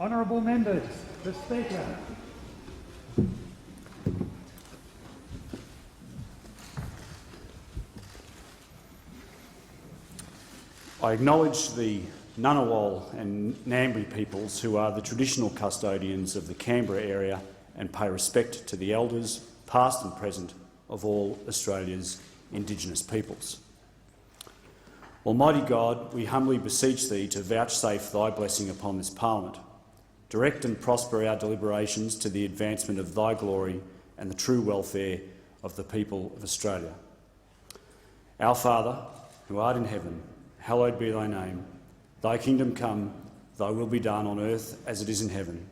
Honourable members, the Speaker. I acknowledge the Ngunnawal and Ngambri peoples who are the traditional custodians of the Canberra area and pay respect to the elders, past and present, of all Australia's Indigenous peoples. Almighty God, we humbly beseech Thee to vouchsafe Thy blessing upon this Parliament. Direct and prosper our deliberations to the advancement of Thy glory and the true welfare of the people of Australia. Our Father, who art in heaven, hallowed be Thy name. Thy kingdom come, Thy will be done on earth as it is in heaven.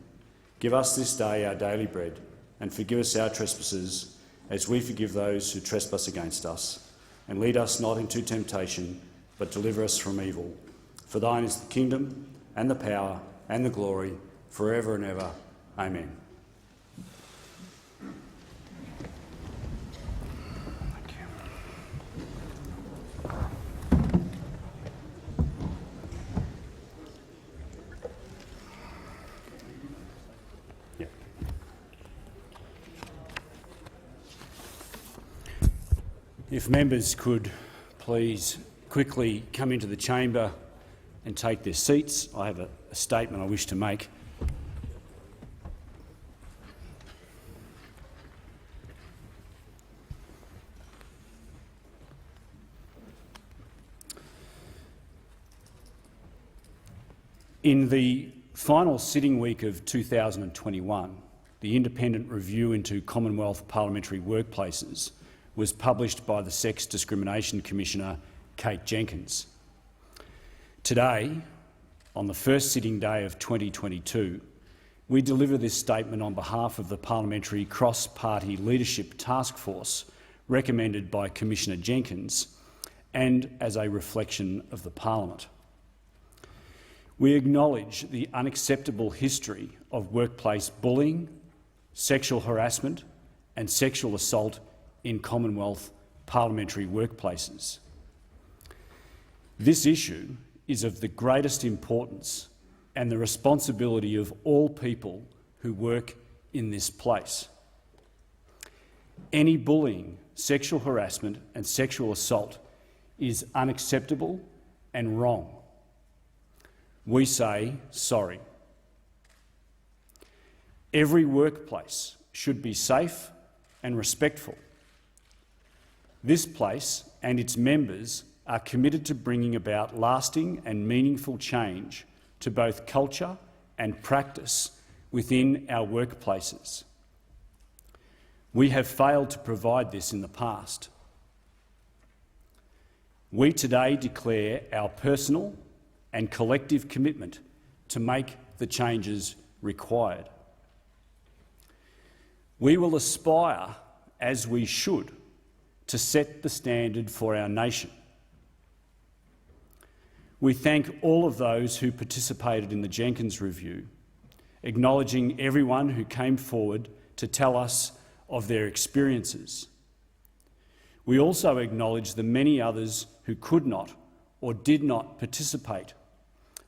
Give us this day our daily bread, and forgive us our trespasses, as we forgive those who trespass against us. And lead us not into temptation, but deliver us from evil. For Thine is the kingdom, and the power, and the glory, forever and ever. Amen. If members could please quickly come into the chamber and take their seats, I have a statement I wish to make. In the final sitting week of 2021, the independent review into Commonwealth parliamentary workplaces was published by the Sex Discrimination Commissioner, Kate Jenkins. Today, on the first sitting day of 2022, we deliver this statement on behalf of the Parliamentary Cross-Party Leadership Task Force recommended by Commissioner Jenkins and as a reflection of the Parliament. We acknowledge the unacceptable history of workplace bullying, sexual harassment and sexual assault in Commonwealth parliamentary workplaces. This issue is of the greatest importance and the responsibility of all people who work in this place. Any bullying, sexual harassment and sexual assault is unacceptable and wrong. We say sorry. Every workplace should be safe and respectful. This place and its members are committed to bringing about lasting and meaningful change to both culture and practice within our workplaces. We have failed to provide this in the past. We today declare our personal and collective commitment to make the changes required. We will aspire, as we should, to set the standard for our nation. We thank all of those who participated in the Jenkins Review, acknowledging everyone who came forward to tell us of their experiences. We also acknowledge the many others who could not or did not participate,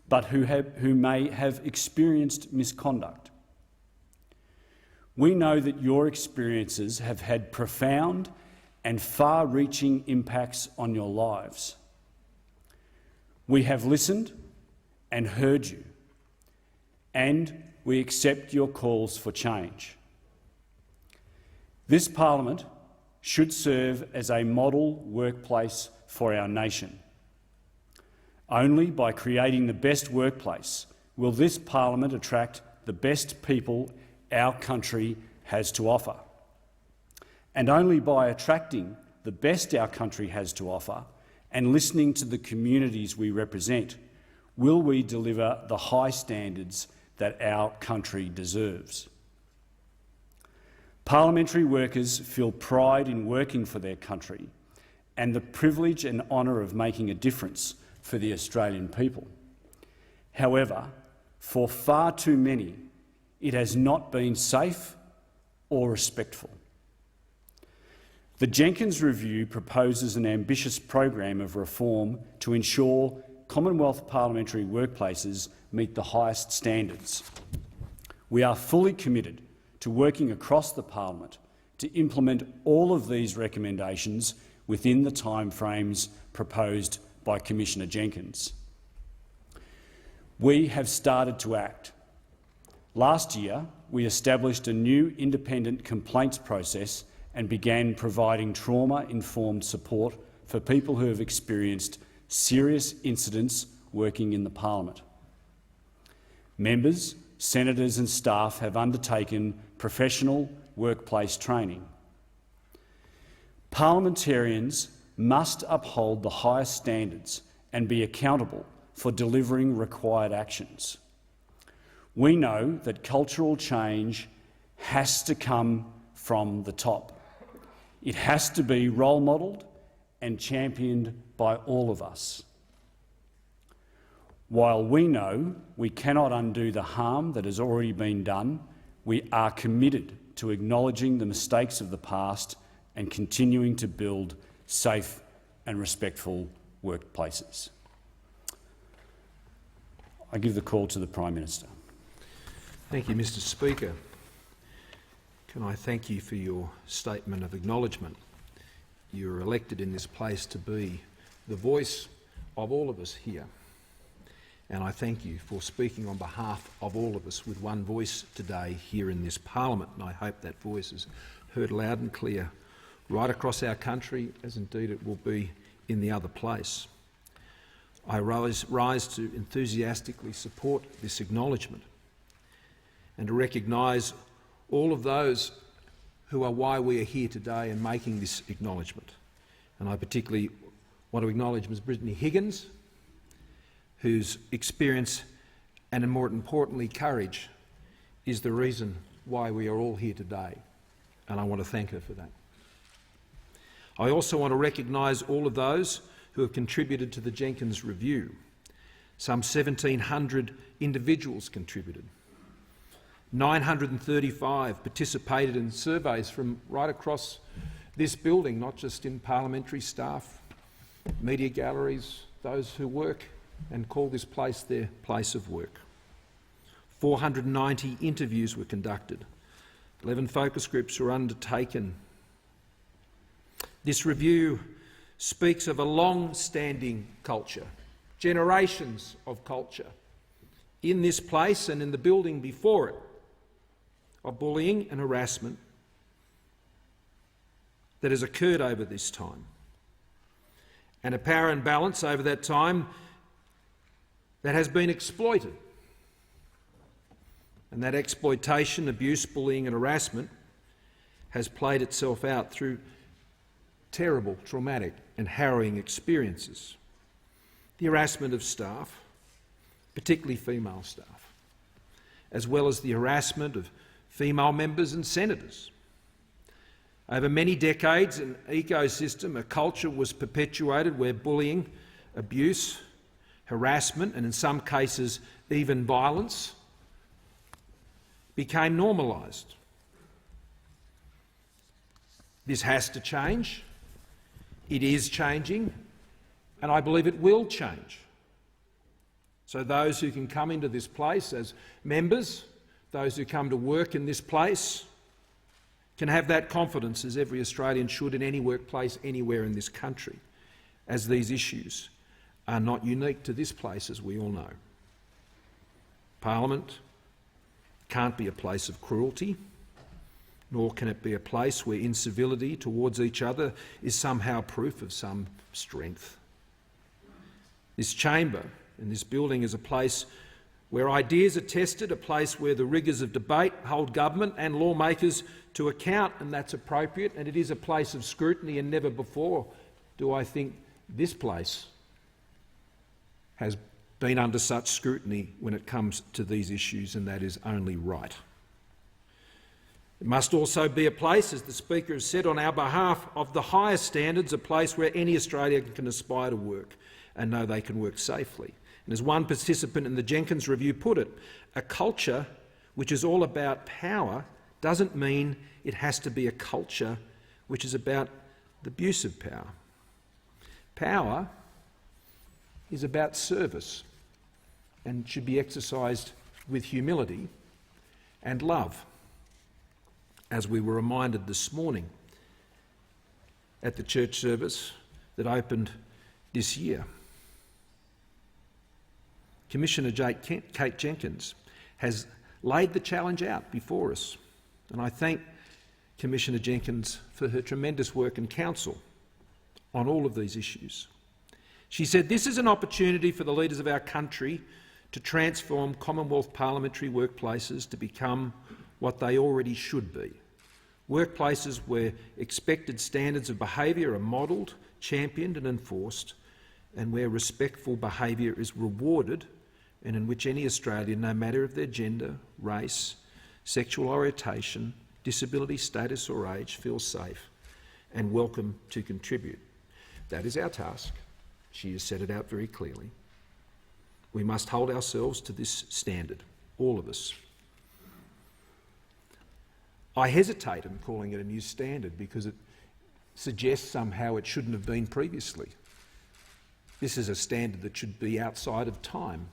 but who may have experienced misconduct. We know that your experiences have had profound and far-reaching impacts on your lives. We have listened and heard you, and we accept your calls for change. This Parliament should serve as a model workplace for our nation. Only by creating the best workplace will this Parliament attract the best people our country has to offer. And only by attracting the best our country has to offer and listening to the communities we represent will we deliver the high standards that our country deserves. Parliamentary workers feel pride in working for their country and the privilege and honour of making a difference for the Australian people. However, for far too many, it has not been safe or respectful. The Jenkins Review proposes an ambitious program of reform to ensure Commonwealth parliamentary workplaces meet the highest standards. We are fully committed to working across the parliament to implement all of these recommendations within the timeframes proposed by Commissioner Jenkins. We have started to act. Last year, we established a new independent complaints process and began providing trauma-informed support for people who have experienced serious incidents working in the parliament. Members, senators and staff have undertaken professional workplace training. Parliamentarians must uphold the highest standards and be accountable for delivering required actions. We know that cultural change has to come from the top. It has to be role modelled and championed by all of us. While we know we cannot undo the harm that has already been done, we are committed to acknowledging the mistakes of the past and continuing to build safe and respectful workplaces. I give the call to the Prime Minister. Thank you, Mr. Speaker. Can I thank you for your statement of acknowledgement? You are elected in this place to be the voice of all of us here, and I thank you for speaking on behalf of all of us with one voice today here in this parliament, and I hope that voice is heard loud and clear right across our country, as indeed it will be in the other place. I rise to enthusiastically support this acknowledgement and to recognise all of those who are why we are here today and making this acknowledgement. And I particularly want to acknowledge Ms Brittany Higgins, whose experience and, more importantly, courage is the reason why we are all here today, and I want to thank her for that. I also want to recognise all of those who have contributed to the Jenkins Review. Some 1,700 individuals contributed. 935 participated in surveys from right across this building, not just in parliamentary staff, media galleries, those who work and call this place their place of work. 490 interviews were conducted. 11 focus groups were undertaken. This review speaks of a long-standing culture, generations of culture, in this place and in the building before it, of bullying and harassment that has occurred over this time, and a power imbalance over that time that has been exploited. And that exploitation, abuse, bullying and harassment has played itself out through terrible, traumatic and harrowing experiences. The harassment of staff, particularly female staff, as well as the harassment of female members and senators. Over many decades, an ecosystem, a culture was perpetuated where bullying, abuse, harassment and in some cases even violence became normalised. This has to change. It is changing, and I believe it will change. So those who can come into this place as members, those who come to work in this place, can have that confidence, as every Australian should in any workplace anywhere in this country, as these issues are not unique to this place, as we all know. Parliament can't be a place of cruelty, nor can it be a place where incivility towards each other is somehow proof of some strength. This chamber and this building is a place where ideas are tested, a place where the rigours of debate hold government and lawmakers to account, and that's appropriate, and it is a place of scrutiny, and never before do I think this place has been under such scrutiny when it comes to these issues, and that is only right. It must also be a place, as the Speaker has said on our behalf, of the highest standards, a place where any Australian can aspire to work and know they can work safely. And as one participant in the Jenkins Review put it, a culture which is all about power doesn't mean it has to be a culture which is about the abuse of power. Power is about service and should be exercised with humility and love, as we were reminded this morning at the church service that opened this year. Commissioner Kate Jenkins has laid the challenge out before us, and I thank Commissioner Jenkins for her tremendous work and counsel on all of these issues. She said, "This is an opportunity for the leaders of our country to transform Commonwealth parliamentary workplaces to become what they already should be. Workplaces where expected standards of behaviour are modelled, championed and enforced, and where respectful behaviour is rewarded, and in which any Australian, no matter of their gender, race, sexual orientation, disability status or age, feels safe and welcome to contribute." That is our task. She has set it out very clearly. We must hold ourselves to this standard, all of us. I hesitate in calling it a new standard because it suggests somehow it shouldn't have been previously. This is a standard that should be outside of time.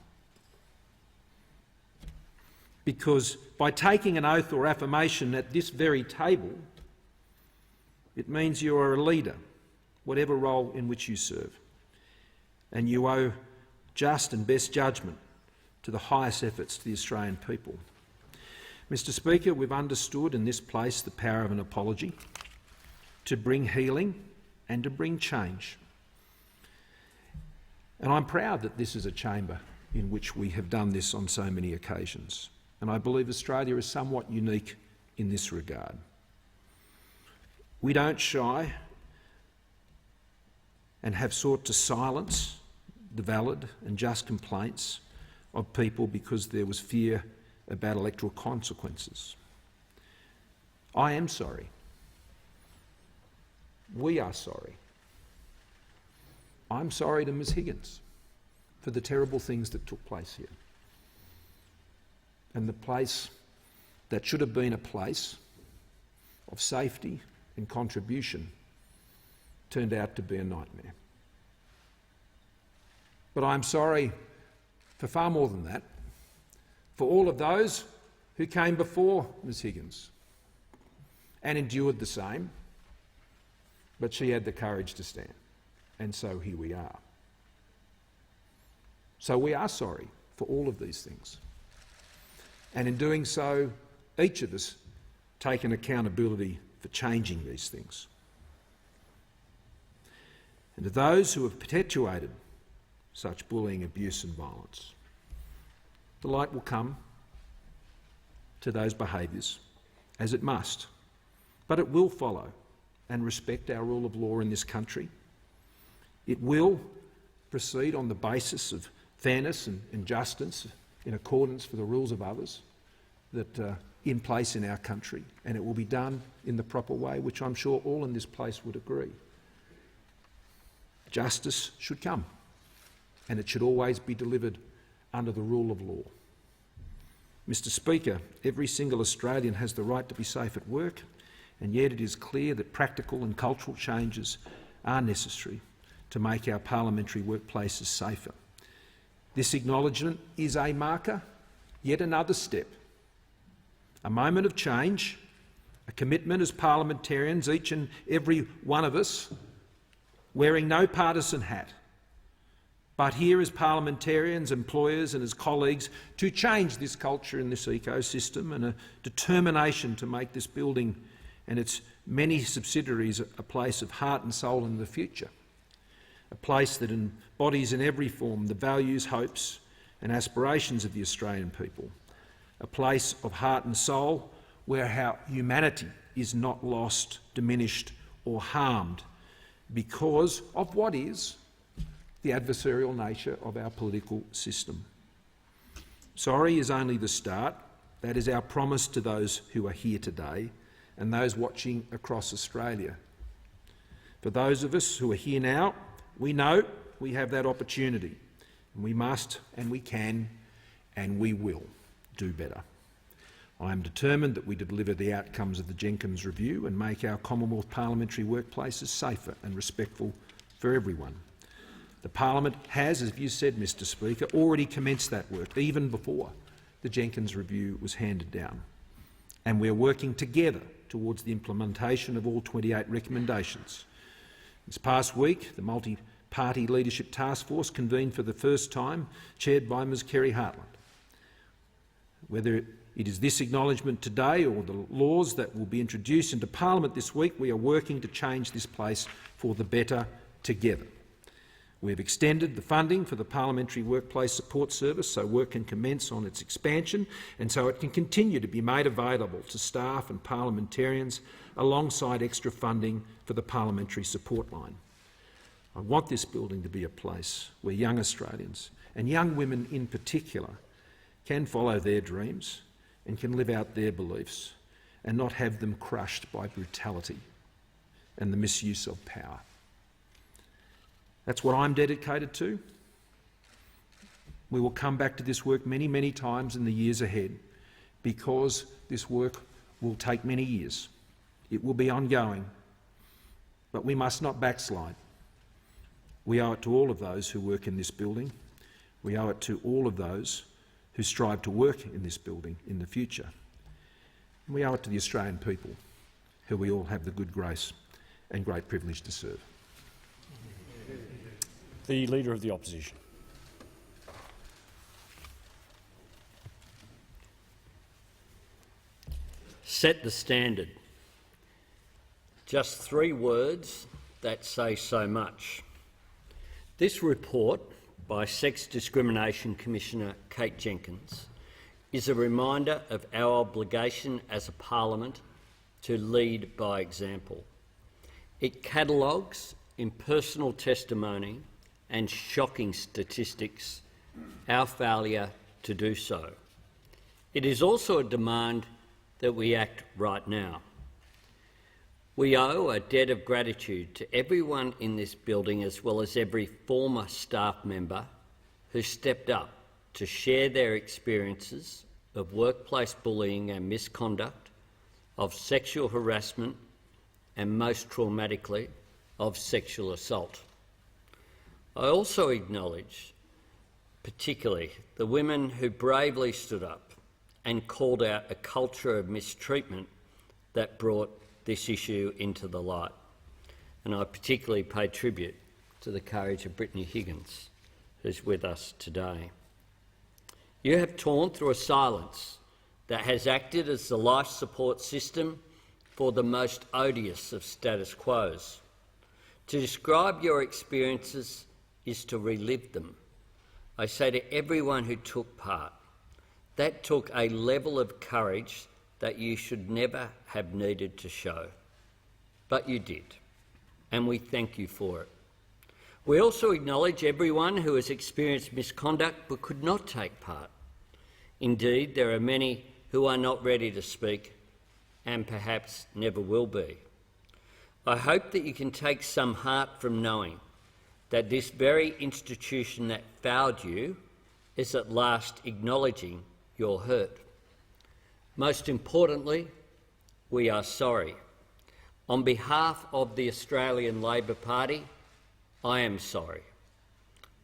Because by taking an oath or affirmation at this very table, it means you are a leader, whatever role in which you serve, and you owe just and best judgment to the highest efforts to the Australian people. Mr Speaker, we've understood in this place the power of an apology to bring healing and to bring change. And I'm proud that this is a chamber in which we have done this on so many occasions. And I believe Australia is somewhat unique in this regard. We don't shy and have sought to silence the valid and just complaints of people because there was fear about electoral consequences. I am sorry. We are sorry. I'm sorry to Ms Higgins for the terrible things that took place here. And the place that should have been a place of safety and contribution turned out to be a nightmare. But I'm sorry for far more than that, for all of those who came before Ms Higgins and endured the same, but she had the courage to stand, and so here we are. So we are sorry for all of these things. And in doing so, each of us take an accountability for changing these things. And to those who have perpetuated such bullying, abuse and violence, the light will come to those behaviours, as it must, but it will follow and respect our rule of law in this country. It will proceed on the basis of fairness and justice in accordance for the rules of others that are in place in our country, and it will be done in the proper way, which I'm sure all in this place would agree. Justice should come, and it should always be delivered under the rule of law. Mr Speaker, every single Australian has the right to be safe at work, and yet it is clear that practical and cultural changes are necessary to make our parliamentary workplaces safer. This acknowledgement is a marker, yet another step, a moment of change, a commitment as parliamentarians, each and every one of us, wearing no partisan hat, but here as parliamentarians, employers and as colleagues to change this culture in this ecosystem, and a determination to make this building and its many subsidiaries a place of heart and soul in the future, a place that embodies in every form the values, hopes and aspirations of the Australian people, a place of heart and soul where our humanity is not lost, diminished or harmed because of what is the adversarial nature of our political system. Sorry is only the start. That is our promise to those who are here today and those watching across Australia. For those of us who are here now, we know we have that opportunity, and we must and we can and we will do better. I am determined that we deliver the outcomes of the Jenkins Review and make our Commonwealth parliamentary workplaces safer and respectful for everyone. The parliament has, as you said, Mr Speaker, already commenced that work, even before the Jenkins review was handed down. And we're working together towards the implementation of all 28 recommendations. This past week, the Multi-Party Leadership Task Force convened for the first time, chaired by Ms Kerry Hartland. Whether it is this acknowledgement today or the laws that will be introduced into Parliament this week, we are working to change this place for the better together. We have extended the funding for the Parliamentary Workplace Support Service so work can commence on its expansion and so it can continue to be made available to staff and parliamentarians alongside extra funding for the Parliamentary Support Line. I want this building to be a place where young Australians, and young women in particular, can follow their dreams and can live out their beliefs and not have them crushed by brutality and the misuse of power. That's what I'm dedicated to. We will come back to this work many, many times in the years ahead because this work will take many years. It will be ongoing, but we must not backslide. We owe it to all of those who work in this building. We owe it to all of those who strive to work in this building in the future. And we owe it to the Australian people, who we all have the good grace and great privilege to serve. The Leader of the Opposition. Set the standard. Just 3 words that say so much. This report by Sex Discrimination Commissioner Kate Jenkins is a reminder of our obligation as a parliament to lead by example. It catalogues in personal testimony and shocking statistics our failure to do so. It is also a demand that we act right now. We owe a debt of gratitude to everyone in this building, as well as every former staff member who stepped up to share their experiences of workplace bullying and misconduct, of sexual harassment, and most traumatically, of sexual assault. I also acknowledge particularly the women who bravely stood up and called out a culture of mistreatment that brought this issue into the light. And I particularly pay tribute to the courage of Brittany Higgins, who's with us today. You have torn through a silence that has acted as the life support system for the most odious of status quos. To describe your experiences is to relive them. I say to everyone who took part, that took a level of courage that you should never have needed to show. But you did, and we thank you for it. We also acknowledge everyone who has experienced misconduct but could not take part. Indeed, there are many who are not ready to speak and perhaps never will be. I hope that you can take some heart from knowing that this very institution that failed you is at last acknowledging your hurt. Most importantly, we are sorry. On behalf of the Australian Labor Party, I am sorry.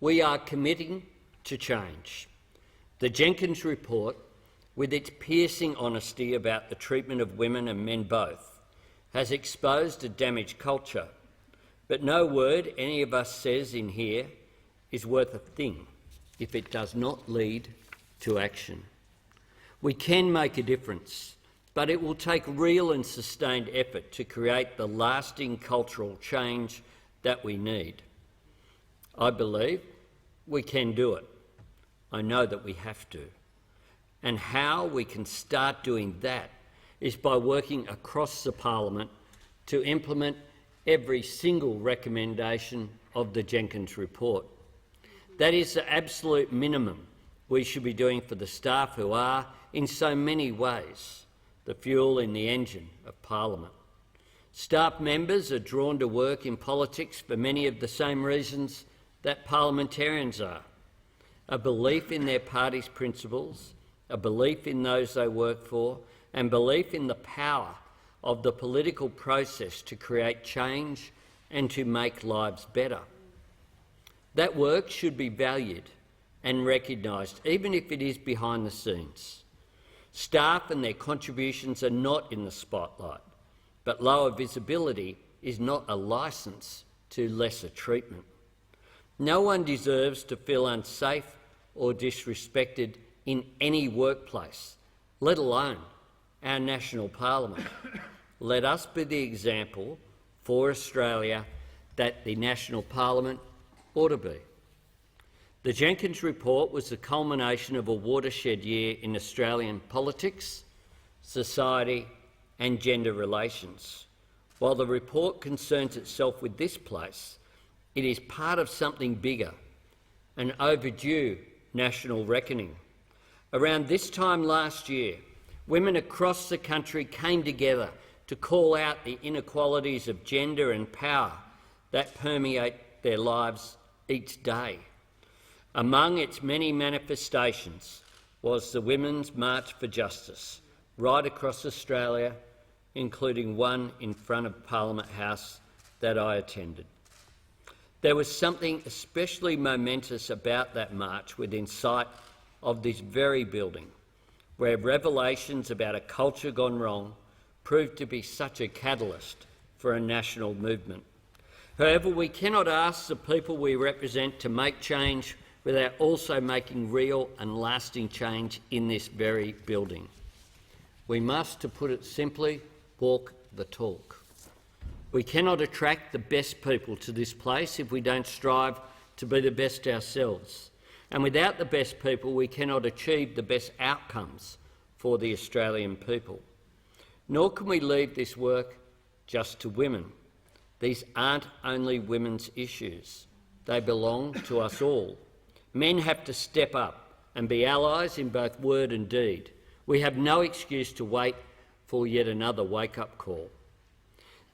We are committing to change. The Jenkins report, with its piercing honesty about the treatment of women and men both, has exposed a damaged culture. But no word any of us says in here is worth a thing if it does not lead to action. We can make a difference, but it will take real and sustained effort to create the lasting cultural change that we need. I believe we can do it. I know that we have to. And how we can start doing that is by working across the Parliament to implement every single recommendation of the Jenkins report. That is the absolute minimum we should be doing for the staff who are, in so many ways, the fuel in the engine of Parliament. Staff members are drawn to work in politics for many of the same reasons that parliamentarians are: a belief in their party's principles, a belief in those they work for, and belief in the power of the political process to create change and to make lives better. That work should be valued and recognised, even if it is behind the scenes. Staff and their contributions are not in the spotlight, but lower visibility is not a licence to lesser treatment. No one deserves to feel unsafe or disrespected in any workplace, let alone our national parliament. Let us be the example for Australia that the national parliament ought to be. The Jenkins report was the culmination of a watershed year in Australian politics, society and gender relations. While the report concerns itself with this place, it is part of something bigger, an overdue national reckoning. Around this time last year, women across the country came together to call out the inequalities of gender and power that permeate their lives each day. Among its many manifestations was the Women's March for Justice, right across Australia, including one in front of Parliament House that I attended. There was something especially momentous about that march within sight of this very building, where revelations about a culture gone wrong proved to be such a catalyst for a national movement. However, we cannot ask the people we represent to make change without also making real and lasting change in this very building. We must, to put it simply, walk the talk. We cannot attract the best people to this place if we don't strive to be the best ourselves. And without the best people, we cannot achieve the best outcomes for the Australian people. Nor can we leave this work just to women. These aren't only women's issues. They belong to us all. Men have to step up and be allies in both word and deed. We have no excuse to wait for yet another wake-up call.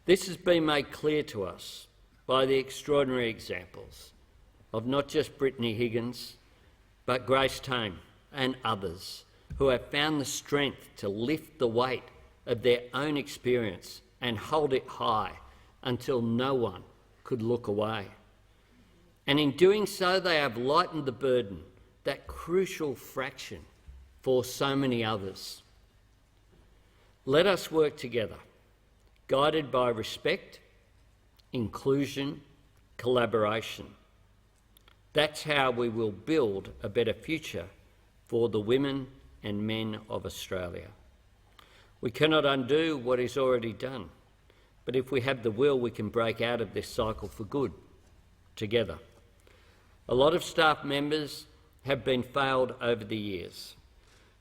This has been made clear to us by the extraordinary examples of not just Brittany Higgins, but Grace Tame and others who have found the strength to lift the weight of their own experience and hold it high until no one could look away. And in doing so, they have lightened the burden, that crucial fraction, for so many others. Let us work together, guided by respect, inclusion, collaboration. That's how we will build a better future for the women and men of Australia. We cannot undo what is already done, but if we have the will, we can break out of this cycle for good, together. A lot of staff members have been failed over the years,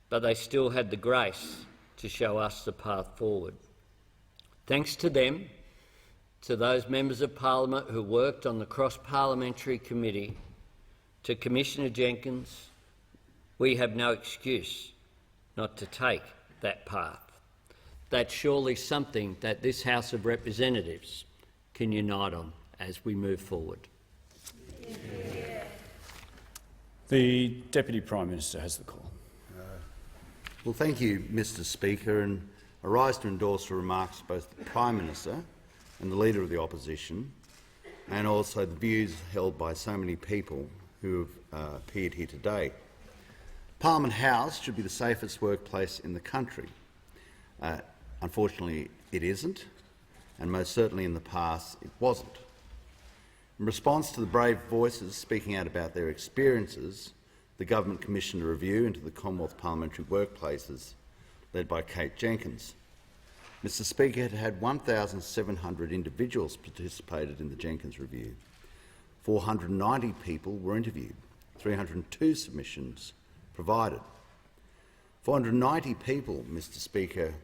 but they still had the grace to show us the path forward. Thanks to them, to those members of Parliament who worked on the cross-parliamentary committee, to Commissioner Jenkins, we have no excuse not to take that path. That's surely something that this House of Representatives can unite on as we move forward. The Deputy Prime Minister has the call. Well, thank you, Mr Speaker, and I rise to endorse the remarks of both the Prime Minister and the Leader of the Opposition, and also the views held by so many people who have appeared here today. Parliament House should be the safest workplace in the country. Unfortunately, it isn't, and most certainly in the past it wasn't. In response to the brave voices speaking out about their experiences, the Government commissioned a review into the Commonwealth Parliamentary workplaces, led by Kate Jenkins. Mr Speaker, it had 1,700 individuals participated in the Jenkins review. 490 people were interviewed, 302 submissions provided. 490 people, Mr Speaker,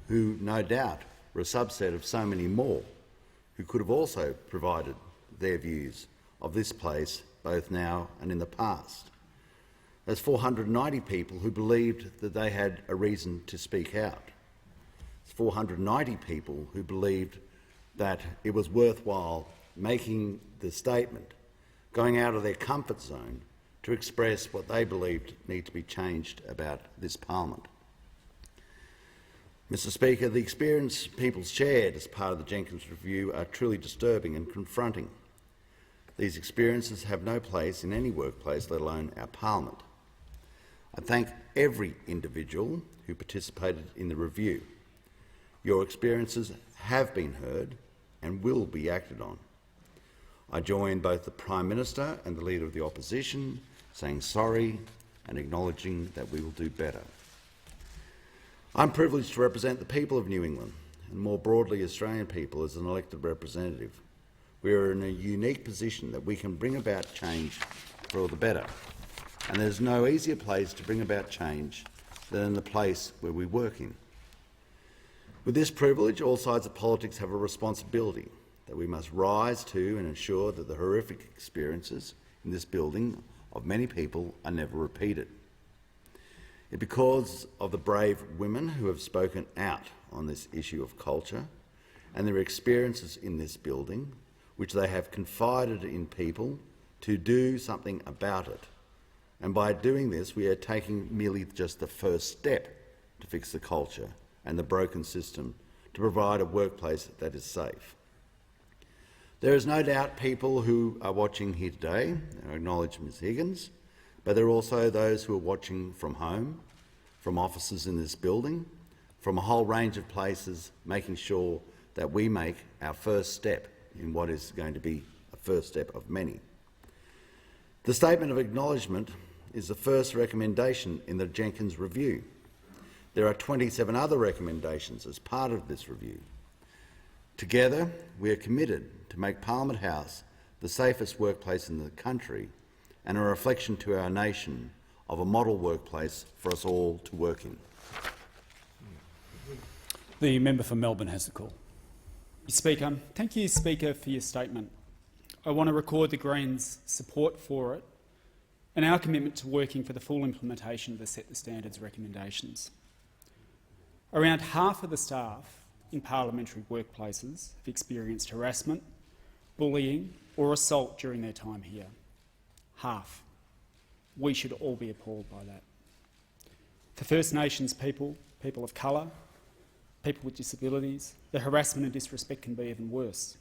who no doubt were a subset of so many more who could have also provided their views of this place both now and in the past. There's 490 people who believed that they had a reason to speak out. There's 490 people who believed that it was worthwhile making the statement, going out of their comfort zone to express what they believed need to be changed about this parliament. Mr Speaker, the experience people shared as part of the Jenkins review are truly disturbing and confronting. These experiences have no place in any workplace, let alone our parliament. I thank every individual who participated in the review. Your experiences have been heard and will be acted on. I join both the Prime Minister and the Leader of the Opposition saying sorry and acknowledging that we will do better. I'm privileged to represent the people of New England and more broadly Australian people as an elected representative. We are in a unique position that we can bring about change for the better, and there's no easier place to bring about change than in the place where we work in. With this privilege, all sides of politics have a responsibility that we must rise to and ensure that the horrific experiences in this building of many people are never repeated. It's because of the brave women who have spoken out on this issue of culture and their experiences in this building, which they have confided in people to do something about it. And by doing this, we are taking merely just the first step to fix the culture and the broken system to provide a workplace that is safe. There is no doubt people who are watching here today, I acknowledge Ms Higgins, but there are also those who are watching from home, from offices in this building, from a whole range of places, making sure that we make our first step in what is going to be a first step of many. The statement of acknowledgement is the first recommendation in the Jenkins review. There are 27 other recommendations as part of this review. Together, we are committed to make Parliament House the safest workplace in the country and a reflection to our nation of a model workplace for us all to work in. The member for Melbourne has the call. Speaker, thank you, Speaker, for your statement. I want to record the Greens' support for it and our commitment to working for the full implementation of the Set the Standards recommendations. Around half of the staff in parliamentary workplaces have experienced harassment, bullying or assault during their time here. Half. We should all be appalled by that. For First Nations people, people of colour, people with disabilities, the harassment and disrespect can be even worse.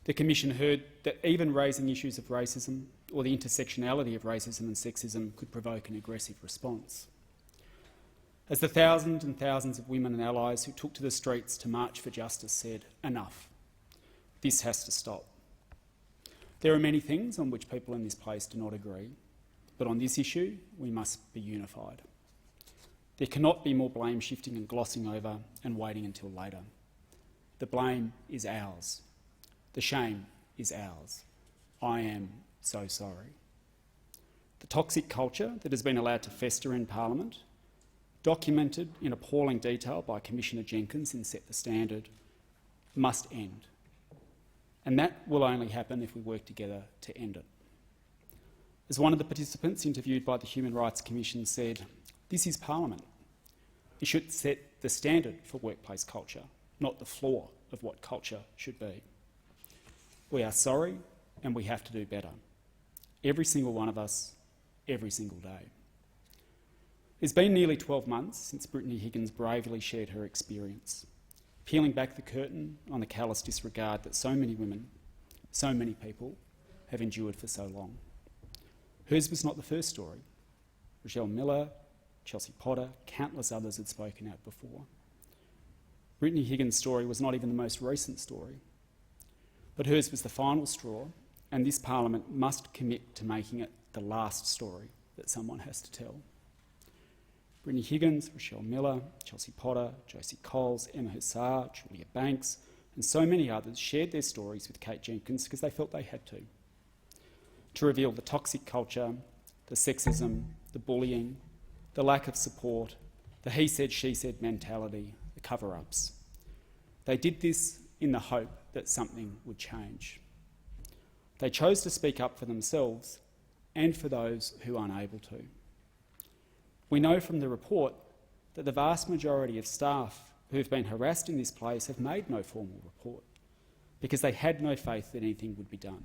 The Commission heard that even raising issues of racism or the intersectionality of racism and sexism could provoke an aggressive response. As the thousands and thousands of women and allies who took to the streets to march for justice said, enough. This has to stop. There are many things on which people in this place do not agree, but on this issue we must be unified. There cannot be more blame shifting and glossing over and waiting until later. The blame is ours. The shame is ours. I am so sorry. The toxic culture that has been allowed to fester in Parliament, documented in appalling detail by Commissioner Jenkins in Set the Standard, must end. And that will only happen if we work together to end it. As one of the participants interviewed by the Human Rights Commission said, this is Parliament. It should set the standard for workplace culture, not the floor of what culture should be. We are sorry and we have to do better. Every single one of us, every single day. It's been nearly 12 months since Brittany Higgins bravely shared her experience, peeling back the curtain on the callous disregard that so many women, so many people have endured for so long. Hers was not the first story. Rochelle Miller, Chelsea Potter, countless others had spoken out before. Brittany Higgins' story was not even the most recent story, but hers was the final straw, and this Parliament must commit to making it the last story that someone has to tell. Brittany Higgins, Rochelle Miller, Chelsea Potter, Josie Coles, Emma Hussar, Julia Banks and so many others shared their stories with Kate Jenkins because they felt they had to reveal the toxic culture, the sexism, the bullying, the lack of support, the he said, she said mentality, the cover-ups. They did this in the hope that something would change. They chose to speak up for themselves and for those who are unable to. We know from the report that the vast majority of staff who have been harassed in this place have made no formal report because they had no faith that anything would be done.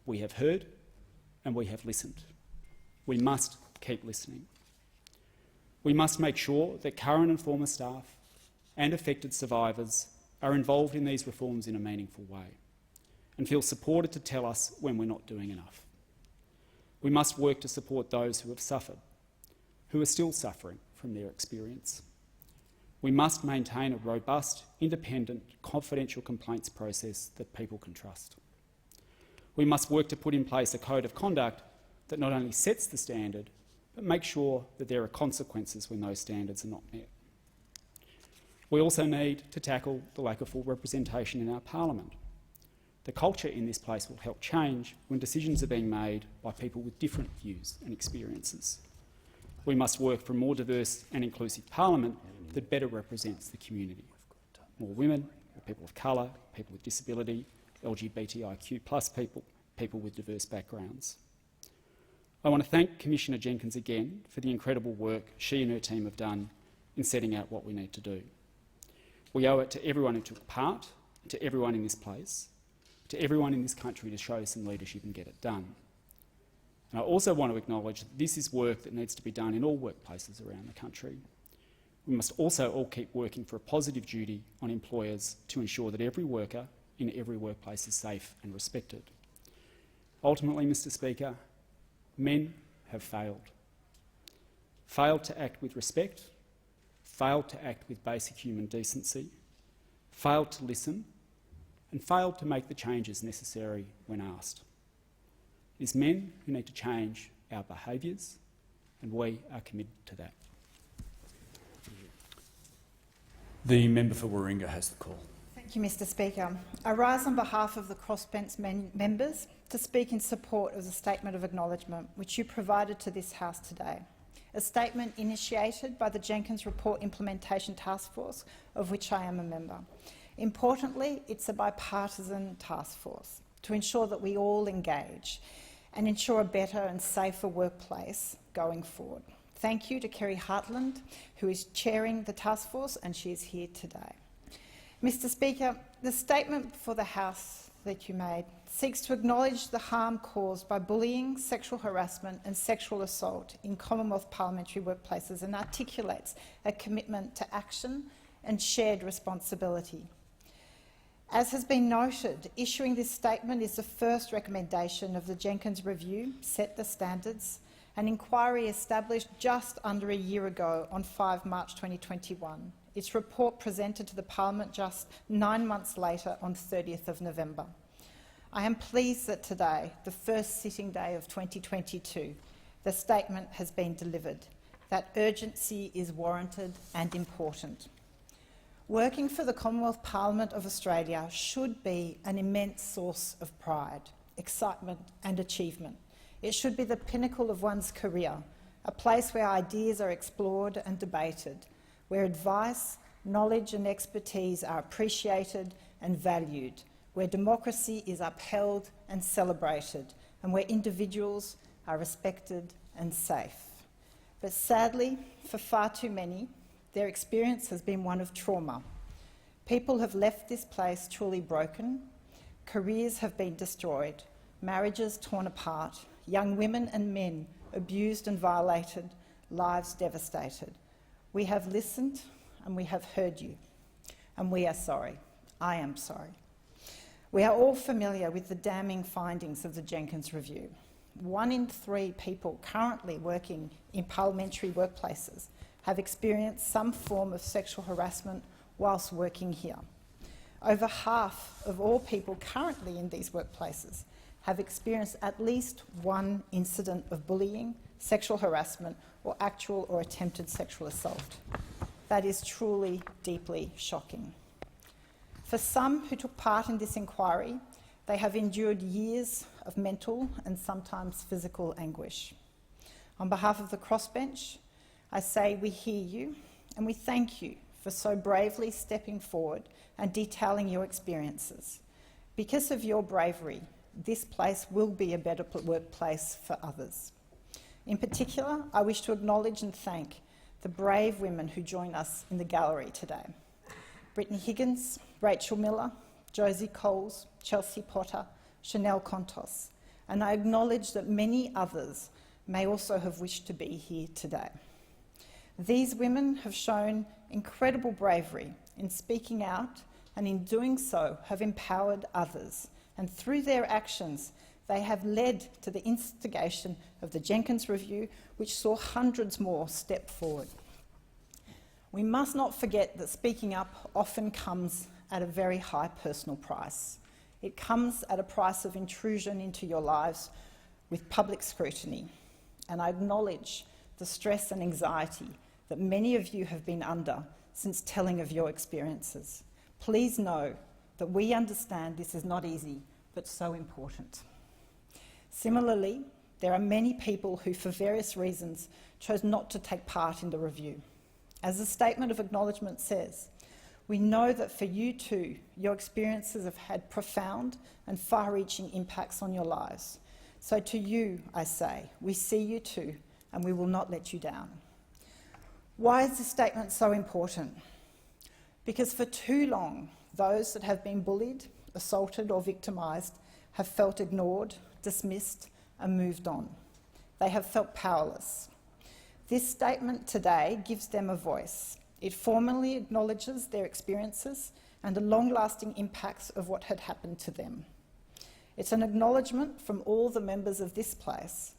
We have heard and we have listened. We must keep listening. We must make sure that current and former staff and affected survivors are involved in these reforms in a meaningful way. and feel supported to tell us when we're not doing enough. We must work to support those who have suffered, who are still suffering from their experience. We must maintain a robust, independent, confidential complaints process that people can trust. We must work to put in place a code of conduct that not only sets the standard, but makes sure that there are consequences when those standards are not met. We also need to tackle the lack of full representation in our parliament. The culture in this place will help change when decisions are being made by people with different views and experiences. We must work for a more diverse and inclusive parliament that better represents the community. More women, more people of colour, people with disability, LGBTIQ+ people, people with diverse backgrounds. I want to thank Commissioner Jenkins again for the incredible work she and her team have done in setting out what we need to do. We owe it to everyone who took part, to everyone in this place, to everyone in this country to show some leadership and get it done. And I also want to acknowledge that this is work that needs to be done in all workplaces around the country. We must also all keep working for a positive duty on employers to ensure that every worker in every workplace is safe and respected. Ultimately, Mr. Speaker, men have failed. Failed to act with respect, failed to act with basic human decency, failed to listen, and failed to make the changes necessary when asked. It is men who need to change our behaviours, and we are committed to that. The member for Warringah has the call. Thank you, Mr. Speaker. I rise on behalf of the crossbench members to speak in support of the Statement of Acknowledgement which you provided to this House today, a statement initiated by the Jenkins Report Implementation Task Force, of which I am a member. Importantly, it's a bipartisan task force to ensure that we all engage and ensure a better and safer workplace going forward. Thank you to Kerry Hartland, who is chairing the task force, and she is here today. Mr. Speaker, the statement for the House that you made seeks to acknowledge the harm caused by bullying, sexual harassment and sexual assault in Commonwealth parliamentary workplaces and articulates a commitment to action and shared responsibility. As has been noted, issuing this statement is the first recommendation of the Jenkins Review, Set the Standards, an inquiry established just under a year ago on 5 March 2021. Its report presented to the Parliament just 9 months later on 30th of November. I am pleased that today, the first sitting day of 2022, the statement has been delivered. That urgency is warranted and important. Working for the Commonwealth Parliament of Australia should be an immense source of pride, excitement and achievement. It should be the pinnacle of one's career, a place where ideas are explored and debated, where advice, knowledge and expertise are appreciated and valued, where democracy is upheld and celebrated, and where individuals are respected and safe. But sadly, for far too many, their experience has been one of trauma. People have left this place truly broken, careers have been destroyed, marriages torn apart, young women and men abused and violated, lives devastated. We have listened and we have heard you, and we are sorry. I am sorry. We are all familiar with the damning findings of the Jenkins Review. 1 in 3 people currently working in parliamentary workplaces have experienced some form of sexual harassment whilst working here. Over half of all people currently in these workplaces have experienced at least one incident of bullying, sexual harassment or actual or attempted sexual assault. That is truly deeply shocking. For some who took part in this inquiry, they have endured years of mental and sometimes physical anguish. On behalf of the crossbench, I say we hear you and we thank you for so bravely stepping forward and detailing your experiences. Because of your bravery, this place will be a better workplace for others. In particular, I wish to acknowledge and thank the brave women who join us in the gallery today. Brittany Higgins, Rachel Miller, Josie Coles, Chelsea Potter, Chanel Contos, and I acknowledge that many others may also have wished to be here today. These women have shown incredible bravery in speaking out and in doing so have empowered others and through their actions they have led to the instigation of the Jenkins Review, which saw hundreds more step forward. We must not forget that speaking up often comes at a very high personal price. It comes at a price of intrusion into your lives with public scrutiny, and I acknowledge the stress and anxiety that many of you have been under since telling of your experiences. Please know that we understand this is not easy, but so important. Similarly, there are many people who, for various reasons, chose not to take part in the review. As the statement of acknowledgement says, we know that for you too, your experiences have had profound and far-reaching impacts on your lives. So to you, I say, we see you too, and we will not let you down. Why is this statement so important? Because for too long, those that have been bullied, assaulted or victimised have felt ignored, dismissed and moved on. They have felt powerless. This statement today gives them a voice. It formally acknowledges their experiences and the long-lasting impacts of what had happened to them. It's an acknowledgement from all the members of this place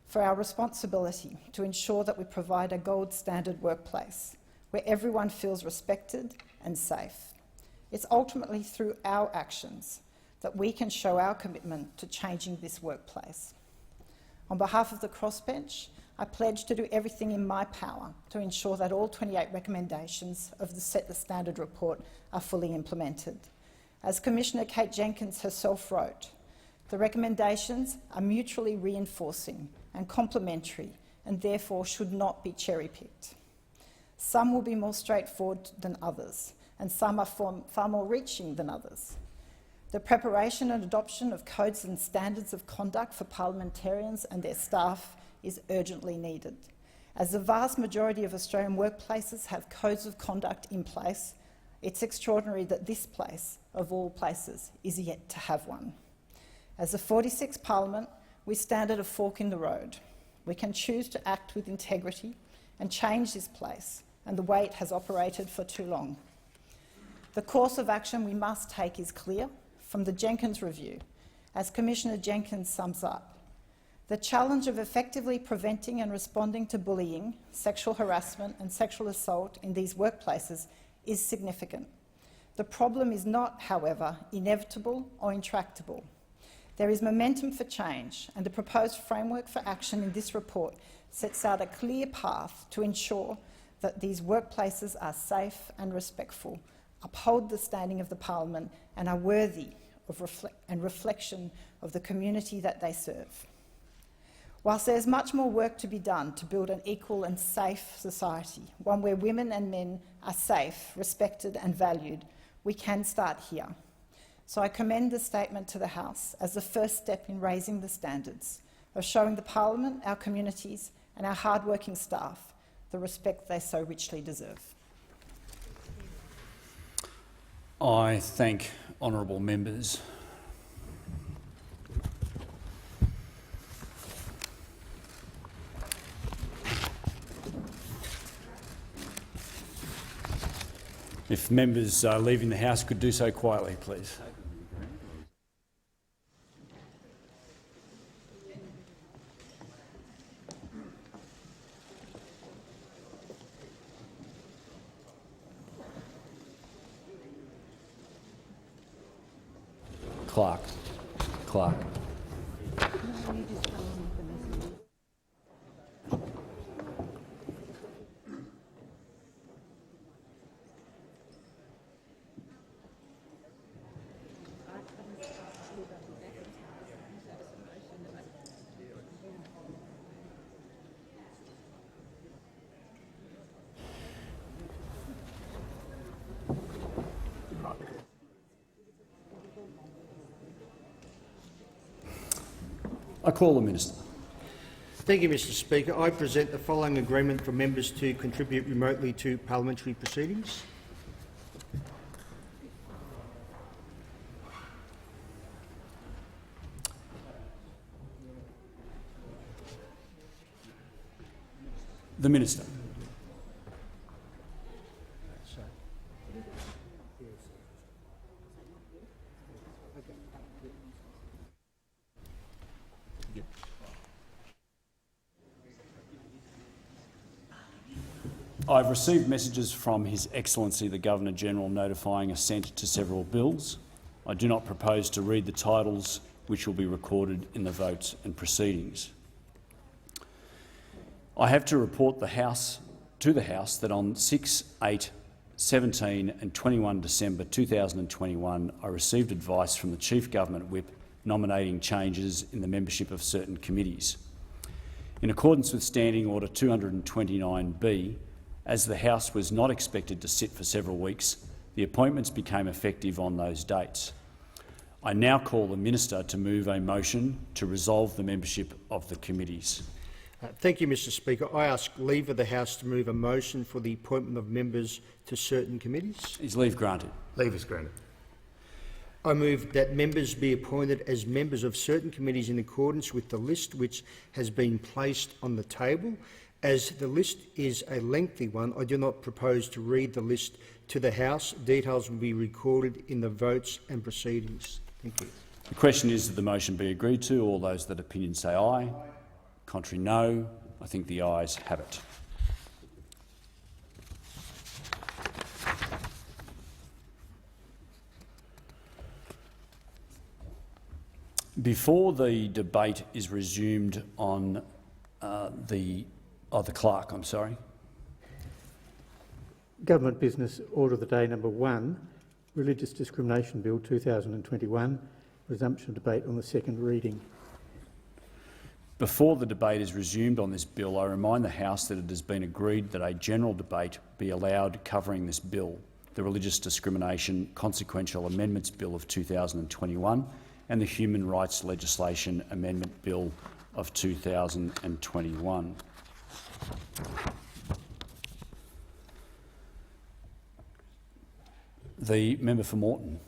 for our responsibility to ensure that we provide a gold standard workplace where everyone feels respected and safe. It's ultimately through our actions that we can show our commitment to changing this workplace. On behalf of the Crossbench, I pledge to do everything in my power to ensure that all 28 recommendations of the Set the Standard report are fully implemented. As Commissioner Kate Jenkins herself wrote, the recommendations are mutually reinforcing and complementary and therefore should not be cherry-picked. Some will be more straightforward than others, and some are far more reaching than others. The preparation and adoption of codes and standards of conduct for parliamentarians and their staff is urgently needed. As the vast majority of Australian workplaces have codes of conduct in place, it's extraordinary that this place, of all places, is yet to have one. As the 46th Parliament, we stand at a fork in the road. We can choose to act with integrity and change this place and the way it has operated for too long. The course of action we must take is clear from the Jenkins Review. As Commissioner Jenkins sums up, the challenge of effectively preventing and responding to bullying, sexual harassment and sexual assault in these workplaces is significant. The problem is not, however, inevitable or intractable. There is momentum for change, and the proposed framework for action in this report sets out a clear path to ensure that these workplaces are safe and respectful, uphold the standing of the Parliament and are worthy of reflection of the community that they serve. Whilst there is much more work to be done to build an equal and safe society, one where women and men are safe, respected and valued, we can start here. So I commend the statement to the House as the first step in raising the standards, of showing the Parliament, our communities and our hard-working staff the respect they so richly deserve. I thank honourable members. If members leaving the House could do so quietly, please. Clark. I call the Minister. Thank you, Mr Speaker. I present the following agreement for members to contribute remotely to parliamentary proceedings. The Minister. I've received messages from His Excellency the Governor-General notifying assent to several bills. I do not propose to read the titles, which will be recorded in the votes and proceedings. I have to report to the House that on 6, 8, 17 and 21 December 2021 I received advice from the Chief Government Whip nominating changes in the membership of certain committees. In accordance with Standing Order 229B, as the House was not expected to sit for several weeks, the appointments became effective on those dates. I now call the Minister to move a motion to resolve the membership of the committees. Thank you, Mr Speaker. I ask leave of the House to move a motion for the appointment of members to certain committees. Is leave granted? Leave is granted. I move that members be appointed as members of certain committees in accordance with the list which has been placed on the table. As the list is a lengthy one, I do not propose to read the list to the House. Details will be recorded in the votes and proceedings. Thank you. The question is that the motion be agreed to. All those that opinion say aye. Contrary, no. I think the ayes have it. Before the debate is resumed on the clerk, I'm sorry. Government Business Order of the Day number 1, Religious Discrimination Bill 2021, resumption of debate on the second reading. Before the debate is resumed on this bill, I remind the House that it has been agreed that a general debate be allowed covering this bill, the Religious Discrimination Consequential Amendments Bill of 2021 and the Human Rights Legislation Amendment Bill of 2021. The member for Moreton.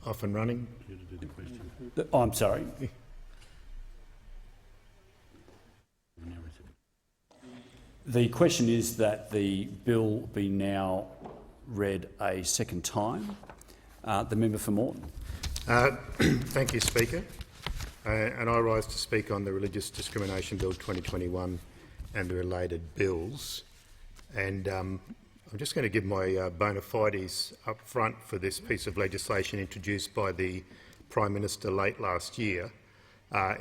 Off and running. Oh, I'm sorry. The question is that the bill be now read a second time. The member for Moreton. Thank you, Speaker. And I rise to speak on the Religious Discrimination Bill 2021 and the related bills. And I'm just going to give my bona fides up front for this piece of legislation introduced by the Prime Minister late last year,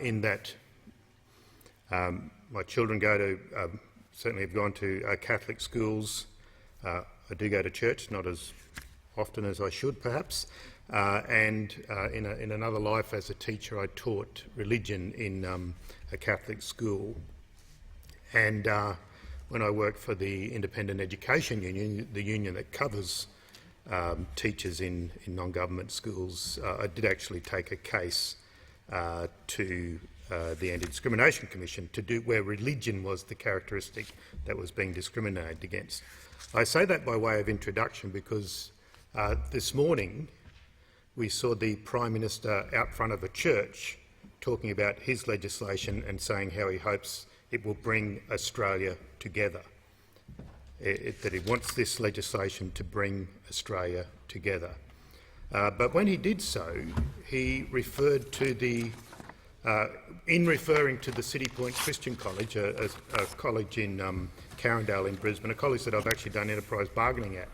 in that my children certainly have gone to Catholic schools. I do go to church, not as often as I should perhaps, and in another life as a teacher I taught religion in a Catholic school. And when I worked for the Independent Education Union, the union that covers teachers in non-government schools, I did actually take a case to the Anti-Discrimination Commission where religion was the characteristic that was being discriminated against. I say that by way of introduction because this morning we saw the Prime Minister out front of a church talking about his legislation and saying how he hopes it will bring Australia together, that he wants this legislation to bring Australia together. But when he did so, he referred to in referring to the City Point Christian College, a college in Carindale in Brisbane, a college that I've actually done enterprise bargaining at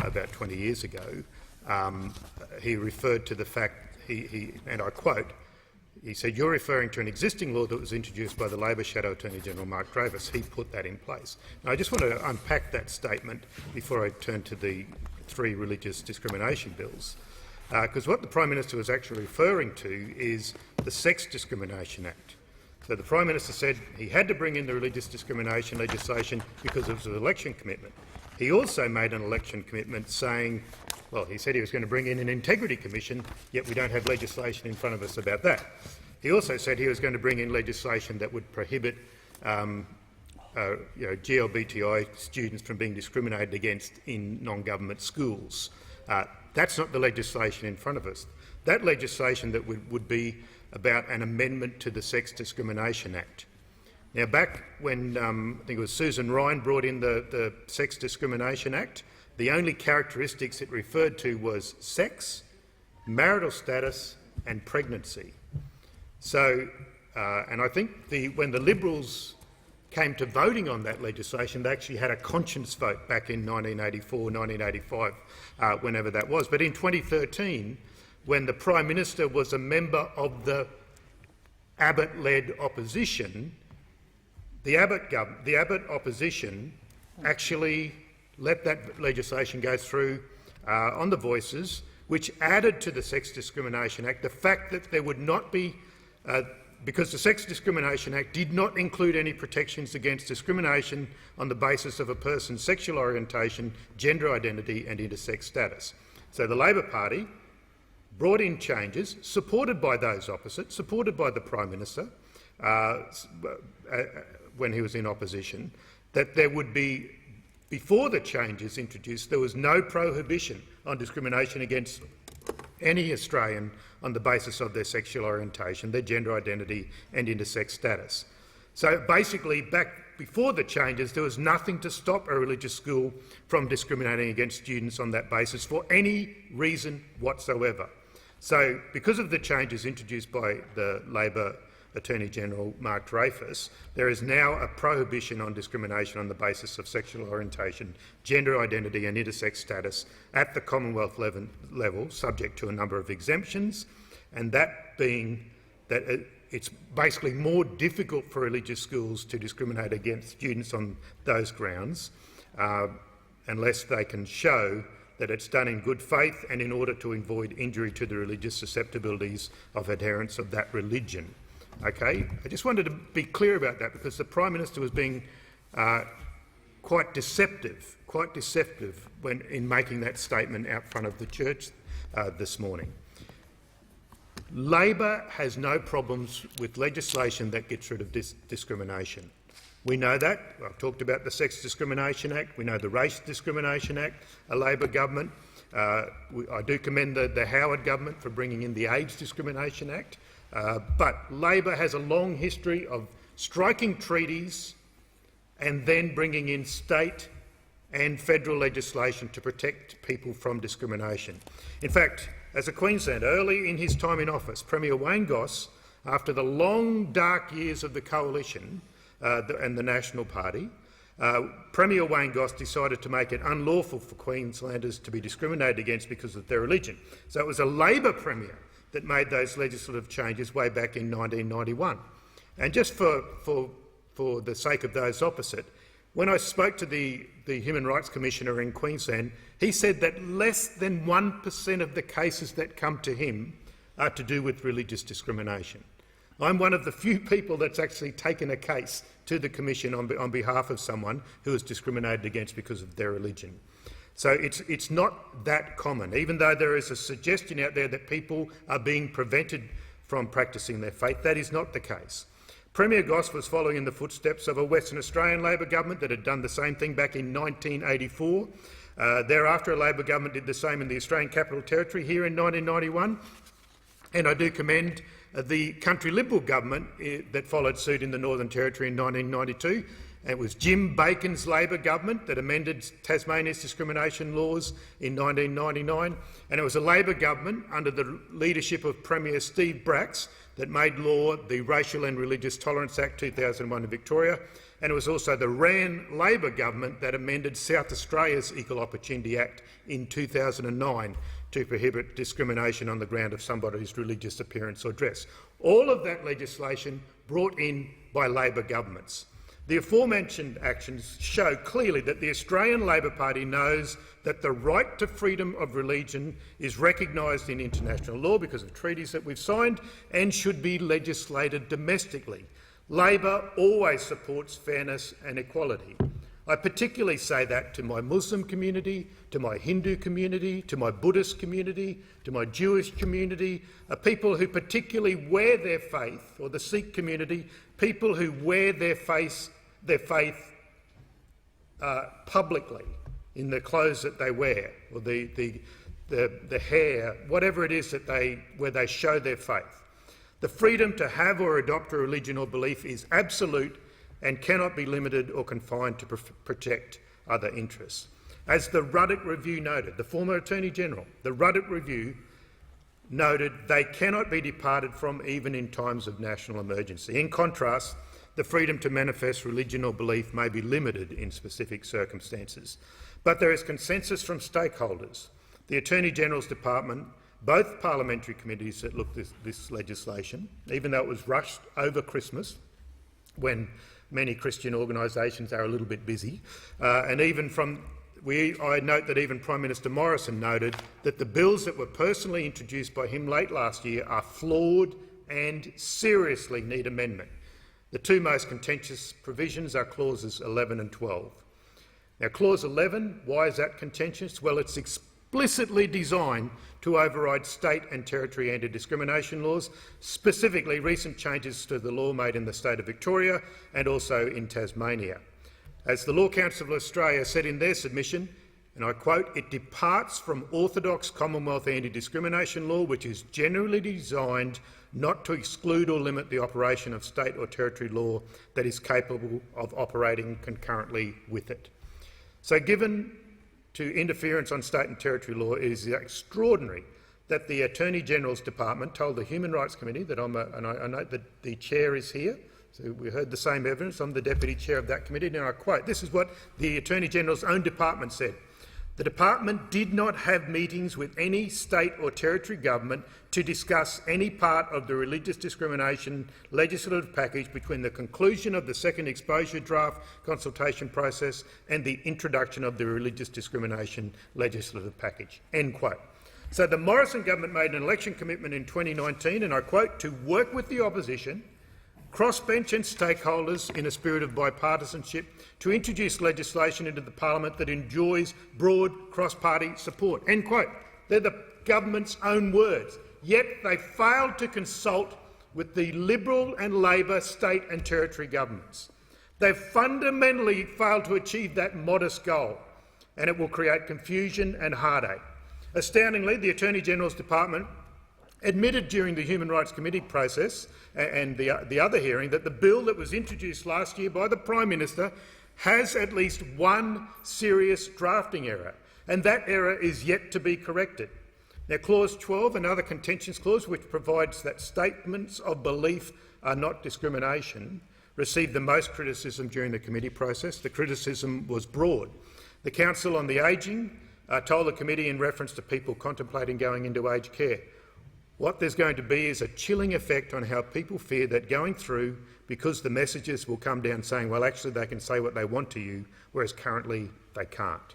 about 20 years ago, he referred to the fact, and I quote, he said, "You're referring to an existing law that was introduced by the Labor Shadow Attorney General Mark Travis. He put that in place." Now, I just want to unpack that statement before I turn to the three religious discrimination bills, because what the Prime Minister was actually referring to is the Sex Discrimination Act. So the Prime Minister said he had to bring in the religious discrimination legislation because it was an election commitment. He also made an election commitment saying, well, he said he was going to bring in an integrity commission, yet we don't have legislation in front of us about that. He also said he was going to bring in legislation that would prohibit GLBTI students from being discriminated against in non-government schools. That's not the legislation in front of us. That legislation that would be about an amendment to the Sex Discrimination Act. Now, back when I think it was Susan Ryan brought in the Sex Discrimination Act, the only characteristics it referred to was sex, marital status and pregnancy. So, and I think when the Liberals came to voting on that legislation, they actually had a conscience vote back in 1984, 1985, whenever that was. But in 2013, when the Prime Minister was a member of the Abbott-led opposition, the Abbott opposition actually let that legislation go through on the Voices, which added to the Sex Discrimination Act the fact that there would not be, because the Sex Discrimination Act did not include any protections against discrimination on the basis of a person's sexual orientation, gender identity and intersex status. So the Labor Party brought in changes, supported by those opposite, supported by the Prime Minister when he was in opposition, that there would be, before the changes introduced, there was no prohibition on discrimination against any Australian on the basis of their sexual orientation, their gender identity and intersex status. So basically, back before the changes, there was nothing to stop a religious school from discriminating against students on that basis for any reason whatsoever. So because of the changes introduced by the Labor Attorney-General Mark Dreyfus, there is now a prohibition on discrimination on the basis of sexual orientation, gender identity and intersex status at the Commonwealth level, subject to a number of exemptions, and that being that it's basically more difficult for religious schools to discriminate against students on those grounds unless they can show that it's done in good faith and in order to avoid injury to the religious susceptibilities of adherents of that religion. Okay? I just wanted to be clear about that because the Prime Minister was being quite deceptive when in making that statement out front of the church this morning. Labor has no problems with legislation that gets rid of discrimination. We know that. I've talked about the Sex Discrimination Act. We know the Race Discrimination Act, a Labor government. I do commend the Howard government for bringing in the AIDS Discrimination Act. But Labor has a long history of striking treaties and then bringing in state and federal legislation to protect people from discrimination. In fact, as a Queenslander, early in his time in office, Premier Wayne Goss, after the long dark years of the Coalition and the National Party, Premier Wayne Goss decided to make it unlawful for Queenslanders to be discriminated against because of their religion. So it was a Labor Premier that made those legislative changes way back in 1991. And just for the sake of those opposite, when I spoke to the Human Rights Commissioner in Queensland, he said that less than 1% of the cases that come to him are to do with religious discrimination. I'm one of the few people that's actually taken a case to the Commission on behalf of someone who is discriminated against because of their religion. So it's not that common, even though there is a suggestion out there that people are being prevented from practising their faith. That is not the case. Premier Goss was following in the footsteps of a Western Australian Labor government that had done the same thing back in 1984. Thereafter, a Labor government did the same in the Australian Capital Territory here in 1991. And I do commend the Country Liberal government that followed suit in the Northern Territory in 1992. It was Jim Bacon's Labor government that amended Tasmania's discrimination laws in 1999, and it was a Labor government under the leadership of Premier Steve Bracks that made law the Racial and Religious Tolerance Act 2001 in Victoria, and it was also the Rann Labor government that amended South Australia's Equal Opportunity Act in 2009 to prohibit discrimination on the ground of somebody's religious appearance or dress. All of that legislation brought in by Labor governments. The aforementioned actions show clearly that the Australian Labor Party knows that the right to freedom of religion is recognised in international law because of treaties that we've signed and should be legislated domestically. Labor always supports fairness and equality. I particularly say that to my Muslim community, to my Hindu community, to my Buddhist community, to my Jewish community, people who particularly wear their faith, or the Sikh community, people who wear their faith publicly in the clothes that they wear, or the hair, whatever it is that where they show their faith. The freedom to have or adopt a religion or belief is absolute and cannot be limited or confined to protect other interests. As the Ruddock Review noted, the former Attorney-General, the Ruddock Review noted they cannot be departed from even in times of national emergency. In contrast, the freedom to manifest religion or belief may be limited in specific circumstances. But there is consensus from stakeholders, the Attorney-General's Department, both parliamentary committees that looked at this legislation, even though it was rushed over Christmas, when many Christian organisations are a little bit busy, and even from I note that even Prime Minister Morrison noted that the bills that were personally introduced by him late last year are flawed and seriously need amendment. The two most contentious provisions are clauses 11 and 12. Now, clause 11, why is that contentious? Well, it's explicitly designed to override state and territory anti-discrimination laws, specifically recent changes to the law made in the state of Victoria and also in Tasmania. As the Law Council of Australia said in their submission, and I quote, "It departs from orthodox Commonwealth anti-discrimination law, which is generally designed not to exclude or limit the operation of state or territory law that is capable of operating concurrently with it." So given to interference on state and territory law, it is extraordinary that the Attorney-General's Department told the Human Rights Committee, and I note that the chair is here, so we heard the same evidence. I'm the deputy chair of that committee, and I quote, this is what the Attorney-General's own department said. "The department did not have meetings with any state or territory government to discuss any part of the religious discrimination legislative package between the conclusion of the second exposure draft consultation process and the introduction of the religious discrimination legislative package." End quote. So the Morrison government made an election commitment in 2019, and I quote, "to work with the opposition, crossbench and stakeholders in a spirit of bipartisanship to introduce legislation into the parliament that enjoys broad cross-party support." End quote. They're the government's own words. Yet they failed to consult with the Liberal and Labor state and territory governments. They've fundamentally failed to achieve that modest goal, and it will create confusion and heartache. Astoundingly, the Attorney-General's Department admitted during the Human Rights Committee process and the other hearing that the bill that was introduced last year by the Prime Minister has at least one serious drafting error, and that error is yet to be corrected. Now, Clause 12, another contentious clause which provides that statements of belief are not discrimination, received the most criticism during the committee process. The criticism was broad. The Council on the Ageing told the committee in reference to people contemplating going into aged care, what there's going to be is a chilling effect on how people fear that going through, because the messages will come down saying, well, actually they can say what they want to you, whereas currently they can't.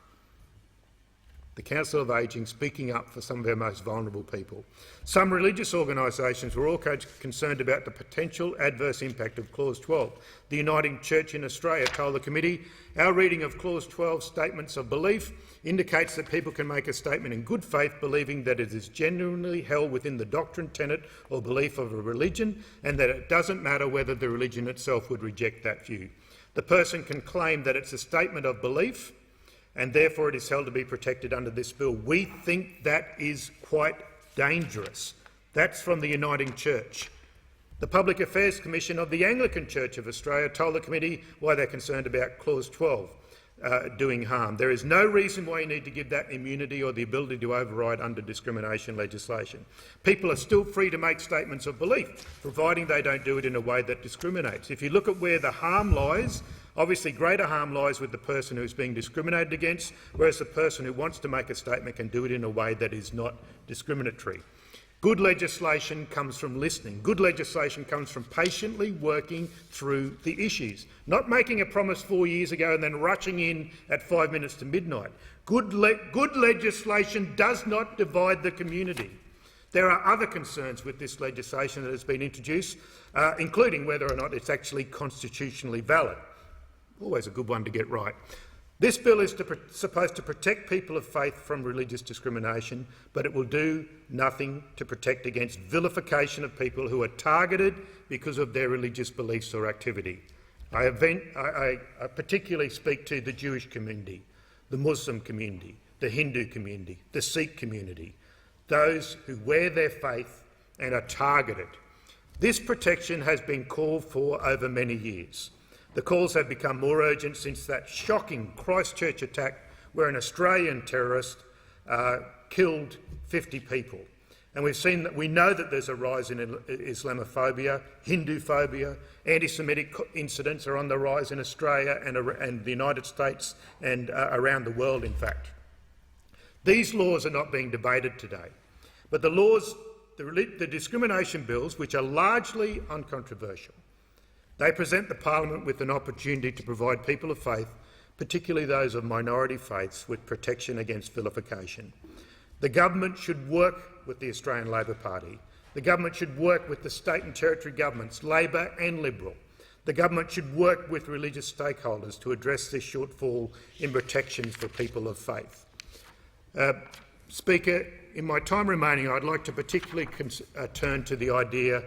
The Council of Ageing speaking up for some of our most vulnerable people. Some religious organisations were also concerned about the potential adverse impact of Clause 12. The Uniting Church in Australia told the committee, "Our reading of Clause 12 statements of belief indicates that people can make a statement in good faith believing that it is genuinely held within the doctrine, tenet or belief of a religion, and that it doesn't matter whether the religion itself would reject that view. The person can claim that it's a statement of belief and therefore it is held to be protected under this bill." We think that is quite dangerous. That's from the Uniting Church. The Public Affairs Commission of the Anglican Church of Australia told the committee why they're concerned about Clause 12 doing harm. There is no reason why you need to give that immunity or the ability to override under-discrimination legislation. People are still free to make statements of belief, providing they don't do it in a way that discriminates. If you look at where the harm lies, obviously greater harm lies with the person who's being discriminated against, whereas the person who wants to make a statement can do it in a way that is not discriminatory. Good legislation comes from listening. Good legislation comes from patiently working through the issues, not making a promise 4 years ago and then rushing in at 5 minutes to midnight. Good legislation does not divide the community. There are other concerns with this legislation that has been introduced, including whether or not it's actually constitutionally valid. Always a good one to get right. This bill is supposed to protect people of faith from religious discrimination, but it will do nothing to protect against vilification of people who are targeted because of their religious beliefs or activity. I particularly speak to the Jewish community, the Muslim community, the Hindu community, the Sikh community, those who wear their faith and are targeted. This protection has been called for over many years. The calls have become more urgent since that shocking Christchurch attack where an Australian terrorist killed 50 people. And we know that there's a rise in Islamophobia, Hindu-phobia, anti-Semitic incidents are on the rise in Australia and the United States and around the world, in fact. These laws are not being debated today, but the discrimination bills, which are largely uncontroversial, they present the Parliament with an opportunity to provide people of faith, particularly those of minority faiths, with protection against vilification. The government should work with the Australian Labor Party. The government should work with the state and territory governments, Labor and Liberal. The government should work with religious stakeholders to address this shortfall in protections for people of faith. Speaker, in my time remaining, I'd like to particularly turn to the idea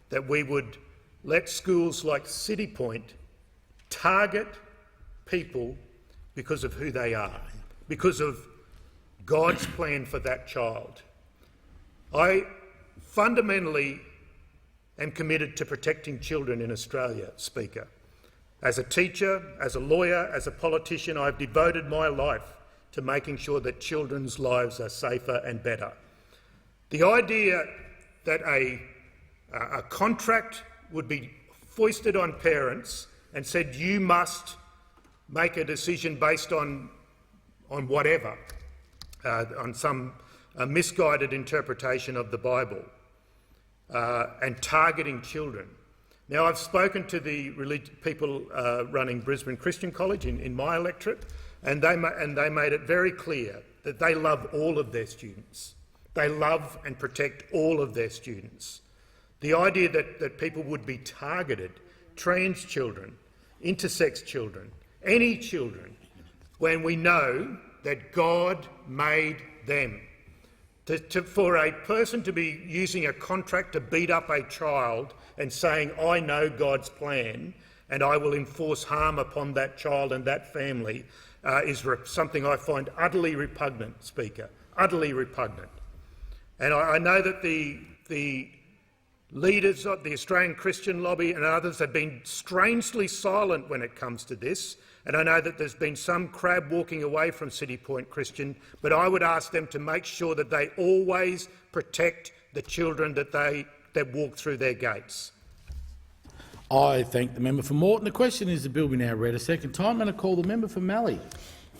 that we would let schools like City Point target people because of who they are, because of God's plan for that child. I fundamentally am committed to protecting children in Australia, Speaker. As a teacher, as a lawyer, as a politician, I've devoted my life to making sure that children's lives are safer and better. The idea that a contract would be foisted on parents and said, you must make a decision based on whatever, on some misguided interpretation of the Bible, and targeting children. Now, I've spoken to the people running Brisbane Christian College in my electorate, and they made it very clear that they love all of their students. They love and protect all of their students. The idea that people would be targeted, trans children, intersex children, any children, when we know that God made them. For a person to be using a contract to beat up a child and saying, I know God's plan and I will enforce harm upon that child and that family is something I find utterly repugnant, Speaker, utterly repugnant. And I know that the leaders of the Australian Christian Lobby and others have been strangely silent when it comes to this, and I know that there's been some crab walking away from City Point Christian, but I would ask them to make sure that they always protect the children that walk through their gates. I thank the member for Moreton. The question is the bill be now read a second time, and I call the member for Mallee.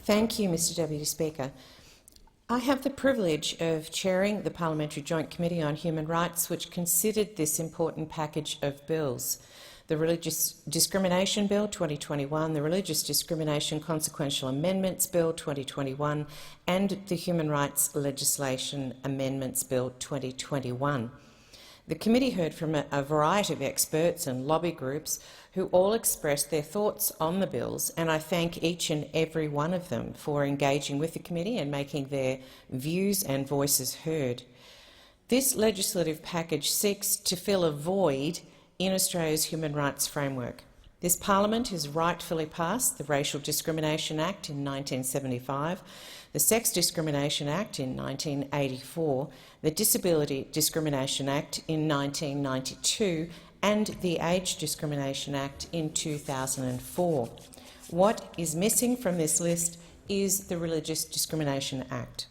Thank you, Mr Deputy Speaker. I have the privilege of chairing the Parliamentary Joint Committee on Human Rights, which considered this important package of bills. The Religious Discrimination Bill 2021, the Religious Discrimination Consequential Amendments Bill 2021 and the Human Rights Legislation Amendments Bill 2021. The committee heard from a variety of experts and lobby groups who all expressed their thoughts on the bills, and I thank each and every one of them for engaging with the committee and making their views and voices heard. This legislative package seeks to fill a void in Australia's human rights framework. This parliament has rightfully passed the Racial Discrimination Act in 1975, the Sex Discrimination Act in 1984, the Disability Discrimination Act in 1992 and the Age Discrimination Act in 2004. What is missing from this list is the Religious Discrimination Act.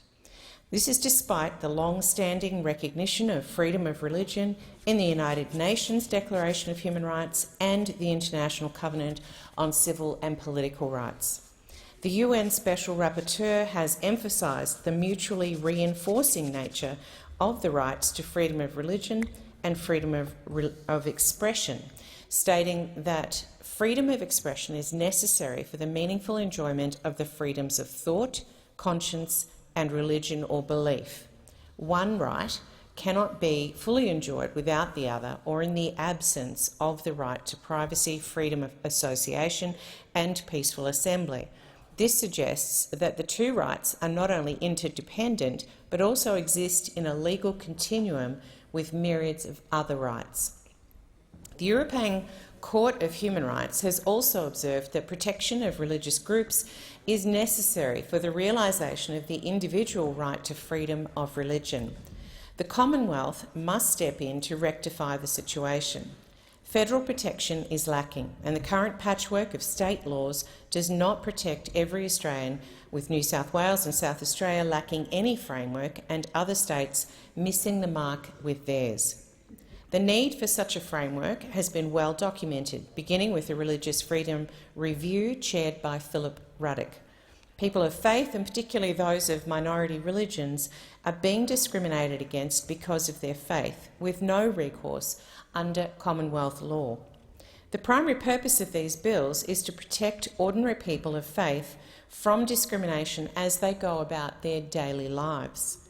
This is despite the long-standing recognition of freedom of religion in the United Nations Declaration of Human Rights and the International Covenant on Civil and Political Rights. The UN Special Rapporteur has emphasised the mutually reinforcing nature of the rights to freedom of religion and freedom of expression, stating that freedom of expression is necessary for the meaningful enjoyment of the freedoms of thought, conscience and religion or belief. One right cannot be fully enjoyed without the other or in the absence of the right to privacy, freedom of association and peaceful assembly. This suggests that the two rights are not only interdependent but also exist in a legal continuum with myriads of other rights. The European Court of Human Rights has also observed that protection of religious groups is necessary for the realisation of the individual right to freedom of religion. The Commonwealth must step in to rectify the situation. Federal protection is lacking, and the current patchwork of state laws does not protect every Australian, with New South Wales and South Australia lacking any framework and other states missing the mark with theirs. The need for such a framework has been well documented, beginning with the Religious Freedom Review chaired by Philip Ruddock. People of faith, and particularly those of minority religions, are being discriminated against because of their faith, with no recourse under Commonwealth law. The primary purpose of these bills is to protect ordinary people of faith from discrimination as they go about their daily lives.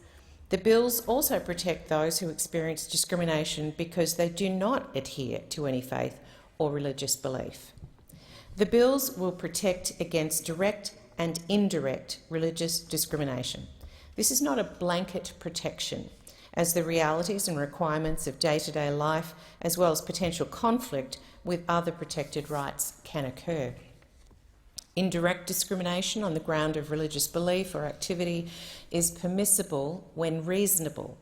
The bills also protect those who experience discrimination because they do not adhere to any faith or religious belief. The bills will protect against direct and indirect religious discrimination. This is not a blanket protection, as the realities and requirements of day-to-day life, as well as potential conflict with other protected rights, can occur. Indirect discrimination on the ground of religious belief or activity is permissible when reasonable.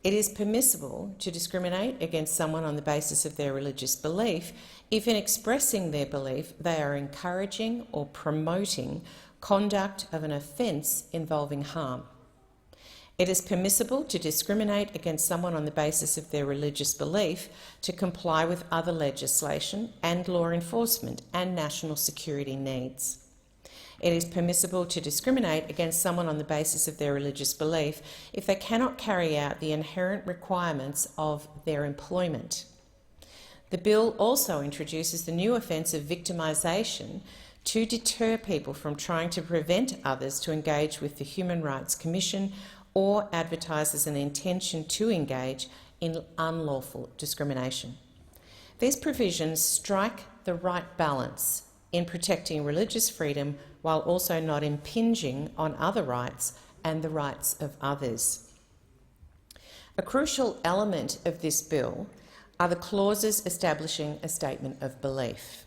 It is permissible to discriminate against someone on the basis of their religious belief if, in expressing their belief, they are encouraging or promoting conduct of an offence involving harm. It is permissible to discriminate against someone on the basis of their religious belief to comply with other legislation and law enforcement and national security needs. It is permissible to discriminate against someone on the basis of their religious belief if they cannot carry out the inherent requirements of their employment. The bill also introduces the new offence of victimisation to deter people from trying to prevent others to engage with the Human Rights Commission or advertises an intention to engage in unlawful discrimination. These provisions strike the right balance in protecting religious freedom while also not impinging on other rights and the rights of others. A crucial element of this bill are the clauses establishing a statement of belief.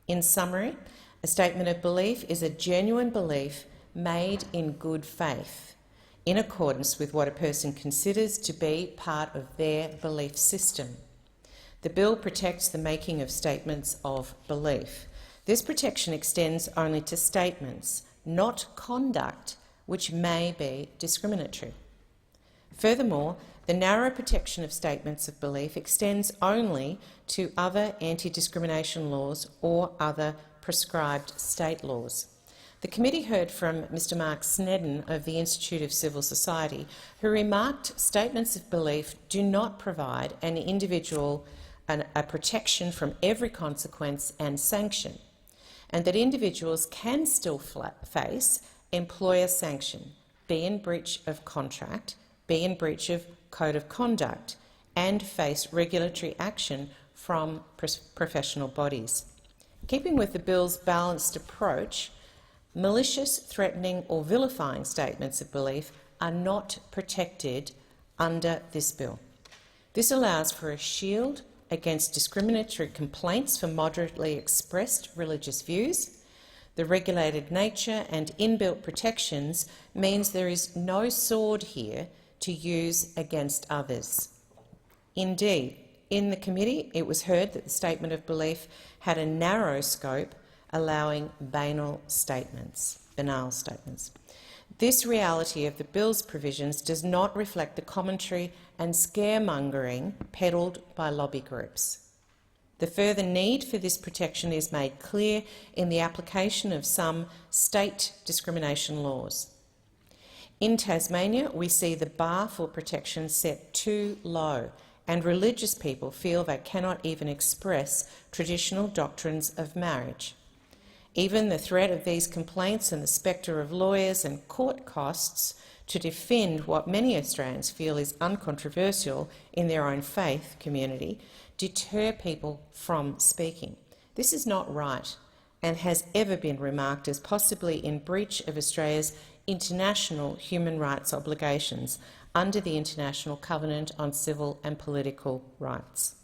In summary, a statement of belief is a genuine belief made in good faith, in accordance with what a person considers to be part of their belief system. The bill protects the making of statements of belief. This protection extends only to statements, not conduct, which may be discriminatory. Furthermore, the narrow protection of statements of belief extends only to other anti-discrimination laws or other prescribed state laws. The committee heard from Mr Mark Snedden of the Institute of Civil Society, who remarked statements of belief do not provide an individual a protection from every consequence and sanction, and that individuals can still face employer sanction, be in breach of contract, be in breach of code of conduct, and face regulatory action from professional bodies. Keeping with the bill's balanced approach, malicious, threatening or vilifying statements of belief are not protected under this bill. This allows for a shield against discriminatory complaints for moderately expressed religious views. The regulated nature and inbuilt protections means there is no sword here to use against others. Indeed, in the committee it was heard that the statement of belief had a narrow scope, allowing banal statements. This reality of the bill's provisions does not reflect the commentary and scaremongering peddled by lobby groups. The further need for this protection is made clear in the application of some state discrimination laws. In Tasmania, we see the bar for protection set too low, and religious people feel they cannot even express traditional doctrines of marriage. Even the threat of these complaints and the spectre of lawyers and court costs to defend what many Australians feel is uncontroversial in their own faith community deter people from speaking. This is not right and has ever been remarked as possibly in breach of Australia's international human rights obligations under the International Covenant on Civil and Political Rights.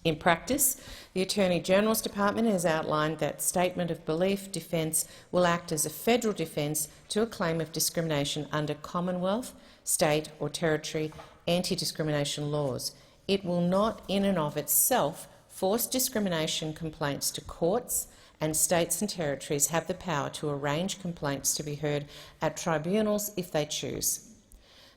In practice, the Attorney-General's Department has outlined that statement of belief defence will act as a federal defence to a claim of discrimination under Commonwealth, state or territory anti-discrimination laws. It will not in and of itself forced discrimination complaints to courts, and states and territories have the power to arrange complaints to be heard at tribunals if they choose.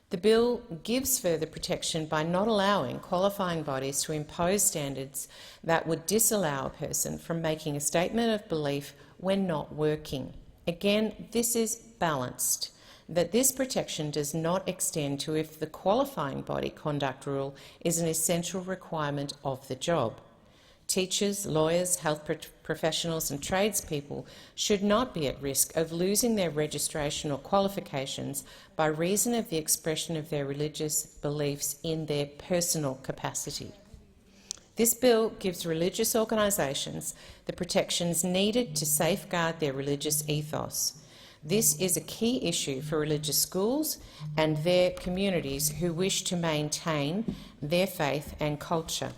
The bill gives further protection by not allowing qualifying bodies to impose standards that would disallow a person from making a statement of belief when not working. Again, this is balanced, that this protection does not extend to if the qualifying body conduct rule is an essential requirement of the job. Teachers, lawyers, health professionals and tradespeople should not be at risk of losing their registration or qualifications by reason of the expression of their religious beliefs in their personal capacity. This bill gives religious organisations the protections needed to safeguard their religious ethos. This is a key issue for religious schools and their communities who wish to maintain their faith and culture.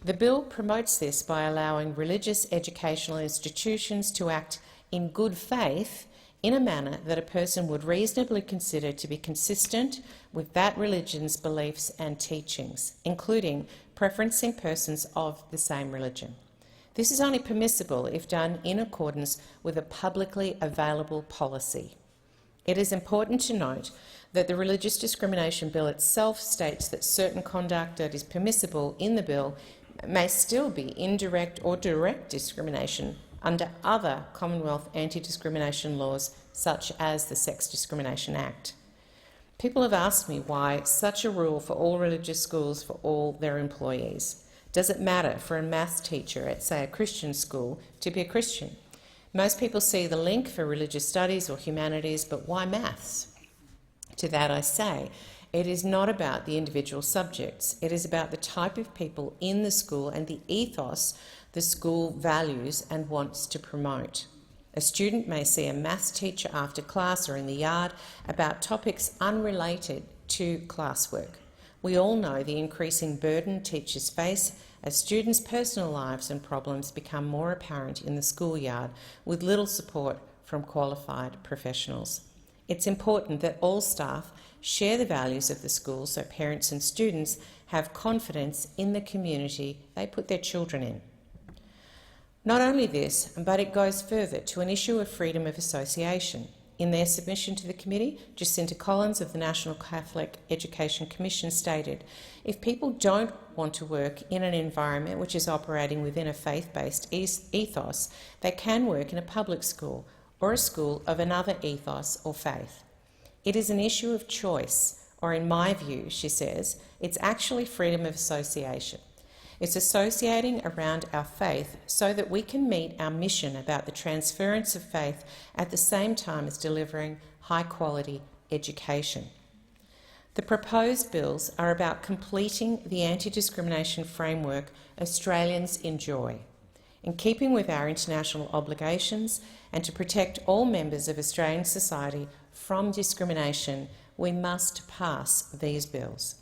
The bill promotes this by allowing religious educational institutions to act in good faith in a manner that a person would reasonably consider to be consistent with that religion's beliefs and teachings, including preferencing persons of the same religion. This is only permissible if done in accordance with a publicly available policy. It is important to note that the Religious Discrimination Bill itself states that certain conduct that is permissible in the bill may still be indirect or direct discrimination under other Commonwealth anti-discrimination laws, such as the Sex Discrimination Act. People have asked me why such a rule for all religious schools for all their employees. Does it matter for a maths teacher at, say, a Christian school to be a Christian? Most people see the link for religious studies or humanities, but why maths? To that I say, it is not about the individual subjects. It is about the type of people in the school and the ethos the school values and wants to promote. A student may see a maths teacher after class or in the yard about topics unrelated to classwork. We all know the increasing burden teachers face as students' personal lives and problems become more apparent in the schoolyard with little support from qualified professionals. It's important that all staff share the values of the school so parents and students have confidence in the community they put their children in. Not only this, but it goes further to an issue of freedom of association. In their submission to the committee, Jacinta Collins of the National Catholic Education Commission stated, if people don't want to work in an environment which is operating within a faith-based ethos, they can work in a public school or a school of another ethos or faith. It is an issue of choice, or in my view, she says, it's actually freedom of association. It's associating around our faith so that we can meet our mission about the transference of faith at the same time as delivering high-quality education. The proposed bills are about completing the anti-discrimination framework Australians enjoy, in keeping with our international obligations and to protect all members of Australian society from discrimination. We must pass these bills.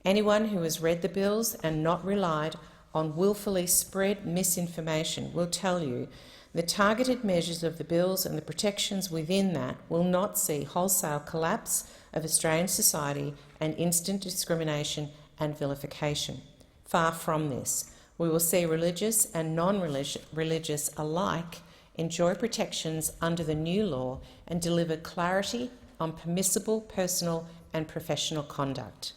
Anyone who has read the bills and not relied on willfully spread misinformation will tell you the targeted measures of the bills and the protections within that will not see wholesale collapse of Australian society and instant discrimination and vilification. Far from this. We will see religious and non-religious alike enjoy protections under the new law and deliver clarity on permissible personal and professional conduct.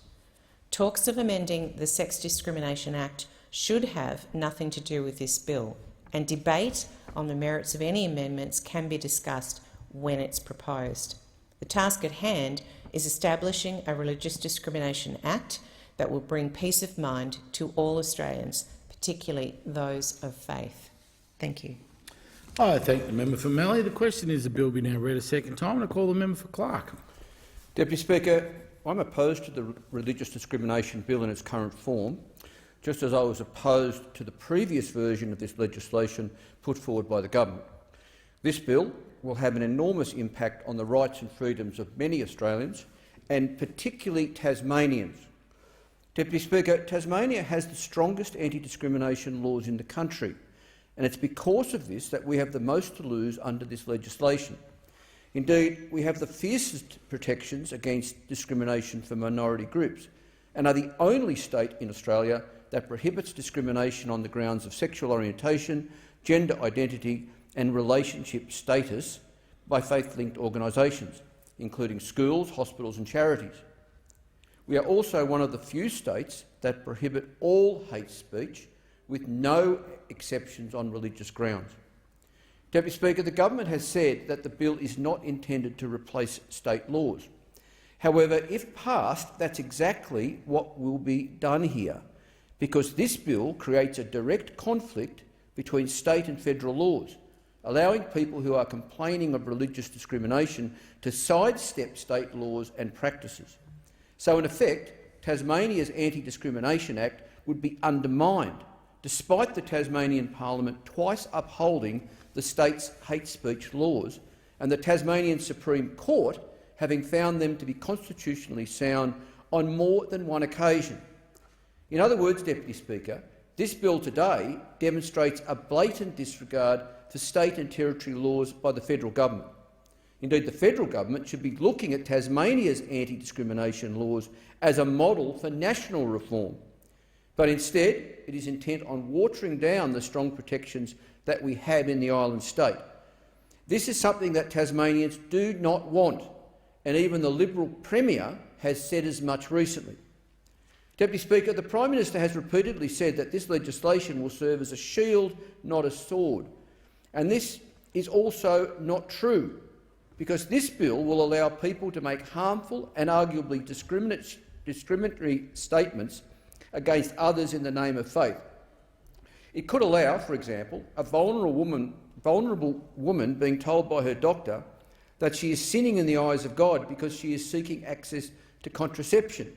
Talks of amending the Sex Discrimination Act should have nothing to do with this bill, and debate on the merits of any amendments can be discussed when it's proposed. The task at hand is establishing a Religious Discrimination Act that will bring peace of mind to all Australians, particularly those of faith. Thank you. I thank the member for Mallee. The question is the bill be now read a second time, and I call the member for Clark. Deputy Speaker, I'm opposed to the Religious Discrimination Bill in its current form, just as I was opposed to the previous version of this legislation put forward by the government. This bill will have an enormous impact on the rights and freedoms of many Australians, and particularly Tasmanians. Deputy Speaker, Tasmania has the strongest anti-discrimination laws in the country, and it's because of this that we have the most to lose under this legislation. Indeed, we have the fiercest protections against discrimination for minority groups and are the only state in Australia that prohibits discrimination on the grounds of sexual orientation, gender identity and relationship status by faith-linked organisations, including schools, hospitals and charities. We are also one of the few states that prohibit all hate speech with no exceptions on religious grounds. Deputy Speaker, the government has said that the bill is not intended to replace state laws. However, if passed, that's exactly what will be done here, because this bill creates a direct conflict between state and federal laws, allowing people who are complaining of religious discrimination to sidestep state laws and practices. So, in effect, Tasmania's Anti-Discrimination Act would be undermined, despite the Tasmanian Parliament twice upholding the state's hate speech laws and the Tasmanian Supreme Court having found them to be constitutionally sound on more than one occasion. In other words, Deputy Speaker, this bill today demonstrates a blatant disregard for state and territory laws by the federal government. Indeed, the federal government should be looking at Tasmania's anti-discrimination laws as a model for national reform. But instead, it is intent on watering down the strong protections that we have in the island state. This is something that Tasmanians do not want, and even the Liberal Premier has said as much recently. Deputy Speaker, the Prime Minister has repeatedly said that this legislation will serve as a shield, not a sword. And this is also not true, because this bill will allow people to make harmful and arguably discriminatory statements against others in the name of faith. It could allow, for example, a vulnerable woman being told by her doctor that she is sinning in the eyes of God because she is seeking access to contraception.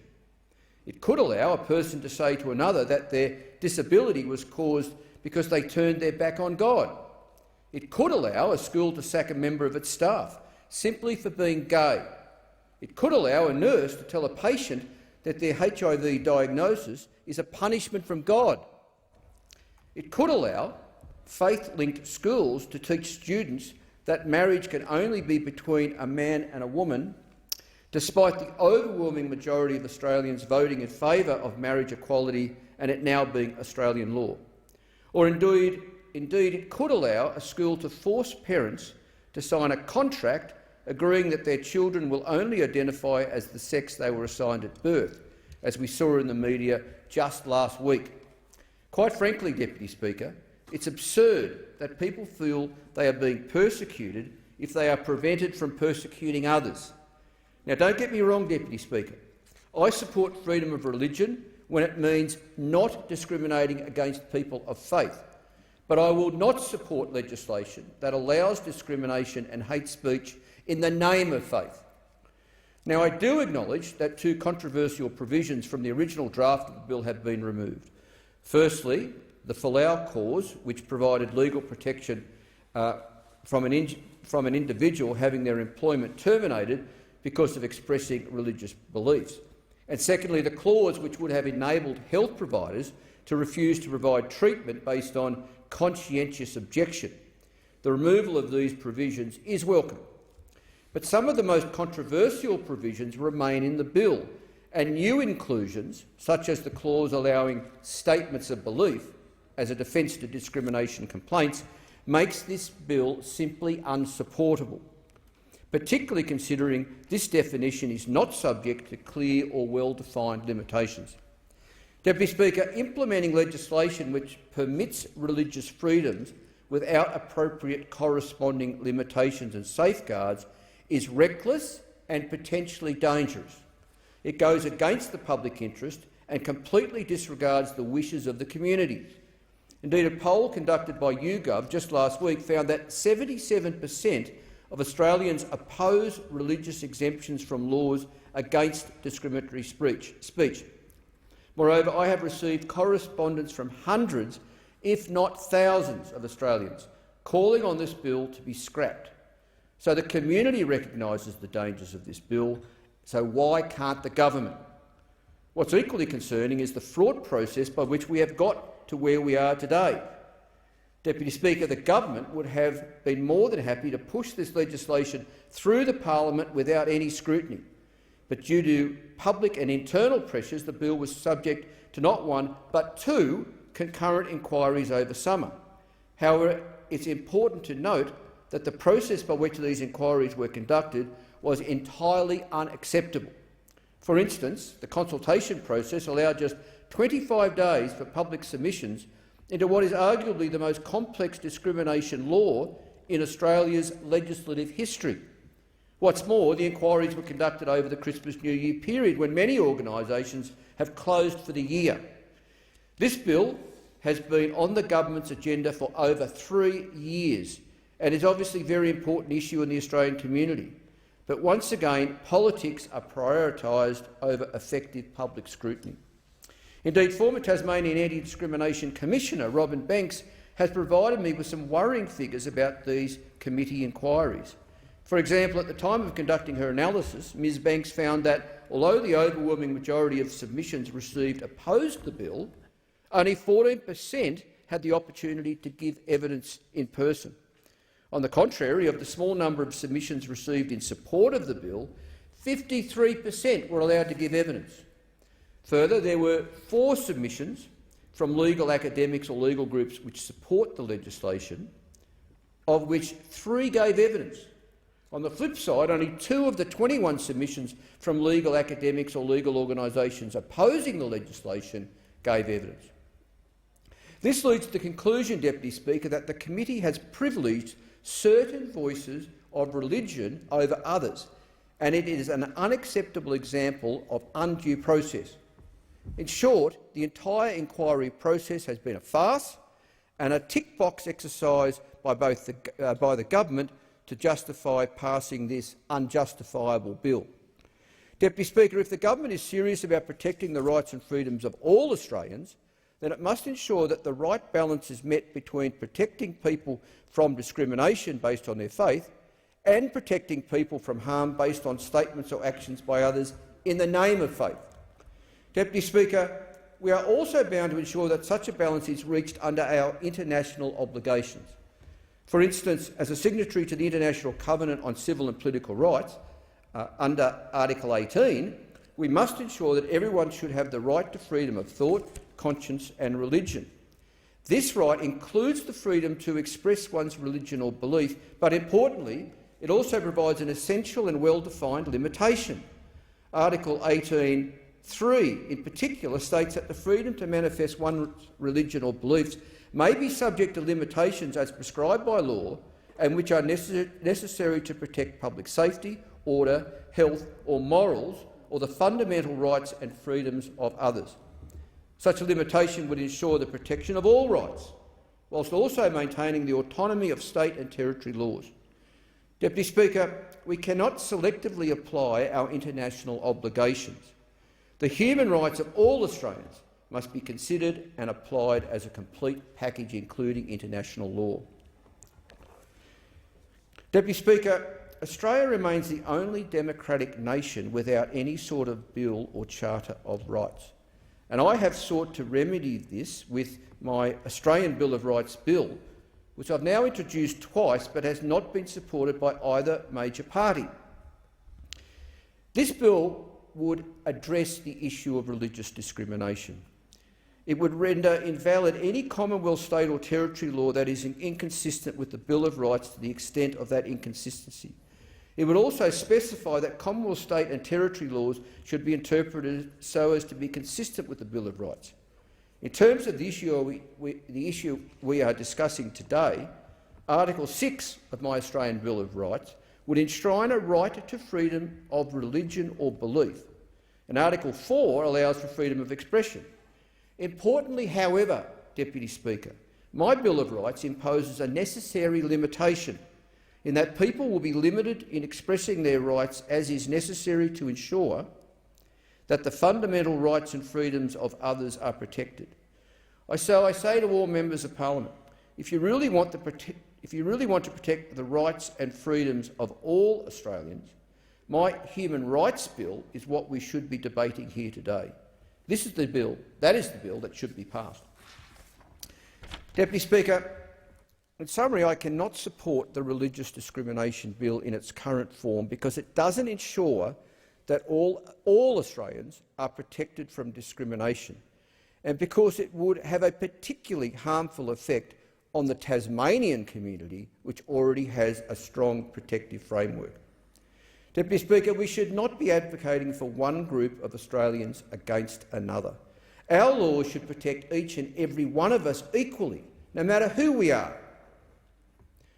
It could allow a person to say to another that their disability was caused because they turned their back on God. It could allow a school to sack a member of its staff simply for being gay. It could allow a nurse to tell a patient that their HIV diagnosis is a punishment from God. It could allow faith-linked schools to teach students that marriage can only be between a man and a woman, despite the overwhelming majority of Australians voting in favour of marriage equality and it now being Australian law. Or indeed, it could allow a school to force parents to sign a contract agreeing that their children will only identify as the sex they were assigned at birth, as we saw in the media just last week. Quite frankly, Deputy Speaker, it's absurd that people feel they are being persecuted if they are prevented from persecuting others. Now, don't get me wrong, Deputy Speaker. I support freedom of religion when it means not discriminating against people of faith, but I will not support legislation that allows discrimination and hate speech in the name of faith. Now, I do acknowledge that two controversial provisions from the original draft of the bill have been removed. Firstly, the Folau clause, which provided legal protection from an individual having their employment terminated because of expressing religious beliefs. And secondly, the clause which would have enabled health providers to refuse to provide treatment based on conscientious objection. The removal of these provisions is welcome. But some of the most controversial provisions remain in the bill, and new inclusions, such as the clause allowing statements of belief as a defence to discrimination complaints, makes this bill simply unsupportable, particularly considering this definition is not subject to clear or well-defined limitations. Deputy Speaker, implementing legislation which permits religious freedoms without appropriate corresponding limitations and safeguards is reckless and potentially dangerous. It goes against the public interest and completely disregards the wishes of the community. Indeed, a poll conducted by YouGov just last week found that 77% of Australians oppose religious exemptions from laws against discriminatory speech. Moreover, I have received correspondence from hundreds, if not thousands, of Australians calling on this bill to be scrapped. So the community recognises the dangers of this bill, so why can't the government? What's equally concerning is the fraught process by which we have got to where we are today. Deputy Speaker, the government would have been more than happy to push this legislation through the parliament without any scrutiny. But due to public and internal pressures, the bill was subject to not one but 2 concurrent inquiries over summer. However, it's important to note that the process by which these inquiries were conducted was entirely unacceptable. For instance, the consultation process allowed just 25 days for public submissions into what is arguably the most complex discrimination law in Australia's legislative history. What's more, the inquiries were conducted over the Christmas-New Year period, when many organisations have closed for the year. This bill has been on the government's agenda for over 3 years and is obviously a very important issue in the Australian community. But once again, politics are prioritised over effective public scrutiny. Indeed, former Tasmanian Anti-Discrimination Commissioner Robin Banks has provided me with some worrying figures about these committee inquiries. For example, at the time of conducting her analysis, Ms Banks found that although the overwhelming majority of submissions received opposed the bill, only 14% had the opportunity to give evidence in person. On the contrary, of the small number of submissions received in support of the bill, 53% were allowed to give evidence. Further, there were 4 submissions from legal academics or legal groups which support the legislation, of which 3 gave evidence. On the flip side, only 2 of the 21 submissions from legal academics or legal organisations opposing the legislation gave evidence. This leads to the conclusion, Deputy Speaker, that the committee has privileged certain voices of religion over others, and it is an unacceptable example of undue process. In short, the entire inquiry process has been a farce and a tick-box exercise by the government to justify passing this unjustifiable bill. Deputy Speaker, if the government is serious about protecting the rights and freedoms of all Australians, then it must ensure that the right balance is met between protecting people from discrimination based on their faith and protecting people from harm based on statements or actions by others in the name of faith. Deputy Speaker, we are also bound to ensure that such a balance is reached under our international obligations. For instance, as a signatory to the International Covenant on Civil and Political Rights, under Article 18, we must ensure that everyone should have the right to freedom of thought, conscience and religion. This right includes the freedom to express one's religion or belief, but importantly, it also provides an essential and well-defined limitation. Article 18(3) in particular states that the freedom to manifest one's religion or beliefs may be subject to limitations as prescribed by law and which are necessary to protect public safety, order, health or morals or the fundamental rights and freedoms of others. Such a limitation would ensure the protection of all rights, whilst also maintaining the autonomy of state and territory laws. Deputy Speaker, we cannot selectively apply our international obligations. The human rights of all Australians must be considered and applied as a complete package, including international law. Deputy Speaker, Australia remains the only democratic nation without any sort of bill or charter of rights, and I have sought to remedy this with my Australian Bill of Rights bill, which I've now introduced twice but has not been supported by either major party. This bill would address the issue of religious discrimination. It would render invalid any Commonwealth, state or territory law that is inconsistent with the Bill of Rights to the extent of that inconsistency. It would also specify that Commonwealth, state and territory laws should be interpreted so as to be consistent with the Bill of Rights. In terms of the issue we are discussing today, Article 6 of my Australian Bill of Rights would enshrine a right to freedom of religion or belief, and Article 4 allows for freedom of expression. Importantly, however, Deputy Speaker, my Bill of Rights imposes a necessary limitation in that people will be limited in expressing their rights as is necessary to ensure that the fundamental rights and freedoms of others are protected. So I say to all members of Parliament, if you really want to protect the rights and freedoms of all Australians, my Human Rights Bill is what we should be debating here today. This is the bill, that is the bill that should be passed. Deputy Speaker, in summary, I cannot support the Religious Discrimination Bill in its current form because it doesn't ensure that all Australians are protected from discrimination. and because it would have a particularly harmful effect on the Tasmanian community, which already has a strong protective framework. Deputy Speaker, we should not be advocating for one group of Australians against another. Our laws should protect each and every one of us equally, no matter who we are,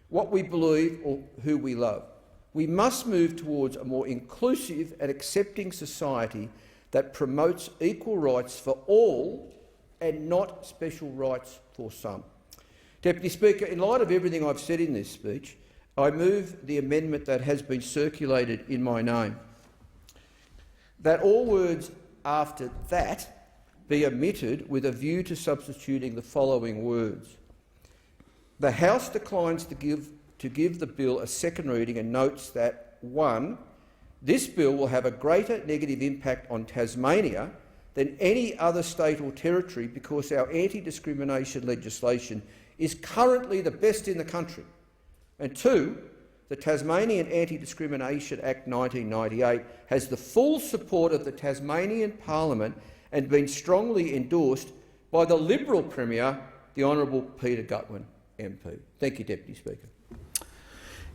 what we believe or who we love. We must move towards a more inclusive and accepting society that promotes equal rights for all and not special rights for some. Deputy Speaker, in light of everything I've said in this speech, I move the amendment that has been circulated in my name, that all words after that be omitted with a view to substituting the following words. The House declines to give the bill a second reading and notes that 1. This bill will have a greater negative impact on Tasmania than any other state or territory because our anti-discrimination legislation is currently the best in the country. And 2, the Tasmanian Anti-Discrimination Act 1998 has the full support of the Tasmanian Parliament and been strongly endorsed by the Liberal Premier, the Honourable Peter Gutwein MP. Thank you, Deputy Speaker.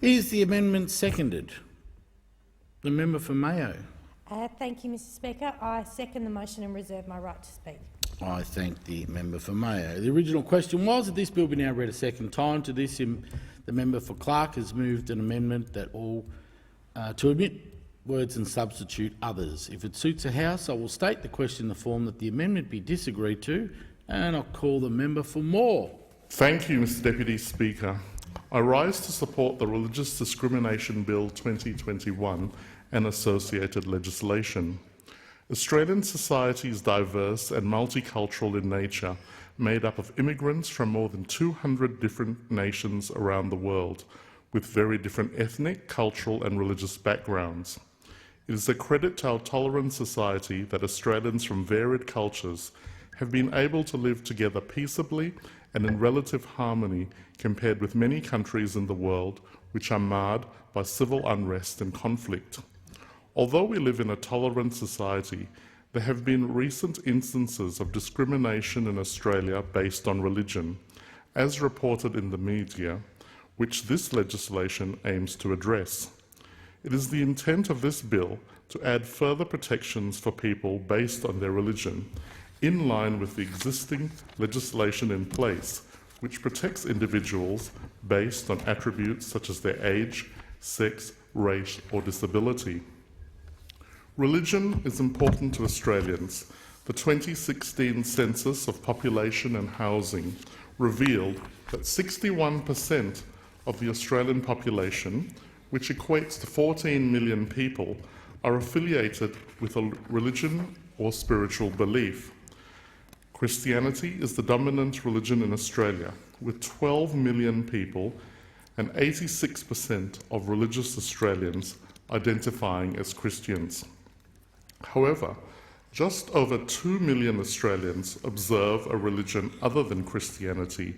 Is the amendment seconded? The member for Mayo. Thank you, Mr Speaker. I second the motion and reserve my right to speak. I thank the member for Mayo. The original question was that this bill be now read a second time. To this, the member for Clark has moved an amendment that to omit words and substitute others. If it suits the House, I will state the question in the form that the amendment be disagreed to, and I'll call the member for Moore. Thank you, Mr Deputy Speaker. I rise to support the Religious Discrimination Bill 2021 and associated legislation. Australian society is diverse and multicultural in nature, made up of immigrants from more than 200 different nations around the world, with very different ethnic, cultural and religious backgrounds. It is a credit to our tolerant society that Australians from varied cultures have been able to live together peaceably and in relative harmony compared with many countries in the world which are marred by civil unrest and conflict. Although we live in a tolerant society, there have been recent instances of discrimination in Australia based on religion, as reported in the media, which this legislation aims to address. It is the intent of this bill to add further protections for people based on their religion, in line with the existing legislation in place, which protects individuals based on attributes such as their age, sex, race or disability. Religion is important to Australians. The 2016 Census of Population and Housing revealed that 61% of the Australian population, which equates to 14 million people, are affiliated with a religion or spiritual belief. Christianity is the dominant religion in Australia, with 12 million people and 86% of religious Australians identifying as Christians. However, just over 2 million Australians observe a religion other than Christianity,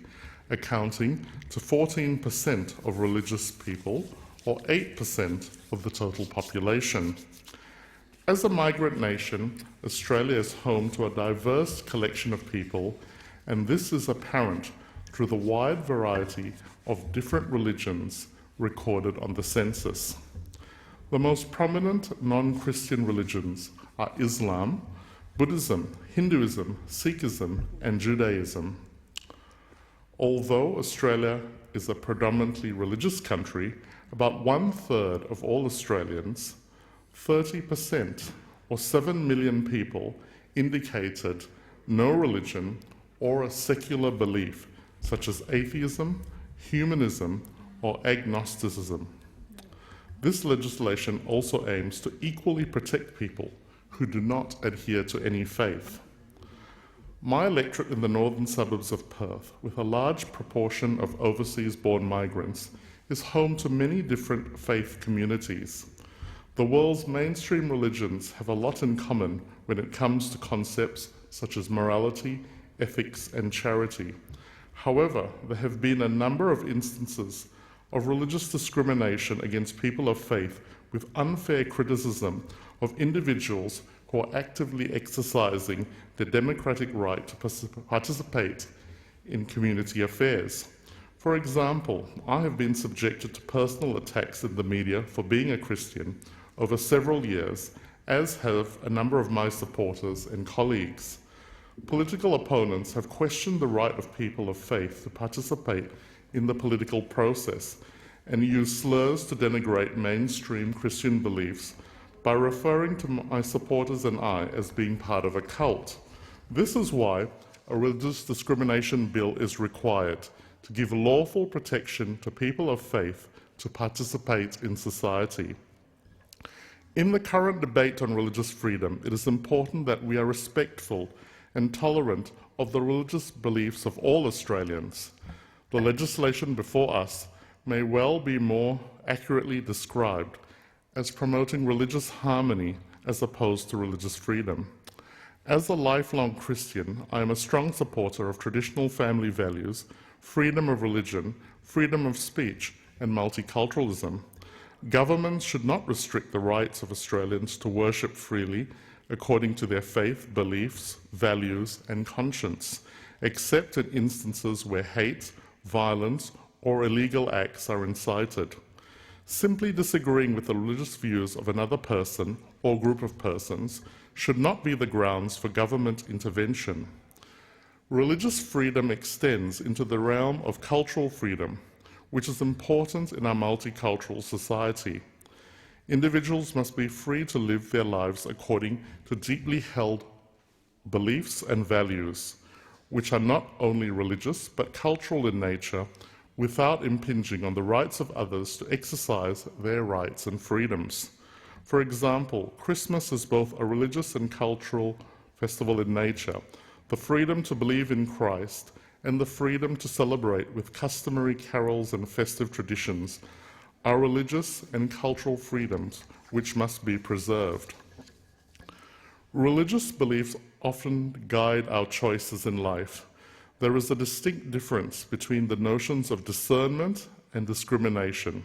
accounting to 14% of religious people, or 8% of the total population. As a migrant nation, Australia is home to a diverse collection of people, and this is apparent through the wide variety of different religions recorded on the census. The most prominent non-Christian religions are Islam, Buddhism, Hinduism, Sikhism, and Judaism. Although Australia is a predominantly religious country, about 1/3 of all Australians, 30%, or 7 million people, indicated no religion or a secular belief, such as atheism, humanism, or agnosticism. This legislation also aims to equally protect people who do not adhere to any faith. My electorate in the northern suburbs of Perth, with a large proportion of overseas-born migrants, is home to many different faith communities. The world's mainstream religions have a lot in common when it comes to concepts such as morality, ethics, and charity. However, there have been a number of instances of religious discrimination against people of faith, with unfair criticism of individuals who are actively exercising their democratic right to participate in community affairs. For example, I have been subjected to personal attacks in the media for being a Christian over several years, as have a number of my supporters and colleagues. Political opponents have questioned the right of people of faith to participate in the political process and use slurs to denigrate mainstream Christian beliefs by referring to my supporters and I as being part of a cult. This is why a religious discrimination bill is required to give lawful protection to people of faith to participate in society. In the current debate on religious freedom, it is important that we are respectful and tolerant of the religious beliefs of all Australians. The legislation before us may well be more accurately described as promoting religious harmony as opposed to religious freedom. As a lifelong Christian, I am a strong supporter of traditional family values, freedom of religion, freedom of speech, and multiculturalism. Governments should not restrict the rights of Australians to worship freely according to their faith, beliefs, values, and conscience, except in instances where hate, violence, or illegal acts are incited. Simply disagreeing with the religious views of another person or group of persons should not be the grounds for government intervention. Religious freedom extends into the realm of cultural freedom, which is important in our multicultural society. Individuals must be free to live their lives according to deeply held beliefs and values, which are not only religious but cultural in nature, without impinging on the rights of others to exercise their rights and freedoms. For example, Christmas is both a religious and cultural festival in nature. The freedom to believe in Christ and the freedom to celebrate with customary carols and festive traditions are religious and cultural freedoms which must be preserved. Religious beliefs often guide our choices in life. There is a distinct difference between the notions of discernment and discrimination.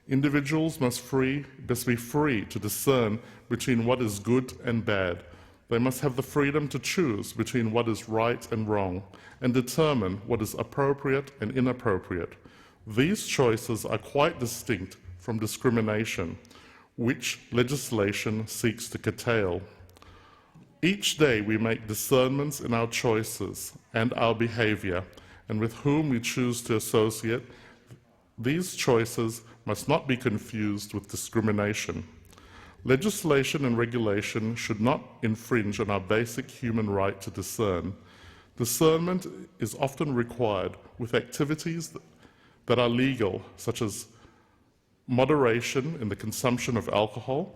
Individuals must be free to discern between what is good and bad. They must have the freedom to choose between what is right and wrong and determine what is appropriate and inappropriate. These choices are quite distinct from discrimination, which legislation seeks to curtail. Each day we make discernments in our choices and our behaviour, and with whom we choose to associate. These choices must not be confused with discrimination. Legislation and regulation should not infringe on our basic human right to discern. Discernment is often required with activities that are legal, such as moderation in the consumption of alcohol,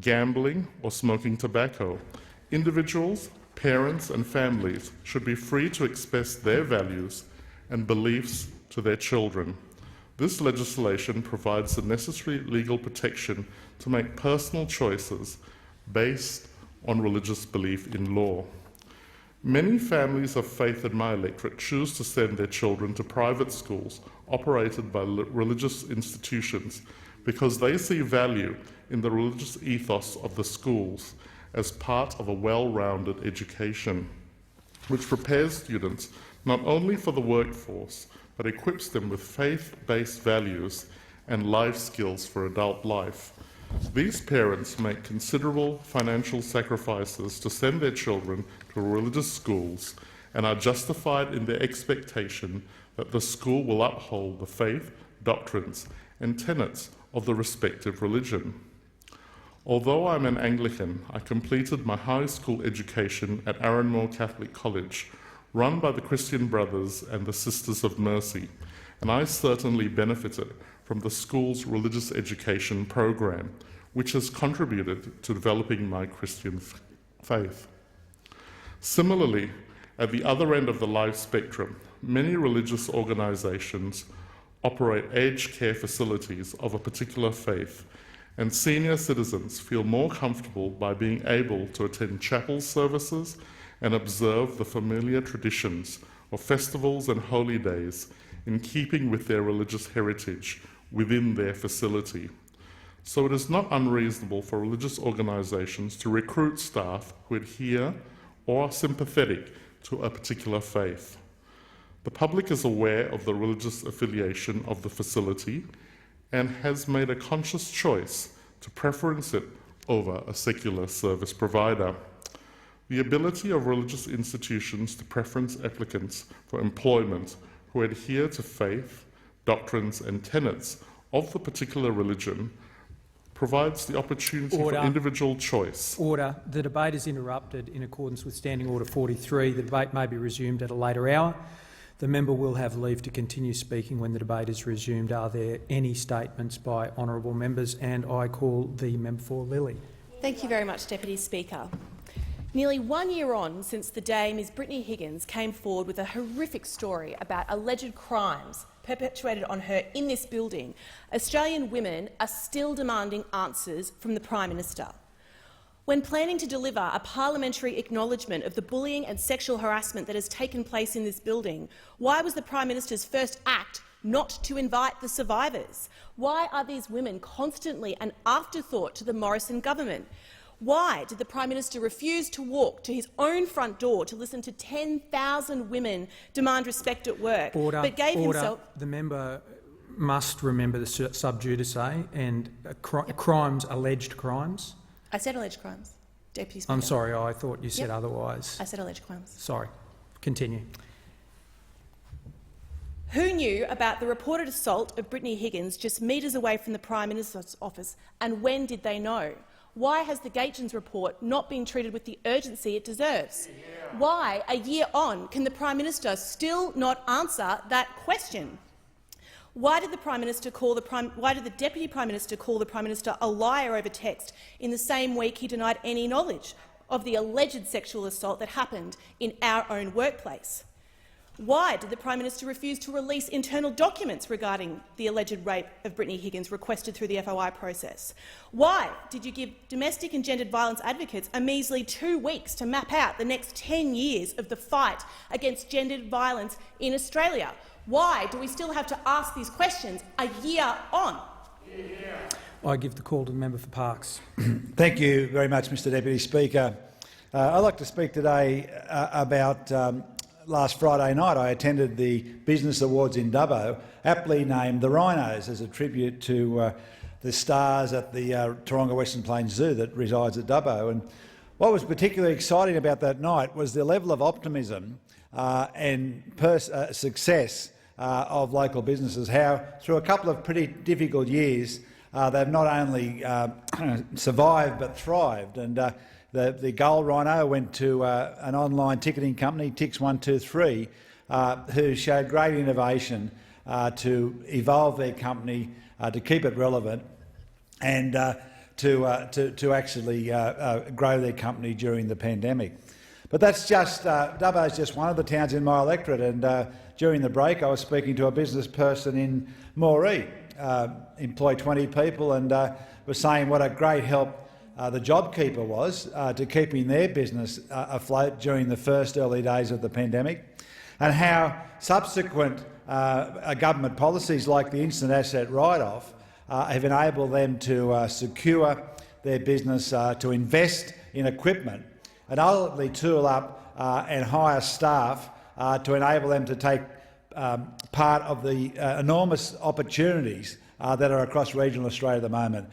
gambling, or smoking tobacco. Individuals, parents, and families should be free to express their values and beliefs to their children. This legislation provides the necessary legal protection to make personal choices based on religious belief in law. Many families of faith in my electorate choose to send their children to private schools operated by religious institutions because they see value in the religious ethos of the schools as part of a well-rounded education, which prepares students not only for the workforce, but equips them with faith-based values and life skills for adult life. These parents make considerable financial sacrifices to send their children to religious schools and are justified in their expectation that the school will uphold the faith, doctrines, and tenets of the respective religion. Although I'm an Anglican, I completed my high school education at Arranmore Catholic College, run by the Christian Brothers and the Sisters of Mercy, and I certainly benefited from the school's religious education program, which has contributed to developing my Christian faith. Similarly, at the other end of the life spectrum, many religious organisations operate aged care facilities of a particular faith, and senior citizens feel more comfortable by being able to attend chapel services and observe the familiar traditions of festivals and holy days in keeping with their religious heritage within their facility. so it is not unreasonable for religious organisations to recruit staff who adhere or are sympathetic to a particular faith. The public is aware of the religious affiliation of the facility and has made a conscious choice to preference it over a secular service provider. The ability of religious institutions to preference applicants for employment who adhere to faith, doctrines and tenets of the particular religion provides the opportunity for individual choice. Order. The debate is interrupted in accordance with Standing Order 43. The debate may be resumed at a later hour. The member will have leave to continue speaking when the debate is resumed. Are there any statements by honourable members? And I call the member for Lilly. Thank you very much, Deputy Speaker. Nearly 1 year on since the day Ms Brittany Higgins came forward with a horrific story about alleged crimes perpetuated on her in this building, Australian women are still demanding answers from the Prime Minister. When planning to deliver a parliamentary acknowledgement of the bullying and sexual harassment that has taken place in this building, why was the Prime Minister's first act not to invite the survivors? Why are these women constantly an afterthought to the Morrison government? Why did the Prime Minister refuse to walk to his own front door to listen to 10,000 women demand respect at work, but gave himself— The member must remember the sub judice and crimes, alleged crimes. I said alleged crimes, Deputy Speaker. I'm sorry, I thought you said otherwise. I said alleged crimes. Sorry. Continue. Who knew about the reported assault of Brittany Higgins just metres away from the Prime Minister's office, and when did they know? Why has the Gaetjens report not been treated with the urgency it deserves? Why, a year on, can the Prime Minister still not answer that question? Why did the Deputy Prime Minister call the Prime Minister a liar over text in the same week he denied any knowledge of the alleged sexual assault that happened in our own workplace? Why did the Prime Minister refuse to release internal documents regarding the alleged rape of Brittany Higgins requested through the FOI process? Why did you give domestic and gendered violence advocates a measly 2 weeks to map out the next 10 years of the fight against gendered violence in Australia? Why do we still have to ask these questions a year on? I give the call to the member for Parkes. Thank you very much, Mr Deputy Speaker. I'd like to speak today about last Friday night. I attended the Business Awards in Dubbo, aptly named the Rhinos, as a tribute to the stars at the Taronga Western Plains Zoo that resides at Dubbo. And what was particularly exciting about that night was the level of optimism and success of local businesses, how through a couple of pretty difficult years they've not only survived but thrived. And the Gold Rhino went to an online ticketing company, Tix123, who showed great innovation to evolve their company, to keep it relevant and to actually grow their company during the pandemic. But that's just Dubbo is just one of the towns in my electorate, and during the break I was speaking to a business person in Moree, employed 20 people, and was saying what a great help the JobKeeper was to keeping their business afloat during the first early days of the pandemic, and how subsequent government policies like the instant asset write-off have enabled them to secure their business, to invest in equipment and ultimately tool up and hire staff to enable them to take part of the enormous opportunities that are across regional Australia at the moment.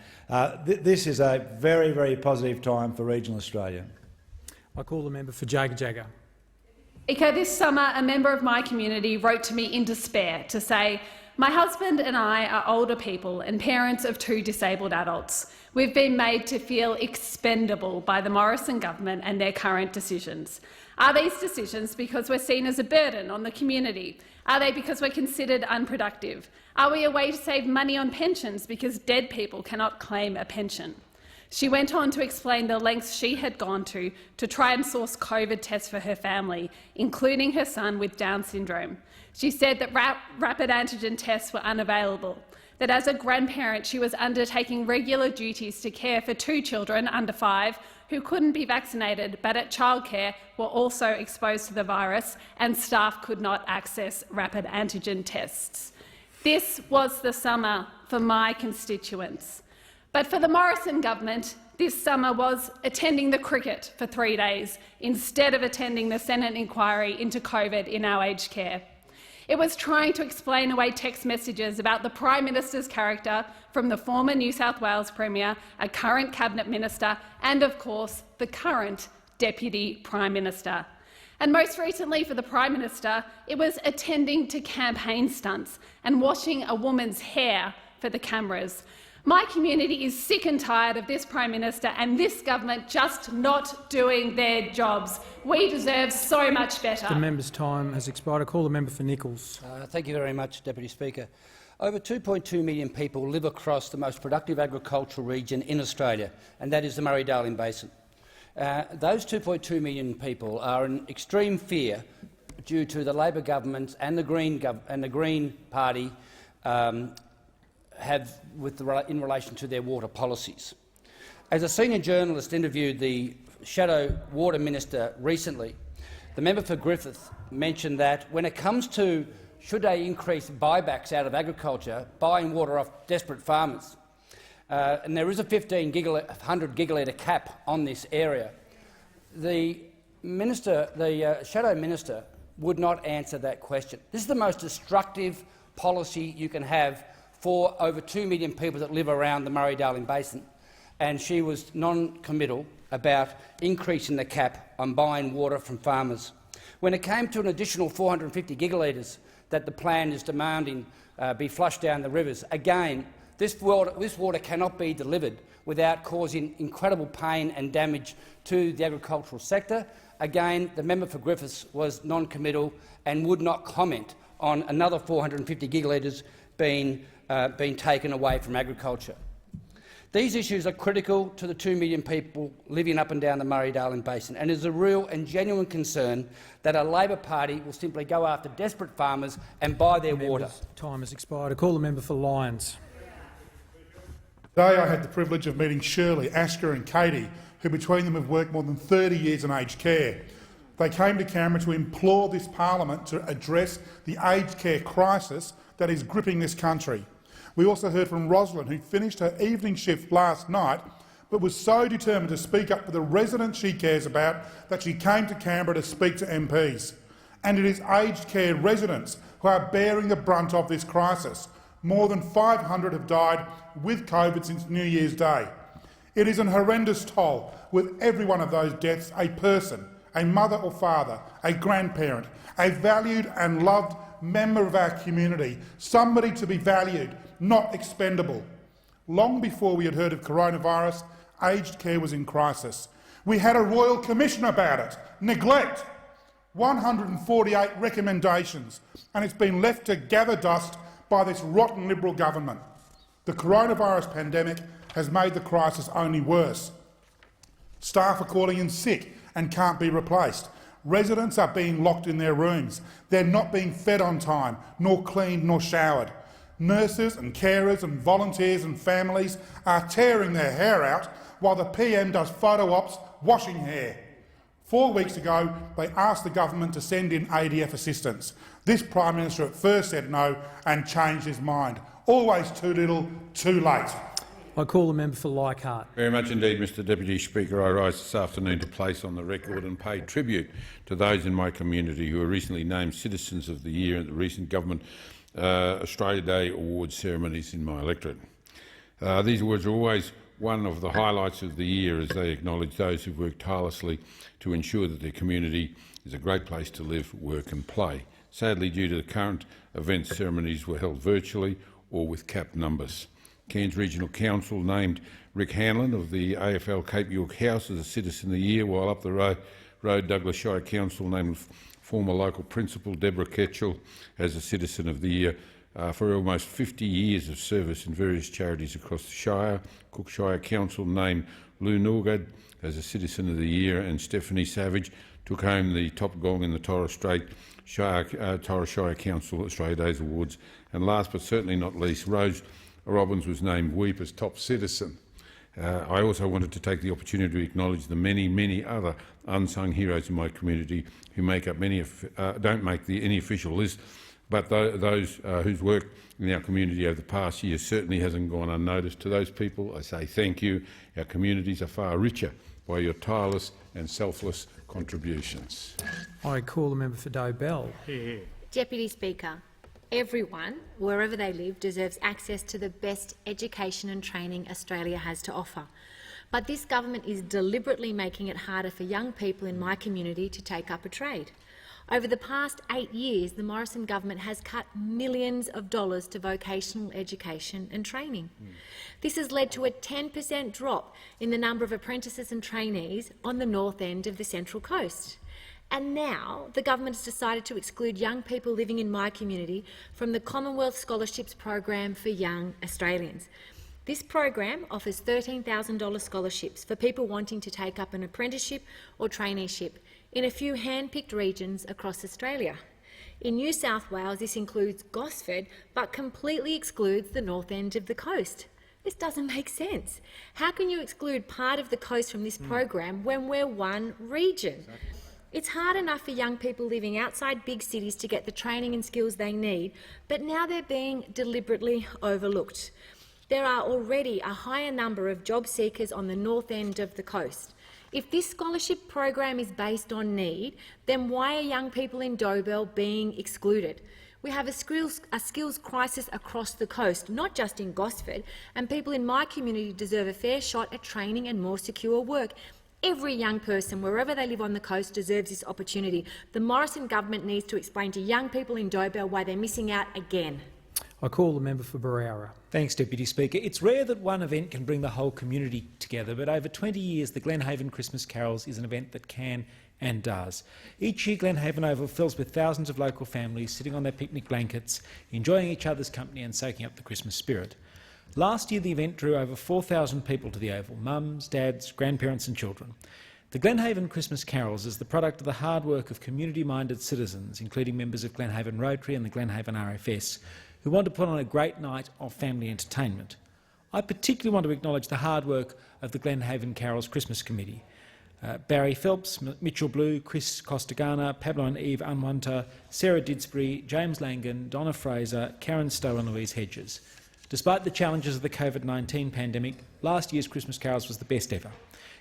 This is a very, very positive time for regional Australia. I call the member for Jagga. This summer, a member of my community wrote to me in despair to say, "My husband and I are older people and parents of 2 disabled adults. We've been made to feel expendable by the Morrison government and their current decisions. Are these decisions because we're seen as a burden on the community? Are they because we're considered unproductive? Are we a way to save money on pensions because dead people cannot claim a pension?" She went on to explain the lengths she had gone to try and source COVID tests for her family, including her son with Down syndrome. She said that rapid antigen tests were unavailable, that as a grandparent she was undertaking regular duties to care for 2 children under 5 who couldn't be vaccinated but at childcare were also exposed to the virus, and staff could not access rapid antigen tests. This was the summer for my constituents. But for the Morrison government, this summer was attending the cricket for 3 days instead of attending the Senate inquiry into COVID in our aged care. It was trying to explain away text messages about the Prime Minister's character from the former New South Wales Premier, a current Cabinet Minister and, of course, the current Deputy Prime Minister. And most recently for the Prime Minister, it was attending to campaign stunts and washing a woman's hair for the cameras. My community is sick and tired of this Prime Minister and this government just not doing their jobs. We deserve so much better. The member's time has expired. I call the member for Nichols. Thank you very much, Deputy Speaker. Over 2.2 million people live across the most productive agricultural region in Australia, and that is the Murray-Darling Basin. Those 2.2 million people are in extreme fear due to the Labor government and the Green Party in relation to their water policies. As a senior journalist interviewed the Shadow Water Minister recently, the member for Griffith mentioned that when it comes to should they increase buybacks out of agriculture, buying water off desperate farmers, and there is a 1,500 gigalitre cap on this area, the Shadow Minister would not answer that question. This is the most destructive policy you can have for over 2 million people that live around the Murray-Darling Basin, and she was non-committal about increasing the cap on buying water from farmers. When it came to an additional 450 gigalitres that the plan is demanding be flushed down the rivers, again, this water cannot be delivered without causing incredible pain and damage to the agricultural sector. Again, the member for Griffiths was non-committal and would not comment on another 450 gigalitres being taken away from agriculture. These issues are critical to the 2 million people living up and down the Murray-Darling Basin, and it is a real and genuine concern that a Labor Party will simply go after desperate farmers and buy their water. Time has expired. I call the member for Lyons. Today I had the privilege of meeting Shirley, Asker and Katie, who between them have worked more than 30 years in aged care. They came to Canberra to implore this parliament to address the aged care crisis that is gripping this country. We also heard from Rosalind, who finished her evening shift last night but was so determined to speak up for the residents she cares about that she came to Canberra to speak to MPs. And it is aged care residents who are bearing the brunt of this crisis. More than 500 have died with COVID since New Year's Day. It is an horrendous toll, with every one of those deaths a person, a mother or father, a grandparent, a valued and loved member of our community, somebody to be valued, not expendable. Long before we had heard of coronavirus, aged care was in crisis. We had a Royal Commission about it. Neglect. 148 recommendations, and it's been left to gather dust by this rotten Liberal government. The coronavirus pandemic has made the crisis only worse. Staff are calling in sick and can't be replaced. Residents are being locked in their rooms. They're not being fed on time, nor cleaned nor showered. Nurses and carers and volunteers and families are tearing their hair out while the PM does photo ops washing hair. 4 weeks ago, they asked the government to send in ADF assistance. This Prime Minister at first said no and changed his mind. Always too little, too late. I call the member for Leichhardt. Very much indeed, Mr Deputy Speaker. I rise this afternoon to place on the record and pay tribute to those in my community who were recently named Citizens of the Year at the recent Government Australia Day Awards ceremonies in my electorate. These awards are always one of the highlights of the year as they acknowledge those who work tirelessly to ensure that their community is a great place to live, work and play. Sadly, due to the current events, ceremonies were held virtually or with capped numbers. Cairns Regional Council named Rick Hanlon of the AFL Cape York House as a Citizen of the Year, while up the road Douglas Shire Council named former local principal Deborah Ketchell as a Citizen of the Year for almost 50 years of service in various charities across the Shire. Cook Shire Council named Lou Norgard as a Citizen of the Year, and Stephanie Savage took home the top gong in the Torres Strait Torres Shire Council Australia Days Awards. And last but certainly not least, Rose Robbins was named Weeper's Top Citizen. I also wanted to take the opportunity to acknowledge the many, many other unsung heroes in my community who make up don't make any official list, but those whose work in our community over the past year certainly hasn't gone unnoticed. To those people, I say thank you. Our communities are far richer by your tireless and selfless contributions. I call the member for Doe Bell. Deputy Speaker, everyone, wherever they live, deserves access to the best education and training Australia has to offer. But this government is deliberately making it harder for young people in my community to take up a trade. Over the past 8 years, the Morrison government has cut millions of dollars to vocational education and training. This has led to a 10% drop in the number of apprentices and trainees on the north end of the Central Coast. And now the government has decided to exclude young people living in my community from the Commonwealth Scholarships Program for Young Australians. This program offers $13,000 scholarships for people wanting to take up an apprenticeship or traineeship in a few hand-picked regions across Australia. In New South Wales, this includes Gosford, but completely excludes the north end of the coast. This doesn't make sense. How can you exclude part of the coast from this program when we're one region? Exactly. It's hard enough for young people living outside big cities to get the training and skills they need, but now they're being deliberately overlooked. There are already a higher number of job seekers on the north end of the coast. If this scholarship program is based on need, then why are young people in Dobell being excluded? We have a skills crisis across the coast, not just in Gosford, and people in my community deserve a fair shot at training and more secure work. Every young person, wherever they live on the coast, deserves this opportunity. The Morrison government needs to explain to young people in Dobell why they're missing out again. I call the member for Barara. Thanks, Deputy Speaker. It's rare that one event can bring the whole community together, but over 20 years the Glenhaven Christmas Carols is an event that can and does. Each year Glenhaven Oval fills with thousands of local families sitting on their picnic blankets, enjoying each other's company and soaking up the Christmas spirit. Last year the event drew over 4,000 people to the Oval, mums, dads, grandparents and children. The Glenhaven Christmas Carols is the product of the hard work of community-minded citizens, including members of Glenhaven Rotary and the Glenhaven RFS, who want to put on a great night of family entertainment. I particularly want to acknowledge the hard work of the Glenhaven Carols Christmas Committee. Barry Phelps, Mitchell Blue, Chris Costagana, Pablo and Eve Unwanta, Sarah Didsbury, James Langan, Donna Fraser, Karen Stowe and Louise Hedges. Despite the challenges of the COVID-19 pandemic, last year's Christmas Carols was the best ever.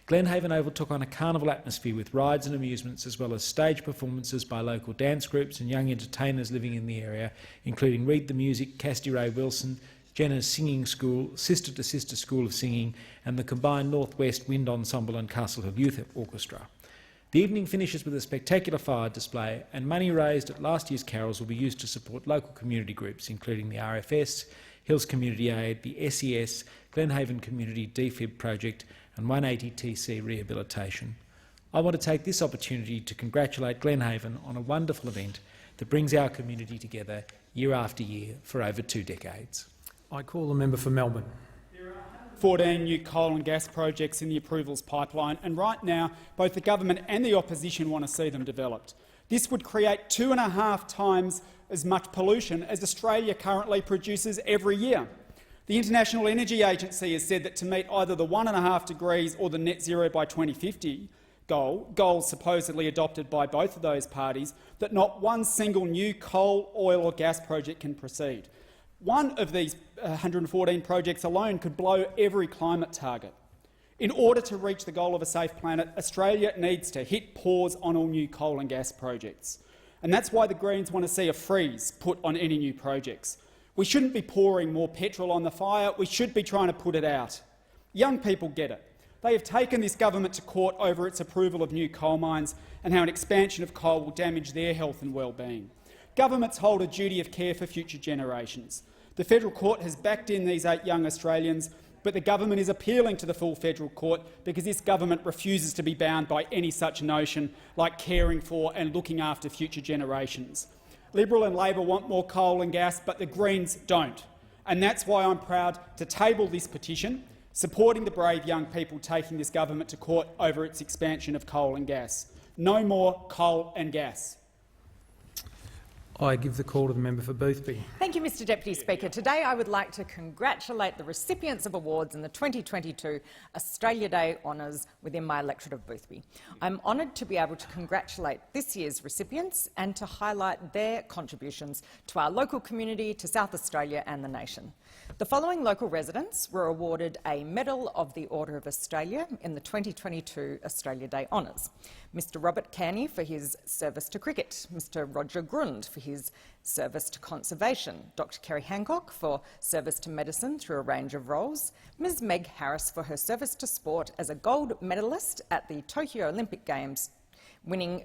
Glenhaven Oval took on a carnival atmosphere with rides and amusements as well as stage performances by local dance groups and young entertainers living in the area, including Read the Music, Cassidy Ray Wilson, Jenna's Singing School, Sister to Sister School of Singing and the combined Northwest Wind Ensemble and Castle Hill Youth Orchestra. The evening finishes with a spectacular fire display, and money raised at last year's carols will be used to support local community groups including the RFS, Hills Community Aid, the SES, Glenhaven Community DFIB Project and 180TC Rehabilitation. I want to take this opportunity to congratulate Glenhaven on a wonderful event that brings our community together year after year for over 2 decades. I call the member for Melbourne. 14 new coal and gas projects in the approvals pipeline, and right now both the government and the opposition want to see them developed. This would create 2.5 times as much pollution as Australia currently produces every year. The International Energy Agency has said that to meet either the 1.5 degrees or the net zero by 2050 goals supposedly adopted by both of those parties, that not one single new coal, oil or gas project can proceed. One of these 114 projects alone could blow every climate target. In order to reach the goal of a safe planet, Australia needs to hit pause on all new coal and gas projects. And that's why the Greens want to see a freeze put on any new projects. We shouldn't be pouring more petrol on the fire, we should be trying to put it out. Young people get it. They have taken this government to court over its approval of new coal mines and how an expansion of coal will damage their health and well-being. Governments hold a duty of care for future generations. The federal court has backed in these 8 young Australians, but the government is appealing to the full federal court because this government refuses to be bound by any such notion like caring for and looking after future generations. Liberal and Labor want more coal and gas, but the Greens don't. And that's why I'm proud to table this petition, supporting the brave young people taking this government to court over its expansion of coal and gas. No more coal and gas. I give the call to the member for Boothby. Thank you, Mr Deputy Speaker. Today I would like to congratulate the recipients of awards in the 2022 Australia Day Honours within my electorate of Boothby. I'm honoured to be able to congratulate this year's recipients and to highlight their contributions to our local community, to South Australia and the nation. The following local residents were awarded a Medal of the Order of Australia in the 2022 Australia Day Honours. Mr Robert Kearney for his service to cricket, Mr Roger Grund for his service to conservation, Dr Kerry Hancock for service to medicine through a range of roles, Ms Meg Harris for her service to sport as a gold medalist at the Tokyo Olympic Games, winning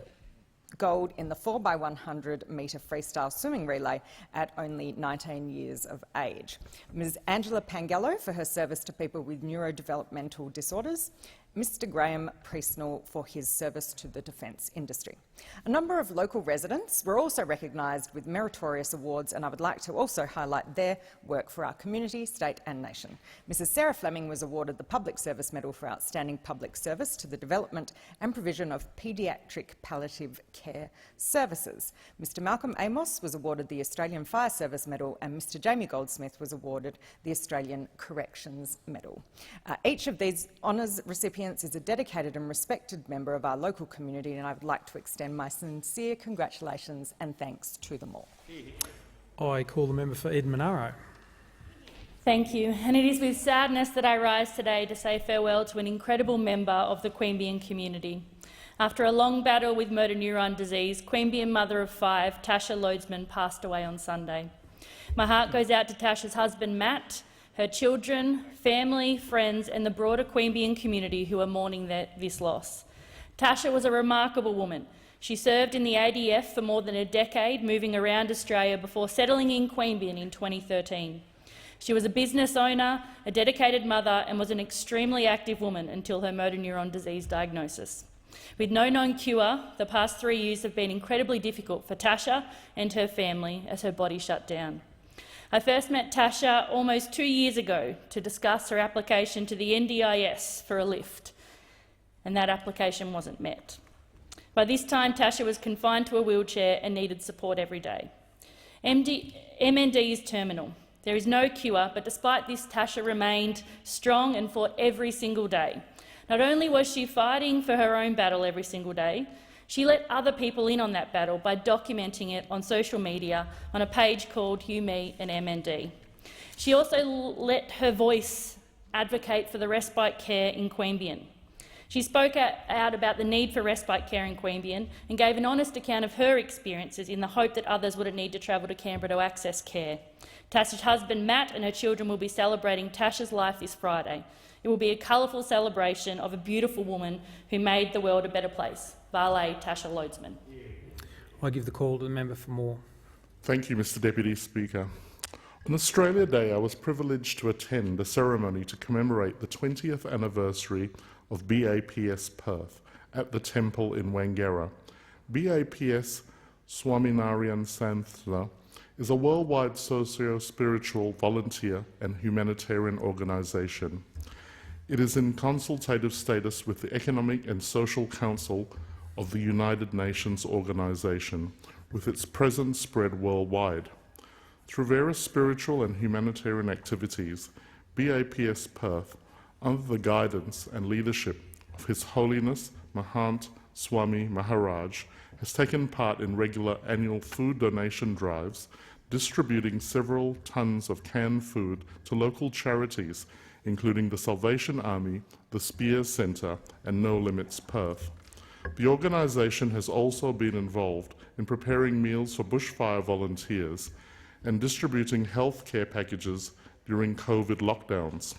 gold in the 4x100 metre freestyle swimming relay at only 19 years of age, Ms Angela Pangello for her service to people with neurodevelopmental disorders, Mr Graham Priestnall for his service to the defence industry. A number of local residents were also recognised with meritorious awards, and I would like to also highlight their work for our community, state and nation. Mrs Sarah Fleming was awarded the Public Service Medal for outstanding public service to the development and provision of paediatric palliative care services. Mr Malcolm Amos was awarded the Australian Fire Service Medal, and Mr Jamie Goldsmith was awarded the Australian Corrections Medal. Each of these honours recipients is a dedicated and respected member of our local community, and I would like to extend my sincere congratulations and thanks to them all. I call the member for Eden Monaro. Thank you. And it is with sadness that I rise today to say farewell to an incredible member of the Queanbeyan community. After a long battle with motor neuron disease, Queanbeyan mother of 5, Tasha Loadsman, passed away on Sunday. My heart goes out to Tasha's husband, Matt, her children, family, friends and the broader Queanbeyan community who are mourning this loss. Tasha was a remarkable woman. She served in the ADF for more than a decade, moving around Australia before settling in Queanbeyan in 2013. She was a business owner, a dedicated mother and was an extremely active woman until her motor neuron disease diagnosis. With no known cure, the past 3 years have been incredibly difficult for Tasha and her family as her body shut down. I first met Tasha almost 2 years ago to discuss her application to the NDIS for a lift, and that application wasn't met. By this time, Tasha was confined to a wheelchair and needed support every day. MND is terminal. There is no cure, but despite this, Tasha remained strong and fought every single day. Not only was she fighting for her own battle every single day, she let other people in on that battle by documenting it on social media on a page called You, Me and MND. She also let her voice advocate for the respite care in Queanbeyan. She spoke out about the need for respite care in Queanbeyan and gave an honest account of her experiences in the hope that others wouldn't need to travel to Canberra to access care. Tasha's husband Matt and her children will be celebrating Tasha's life this Friday. It will be a colourful celebration of a beautiful woman who made the world a better place. Vale Tasha Loadsman. I give the call to the member for Moore. Thank you, Mr Deputy Speaker. On Australia Day, I was privileged to attend a ceremony to commemorate the 20th anniversary of BAPS Perth at the temple in Wangara. BAPS Swaminarayan Sanstha is a worldwide socio-spiritual volunteer and humanitarian organisation. It is in consultative status with the Economic and Social Council of the United Nations Organization, with its presence spread worldwide. Through various spiritual and humanitarian activities, BAPS Perth, under the guidance and leadership of His Holiness Mahant Swami Maharaj, has taken part in regular annual food donation drives, distributing several tons of canned food to local charities, including the Salvation Army, the Spears Centre and No Limits Perth. The organisation has also been involved in preparing meals for bushfire volunteers and distributing health care packages during COVID lockdowns.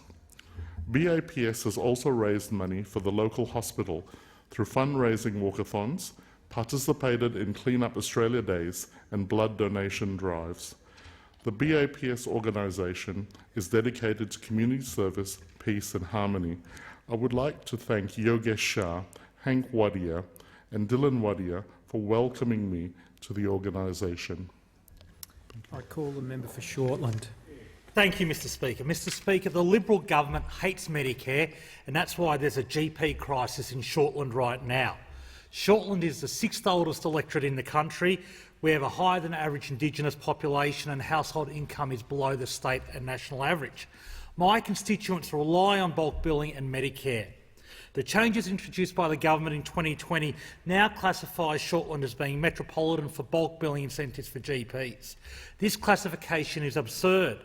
BAPS has also raised money for the local hospital through fundraising walkathons, participated in Clean Up Australia Days and blood donation drives. The BAPS organisation is dedicated to community service, peace and harmony. I would like to thank Yogesh Shah, Hank Wadia and Dylan Wadia for welcoming me to the organisation. I call the member for Shortland. Thank you, Mr Speaker. Mr Speaker, the Liberal government hates Medicare, and that's why there's a GP crisis in Shortland right now. Shortland is the 6th oldest electorate in the country, we have a higher than average Indigenous population and household income is below the state and national average. My constituents rely on bulk billing and Medicare. The changes introduced by the government in 2020 now classify Shortland as being metropolitan for bulk billing incentives for GPs. This classification is absurd.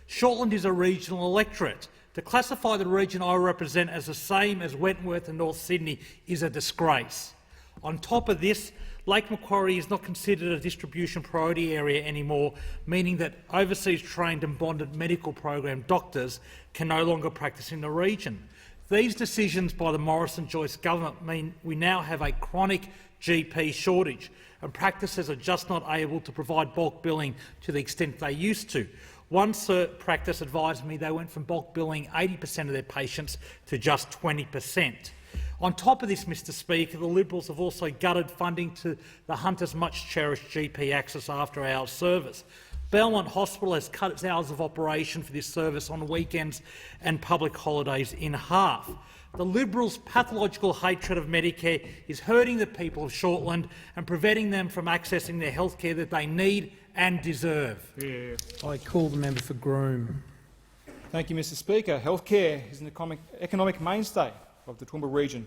Shortland is a regional electorate. To classify the region I represent as the same as Wentworth and North Sydney is a disgrace. On top of this, Lake Macquarie is not considered a distribution priority area anymore, meaning that overseas trained and bonded medical program doctors can no longer practice in the region. These decisions by the Morrison-Joyce government mean we now have a chronic GP shortage, and practices are just not able to provide bulk billing to the extent they used to. One practice advised me they went from bulk billing 80% of their patients to just 20%. On top of this, Mr Speaker, the Liberals have also gutted funding to the Hunter's much-cherished GP Access after-hours service. Belmont Hospital has cut its hours of operation for this service on weekends and public holidays in half. The Liberals' pathological hatred of Medicare is hurting the people of Shortland and preventing them from accessing the health care that they need and deserve. I call the member for Groom. Thank you, Mr Speaker. Healthcare is an economic mainstay of the Toowoomba region,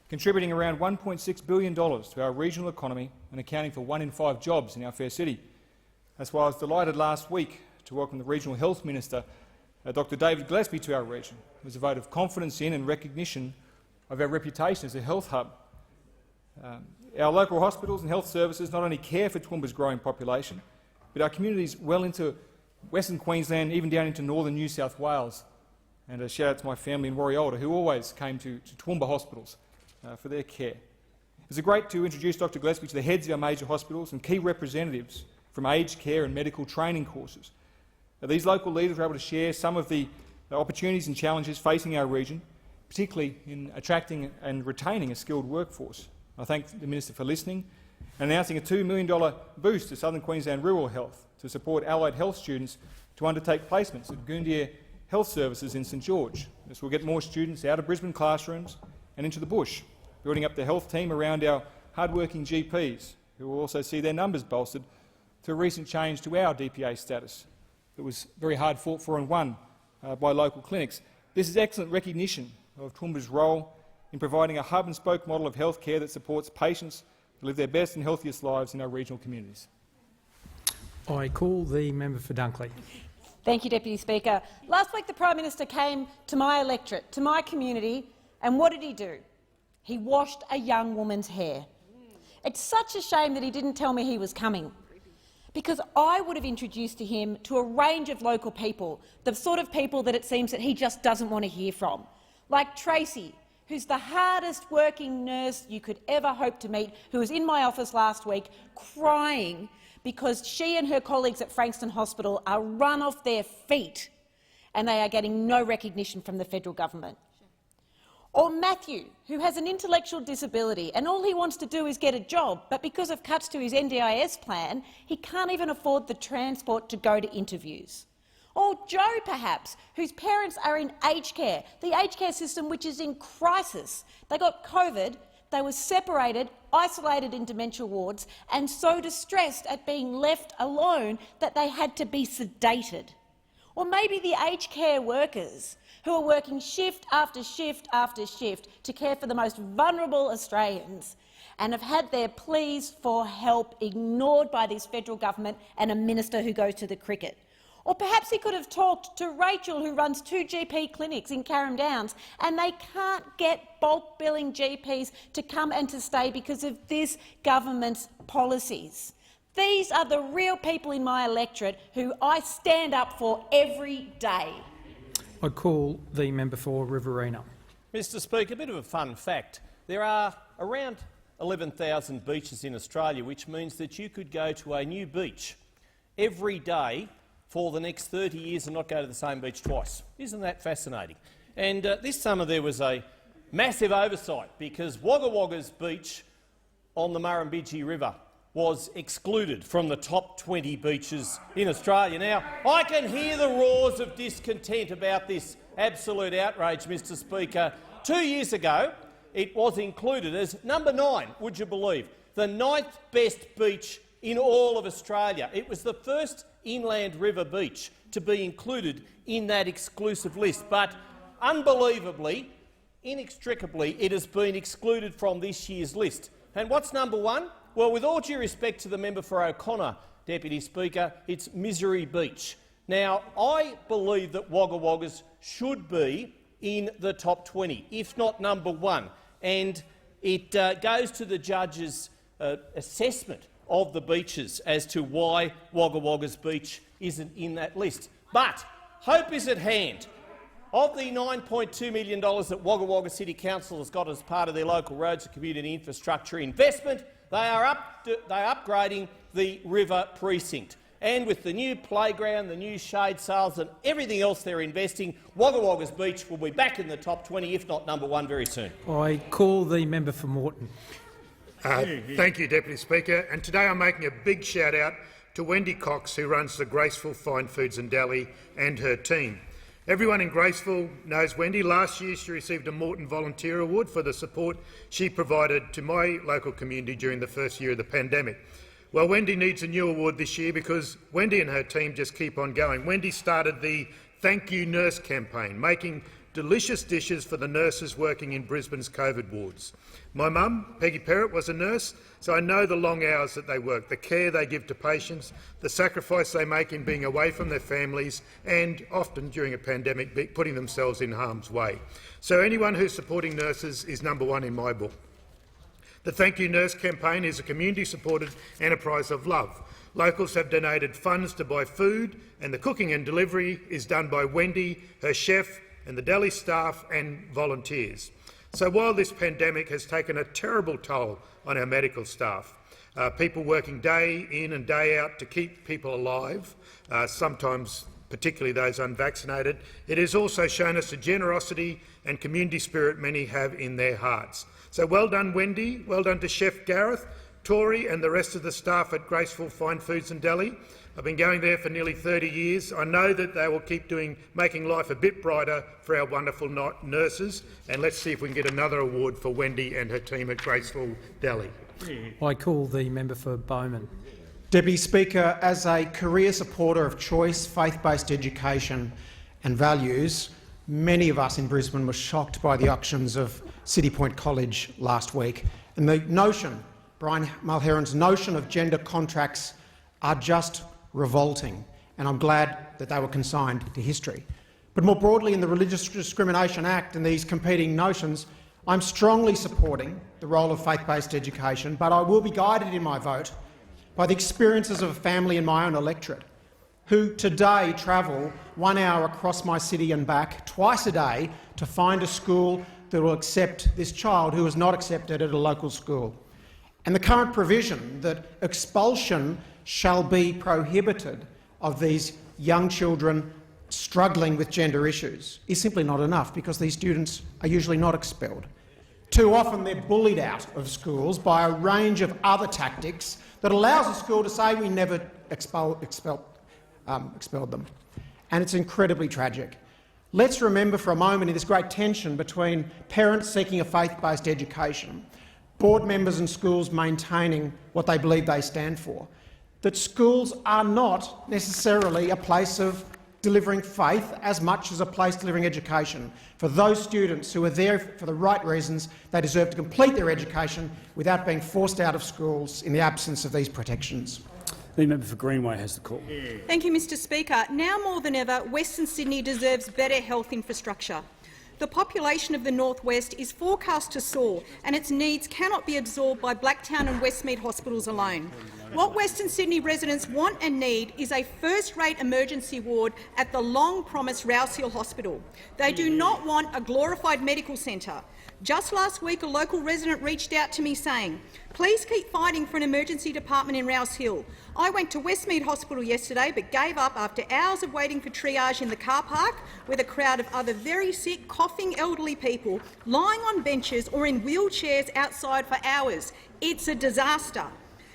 contributing around $1.6 billion to our regional economy and accounting for 1 in 5 jobs in our fair city. That's why I was delighted last week to welcome the Regional Health Minister, Dr David Gillespie, to our region. It was a vote of confidence in and recognition of our reputation as a health hub. Our local hospitals and health services not only care for Toowoomba's growing population, but our communities well into Western Queensland, even down into northern New South Wales. And a shout out to my family in Warialda, who always came to Toowoomba hospitals for their care. It was great to introduce Dr Gillespie to the heads of our major hospitals and key representatives from aged care and medical training courses. These local leaders were able to share some of the opportunities and challenges facing our region, particularly in attracting and retaining a skilled workforce. I thank the Minister for listening and announcing a $2 million boost to Southern Queensland Rural Health to support allied health students to undertake placements at Goondier Health Services in St George. This will get more students out of Brisbane classrooms and into the bush, building up the health team around our hard-working GPs, who will also see their numbers bolstered through a recent change to our DPA status that was very hard fought for and won by local clinics. This is excellent recognition of Toowoomba's role in providing a hub-and-spoke model of health care that supports patients to live their best and healthiest lives in our regional communities. I call the member for Dunkley. Thank you, Deputy Speaker. Last week the Prime Minister came to my electorate, to my community, and what did he do? He washed a young woman's hair. It's such a shame that he didn't tell me he was coming, because I would have introduced him to a range of local people, the sort of people that it seems that he just doesn't want to hear from, like Tracy, who's the hardest working nurse you could ever hope to meet, who was in my office last week crying because she and her colleagues at Frankston Hospital are run off their feet and they are getting no recognition from the federal government. Or Matthew, who has an intellectual disability and all he wants to do is get a job, but because of cuts to his NDIS plan, he can't even afford the transport to go to interviews. Or Joe, perhaps, whose parents are in aged care, the aged care system which is in crisis. They got COVID, they were separated, isolated in dementia wards, and so distressed at being left alone that they had to be sedated. Or maybe the aged care workers who are working shift after shift after shift to care for the most vulnerable Australians and have had their pleas for help ignored by this federal government and a minister who goes to the cricket. Or perhaps he could have talked to Rachel, who runs 2 GP clinics in Carrum Downs, and they can't get bulk billing GPs to come and to stay because of this government's policies. These are the real people in my electorate who I stand up for every day. I call the member for Riverina. Mr Speaker, a bit of a fun fact. There are around 11,000 beaches in Australia, which means that you could go to a new beach every day for the next 30 years and not go to the same beach twice. Isn't that fascinating? And this summer there was a massive oversight because Wagga Wagga's beach on the Murrumbidgee River was excluded from the top 20 beaches in Australia. Now, I can hear the roars of discontent about this absolute outrage, Mr Speaker. 2 years ago, it was included as number 9, would you believe, the 9th best beach in all of Australia. It was the first inland river beach to be included in that exclusive list, but unbelievably, inextricably, it has been excluded from this year's list. And what's number one? Well, with all due respect to the member for O'Connor, Deputy Speaker, it's Misery Beach. Now, I believe that Wagga Waggas should be in the top 20, if not number one, and it goes to the judge's assessment of the beaches as to why Wagga Waggas Beach isn't in that list. But hope is at hand. Of the $9.2 million that Wagga Wagga City Council has got as part of their local roads and community infrastructure investment, they are upgrading the river precinct. And with the new playground, the new shade sails and everything else they're investing, Wagga Waggas Beach will be back in the top 20, if not number one, very soon. I call the member for Moreton. Thank you, Deputy Speaker. And today I'm making a big shout-out to Wendy Cox, who runs the Graceful Fine Foods and Deli, and her team. Everyone in Graceful knows Wendy. Last year she received a Moreton Volunteer Award for the support she provided to my local community during the first year of the pandemic. Well, Wendy needs a new award this year because Wendy and her team just keep on going. Wendy started the Thank You Nurse campaign, making delicious dishes for the nurses working in Brisbane's COVID wards. My mum, Peggy Perrott, was a nurse, so I know the long hours that they work, the care they give to patients, the sacrifice they make in being away from their families and, often during a pandemic, putting themselves in harm's way. So anyone who's supporting nurses is number one in my book. The Thank You Nurse campaign is a community-supported enterprise of love. Locals have donated funds to buy food, and the cooking and delivery is done by Wendy, her chef, and the deli staff and volunteers. So while this pandemic has taken a terrible toll on our medical staff, people working day in and day out to keep people alive, sometimes particularly those unvaccinated, it has also shown us the generosity and community spirit many have in their hearts. So well done, Wendy. Well done to Chef Gareth, Tori and the rest of the staff at Graceful Fine Foods and Deli. I've been going there for nearly 30 years. I know that they will keep making life a bit brighter for our wonderful nurses, and let's see if we can get another award for Wendy and her team at Graceful Deli. I call the member for Bowman. Deputy Speaker, as a career supporter of choice, faith-based education and values, many of us in Brisbane were shocked by the actions of City Point College last week. And the notion, Brian Mulheron's notion of gender contracts are just revolting, and I'm glad that they were consigned to history. But more broadly, in the Religious Discrimination Act and these competing notions, I'm strongly supporting the role of faith-based education, but I will be guided in my vote by the experiences of a family in my own electorate who today travel 1 hour across my city and back twice a day to find a school that will accept this child who is not accepted at a local school. And the current provision that expulsion shall be prohibited of these young children struggling with gender issues is simply not enough, because these students are usually not expelled. Too often they're bullied out of schools by a range of other tactics that allows a school to say we never expelled them. And it's incredibly tragic. Let's remember for a moment in this great tension between parents seeking a faith-based education, board members and schools maintaining what they believe they stand for, that schools are not necessarily a place of delivering faith as much as a place delivering education. For those students who are there for the right reasons, they deserve to complete their education without being forced out of schools in the absence of these protections. The member for Greenway has the call. Thank you, Mr Speaker. Now more than ever, Western Sydney deserves better health infrastructure. The population of the North West is forecast to soar, and its needs cannot be absorbed by Blacktown and Westmead hospitals alone. What Western Sydney residents want and need is a first-rate emergency ward at the long-promised Rouse Hill Hospital. They do not want a glorified medical centre. Just last week, a local resident reached out to me saying, "Please keep fighting for an emergency department in Rouse Hill. I went to Westmead Hospital yesterday but gave up after hours of waiting for triage in the car park with a crowd of other very sick, coughing elderly people lying on benches or in wheelchairs outside for hours. It's a disaster."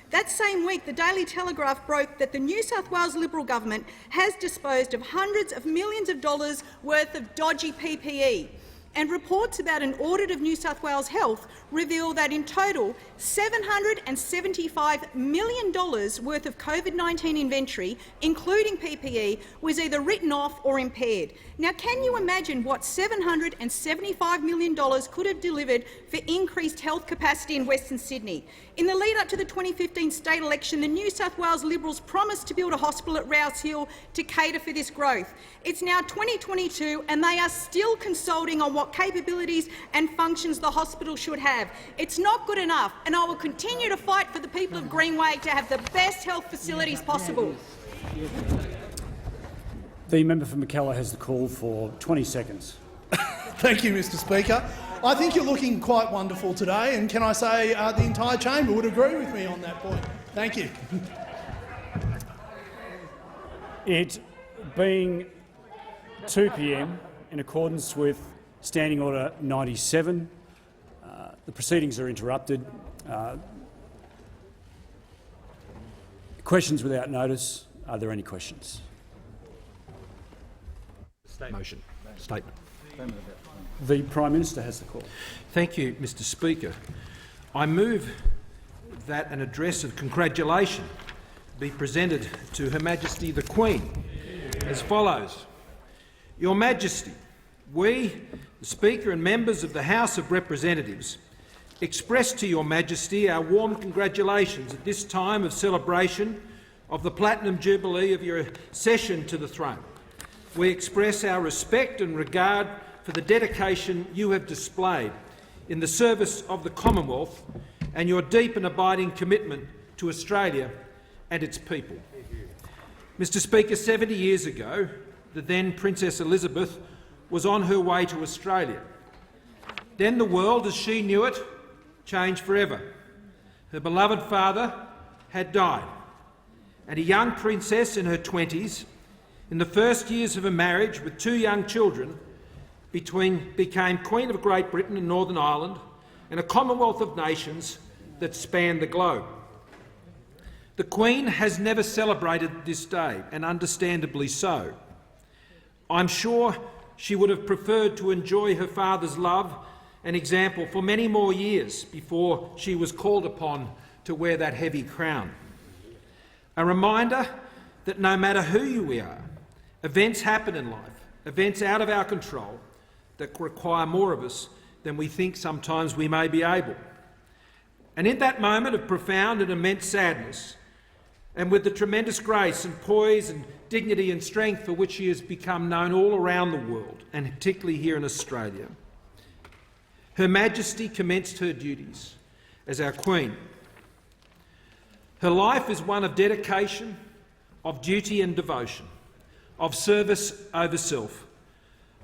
That same week, the Daily Telegraph broke that the New South Wales Liberal government has disposed of hundreds of millions of dollars worth of dodgy PPE. And reports about an audit of New South Wales Health reveal that in total $775 million worth of COVID-19 inventory, including PPE, was either written off or impaired. Now, can you imagine what $775 million could have delivered for increased health capacity in Western Sydney? In the lead-up to the 2015 state election, the New South Wales Liberals promised to build a hospital at Rouse Hill to cater for this growth. It's now 2022 and they are still consulting on what capabilities and functions the hospital should have. It's not good enough, and I will continue to fight for the people of Greenway to have the best health facilities possible. The member for Mackellar has the call for 20 seconds. Thank you, Mr Speaker. I think you're looking quite wonderful today, and can I say the entire chamber would agree with me on that point. Thank you. It being 2 p.m, in accordance with Standing Order 97, the proceedings are interrupted. Questions without notice. Are there any questions? Motion. Statement. The Prime Minister has the call. Thank you, Mr Speaker. I move that an address of congratulation be presented to Her Majesty the Queen as follows. Your Majesty, we, the Speaker and members of the House of Representatives, express to Your Majesty our warm congratulations at this time of celebration of the Platinum Jubilee of your accession to the throne. We express our respect and regard for the dedication you have displayed in the service of the Commonwealth and your deep and abiding commitment to Australia and its people. Mr Speaker, 70 years ago, the then Princess Elizabeth was on her way to Australia. Then the world, as she knew it, changed forever. Her beloved father had died, and a young princess in her 20s, in the first years of her marriage with 2 young children, became Queen of Great Britain and Northern Ireland and a Commonwealth of nations that spanned the globe. The Queen has never celebrated this day, and understandably so. I'm sure she would have preferred to enjoy her father's love and example for many more years before she was called upon to wear that heavy crown. A reminder that no matter who we are, events happen in life, events out of our control, that require more of us than we think sometimes we may be able. And in that moment of profound and immense sadness, and with the tremendous grace and poise and dignity and strength for which she has become known all around the world, and particularly here in Australia, Her Majesty commenced her duties as our Queen. Her life is one of dedication, of duty and devotion, of service over self,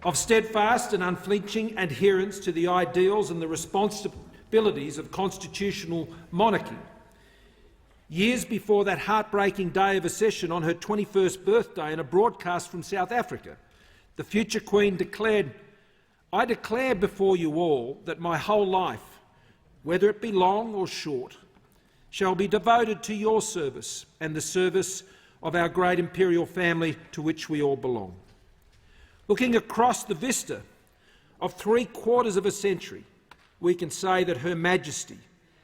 of steadfast and unflinching adherence to the ideals and the responsibilities of constitutional monarchy. Years before that heartbreaking day of accession on her 21st birthday in a broadcast from South Africa, the future Queen declared, "I declare before you all that my whole life, whether it be long or short, shall be devoted to your service and the service of our great imperial family to which we all belong." Looking across the vista of 3/4 of a century, we can say that Her Majesty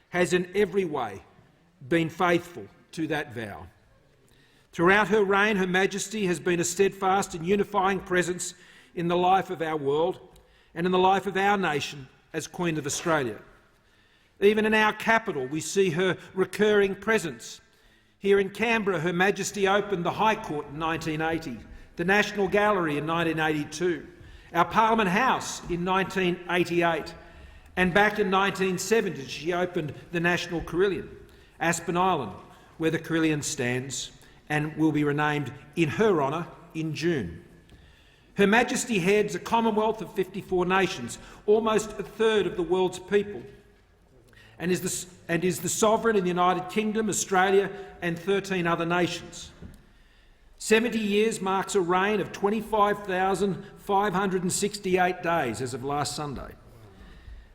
has in every way been faithful to that vow. Throughout her reign, Her Majesty has been a steadfast and unifying presence in the life of our world and in the life of our nation as Queen of Australia. Even in our capital, we see her recurring presence. Here in Canberra, Her Majesty opened the High Court in 1980, the National Gallery in 1982, our Parliament House in 1988, and back in 1970 she opened the National Carillon, Aspen Island, where the Carillon stands and will be renamed in her honour in June. Her Majesty heads a Commonwealth of 54 nations, almost a third of the world's people, and is the sovereign in the United Kingdom, Australia and 13 other nations. 70 years marks a reign of 25,568 days as of last Sunday,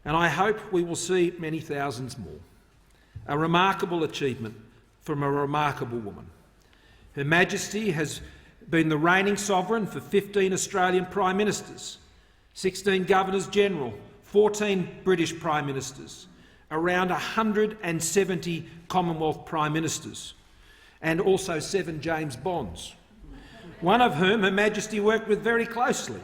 and I hope we will see many thousands more. A remarkable achievement from a remarkable woman. Her Majesty has been the reigning sovereign for 15 Australian Prime Ministers 16 Governors-General, 14 British Prime Ministers, around 170 Commonwealth Prime Ministers, and also 7 James Bonds, one of whom Her Majesty worked with very closely.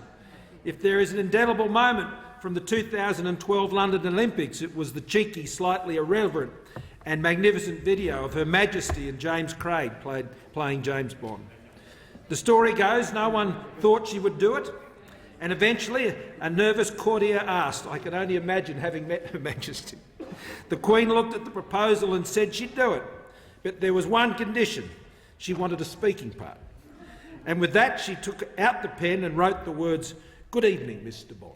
If there is an indelible moment from the 2012 London Olympics, it was the cheeky, slightly irreverent and magnificent video of Her Majesty and James Craig playing James Bond. The story goes no one thought she would do it, and eventually a nervous courtier asked. I can only imagine having met Her Majesty. The Queen looked at the proposal and said she'd do it, but there was one condition. She wanted a speaking part. And with that she took out the pen and wrote the words, "Good evening, Mr Bond."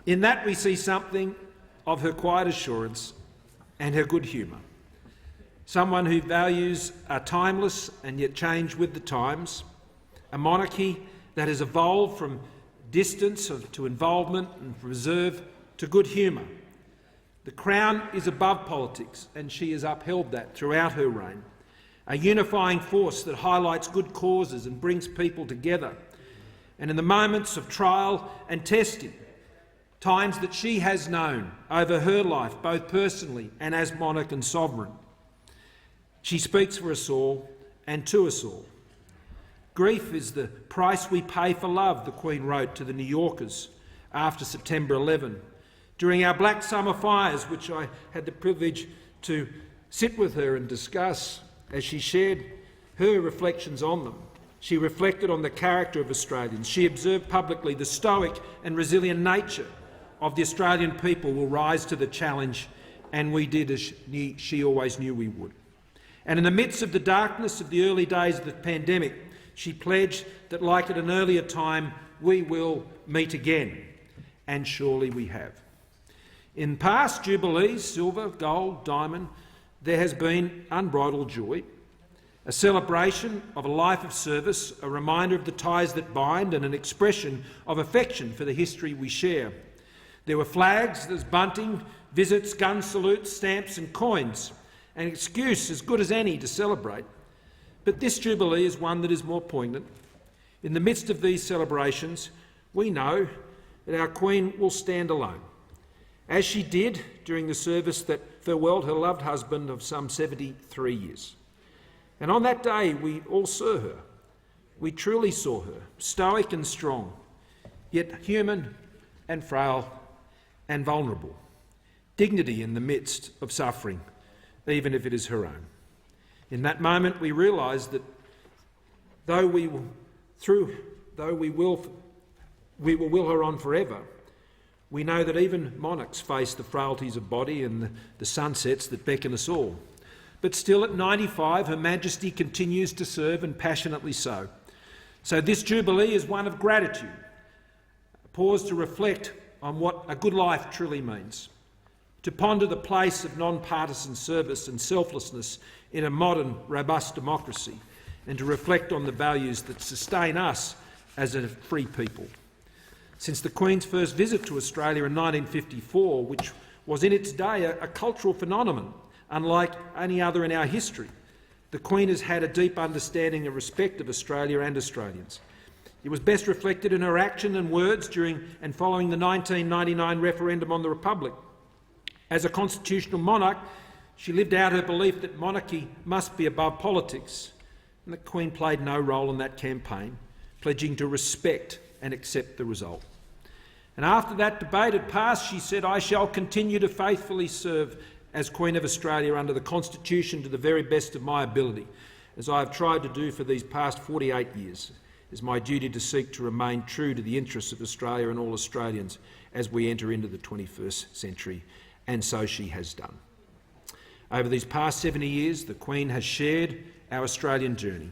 In that we see something of her quiet assurance and her good humour. Someone whose values are timeless and yet change with the times. A monarchy that has evolved from distance to involvement and from reserve to good humour. The Crown is above politics, and she has upheld that throughout her reign. A unifying force that highlights good causes and brings people together. And in the moments of trial and testing, times that she has known over her life, both personally and as monarch and sovereign, she speaks for us all and to us all. Grief is the price we pay for love, the Queen wrote to the New Yorkers after September 11. During our Black Summer fires, which I had the privilege to sit with her and discuss, as she shared her reflections on them, she reflected on the character of Australians. She observed publicly the stoic and resilient nature of the Australian people will rise to the challenge, and we did as she always knew we would. And in the midst of the darkness of the early days of the pandemic, she pledged that, like at an earlier time, we will meet again, and surely we have. In past Jubilees, silver, gold, diamond, there has been unbridled joy, a celebration of a life of service, a reminder of the ties that bind, and an expression of affection for the history we share. There were flags, there's bunting, visits, gun salutes, stamps and coins, an excuse as good as any to celebrate. But this Jubilee is one that is more poignant. In the midst of these celebrations, we know that our Queen will stand alone, as she did during the service that farewelled her loved husband of some 73 years. And on that day we all saw her. We truly saw her, stoic and strong, yet human and frail and vulnerable. Dignity in the midst of suffering, even if it is her own. In that moment we realised that though we will will her on forever, we know that even monarchs face the frailties of body and the sunsets that beckon us all. But still, at 95, Her Majesty continues to serve, and passionately so. So this Jubilee is one of gratitude, a pause to reflect on what a good life truly means, to ponder the place of non-partisan service and selflessness in a modern, robust democracy, and to reflect on the values that sustain us as a free people. Since the Queen's first visit to Australia in 1954, which was in its day a cultural phenomenon unlike any other in our history, the Queen has had a deep understanding and respect of Australia and Australians. It was best reflected in her action and words during and following the 1999 referendum on the Republic. As a constitutional monarch, she lived out her belief that monarchy must be above politics, and the Queen played no role in that campaign, pledging to respect and accept the result. And after that debate had passed, she said, "I shall continue to faithfully serve as Queen of Australia under the Constitution to the very best of my ability, as I have tried to do for these past 48 years. It is my duty to seek to remain true to the interests of Australia and all Australians as we enter into the 21st century," and so she has done. Over these past 70 years, the Queen has shared our Australian journey.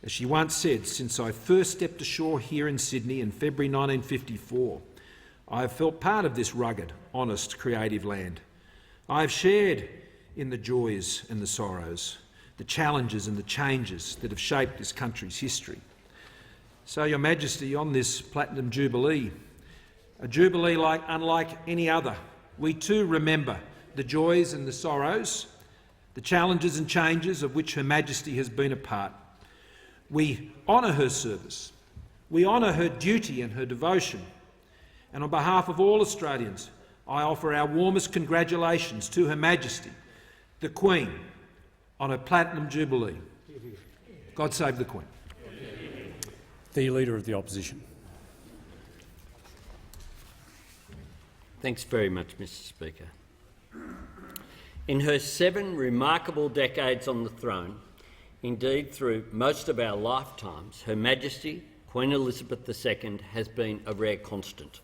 As she once said, "Since I first stepped ashore here in Sydney in February 1954, I have felt part of this rugged, honest, creative land. I have shared in the joys and the sorrows, the challenges and the changes that have shaped this country's history." So, Your Majesty, on this Platinum Jubilee, a Jubilee unlike any other, we too remember the joys and the sorrows, the challenges and changes of which Her Majesty has been a part. We honour her service. We honour her duty and her devotion, and on behalf of all Australians, I offer our warmest congratulations to Her Majesty, the Queen, on her Platinum Jubilee. God save the Queen. The Leader of the Opposition. Thanks very much, Mr Speaker. In her 7 remarkable decades on the throne, indeed through most of our lifetimes, Her Majesty, Queen Elizabeth II, has been a rare constant,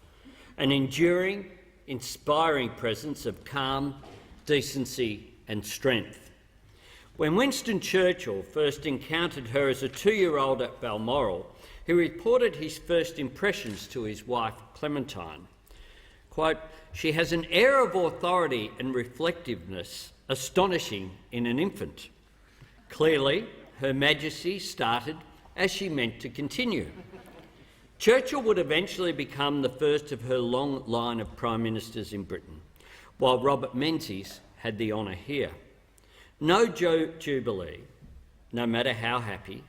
an enduring, inspiring presence of calm, decency and strength. When Winston Churchill first encountered her as a 2-year-old at Balmoral, he reported his first impressions to his wife Clementine. Quote, "She has an air of authority and reflectiveness astonishing in an infant." Clearly, Her Majesty started as she meant to continue. Churchill would eventually become the first of her long line of Prime Ministers in Britain, while Robert Menzies had the honour here. No Jubilee, no matter how happy,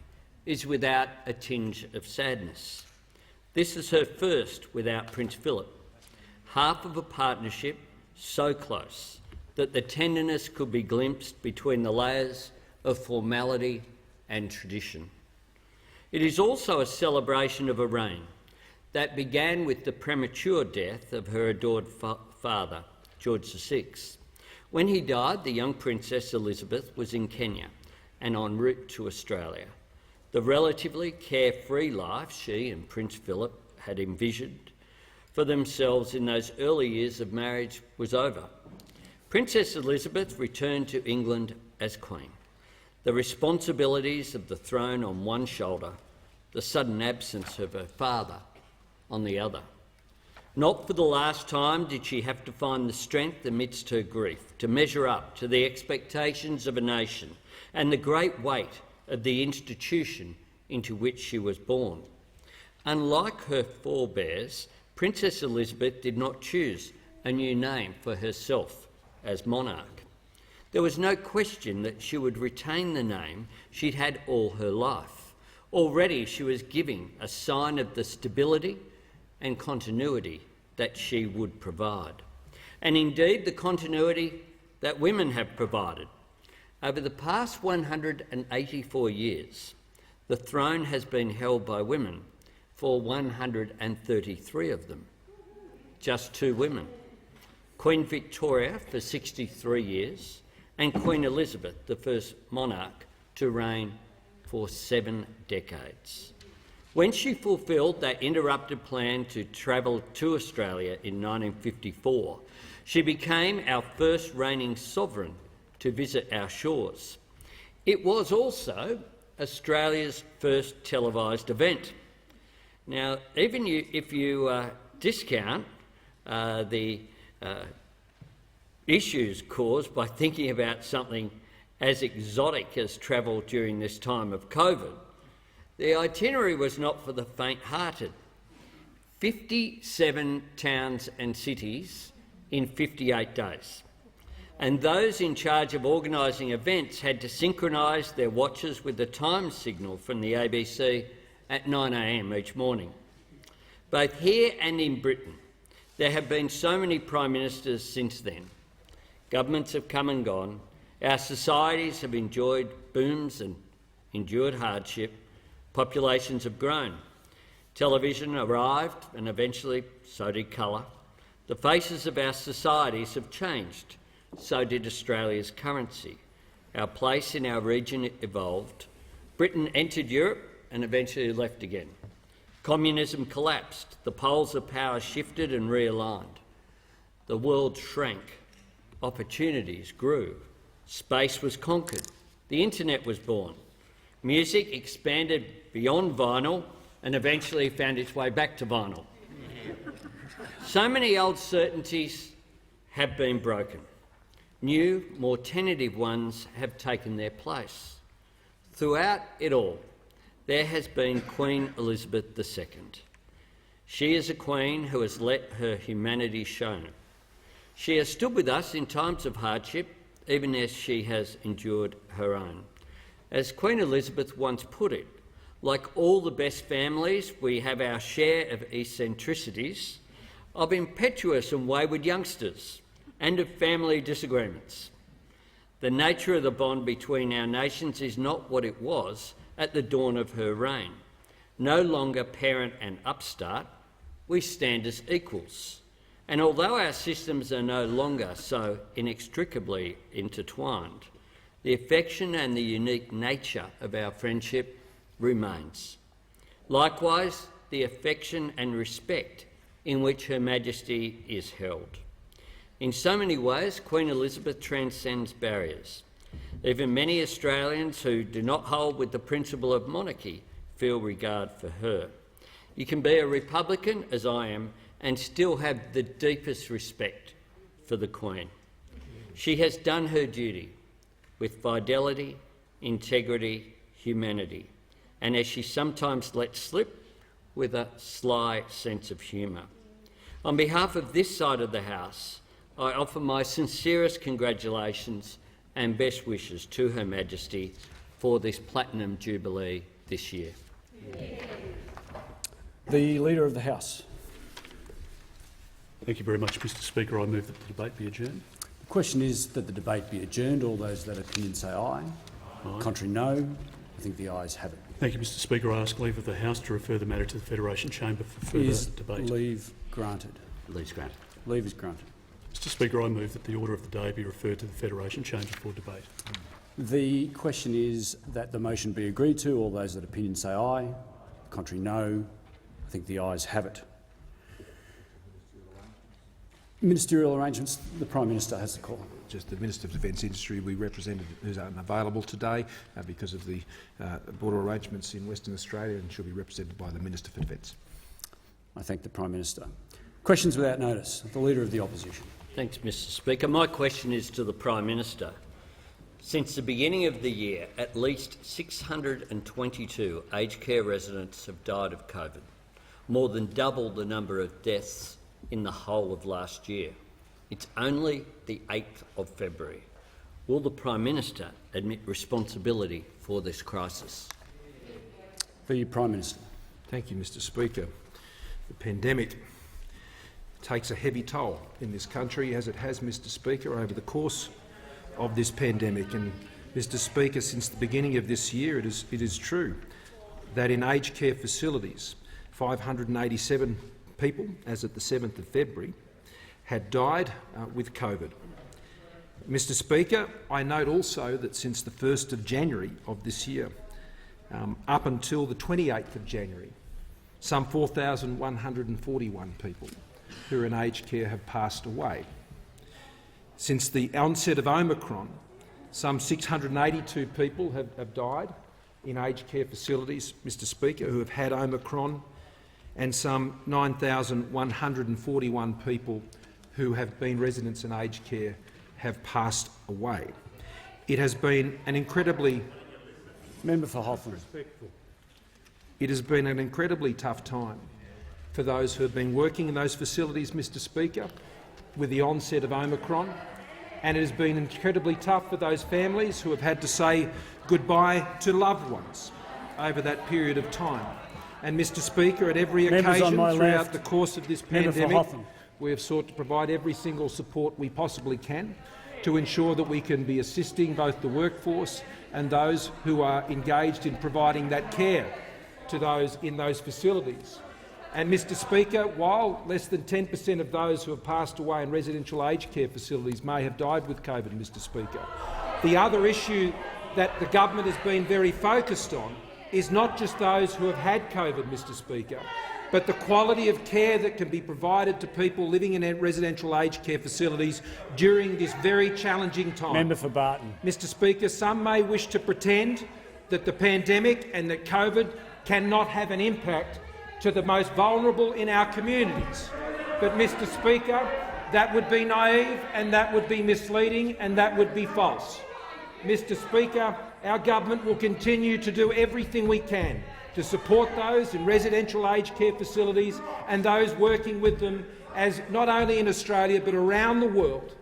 is without a tinge of sadness. This is her first without Prince Philip, half of a partnership so close that the tenderness could be glimpsed between the layers of formality and tradition. It is also a celebration of a reign that began with the premature death of her adored father, George VI. When he died, the young Princess Elizabeth was in Kenya and en route to Australia. The relatively carefree life she and Prince Philip had envisioned for themselves in those early years of marriage was over. Princess Elizabeth returned to England as Queen. The responsibilities of the throne on one shoulder, the sudden absence of her father on the other. Not for the last time did she have to find the strength amidst her grief to measure up to the expectations of a nation and the great weight of the institution into which she was born. Unlike her forebears, Princess Elizabeth did not choose a new name for herself as monarch. There was no question that she would retain the name she'd had all her life. Already she was giving a sign of the stability and continuity that she would provide, and indeed the continuity that women have provided. Over the past 184 years, the throne has been held by women for 133 of them. Just 2 women, Queen Victoria for 63 years and Queen Elizabeth, the first monarch to reign for 7 decades. When she fulfilled that interrupted plan to travel to Australia in 1954, she became our first reigning sovereign to visit our shores. It was also Australia's first televised event. Now, even if you discount the issues caused by thinking about something as exotic as travel during this time of COVID, the itinerary was not for the faint-hearted. 57 towns and cities in 58 days. And those in charge of organising events had to synchronise their watches with the time signal from the ABC at 9 a.m. each morning. Both here and in Britain, there have been so many Prime Ministers since then. Governments have come and gone. Our societies have enjoyed booms and endured hardship. Populations have grown. Television arrived and eventually so did colour. The faces of our societies have changed. So did Australia's currency. Our place in our region evolved. Britain entered Europe and eventually left again. Communism collapsed. The poles of power shifted and realigned. The world shrank. Opportunities grew. Space was conquered. The internet was born. Music expanded beyond vinyl and eventually found its way back to vinyl. So many old certainties have been broken. New, more tentative ones have taken their place. Throughout it all, there has been Queen Elizabeth II. She is a queen who has let her humanity shine. She has stood with us in times of hardship, even as she has endured her own. As Queen Elizabeth once put it, Like all the best families, we have our share of eccentricities, of impetuous and wayward youngsters, and of family disagreements. The nature of the bond between our nations is not what it was at the dawn of her reign. No longer parent and upstart, we stand as equals. And although our systems are no longer so inextricably intertwined, the affection and the unique nature of our friendship remains. Likewise, the affection and respect in which Her Majesty is held. In so many ways, Queen Elizabeth transcends barriers. Even many Australians who do not hold with the principle of monarchy feel regard for her. You can be a Republican, as I am, and still have the deepest respect for the Queen. She has done her duty with fidelity, integrity, humanity, and as she sometimes lets slip, with a sly sense of humour. On behalf of this side of the House, I offer my sincerest congratulations and best wishes to Her Majesty for this Platinum Jubilee this year. The Leader of the House. Thank you very much, Mr Speaker. I move that the debate be adjourned. The question is that the debate be adjourned. All those that opinion say aye. Aye. Contrary, no. I think the ayes have it. Thank you, Mr Speaker. I ask leave of the House to refer the matter to the Federation Chamber for further debate. Is leave granted? Leave is granted. Leave is granted. Mr Speaker, I move that the order of the day be referred to the Federation Chamber for debate. The question is that the motion be agreed to. All those that opinion say aye. Contrary, no. I think the ayes have it. Ministerial arrangements. The Prime Minister has the call. Just the Minister of Defence Industry we represented who's unavailable today because of the border arrangements in Western Australia, and she'll be represented by the Minister for Defence. I thank the Prime Minister. Questions without notice. The Leader of the Opposition. Thanks, Mr Speaker. My question is to the Prime Minister. Since the beginning of the year, at least 622 aged care residents have died of COVID, more than double the number of deaths in the whole of last year. It's only the 8th of February. Will the Prime Minister admit responsibility for this crisis? The Prime Minister. Thank you, Mr Speaker. The pandemic takes a heavy toll in this country, as it has, Mr Speaker, over the course of this pandemic. And, Mr Speaker, since the beginning of this year, it is true that in aged care facilities, 587 people, as at the 7th of February, had died with COVID. Mr Speaker, I note also that since the 1st of January of this year, up until the 28th of January, some 4,141 people who are in aged care have passed away. Since the onset of Omicron, some 682 people have died in aged care facilities, Mr Speaker, who have had Omicron, and some 9,141 people who have been residents in aged care have passed away. It has been an incredibly— Member for Hotham. It has been an incredibly tough time for those who have been working in those facilities, Mr Speaker, with the onset of Omicron, and it has been incredibly tough for those families who have had to say goodbye to loved ones over that period of time. And, Mr Speaker, at every occasion throughout the course of this pandemic, we have sought to provide every single support we possibly can to ensure that we can be assisting both the workforce and those who are engaged in providing that care to those in those facilities. And, Mr Speaker, while less than 10% of those who have passed away in residential aged care facilities may have died with COVID, Mr Speaker, the other issue that the government has been very focused on is not just those who have had COVID, Mr Speaker, but the quality of care that can be provided to people living in residential aged care facilities during this very challenging time. Member for Barton. Mr Speaker, some may wish to pretend that the pandemic and that COVID cannot have an impact to the most vulnerable in our communities. But, Mr Speaker, that would be naive and that would be misleading and that would be false. Mr Speaker, our government will continue to do everything we can to support those in residential aged care facilities and those working with them, as not only in Australia but around the world.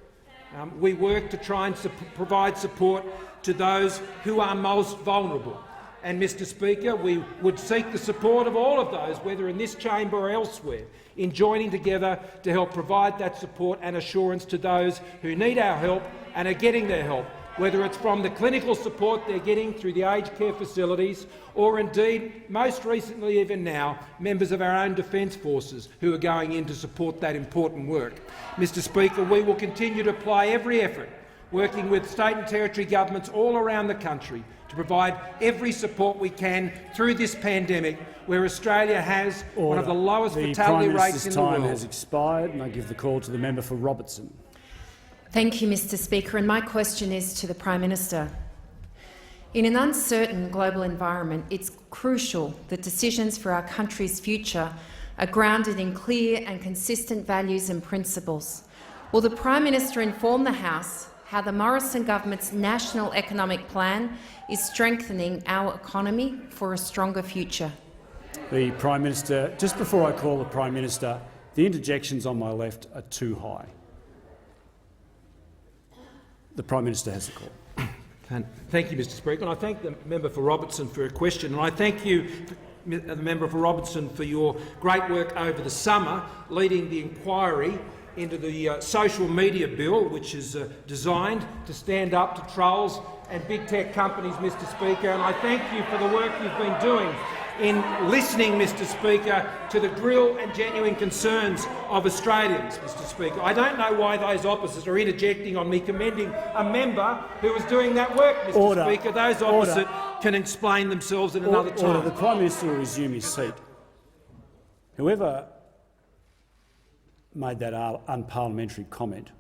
We work to try and provide support to those who are most vulnerable. And, Mr Speaker, we would seek the support of all of those, whether in this chamber or elsewhere, in joining together to help provide that support and assurance to those who need our help and are getting their help, whether it's from the clinical support they're getting through the aged care facilities or indeed, most recently even now, members of our own Defence Forces who are going in to support that important work. Mr Speaker, we will continue to apply every effort, working with state and territory governments all around the country to provide every support we can through this pandemic, where Australia has one of the lowest fatality rates in the world. The time has expired, and I give the call to the member for Robertson. Thank you, Mr Speaker, and my question is to the Prime Minister. In an uncertain global environment, it's crucial that decisions for our country's future are grounded in clear and consistent values and principles. Will the Prime Minister inform the House how the Morrison government's National Economic Plan is strengthening our economy for a stronger future? The Prime Minister, just before I call the Prime Minister, the interjections on my left are too high. The Prime Minister has the call. Thank you, Mr Speaker. And I thank the member for Robertson for her question, and I thank you, the member for Robertson, for your great work over the summer leading the inquiry into the social media bill, which is designed to stand up to trolls and big tech companies, Mr Speaker. And I thank you for the work you've been doing in listening, Mr Speaker, to the real and genuine concerns of Australians, Mr Speaker. I don't know why those opposites are interjecting on me commending a member who was doing that work, Mr Speaker. Those opposite can explain themselves at another time. The Prime Minister will resume his seat. Whoever made that unparliamentary comment,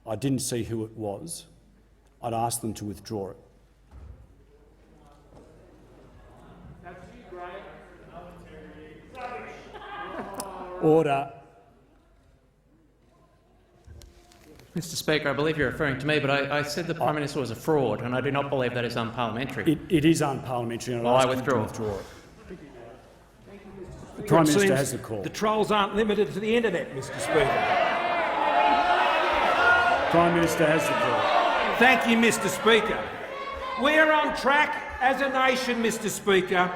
I didn't see who it was. I'd ask them to withdraw it. Order. Mr Speaker, I believe you're referring to me, but I said the Prime Minister was a fraud, and I do not believe that is unparliamentary. It is unparliamentary, and Well, I ask withdraw. him to withdraw it. The Prime Minister has the call. The trolls aren't limited to the internet, Mr Speaker. Prime Minister has the call. Thank you, Mr Speaker. We're on track as a nation, Mr Speaker,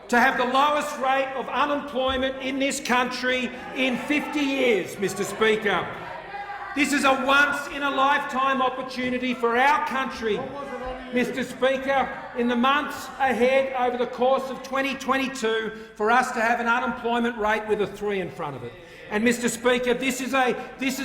to have the lowest rate of unemployment in this country in 50 years, Mr Speaker. This is a once-in-a-lifetime opportunity for our country, Mr Speaker, in the months ahead over the course of 2022 for us to have an unemployment rate with a 3 in front of it. And, Mr Speaker, this is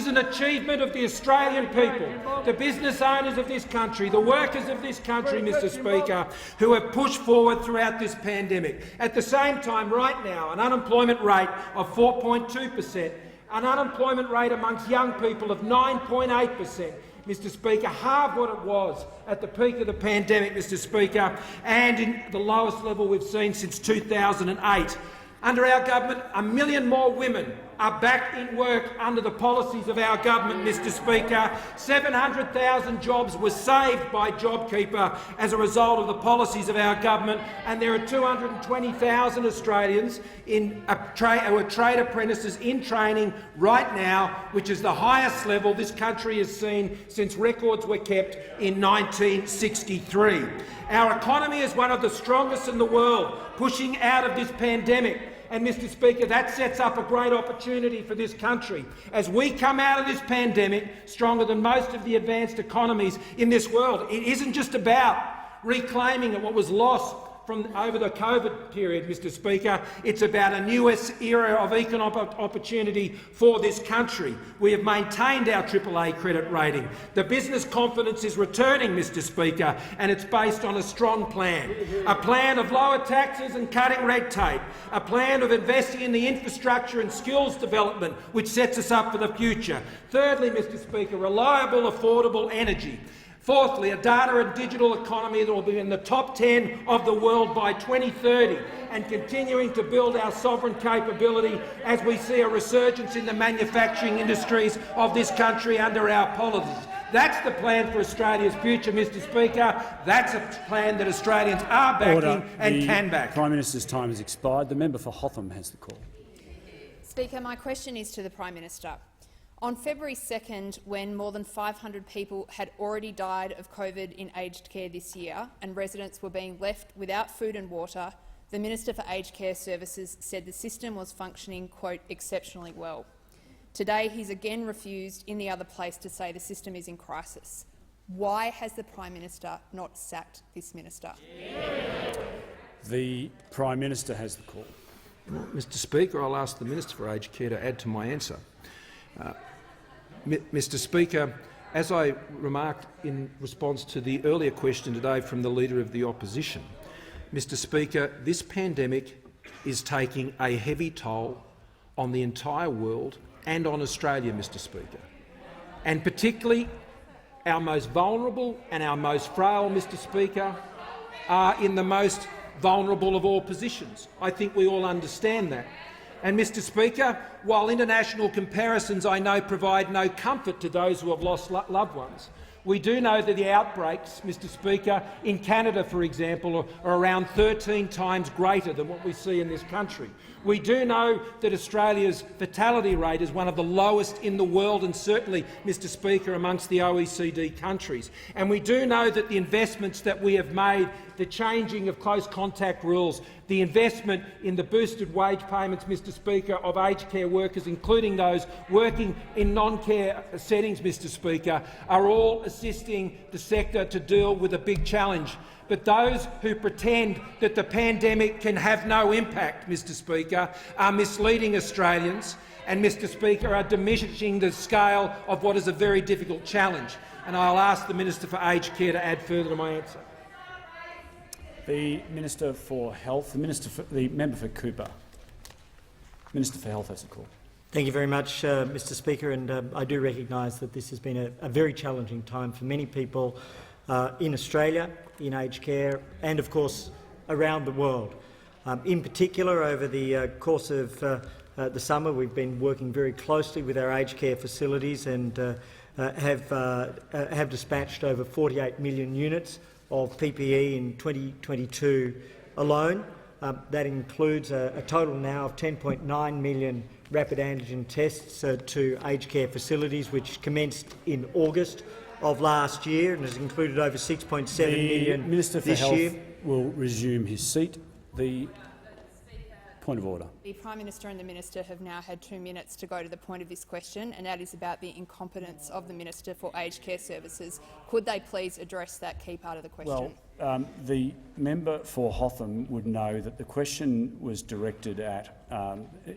an achievement of the Australian people, the business owners of this country, the workers of this country, Mr Speaker, who have pushed forward throughout this pandemic. At the same time, right now, an unemployment rate of 4.2%, an unemployment rate amongst young people of 9.8%, Mr Speaker, half what it was at the peak of the pandemic, Mr Speaker, and in the lowest level we've seen since 2008. Under our government, 1 million more women are back in work under the policies of our government, Mr Speaker. 700,000 jobs were saved by JobKeeper as a result of the policies of our government, and there are 220,000 Australians who are trade apprentices in training right now, which is the highest level this country has seen since records were kept in 1963. Our economy is one of the strongest in the world, pushing out of this pandemic. And, Mr Speaker, that sets up a great opportunity for this country. As we come out of this pandemic stronger than most of the advanced economies in this world, it isn't just about reclaiming what was lost from over the COVID period, Mr Speaker. It's about a new era of economic opportunity for this country. We have maintained our AAA credit rating. The business confidence is returning, Mr Speaker, and it's based on a strong plan. A plan of lower taxes and cutting red tape. A plan of investing in the infrastructure and skills development, which sets us up for the future. Thirdly, Mr Speaker, reliable, affordable energy. Fourthly, a data and digital economy that will be in the top 10 of the world by 2030, and continuing to build our sovereign capability as we see a resurgence in the manufacturing industries of this country under our policies. That's the plan for Australia's future, Mr Speaker. That's a plan that Australians are backing and can back. The Prime Minister's time has expired. The member for Hotham has the call. Speaker, my question is to the Prime Minister. On February 2nd, when more than 500 people had already died of COVID in aged care this year and residents were being left without food and water, the Minister for Aged Care Services said the system was functioning, quote, exceptionally well. Today he's again refused in the other place to say the system is in crisis. Why has the Prime Minister not sacked this minister? The Prime Minister has the call. Mr Speaker, I'll ask the Minister for Aged Care to add to my answer. Mr Speaker, as I remarked in response to the earlier question today from the Leader of the Opposition, Mr Speaker, this pandemic is taking a heavy toll on the entire world and on Australia, Mr Speaker, and particularly our most vulnerable and our most frail, Mr Speaker, are in the most vulnerable of all positions. I think we all understand that. And, Mr Speaker, while international comparisons I know provide no comfort to those who have lost loved ones, we do know that the outbreaks, Mr Speaker, in Canada, for example, are around 13 times greater than what we see in this country. We do know that Australia's fatality rate is one of the lowest in the world and certainly, Mr Speaker, amongst the OECD countries. And we do know that the investments that we have made, the changing of close contact rules, the investment in the boosted wage payments, Mr Speaker, of aged care workers, including those working in non-care settings, Mr Speaker, are all assisting the sector to deal with a big challenge. But those who pretend that the pandemic can have no impact, Mr Speaker, are misleading Australians and, Mr Speaker, are diminishing the scale of what is a very difficult challenge. And I'll ask the Minister for Aged Care to add further to my answer. The Minister for Health, the member for Cooper. Minister for Health has the call. Thank you very much, Mr Speaker, and I do recognise that this has been a very challenging time for many people in Australia, in aged care and, of course, around the world. In particular, over the course of the summer, we've been working very closely with our aged care facilities and have dispatched over 48 million units of PPE in 2022 alone. That includes a total now of 10.9 million rapid antigen tests to aged care facilities, which commenced in August of last year and has included over 6.7 million The Minister for this Health year. will resume his seat. The point of order. The Prime Minister and the Minister have now had 2 minutes to go to the point of this question, and that is about the incompetence of the Minister for Aged Care Services. Could they please address that key part of the question? Well, the member for Hotham would know that the question was directed at,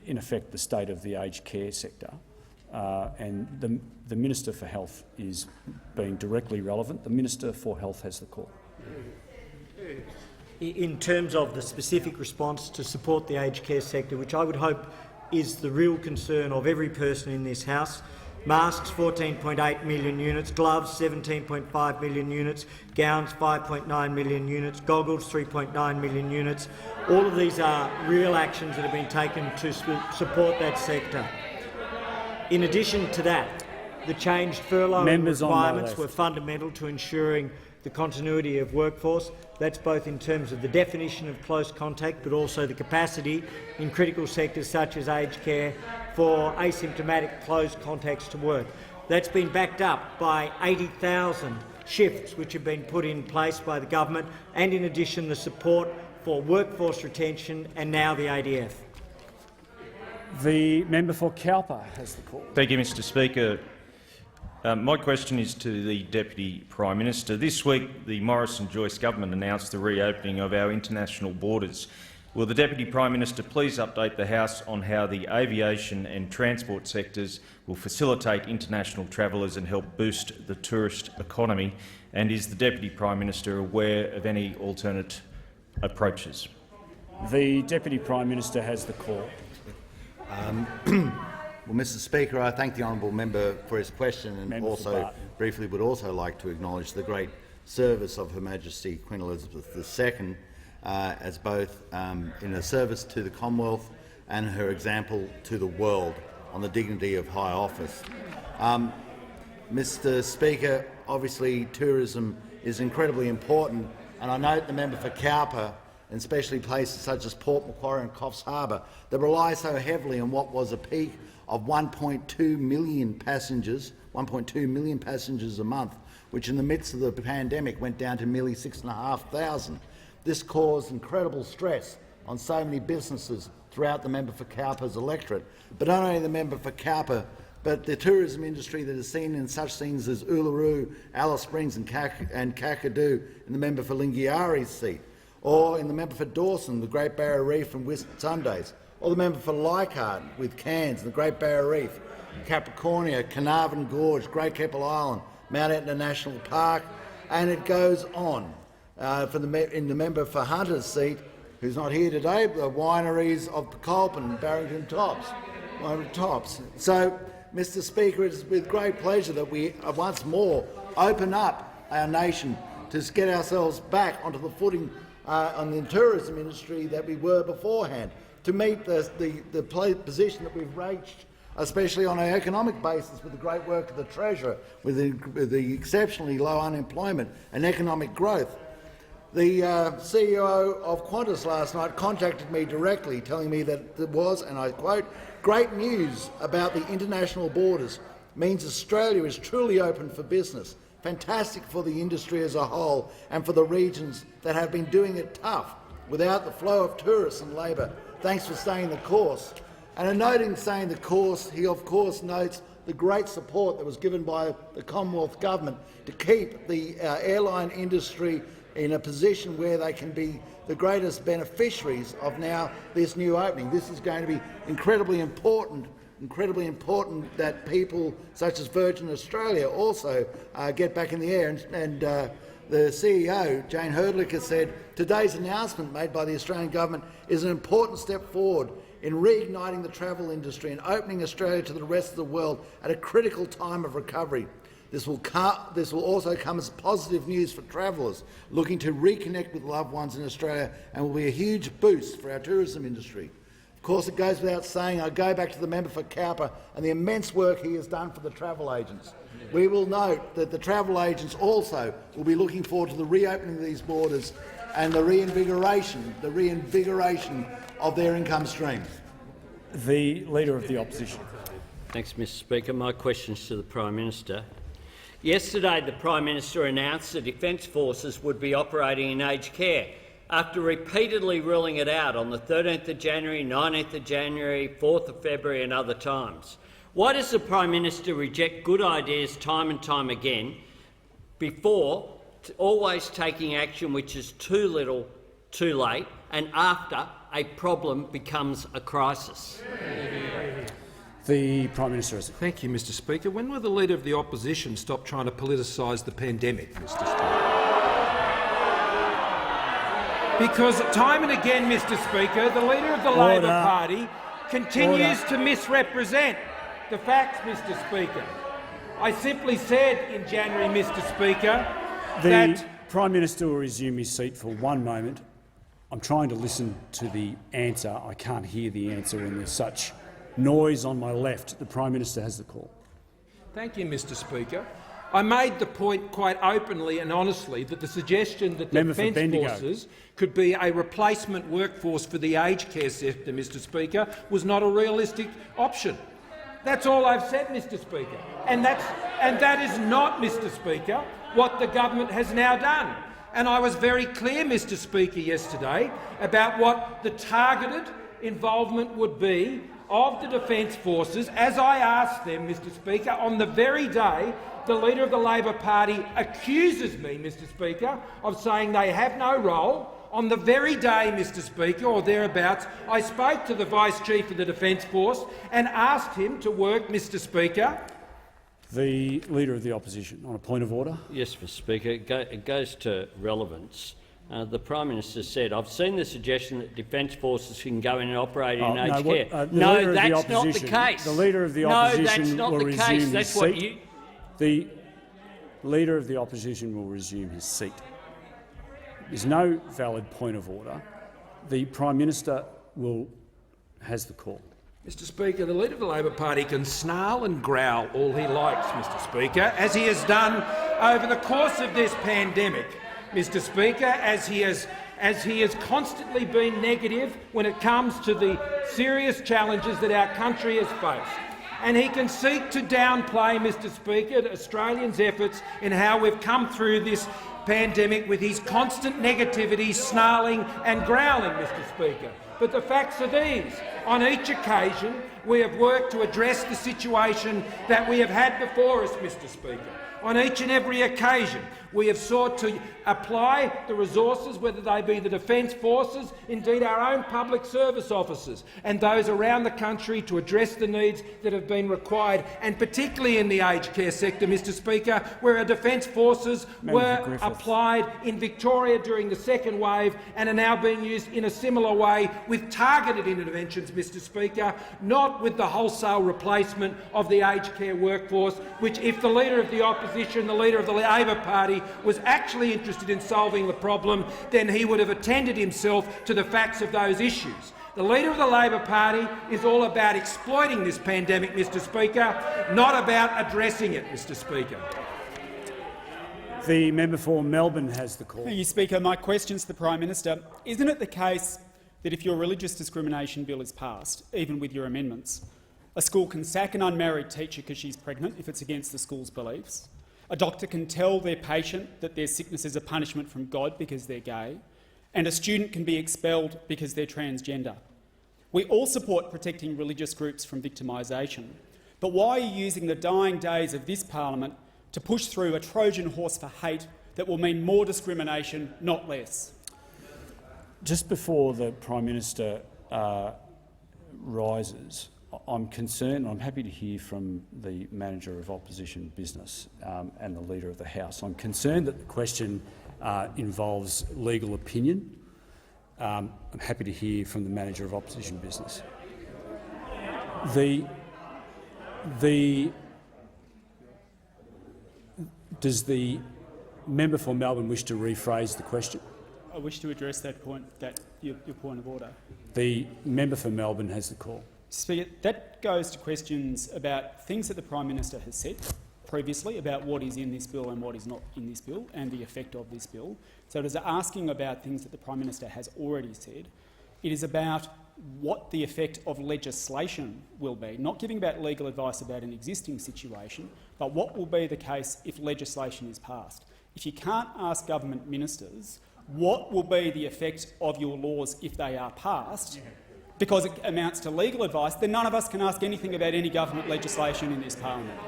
in effect, the state of the aged care sector. And the Minister for Health is being directly relevant. The Minister for Health has the call. In terms of the specific response to support the aged care sector, which I would hope is the real concern of every person in this House, masks 14.8 million units, gloves 17.5 million units, gowns 5.9 million units, goggles 3.9 million units. All of these are real actions that have been taken to support that sector. In addition to that, the changed furlough requirements were fundamental to ensuring the continuity of workforce. That's both in terms of the definition of close contact but also the capacity in critical sectors such as aged care for asymptomatic close contacts to work. That's been backed up by 80,000 shifts which have been put in place by the government, and in addition the support for workforce retention and now the ADF. The member for Cowper has the call. Thank you, Mr Speaker. My question is to the Deputy Prime Minister. This week, the Morrison-Joyce government announced the reopening of our international borders. Will the Deputy Prime Minister please update the House on how the aviation and transport sectors will facilitate international travellers and help boost the tourist economy? And is the Deputy Prime Minister aware of any alternate approaches? The Deputy Prime Minister has the call. Well, Mr Speaker, I thank the honourable member for his question and Member also briefly would also like to acknowledge the great service of Her Majesty Queen Elizabeth II as both in her service to the Commonwealth and her example to the world on the dignity of high office. Mr Speaker, obviously tourism is incredibly important, and I note the member for Cowper, and especially places such as Port Macquarie and Coffs Harbour, that rely so heavily on what was a peak of 1.2 million passengers, 1.2 million passengers a month, which in the midst of the pandemic went down to merely 6,500. This caused incredible stress on so many businesses throughout the member for Cowper's electorate. But not only the member for Cowper, but the tourism industry that is seen in such things as Uluru, Alice Springs and Kakadu in the member for Lingiari's seat, or in the member for Dawson, the Great Barrier Reef and Whitsundays, or the member for Leichhardt with Cairns, the Great Barrier Reef, Capricornia, Carnarvon Gorge, Great Keppel Island, Mount Etna National Park, and it goes on. In the member for Hunter's seat, who's not here today, the wineries of Culp and Barrington Tops. So, Mr Speaker, it is with great pleasure that we once more open up our nation to get ourselves back onto the footing on the tourism industry that we were beforehand, to meet the position that we've reached, especially on an economic basis with the great work of the Treasurer, with the exceptionally low unemployment and economic growth. The CEO of Qantas last night contacted me directly, telling me that there was, and I quote, "great news about the international borders means Australia is truly open for business. Fantastic for the industry as a whole and for the regions that have been doing it tough without the flow of tourists and labour. Thanks for staying the course." And in noting staying the course, he of course notes the great support that was given by the Commonwealth Government to keep the airline industry in a position where they can be the greatest beneficiaries of now this new opening. This is going to be incredibly important that people such as Virgin Australia also get back in the air. And the CEO, Jane Herdlicker, said, "Today's announcement made by the Australian Government is an important step forward in reigniting the travel industry and opening Australia to the rest of the world at a critical time of recovery. This will also come as positive news for travellers looking to reconnect with loved ones in Australia and will be a huge boost for our tourism industry." Of course, it goes without saying, I go back to the member for Cowper and the immense work he has done for the travel agents. We will note that the travel agents also will be looking forward to the reopening of these borders and the reinvigoration of their income streams. The Leader of the Opposition. Thanks, Mr Speaker. My question is to the Prime Minister. Yesterday, the Prime Minister announced the Defence Forces would be operating in aged care, after repeatedly ruling it out on the 13th of January, 19th of January, 4th of February and other times. Why does the Prime Minister reject good ideas time and time again before always taking action which is too little, too late, and after a problem becomes a crisis? The Prime Minister. Thank you, Mr Speaker. When will the Leader of the Opposition stop trying to politicise the pandemic, Mr Speaker? Because time and again, Mr Speaker, the Leader of the Labor Party continues to misrepresent the facts, Mr Speaker. I simply said in January, Mr Speaker, The Prime Minister will resume his seat for one moment. I'm trying to listen to the answer. I can't hear the answer when there's such noise on my left. The Prime Minister has the call. Thank you, Mr Speaker. I made the point quite openly and honestly that the suggestion that the Defence Forces could be a replacement workforce for the aged care sector, Mr Speaker, was not a realistic option. That's all I've said, Mr Speaker. And that is not, Mr Speaker, what the government has now done. And I was very clear, Mr Speaker, yesterday about what the targeted involvement would be of the Defence Forces, as I asked them, Mr Speaker, on the very day the Leader of the Labor Party accuses me, Mr Speaker, of saying they have no role. On the very day, Mr Speaker, or thereabouts, I spoke to the Vice-Chief of the Defence Force and asked him to work, Mr Speaker. The Leader of the Opposition, on a point of order. Yes, Mr Speaker. It goes to relevance. The Prime Minister said, "I've seen the suggestion that Defence Forces can go in and operate in aged care." No, that's not the case. The Leader of the Opposition will resume his seat. The Leader of the Opposition will resume his seat. There's no valid point of order. The Prime Minister has the call. Mr Speaker, the Leader of the Labor Party can snarl and growl all he likes, Mr Speaker, as he has done over the course of this pandemic, Mr Speaker, as he has constantly been negative when it comes to the serious challenges that our country has faced. and he can seek to downplay, Mr Speaker, Australians' efforts in how we've come through this pandemic with his constant negativity, snarling and growling, Mr Speaker. But the facts are these. On each occasion, we have worked to address the situation that we have had before us, Mr Speaker. On each and every occasion, we have sought to apply the resources, whether they be the Defence Forces, indeed our own public service officers and those around the country, to address the needs that have been required, and particularly in the aged care sector, Mr Speaker, where our Defence Forces were applied in Victoria during the second wave and are now being used in a similar way with targeted interventions, Mr Speaker, not with the wholesale replacement of the aged care workforce, which, if the Leader of the Opposition, the Leader of the Labor Party, was actually interested in solving the problem, then he would have attended himself to the facts of those issues. The Leader of the Labor Party is all about exploiting this pandemic, Mr Speaker, not about addressing it, Mr Speaker. The member for Melbourne has the call. Thank you, Speaker. My question to the Prime Minister: isn't it the case that if your religious discrimination bill is passed, even with your amendments, a school can sack an unmarried teacher because she's pregnant if it's against the school's beliefs? A doctor can tell their patient that their sickness is a punishment from God because they're gay, and a student can be expelled because they're transgender. We all support protecting religious groups from victimisation, but why are you using the dying days of this parliament to push through a Trojan horse for hate that will mean more discrimination, not less? Just before the Prime Minister rises, I'm concerned. I'm happy to hear from the Manager of Opposition Business and the Leader of the House. I'm concerned that the question involves legal opinion. I'm happy to hear from the Manager of Opposition Business. Does the member for Melbourne wish to rephrase the question? I wish to address that point, your point of order. The member for Melbourne has the call. Speaker, that goes to questions about things that the Prime Minister has said previously about what is in this bill and what is not in this bill and the effect of this bill. So it is asking about things that the Prime Minister has already said. It is about what the effect of legislation will be, not giving about legal advice about an existing situation, but what will be the case if legislation is passed. If you can't ask government ministers what will be the effect of your laws if they are passed, because it amounts to legal advice, then none of us can ask anything about any government legislation in this parliament.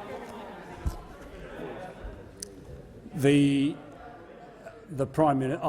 The Prime Minister,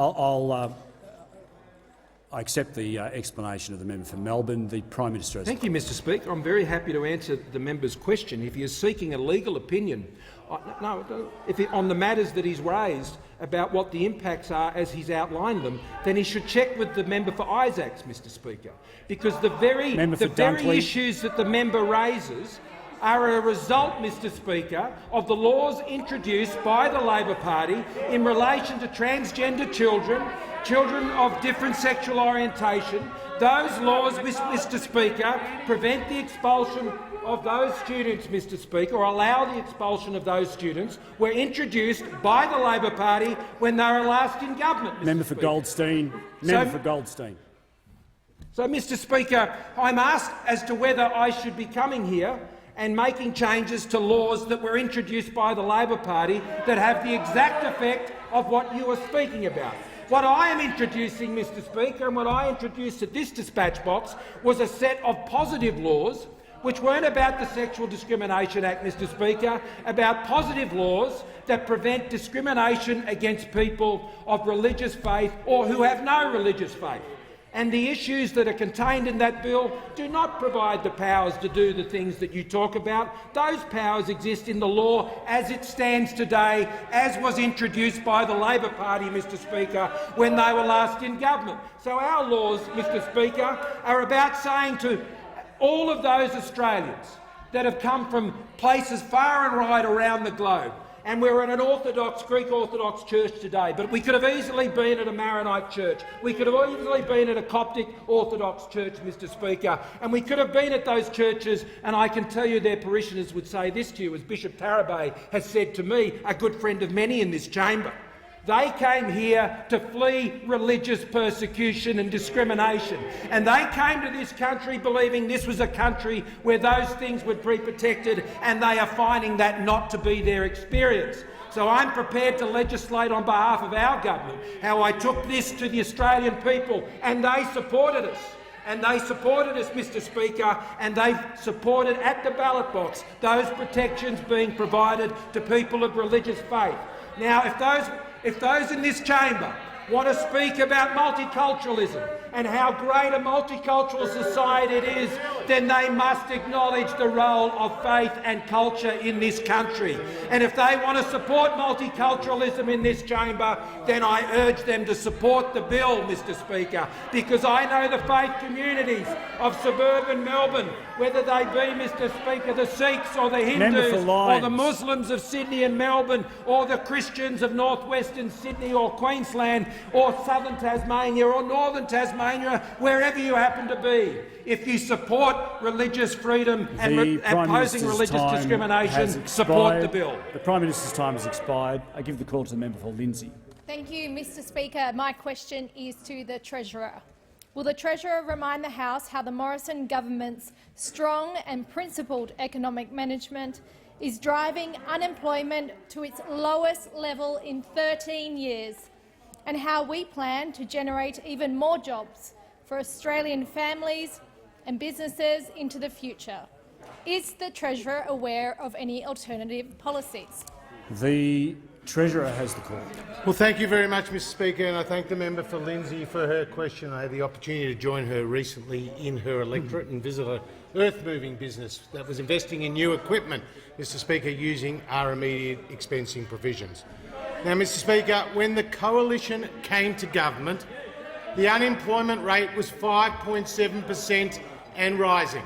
I accept the explanation of the member for Melbourne. The Prime Minister has... Thank you, Mr Speaker. I'm very happy to answer the member's question. If he is seeking a legal opinion on the matters that he's raised about what the impacts are as he's outlined them, then he should check with the member for Isaacs, Mr Speaker, because the very issues that the member raises are a result, Mr Speaker, of the laws introduced by the Labor Party in relation to transgender children, children of different sexual orientation. Those laws, Mr Speaker, prevent the expulsion of those students, Mr Speaker, or allow the expulsion of those students, were introduced by the Labor Party when they were last in government, Mr Member for Goldstein. Member for Goldstein. So, Mr Speaker, I'm asked as to whether I should be coming here and making changes to laws that were introduced by the Labor Party that have the exact effect of what you are speaking about. What I am introducing, Mr Speaker, and what I introduced at this dispatch box was a set of positive laws which weren't about the Sexual Discrimination Act, Mr Speaker, about positive laws that prevent discrimination against people of religious faith or who have no religious faith. And the issues that are contained in that bill do not provide the powers to do the things that you talk about. Those powers exist in the law as it stands today, as was introduced by the Labor Party, Mr Speaker, when they were last in government. So our laws, Mr Speaker, are about saying to all of those Australians that have come from places far and wide around the globe, and we're in an Greek Orthodox church today, but we could have easily been at a Maronite church. We could have easily been at a Coptic Orthodox church, Mr Speaker, and we could have been at those churches, and I can tell you their parishioners would say this to you, as Bishop Tarabay has said to me, a good friend of many in this chamber. They came here to flee religious persecution and discrimination, and they came to this country believing this was a country where those things would be protected, and they are finding that not to be their experience. So I'm prepared to legislate on behalf of our government how I took this to the Australian people, and they supported us. And they supported us, Mr Speaker, and they supported at the ballot box those protections being provided to people of religious faith. Now, if those in this chamber want to speak about multiculturalism and how great a multicultural society it is, then they must acknowledge the role of faith and culture in this country. And if they want to support multiculturalism in this chamber, then I urge them to support the bill, Mr Speaker, because I know the faith communities of suburban Melbourne, whether they be, Mr Speaker, the Sikhs or the Hindus or the Muslims of Sydney and Melbourne or the Christians of northwestern Sydney or Queensland or southern Tasmania or northern Tasmania, wherever you happen to be. If you support religious freedom and opposing religious discrimination, support the bill. The Prime Minister's time has expired. I give the call to the member for Lindsay. Thank you, Mr Speaker. My question is to the Treasurer. Will the Treasurer remind the House how the Morrison government's strong and principled economic management is driving unemployment to its lowest level in 13 years, and how we plan to generate even more jobs for Australian families and businesses into the future? Is the Treasurer aware of any alternative policies? The Treasurer has the call. Well, thank you very much, Mr Speaker, and I thank the member for Lindsay for her question. I had the opportunity to join her recently in her electorate and visit an earth-moving business that was investing in new equipment, Mr Speaker, using our immediate expensing provisions. Now, Mr Speaker, when the Coalition came to government, the unemployment rate was 5.7% and rising.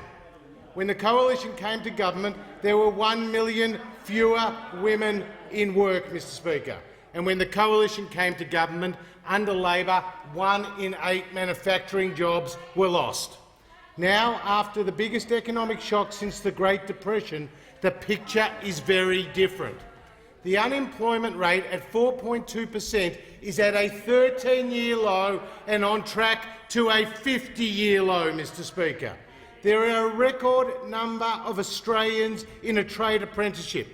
When the Coalition came to government, there were 1 million fewer women in work, Mr Speaker. And when the Coalition came to government, under Labor, 1 in 8 manufacturing jobs were lost. Now, after the biggest economic shock since the Great Depression, the picture is very different. The unemployment rate at 4.2% is at a 13-year low and on track to a 50-year low, Mr Speaker. There are a record number of Australians in a trade apprenticeship,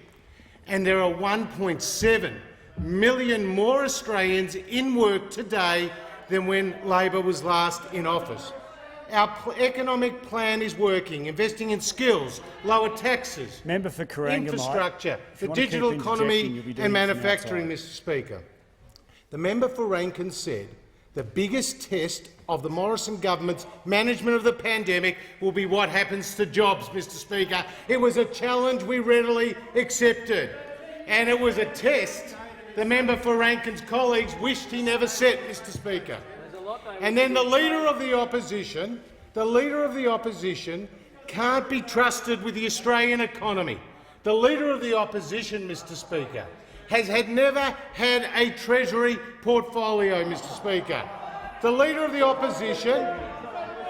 and there are 1.7 million more Australians in work today than when Labor was last in office. Our economic plan is working, investing in skills, lower taxes, infrastructure, the digital economy and manufacturing, Mr Speaker. The member for Rankin said the biggest test of the Morrison government's management of the pandemic will be what happens to jobs, Mr Speaker. It was a challenge we readily accepted, and it was a test the member for Rankin's colleagues wished he never set, Mr Speaker. And then the Leader of the Opposition can't be trusted with the Australian economy. The Leader of the Opposition, Mr Speaker, has never had a Treasury portfolio, Mr Speaker. The Leader of the Opposition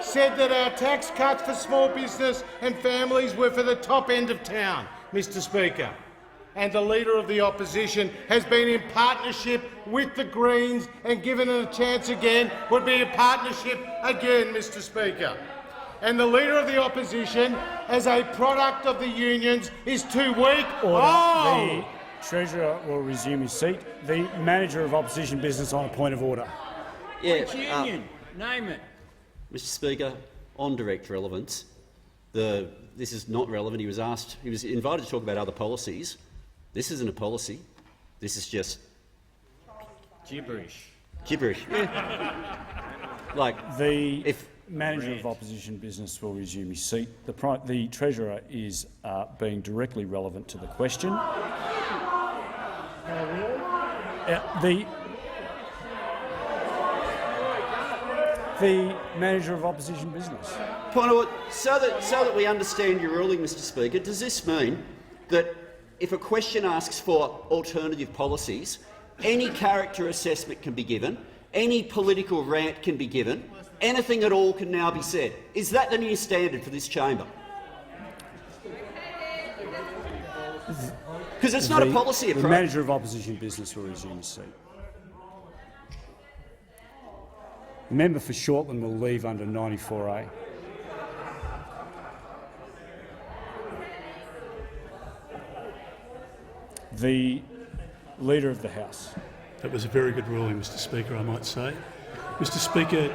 said that our tax cuts for small business and families were for the top end of town, Mr Speaker. And the Leader of the Opposition has been in partnership with the Greens and, given it a chance again, would be in partnership again, Mr Speaker. And the Leader of the Opposition, as a product of the unions, is too weak. The Treasurer will resume his seat. The Manager of Opposition Business on a point of order. Which union? Name it. Mr Speaker, on direct relevance, this is not relevant. He was invited to talk about other policies. This isn't a policy. This is just gibberish. Like the Manager of Opposition Business will resume his seat. The Treasurer is being directly relevant to the question. The Manager of Opposition Business. Point of order. So that we understand your ruling, Mr Speaker, does this mean that if a question asks for alternative policies, any character assessment can be given, any political rant can be given, anything at all can now be said? Is that the new standard for this chamber? Because it's not a policy approach. The Manager of Opposition Business will resume his seat. The member for Shortland will leave under 94A. The Leader of the House. That was a very good ruling, Mr Speaker, I might say. Mr Speaker,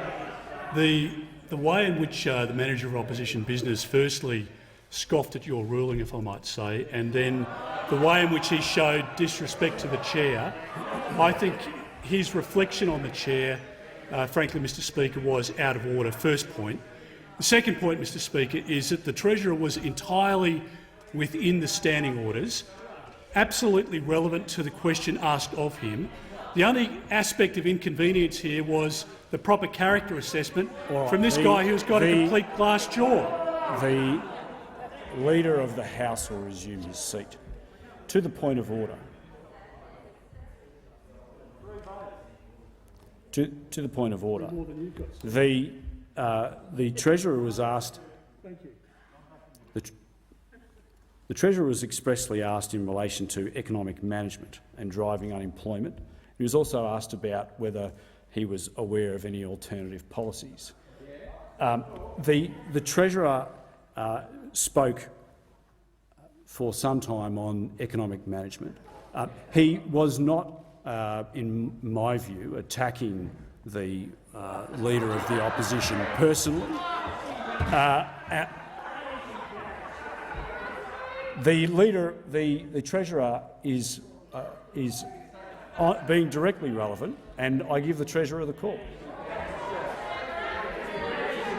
the way in which the Manager of Opposition Business firstly scoffed at your ruling, if I might say, and then the way in which he showed disrespect to the chair, I think his reflection on the chair, frankly, Mr Speaker, was out of order, first point. The second point, Mr Speaker, is that the Treasurer was entirely within the standing orders, absolutely relevant to the question asked of him. The only aspect of inconvenience here was the proper character assessment from this guy who's got a complete glass jaw. The Leader of the House will resume his seat. To the point of order. To the point of order. The Treasurer was asked. The Treasurer was expressly asked in relation to economic management and driving unemployment. He was also asked about whether he was aware of any alternative policies. The Treasurer spoke for some time on economic management. He was not, in my view, attacking the Leader of the Opposition personally. The Treasurer is being directly relevant, and I give the Treasurer the call.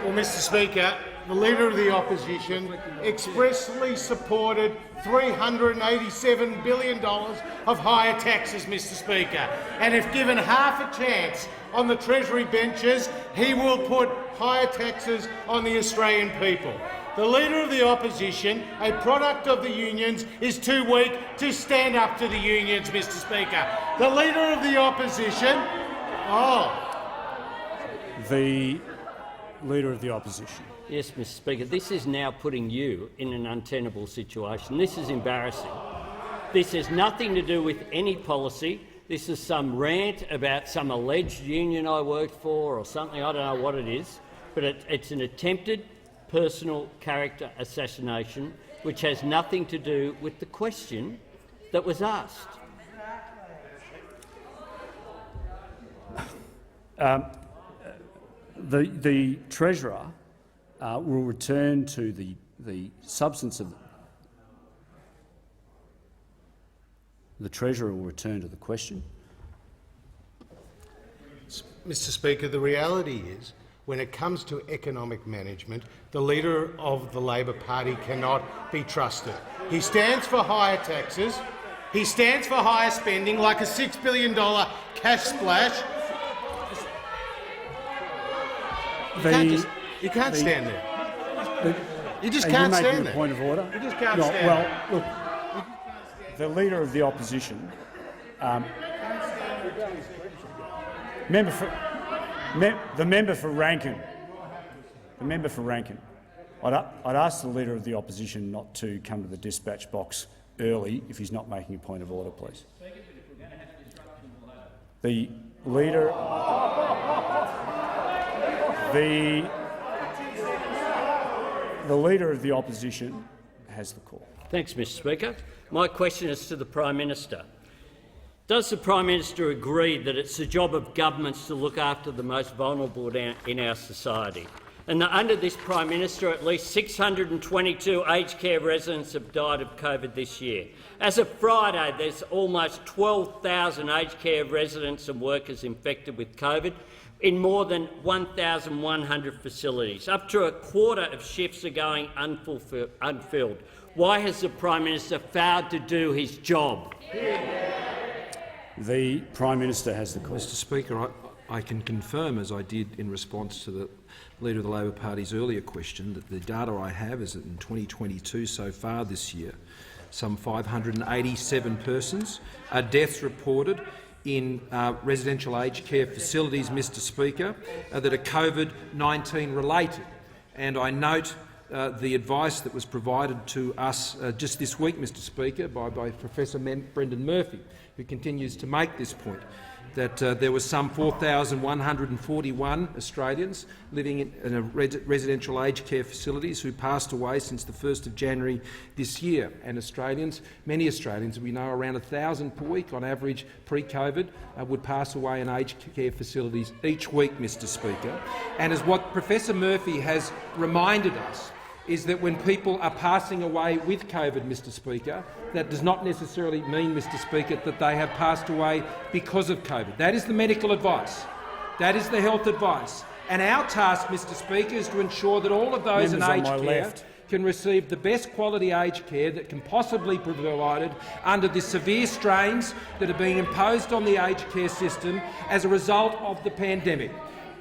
Well, Mr Speaker, the Leader of the Opposition expressly supported $387 billion of higher taxes, Mr Speaker, and if given half a chance on the Treasury benches, he will put higher taxes on the Australian people. The Leader of the Opposition, a product of the unions, is too weak to stand up to the unions, Mr Speaker. The Leader of the Opposition— The Leader of the Opposition. Yes, Mr Speaker, this is now putting you in an untenable situation. This is embarrassing. This has nothing to do with any policy. This is some rant about some alleged union I worked for or something. I don't know what it is, but it's an attempted personal character assassination which has nothing to do with the question that was asked. The Treasurer will return to the substance of the Treasurer will return to the question. Mr Speaker, the reality is, when it comes to economic management, the Leader of the Labor Party cannot be trusted. He stands for higher taxes. He stands for higher spending, like a $6 billion cash splash. You can't stand there. You just can't stand there. Point of order. You just can't stand there. Well, look, the Leader of the Opposition, the member for Rankin. I'd ask the Leader of the Opposition not to come to the dispatch box early if he's not making a point of order, please. The Leader. The Leader of the Opposition has the call. Thanks, Mr Speaker. My question is to the Prime Minister. Does the Prime Minister agree that it's the job of governments to look after the most vulnerable in our society, and that under this Prime Minister at least 622 aged care residents have died of COVID this year? As of Friday, there's almost 12,000 aged care residents and workers infected with COVID in more than 1,100 facilities. Up to a quarter of shifts are going unfilled. Why has the Prime Minister failed to do his job? The Prime Minister has the call. Mr Speaker, I can confirm, as I did in response to the Leader of the Labor Party's earlier question, that the data I have is that in 2022 so far this year, some 587 persons are deaths reported in residential aged care facilities, Mr Speaker, that are COVID-19 related. And I note the advice that was provided to us just this week, Mr Speaker, by Professor Brendan Murphy, who continues to make this point, that there were some 4,141 Australians living in residential aged care facilities who passed away since the 1st of January this year. And many Australians, we know around 1,000 per week on average pre-COVID, would pass away in aged care facilities each week, Mr Speaker. And as what Professor Murphy has reminded us, is that when people are passing away with COVID, Mr Speaker, that does not necessarily mean, Mr Speaker, that they have passed away because of COVID. That is the medical advice. That is the health advice. And our task, Mr Speaker, is to ensure that all of those in aged care can receive the best quality aged care that can possibly be provided under the severe strains that are being imposed on the aged care system as a result of the pandemic.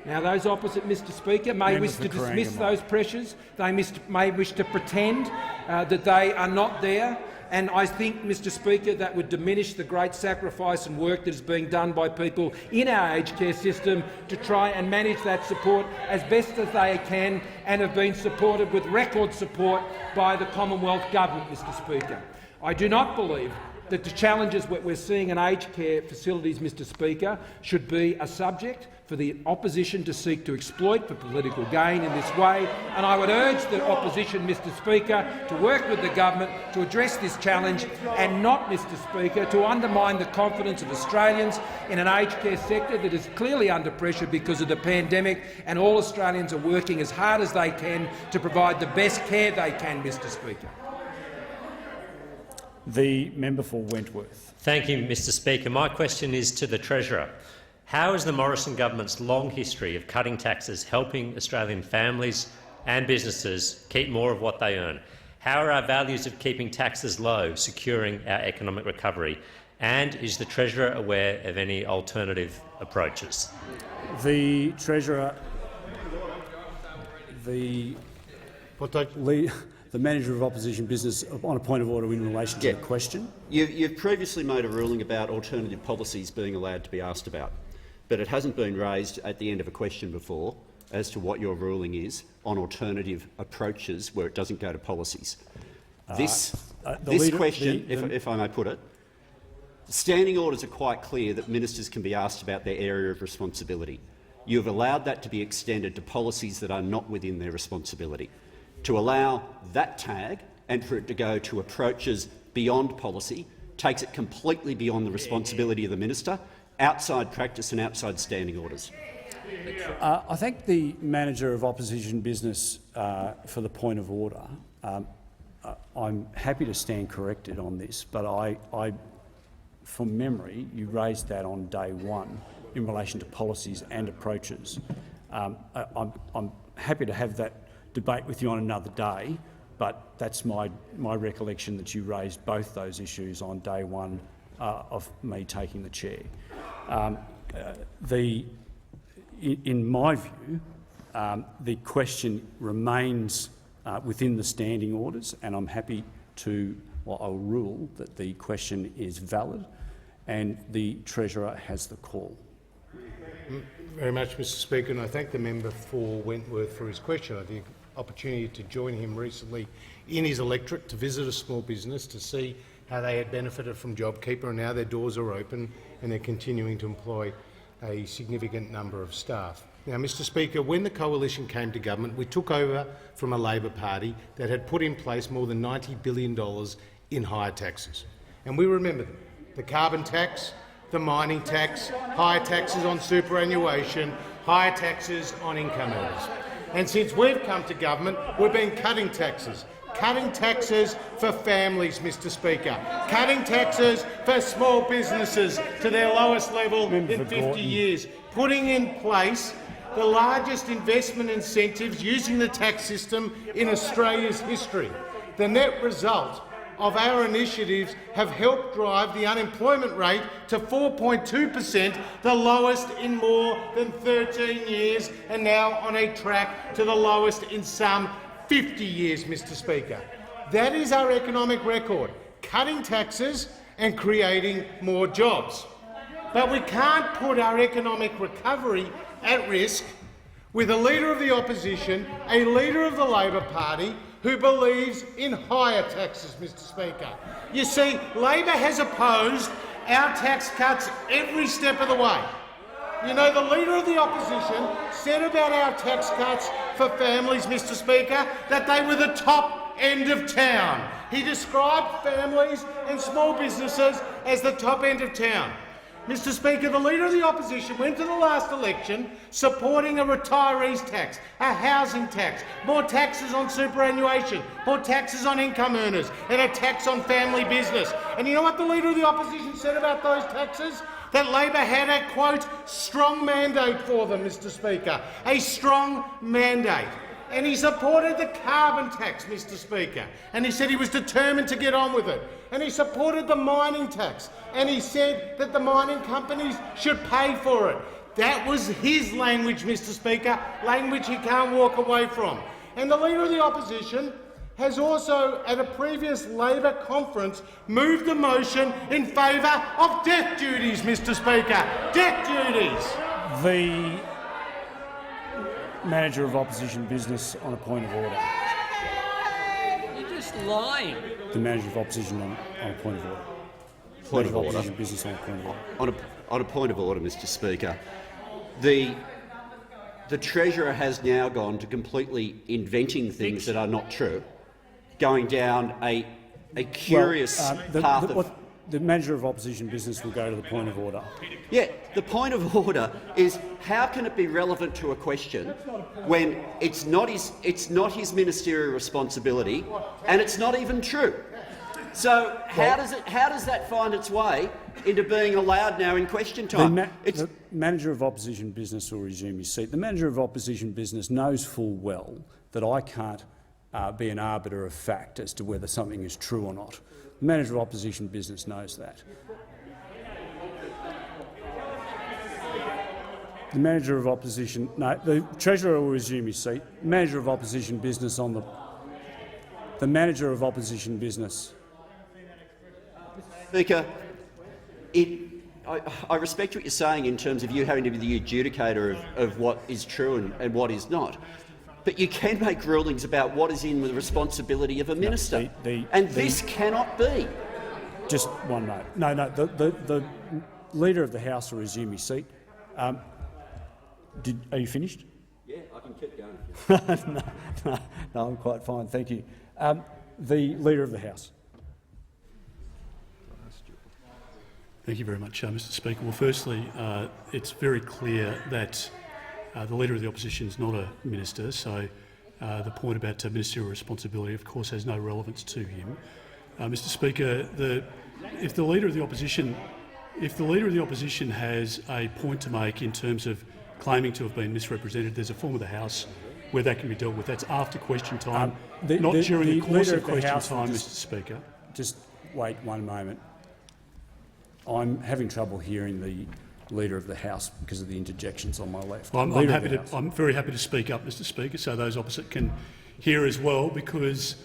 Now, those opposite, Mr Speaker, may wish to dismiss those pressures. They may wish to pretend that they are not there. And I think, Mr Speaker, that would diminish the great sacrifice and work that is being done by people in our aged care system to try and manage that support as best as they can, and have been supported with record support by the Commonwealth Government, Mr Speaker. I do not believe that the challenges that we're seeing in aged care facilities, Mr Speaker, should be a subject for the opposition to seek to exploit for political gain in this way, and I would urge the opposition, Mr Speaker, to work with the government to address this challenge and not, Mr Speaker, to undermine the confidence of Australians in an aged care sector that is clearly under pressure because of the pandemic, and all Australians are working as hard as they can to provide the best care they can, Mr Speaker. The member for Wentworth. Thank you, Mr Speaker. My question is to the Treasurer. How is the Morrison government's long history of cutting taxes helping Australian families and businesses keep more of what they earn? How are our values of keeping taxes low securing our economic recovery? And is the Treasurer aware of any alternative approaches? The Treasurer, the Manager of Opposition Business, on a point of order in relation to the question. You've previously made a ruling about alternative policies being allowed to be asked about, but it hasn't been raised at the end of a question before as to what your ruling is on alternative approaches where it doesn't go to policies. This question, if I may put it, standing orders are quite clear that ministers can be asked about their area of responsibility. You have allowed that to be extended to policies that are not within their responsibility. To allow that tag and for it to go to approaches beyond policy takes it completely beyond the responsibility of the minister, outside practice and outside standing orders. I thank the Manager of Opposition Business for the point of order. I'm happy to stand corrected on this, but from memory, you raised that on day one in relation to policies and approaches. I'm happy to have that debate with you on another day, but that's my recollection that you raised both those issues on day one of me taking the chair. In my view, the question remains within the standing orders, and I'm happy to I'll rule that the question is valid and the Treasurer has the call. Very much, Mr Speaker, and I thank the member for Wentworth for his question. I had the opportunity to join him recently in his electorate to visit a small business to see how they had benefited from JobKeeper, and now their doors are open and they're continuing to employ a significant number of staff. Now, Mr Speaker, when the Coalition came to government, we took over from a Labor Party that had put in place more than $90 billion in higher taxes. And we remember them: the carbon tax, the mining tax, higher taxes on superannuation, higher taxes on income earners. And since we've come to government, we've been cutting taxes. Cutting taxes for families, Mr Speaker. Cutting taxes for small businesses to their lowest level in 50 years. Putting in place the largest investment incentives using the tax system in Australia's history. The net result of our initiatives have helped drive the unemployment rate to 4.2%, the lowest in more than 13 years, and now on a track to the lowest in some 50 years, Mr Speaker. That is our economic record: cutting taxes and creating more jobs. But we can't put our economic recovery at risk with a Leader of the Opposition, a Leader of the Labor Party, who believes in higher taxes, Mr Speaker. You see, Labor has opposed our tax cuts every step of the way. You know, the Leader of the Opposition said about our tax cuts for families, Mr Speaker, that they were the top end of town. He described families and small businesses as the top end of town. Mr Speaker, the Leader of the Opposition went to the last election supporting a retirees tax, a housing tax, more taxes on superannuation, more taxes on income earners and a tax on family business. And you know what the Leader of the Opposition said about those taxes? That Labor had a, quote, strong mandate for them, Mr Speaker, a strong mandate. And he supported the carbon tax, Mr Speaker, and he said he was determined to get on with it. And he supported the mining tax, and he said that the mining companies should pay for it. That was his language, Mr Speaker, language he can't walk away from. And the Leader of the Opposition has also, at a previous Labor conference, moved a motion in favour of death duties, Mr Speaker. Death duties. The Manager of Opposition Business on a point of order. You're just lying. The Manager of Opposition on a point of order. Point of order. Opposition Business on a point of order. On a point of order, Mr Speaker. The Treasurer has now gone to completely inventing things that are not true, going down a curious path of... The Manager of Opposition Business will go to the point of order. Yeah, the point of order is how can it be relevant to a question when it's not his ministerial responsibility and it's not even true. So how does that find its way into being allowed now in question time? The Manager of Opposition Business will resume his seat. The Manager of Opposition Business knows full well that I can't be an arbiter of fact as to whether something is true or not. The Manager of Opposition Business knows that. The Manager of Opposition... No, the Treasurer will resume his seat. Manager of Opposition Business on the... The Manager of Opposition Business. Speaker, I respect what you're saying in terms of you having to be the adjudicator of what is true and what is not. But you can make rulings about what is in the responsibility of a minister, this cannot be. Just one note. No, the Leader of the House will resume his seat. Are you finished? Yeah, I can keep going. No, I'm quite fine, thank you. The Leader of the House. Thank you very much, Mr Speaker. Well, firstly, it's very clear that the Leader of the Opposition is not a minister, so the point about ministerial responsibility, of course, has no relevance to him. Mr Speaker, if the Leader of the Opposition has a point to make in terms of claiming to have been misrepresented, there's a form of the House where that can be dealt with. That's after question time, not during the course of question time, Mr Speaker. Just wait one moment. I'm having trouble hearing the Leader of the House because of the interjections on my left. I'm very happy to speak up, Mr Speaker, so those opposite can hear as well, because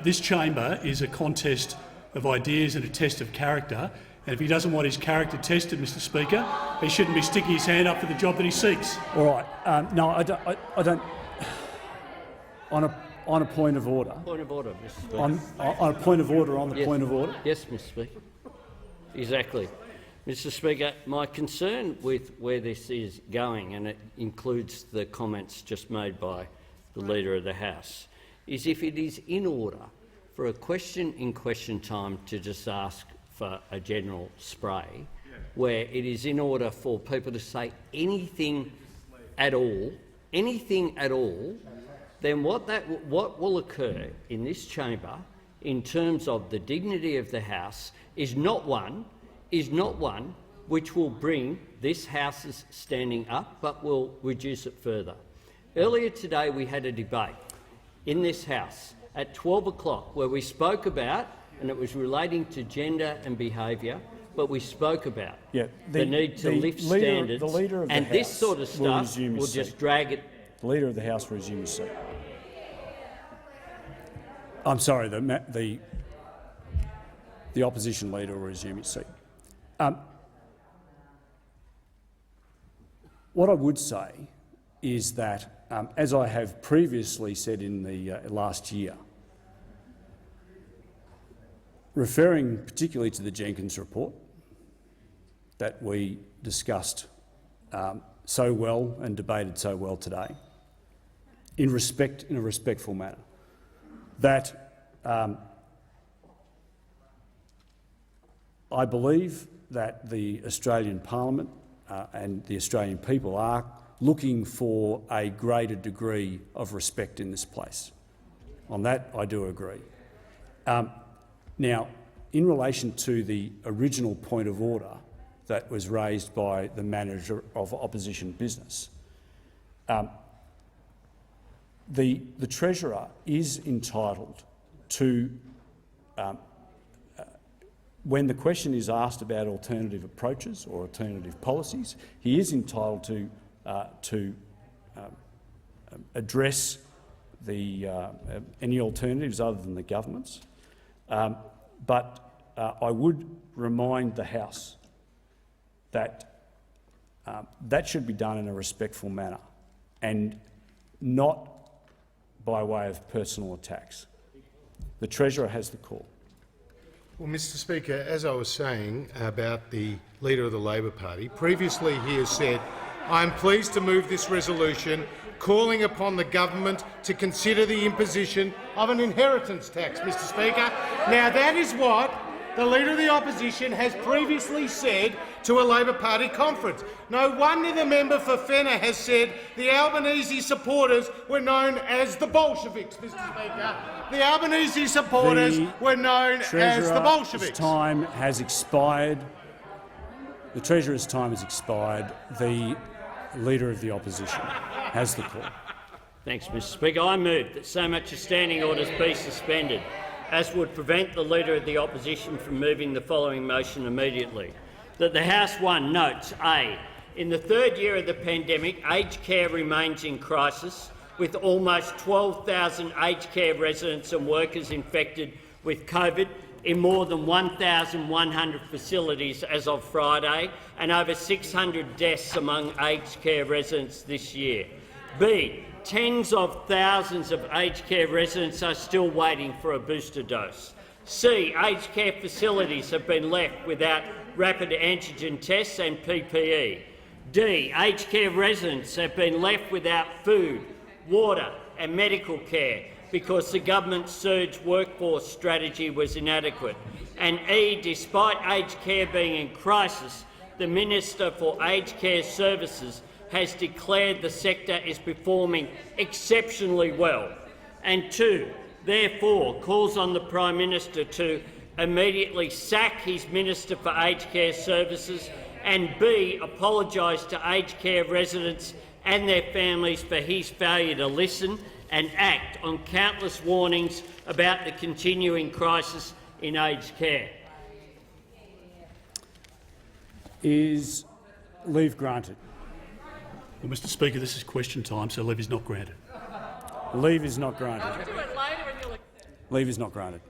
this chamber is a contest of ideas and a test of character, and if he doesn't want his character tested, Mr Speaker, he shouldn't be sticking his hand up for the job that he seeks. All right. No, I don't. On a point of order. Point of order, Mr Speaker. On a point of order on the point of order. Yes, Mr Speaker. Exactly. Mr Speaker, my concern with where this is going, and it includes the comments just made by the Leader of the House, is if it is in order for a question in question time to just ask for a general spray, where it is in order for people to say anything at all, then what will occur in this chamber in terms of the dignity of the House is not one which will bring this House's standing up, but will reduce it further. Earlier today we had a debate in this House at 12 o'clock where we spoke about, and it was relating to gender and behaviour, but we spoke about the need to lift standards, and this sort of stuff will just drag it. The Leader of the House will resume his seat. I'm sorry, the Opposition Leader will resume his seat. What I would say is that, as I have previously said in the last year, referring particularly to the Jenkins report, that we discussed so well and debated so well today, in a respectful manner, that I believe that the Australian Parliament and the Australian people are looking for a greater degree of respect in this place. On that, I do agree. Now, in relation to the original point of order that was raised by the manager of opposition business, the Treasurer is entitled to, when the question is asked about alternative approaches or alternative policies, he is entitled to address any alternatives other than the government's. But I would remind the House that that should be done in a respectful manner and not by way of personal attacks. The Treasurer has the call. Well, Mr Speaker, as I was saying about the Leader of the Labor Party, previously he has said, I am pleased to move this resolution calling upon the government to consider the imposition of an inheritance tax, Mr Speaker. Now, that is what the Leader of the Opposition has previously said to a Labor Party conference. No wonder the member for Fenner has said the Albanese supporters were known as the Bolsheviks, Mr Speaker. The Albanese supporters were known as the Bolsheviks. Time has expired. The Treasurer's time has expired. The Leader of the Opposition has the call. Thanks, Mr Speaker. I move that so much as standing orders be suspended as would prevent the Leader of the Opposition from moving the following motion immediately. That the House 1 notes A. In the third year of the pandemic, aged care remains in crisis, with almost 12,000 aged care residents and workers infected with COVID in more than 1,100 facilities as of Friday, and over 600 deaths among aged care residents this year. B. Tens of thousands of aged care residents are still waiting for a booster dose. C. Aged care facilities have been left without rapid antigen tests and PPE. D. Aged care residents have been left without food, water and medical care because the government's surge workforce strategy was inadequate. And E. Despite aged care being in crisis, the Minister for Aged Care Services has declared the sector is performing exceptionally well. And 2. Therefore, calls on the Prime Minister to immediately sack his Minister for Aged Care Services and B. apologise to aged care residents and their families for his failure to listen and act on countless warnings about the continuing crisis in aged care. Is leave granted? Well, Mr Speaker, this is question time, so leave is not granted. Leave is not granted. Leave is not granted.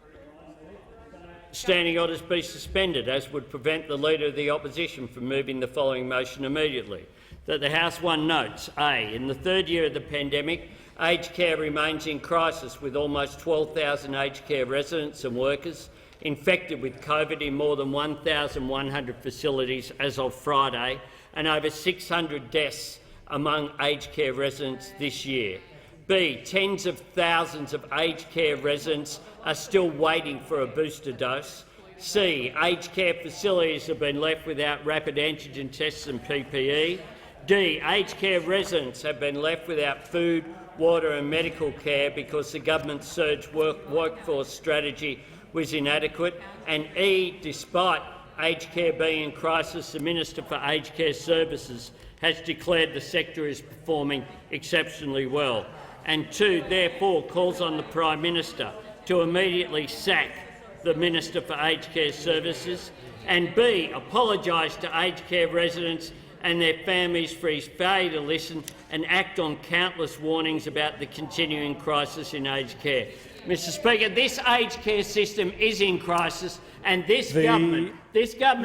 Standing orders be suspended, as would prevent the Leader of the Opposition from moving the following motion immediately. That the House 1 notes A. In the third year of the pandemic, aged care remains in crisis, with almost 12,000 aged care residents and workers infected with COVID in more than 1,100 facilities as of Friday, and over 600 deaths among aged care residents this year. B. Tens of thousands of aged care residents are still waiting for a booster dose. C. Aged care facilities have been left without rapid antigen tests and PPE. D. Aged care residents have been left without food, water and medical care because the government's surge workforce strategy was inadequate. And E. Despite aged care being in crisis, the Minister for Aged Care Services has declared the sector is performing exceptionally well. And 2. Therefore, calls on the Prime Minister to immediately sack the Minister for Aged Care Services and B. apologise to aged care residents and their families for his failure to listen and act on countless warnings about the continuing crisis in aged care. Mr Speaker, this aged care system is in crisis, and this government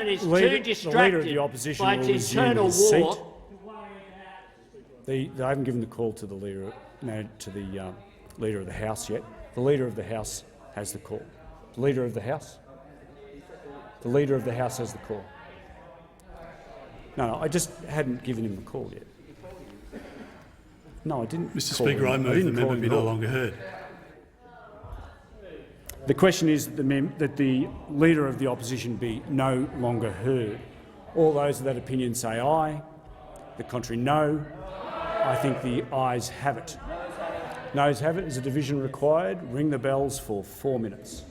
is too distracted by its internal war. They haven't given the call to the Leader of the House yet. The Leader of the House has the call. The Leader of the House? The Leader of the House has the call. No, I just hadn't given him a call yet. No, I didn't. Mr Speaker, I move the member be no longer heard. The question is that the Leader of the Opposition be no longer heard. All those of that opinion say aye. The contrary, no. I think the ayes have it. Noes have it. Is a division required? Ring the bells for 4 minutes.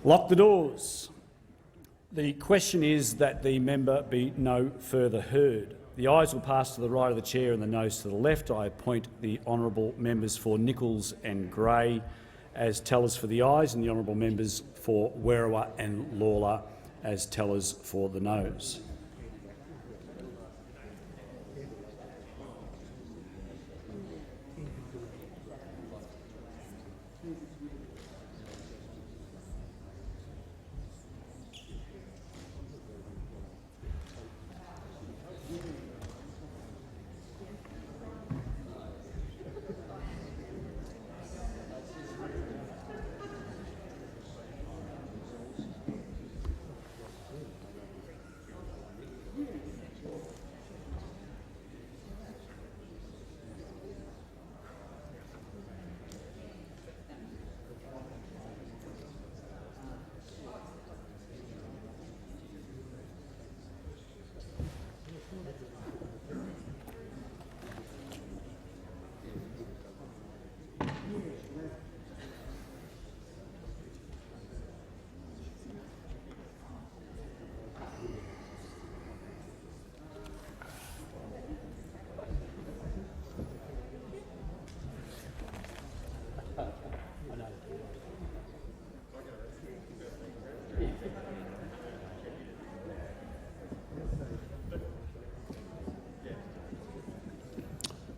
Lock the doors. The question is that the member be no further heard. The ayes will pass to the right of the chair and the noes to the left. I appoint the honourable members for Nichols and Gray as tellers for the ayes and the honourable members for Werriwa and Lawler as tellers for the noes.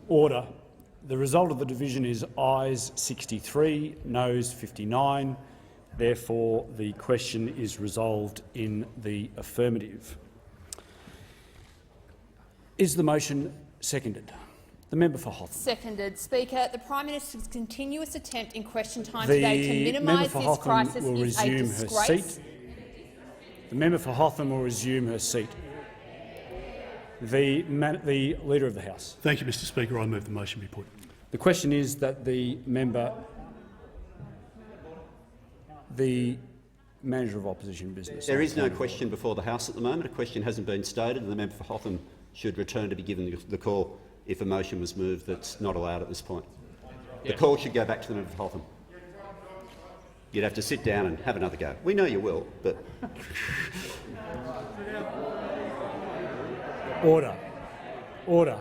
Order. The result of the division is ayes 63, noes 59. Therefore, the question is resolved in the affirmative. Is the motion seconded? The member for Hotham. Seconded. Speaker, the Prime Minister's continuous attempt in question time today to minimise this crisis is a disgrace. The member for Hotham will resume her seat. The Leader of the House. Thank you, Mr Speaker. I move the motion be put. The question is that the Manager of Opposition Business. There is no question before the House at the moment. A question hasn't been stated, and the member for Hotham should return to be given the call if a motion was moved that's not allowed at this point. The call should go back to the member for Hotham. You'd have to sit down and have another go. We know you will, but... Order. Order.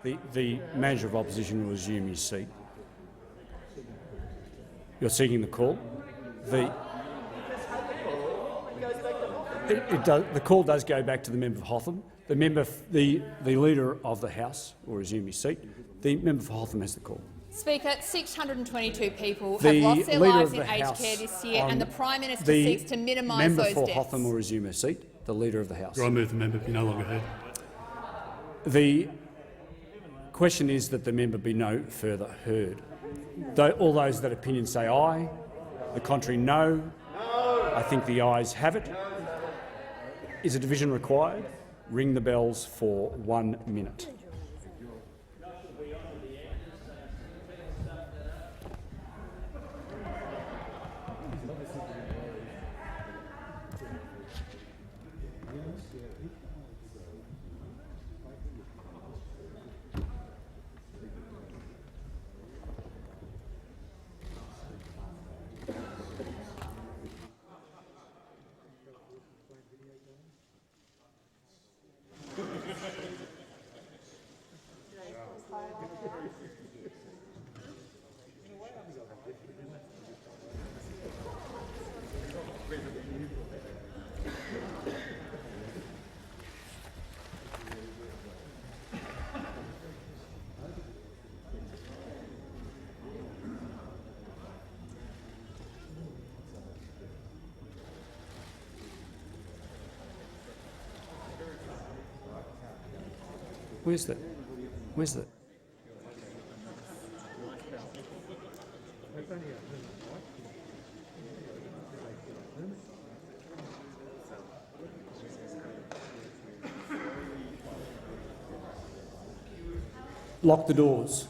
The Manager of Opposition will resume his seat. You're seeking the call. The call does go back to the member for Hotham. The Leader of the House will resume his seat. The member for Hotham has the call. Speaker, 622 people have lost their lives in aged care this year, and the Prime Minister seeks to minimise those deaths. The member for Hotham will resume her seat. The Leader of the House. I move the member be no longer heard. The question is that the member be no further heard. All those that opinion say aye. The contrary, no. I think the ayes have it. Is a division required? Ring the bells for 1 minute. Where's that? Where's that? Lock the doors.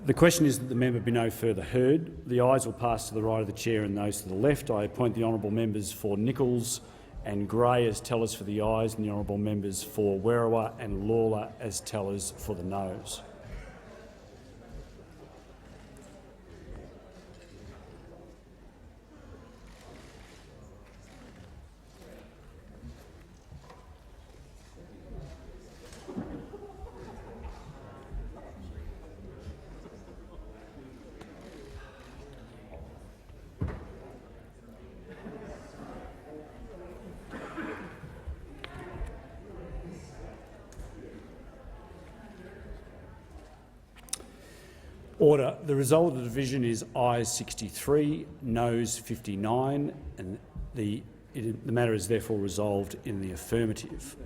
The question is that the member be no further heard. The ayes will pass to the right of the chair and those to the left. I appoint the honourable members for Nichols and Gray as tellers for the ayes, and the honourable members for Werriwa and Lawler as tellers for the noes. Order. The result of the division is ayes 63, noes 59, and the matter is therefore resolved in the affirmative.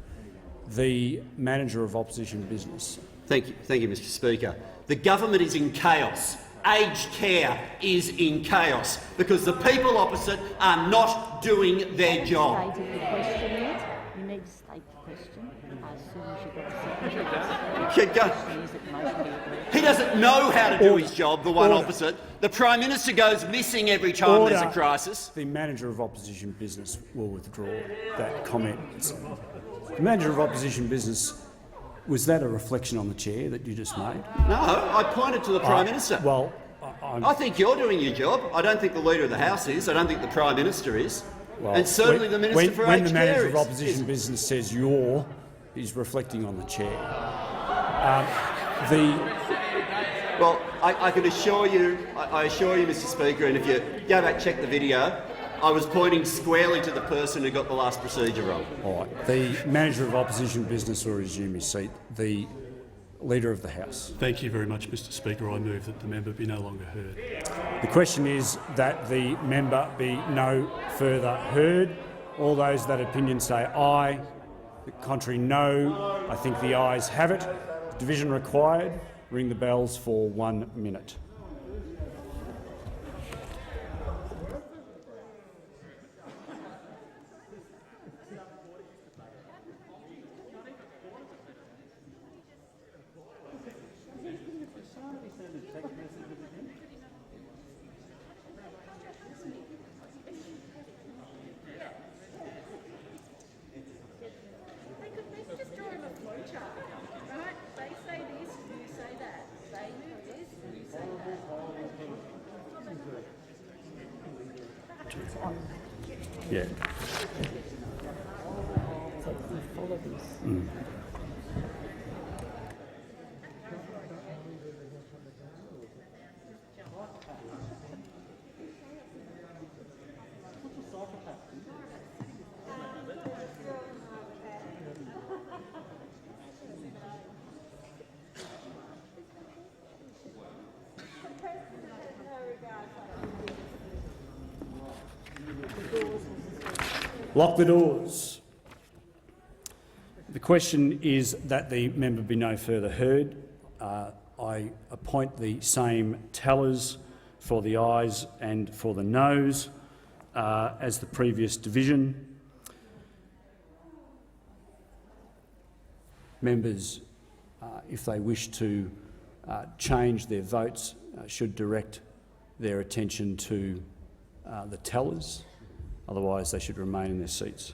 The Manager of Opposition Business. Thank you, Mr Speaker. The government is in chaos. Aged care is in chaos because the people opposite are not doing their job. You need to state the question as soon as you get He doesn't know how to do his job, the one opposite. The Prime Minister goes missing every time there's a crisis. The Manager of Opposition Business will withdraw that comment. The Manager of Opposition Business, was that a reflection on the chair that you just made? No, I pointed to the Prime Minister. Well, I think you're doing your job. I don't think the Leader of the House is. I don't think the Prime Minister is. Well, and certainly the Minister for Aged Care when the Manager of Opposition Business says you're, he's reflecting on the chair. Well, I can assure you, Mr Speaker, and if you go back and check the video, I was pointing squarely to the person who got the last procedure wrong. All right. The Manager of Opposition Business will resume his seat. The Leader of the House. Thank you very much, Mr Speaker. I move that the member be no longer heard. The question is that the member be no further heard. All those that opinion say aye. The contrary, no. I think the ayes have it. Division required. Ring the bells for 1 minute. Yeah. Lock the doors. The question is that the member be no further heard. I appoint the same tellers for the ayes and for the noes as the previous division. Members, if they wish to change their votes, should direct their attention to the tellers. Otherwise, they should remain in their seats.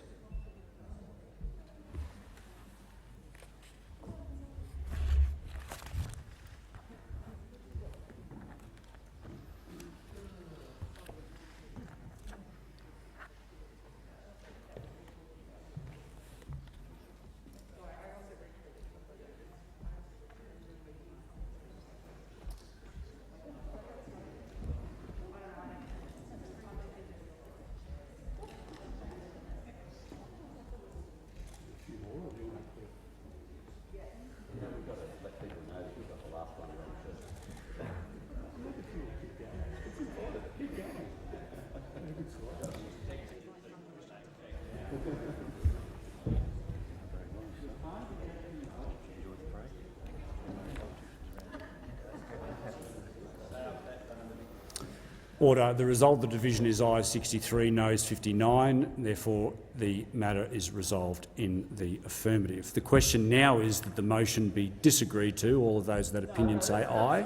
Order. The result of the division is ayes 63, noes 59. Therefore, the matter is resolved in the affirmative. The question now is that the motion be disagreed to. All of those that opinion say aye.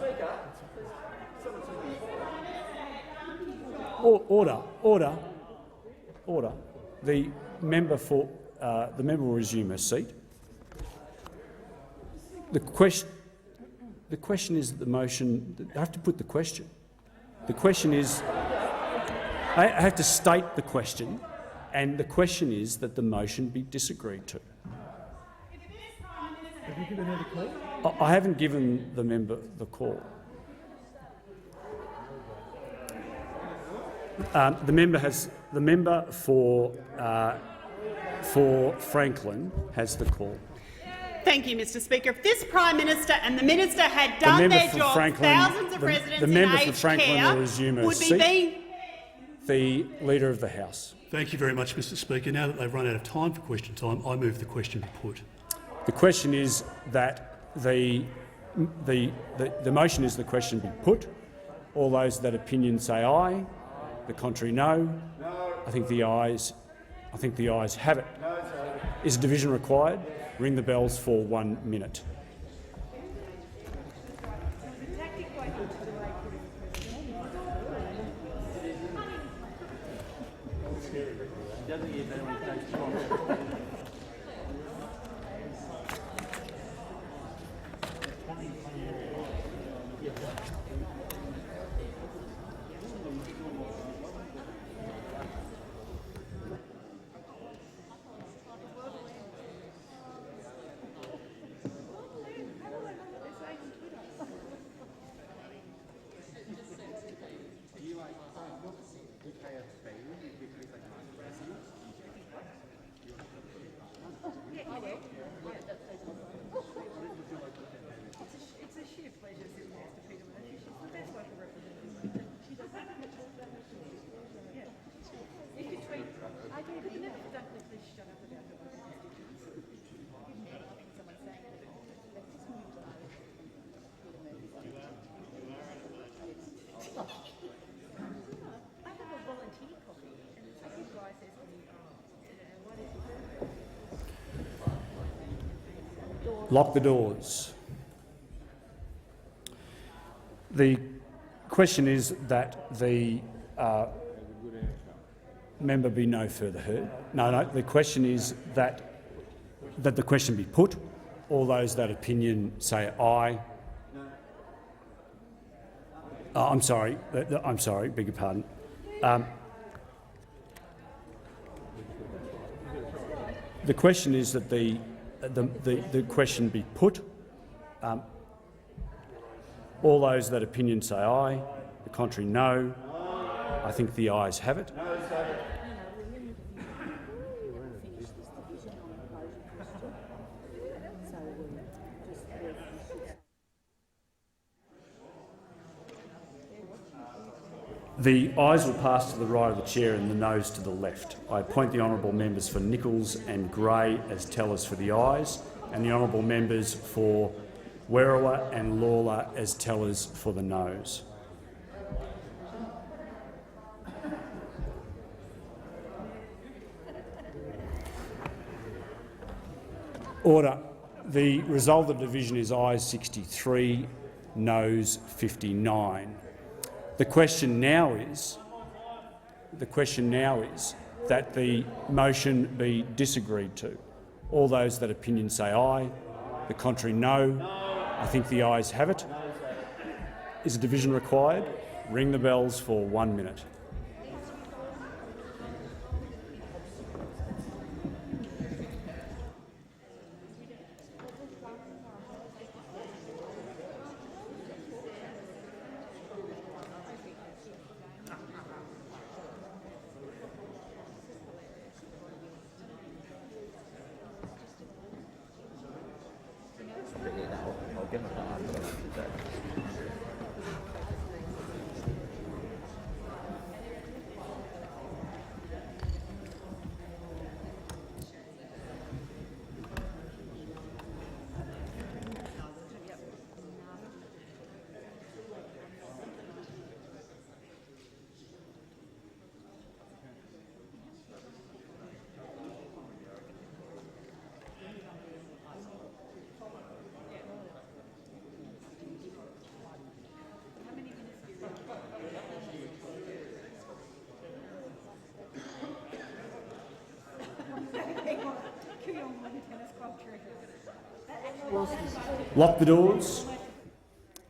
Order. Order. Order. The member will resume her seat. The question is that the motion. I have to put the question. The question is, I have to state the question, and the question is that the motion be disagreed to. Have you given her the call? I haven't given the member the call. The member for Franklin has the call. Thank you, Mr Speaker. If this Prime Minister and the Minister had done their job, thousands of residents in aged care would be being... The Leader of the House. Thank you very much, Mr Speaker. Now that they've run out of time for question time, I move the question be put. The question is that the motion is the question be put. All those that opinion say aye. The contrary, no. I think the ayes have it. Is a division required? Ring the bells for 1 minute. Lock the doors. The question is that the member be no further heard. No. The question is that the question be put. All those that opinion say aye. I'm sorry. Beg your pardon. The question is that the question be put. All those that opinion say aye. The contrary, no. I think the ayes have it. The ayes will pass to the right of the chair and the noes to the left. I appoint the honourable members for Nichols and Gray as tellers for the ayes, and the honourable members for Werriwa and Lawler as tellers for the noes. Order. The result of the division is ayes 63, noes 59. The question now is that the motion be disagreed to. All those that opinion say aye. The contrary, no. I think the ayes have it. Is a division required? Ring the bells for 1 minute. Lock the doors.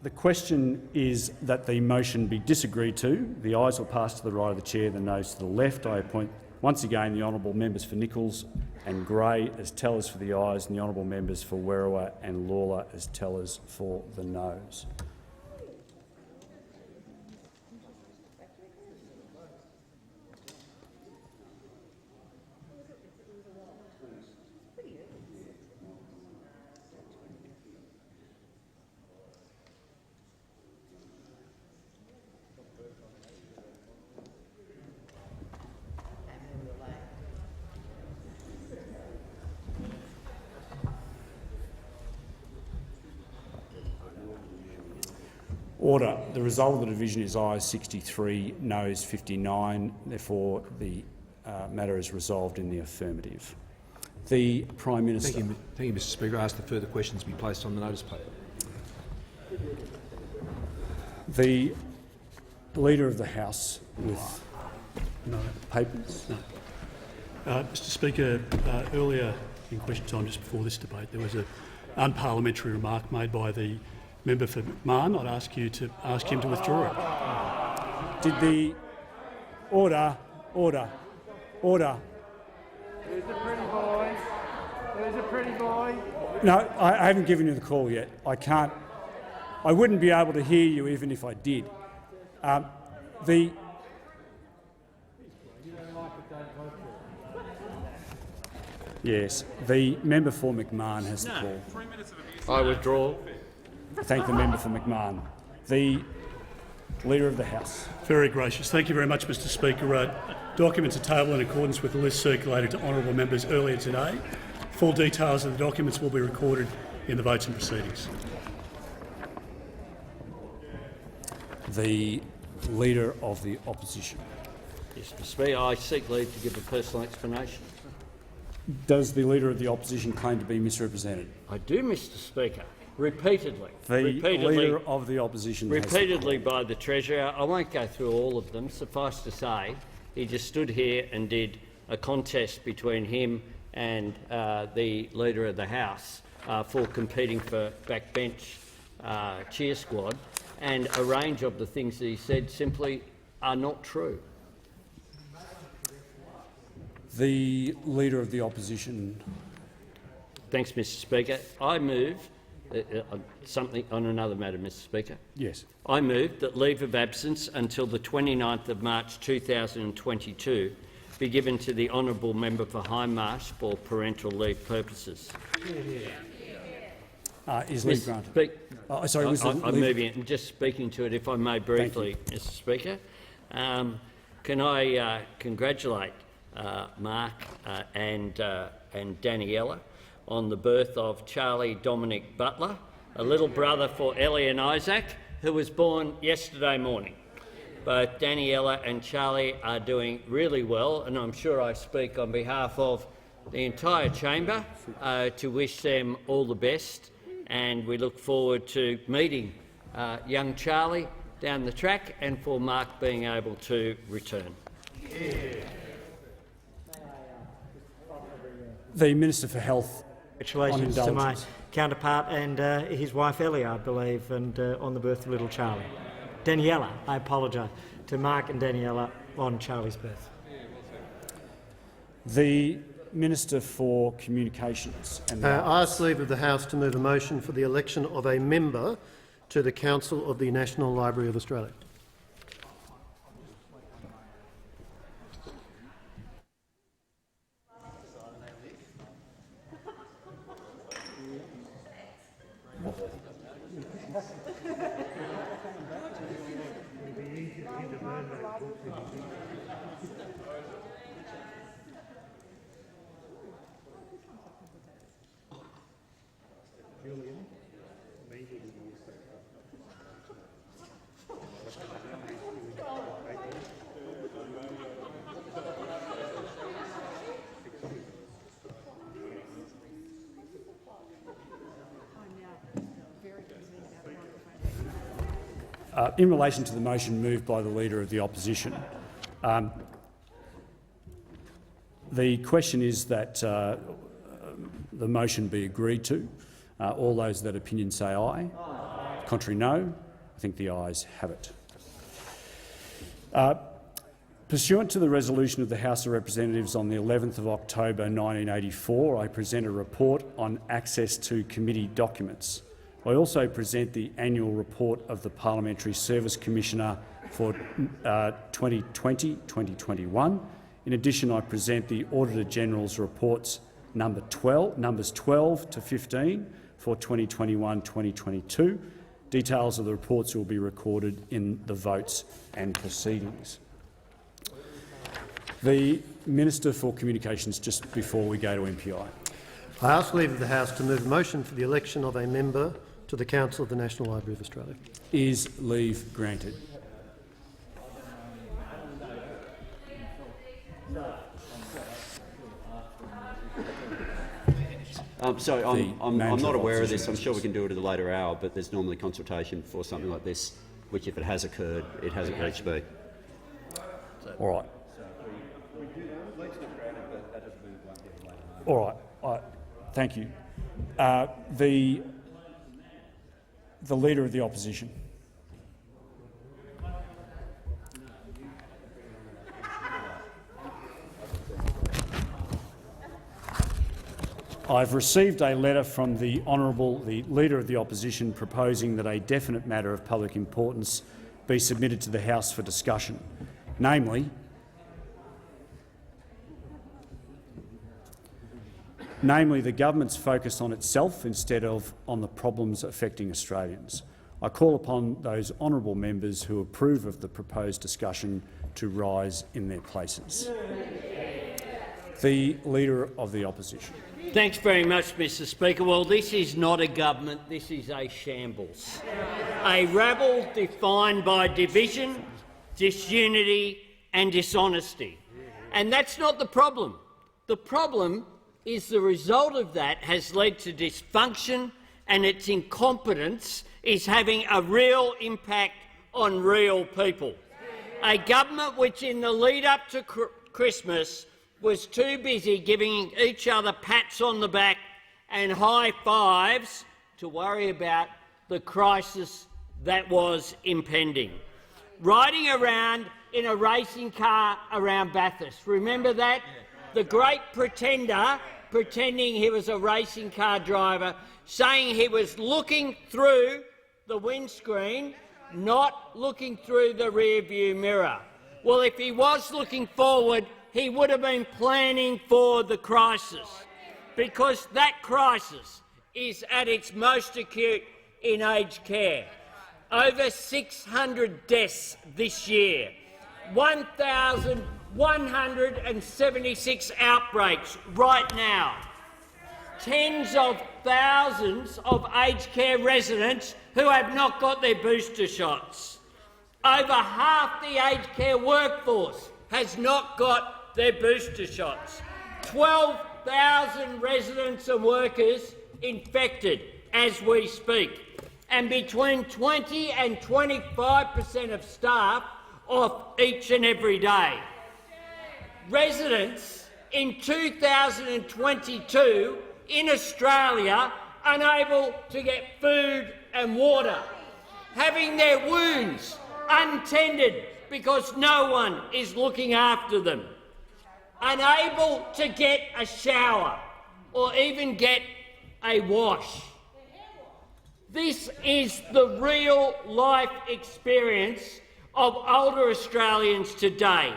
The question is that the motion be disagreed to. The ayes will pass to the right of the chair, the noes to the left. I appoint once again the honourable members for Nichols and Gray as tellers for the ayes, and the honourable members for Werriwa and Lawler as tellers for the noes. Order. The result of the division is ayes 63, noes 59. Therefore, the matter is resolved in the affirmative. The Prime Minister. Thank you, Mr. Speaker. I ask that further questions be placed on the notice paper. The Leader of the House with no papers. No. Mr. Speaker, earlier in question time, just before this debate, there was an unparliamentary remark made by the member for McMahon. I'd ask you to ask him to withdraw it. Did the order? There's a pretty boy. There's a pretty boy. No, I haven't given you the call yet. I can't. I wouldn't be able to hear you even if I did. Yes, the member for McMahon has the call. I withdraw. Thank the member for McMahon. The Leader of the House. Very gracious. Thank you very much, Mr Speaker. Documents are tabled in accordance with the list circulated to honourable members earlier today. Full details of the documents will be recorded in the votes and proceedings. The Leader of the Opposition. Yes, Mr Speaker, I seek leave to give a personal explanation. Does the Leader of the Opposition claim to be misrepresented? I do, Mr Speaker. Repeatedly. The Leader of the Opposition repeatedly by the Treasurer. I won't go through all of them. Suffice to say, he just stood here and did a contest between him and the Leader of the House for competing for backbench cheer squad, and a range of the things that he said simply are not true. The Leader of the Opposition. Thanks, Mr Speaker. I move something on another matter, Mr Speaker. Yes. I move that leave of absence until the 29th of March 2022 be given to the honourable member for Hindmarsh for parental leave purposes. Is leave granted? I'm moving it and just speaking to it, if I may briefly, Mr Speaker. Can I congratulate Mark and Daniela on the birth of Charlie Dominic Butler, a little brother for Ellie and Isaac, who was born yesterday morning. Both Daniela and Charlie are doing really well, and I'm sure I speak on behalf of the entire chamber to wish them all the best, and we look forward to meeting young Charlie down the track and for Mark being able to return. The Minister for Health. Congratulations to my counterpart and his wife Ellie, I believe, and on the birth of little Charlie. Daniela, I apologise to Mark and Daniela on Charlie's birth. The Minister for Communications. And I ask leave of the House to move a motion for the election of a member to the Council of the National Library of Australia. In relation to the motion moved by the Leader of the Opposition, the question is that the motion be agreed to. All those that opinion say aye. Contrary, no. I think the ayes have it. Pursuant to the resolution of the House of Representatives on the 11th of October 1984, I present a report on access to committee documents. I also present the annual report of the Parliamentary Service Commissioner for 2020-2021. In addition, I present the Auditor General's reports numbers 12 to 15 for 2021-2022. Details of the reports will be recorded in the votes and proceedings. The Minister for Communications, just before we go to MPI. I ask leave of the House to move a motion for the election of a member to the Council of the National Library of Australia. Is leave granted? Sorry, I'm not aware of this. I'm sure we can do it at a later hour, but there's normally consultation for something like this, which, if it has occurred, it hasn't reached me. All right. All right. Thank you. The Leader of the Opposition. I've received a letter from the Leader of the Opposition proposing that a definite matter of public importance be submitted to the House for discussion, namely the government's focus on itself instead of on the problems affecting Australians. I call upon those honourable members who approve of the proposed discussion to rise in their places. The Leader of the Opposition. Thanks very much, Mr Speaker. Well, this is not a government, this is a shambles. A rabble defined by division, disunity and dishonesty. And that's not the problem. The problem is the result of that has led to dysfunction, and its incompetence is having a real impact on real people. A government which in the lead-up to Christmas was too busy giving each other pats on the back and high fives to worry about the crisis that was impending. Riding around in a racing car around Bathurst. Remember that? The great pretender, pretending he was a racing car driver, saying he was looking through the windscreen, not looking through the rear-view mirror. Well, if he was looking forward, he would have been planning for the crisis, because that crisis is at its most acute in aged care. Over 600 deaths this year, 1,176 outbreaks right now, tens of thousands of aged care residents who have not got their booster shots. Over half the aged care workforce has not got their booster shots. 12,000 residents and workers infected as we speak, and between 20 and 25% of staff off each and every day. Residents in 2022 in Australia unable to get food and water, having their wounds untended because no one is looking after them, unable to get a shower or even get a wash. This is the real-life experience of older Australians today.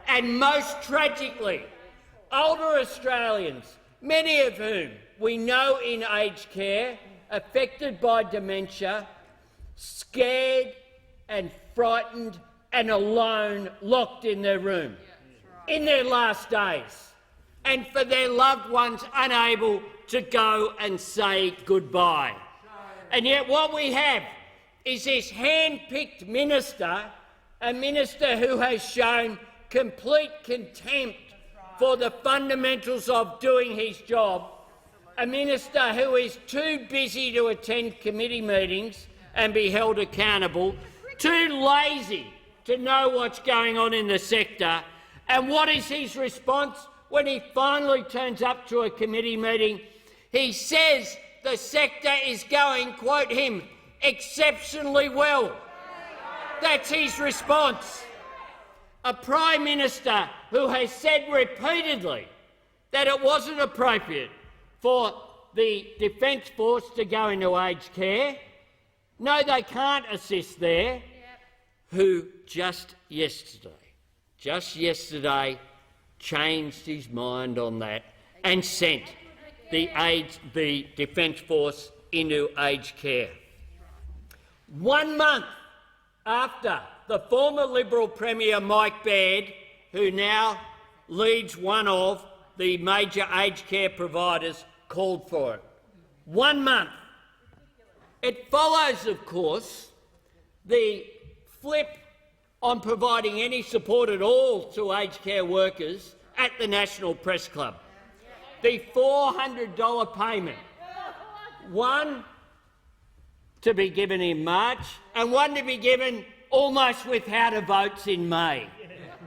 And most tragically, older Australians, many of whom we know in aged care, affected by dementia, scared and frightened and alone, locked in their room in their last days, and for their loved ones unable to go and say goodbye. And yet what we have is this hand-picked minister, a minister who has shown complete contempt for the fundamentals of doing his job, a minister who is too busy to attend committee meetings and be held accountable, too lazy to know what's going on in the sector. And what is his response when he finally turns up to a committee meeting? He says the sector is going, quote him, exceptionally well. That's his response. A Prime Minister who has said repeatedly that it wasn't appropriate for the Defence Force to go into aged care. No, they can't assist there. Who just yesterday changed his mind on that and sent the Defence Force into aged care. 1 month after the former Liberal Premier Mike Baird, who now leads one of the major aged care providers, called for it. 1 month. It follows, of course, the flip on providing any support at all to aged care workers at the National Press Club. The $400 payment, one to be given in March and one to be given almost without a vote in May.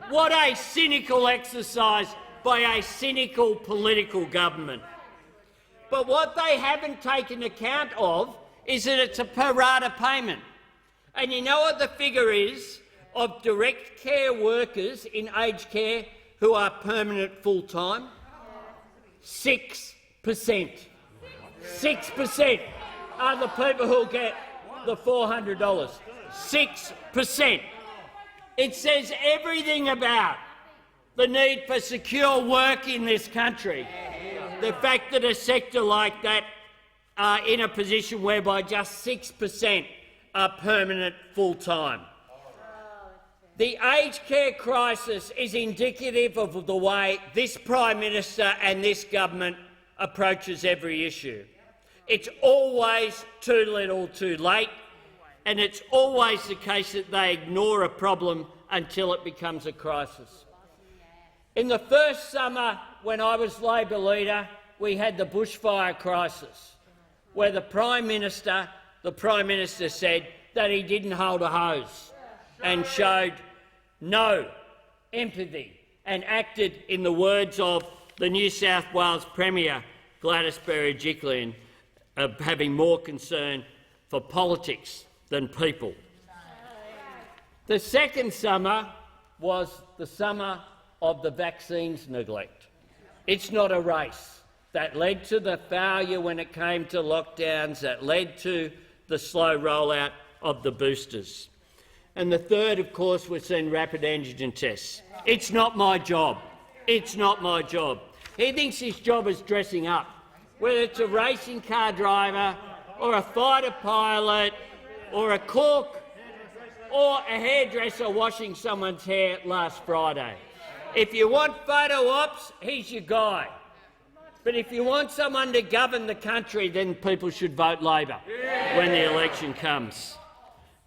What a cynical exercise by a cynical political government. But what they haven't taken account of is that it's a pro rata payment. And you know what the figure is of direct care workers in aged care who are permanent full-time? 6%. 6% are the people who get the $400. 6%. It says everything about the need for secure work in this country. The fact that a sector like that are in a position whereby just 6% are permanent full-time. The aged care crisis is indicative of the way this Prime Minister and this government approaches every issue. It's always too little too late, and it's always the case that they ignore a problem until it becomes a crisis. In the first summer when I was Labor leader, we had the bushfire crisis, where the Prime Minister said that he didn't hold a hose and showed no empathy and acted, in the words of the New South Wales Premier Gladys Berejiklian, of having more concern for politics than people. The second summer was the summer of the vaccines neglect. It's not a race. That led to the failure when it came to lockdowns, that led to the slow rollout of the boosters. And the third, of course, was then rapid antigen tests. It's not my job. It's not my job. He thinks his job is dressing up, whether it's a racing car driver or a fighter pilot or a cook or a hairdresser washing someone's hair last Friday. If you want photo ops, he's your guy. But if you want someone to govern the country, then people should vote Labor when the election comes.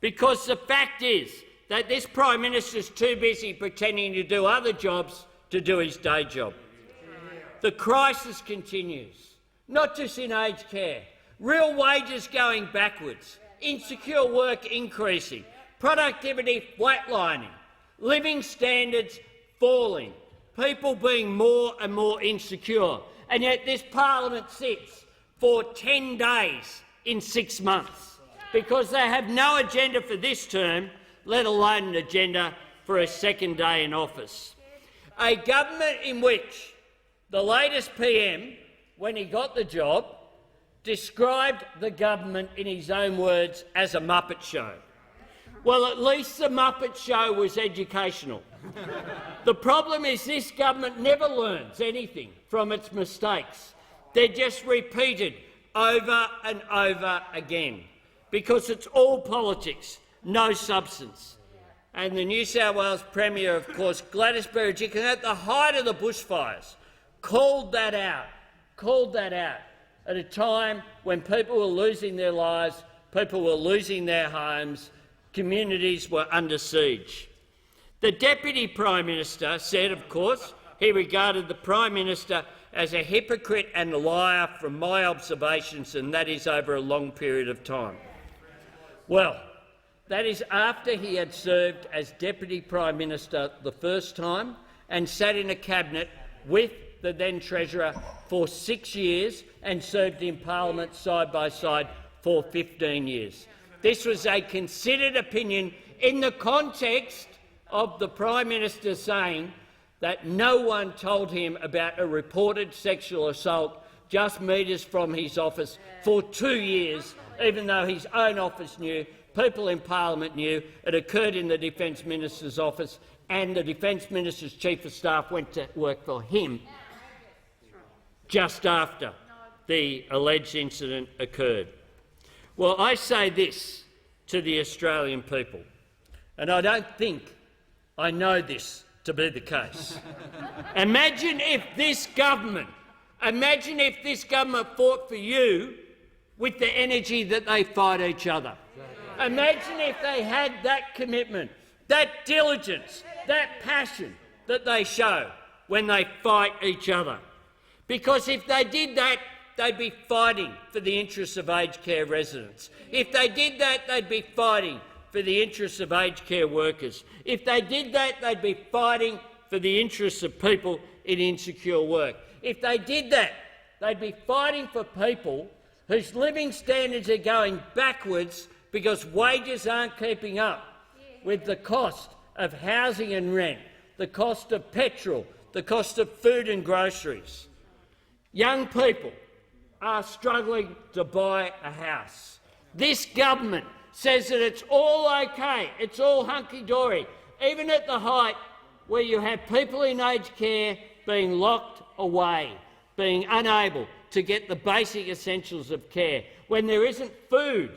Because the fact is that this Prime Minister is too busy pretending to do other jobs to do his day job. The crisis continues, not just in aged care. Real wages going backwards, insecure work increasing, productivity flatlining, living standards falling, people being more and more insecure. And yet this parliament sits for 10 days in 6 months because they have no agenda for this term, let alone an agenda for a second day in office. A government in which the latest PM, when he got the job, described the government in his own words as a Muppet show. Well, at least the Muppet show was educational. The problem is this government never learns anything from its mistakes. They're just repeated over and over again because it's all politics, no substance. And the New South Wales Premier, of course, Gladys Berejiklian, at the height of the bushfires, called that out at a time when people were losing their lives, people were losing their homes, communities were under siege. The Deputy Prime Minister said, of course, he regarded the Prime Minister as a hypocrite and a liar from my observations, and that is over a long period of time. Well, that is after he had served as Deputy Prime Minister the first time and sat in a cabinet with the then Treasurer for 6 years and served in Parliament side by side for 15 years. This was a considered opinion in the context of the Prime Minister saying that no one told him about a reported sexual assault just metres from his office for 2 years, even though his own office knew, people in Parliament knew, it occurred in the Defence Minister's office, and the Defence Minister's Chief of Staff went to work for him just after the alleged incident occurred. Well, I say this to the Australian people, and I don't think I know this to be the case. Imagine if this government fought for you with the energy that they fight each other. Imagine if they had that commitment, that diligence, that passion that they show when they fight each other. Because if they did that, they'd be fighting for the interests of aged care residents. If they did that, they'd be fighting for the interests of aged care workers. If they did that, they'd be fighting for the interests of people in insecure work. If they did that, they'd be fighting for people whose living standards are going backwards because wages aren't keeping up with the cost of housing and rent, the cost of petrol, the cost of food and groceries. Young people are struggling to buy a house. This government says that it's all okay, it's all hunky-dory, even at the height where you have people in aged care being locked away, being unable to get the basic essentials of care, when there isn't food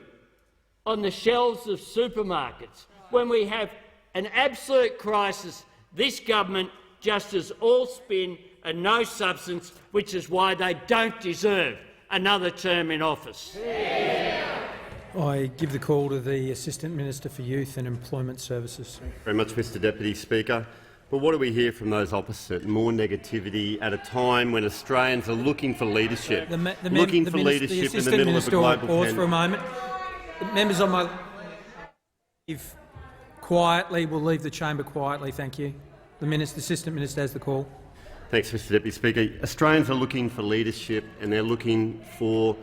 on the shelves of supermarkets. When we have an absolute crisis, this government just is all spin and no substance, which is why they don't deserve another term in office. I give the call to the Assistant Minister for Youth and Employment Services. Very much, Mr Deputy Speaker. But what do we hear from those opposite? More negativity at a time when Australians are looking for leadership, looking for leadership in the middle of a global pandemic. For a moment. The members on my leave quietly. Will leave the chamber quietly. Thank you. The Assistant Minister has the call. Thanks, Mr Deputy Speaker. Australians are looking for leadership and they're looking for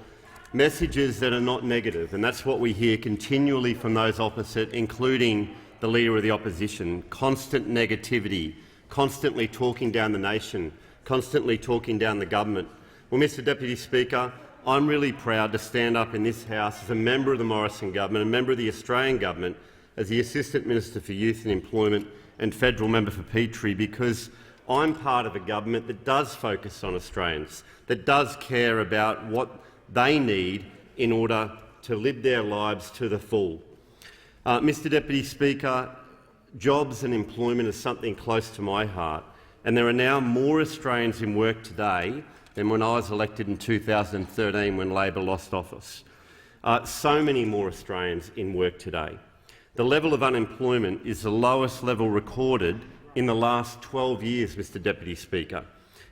messages that are not negative, and that's what we hear continually from those opposite, including the Leader of the Opposition. Constant negativity, constantly talking down the nation, constantly talking down the government. Well, Mr Deputy Speaker, I'm really proud to stand up in this House as a member of the Morrison government, a member of the Australian government, as the Assistant Minister for Youth and Employment and Federal Member for Petrie, because I'm part of a government that does focus on Australians, that does care about what they need in order to live their lives to the full. Mr Deputy Speaker, jobs and employment is something close to my heart, and there are now more Australians in work today than when I was elected in 2013 when Labor lost office. So many more Australians in work today. The level of unemployment is the lowest level recorded in the last 12 years, Mr Deputy Speaker.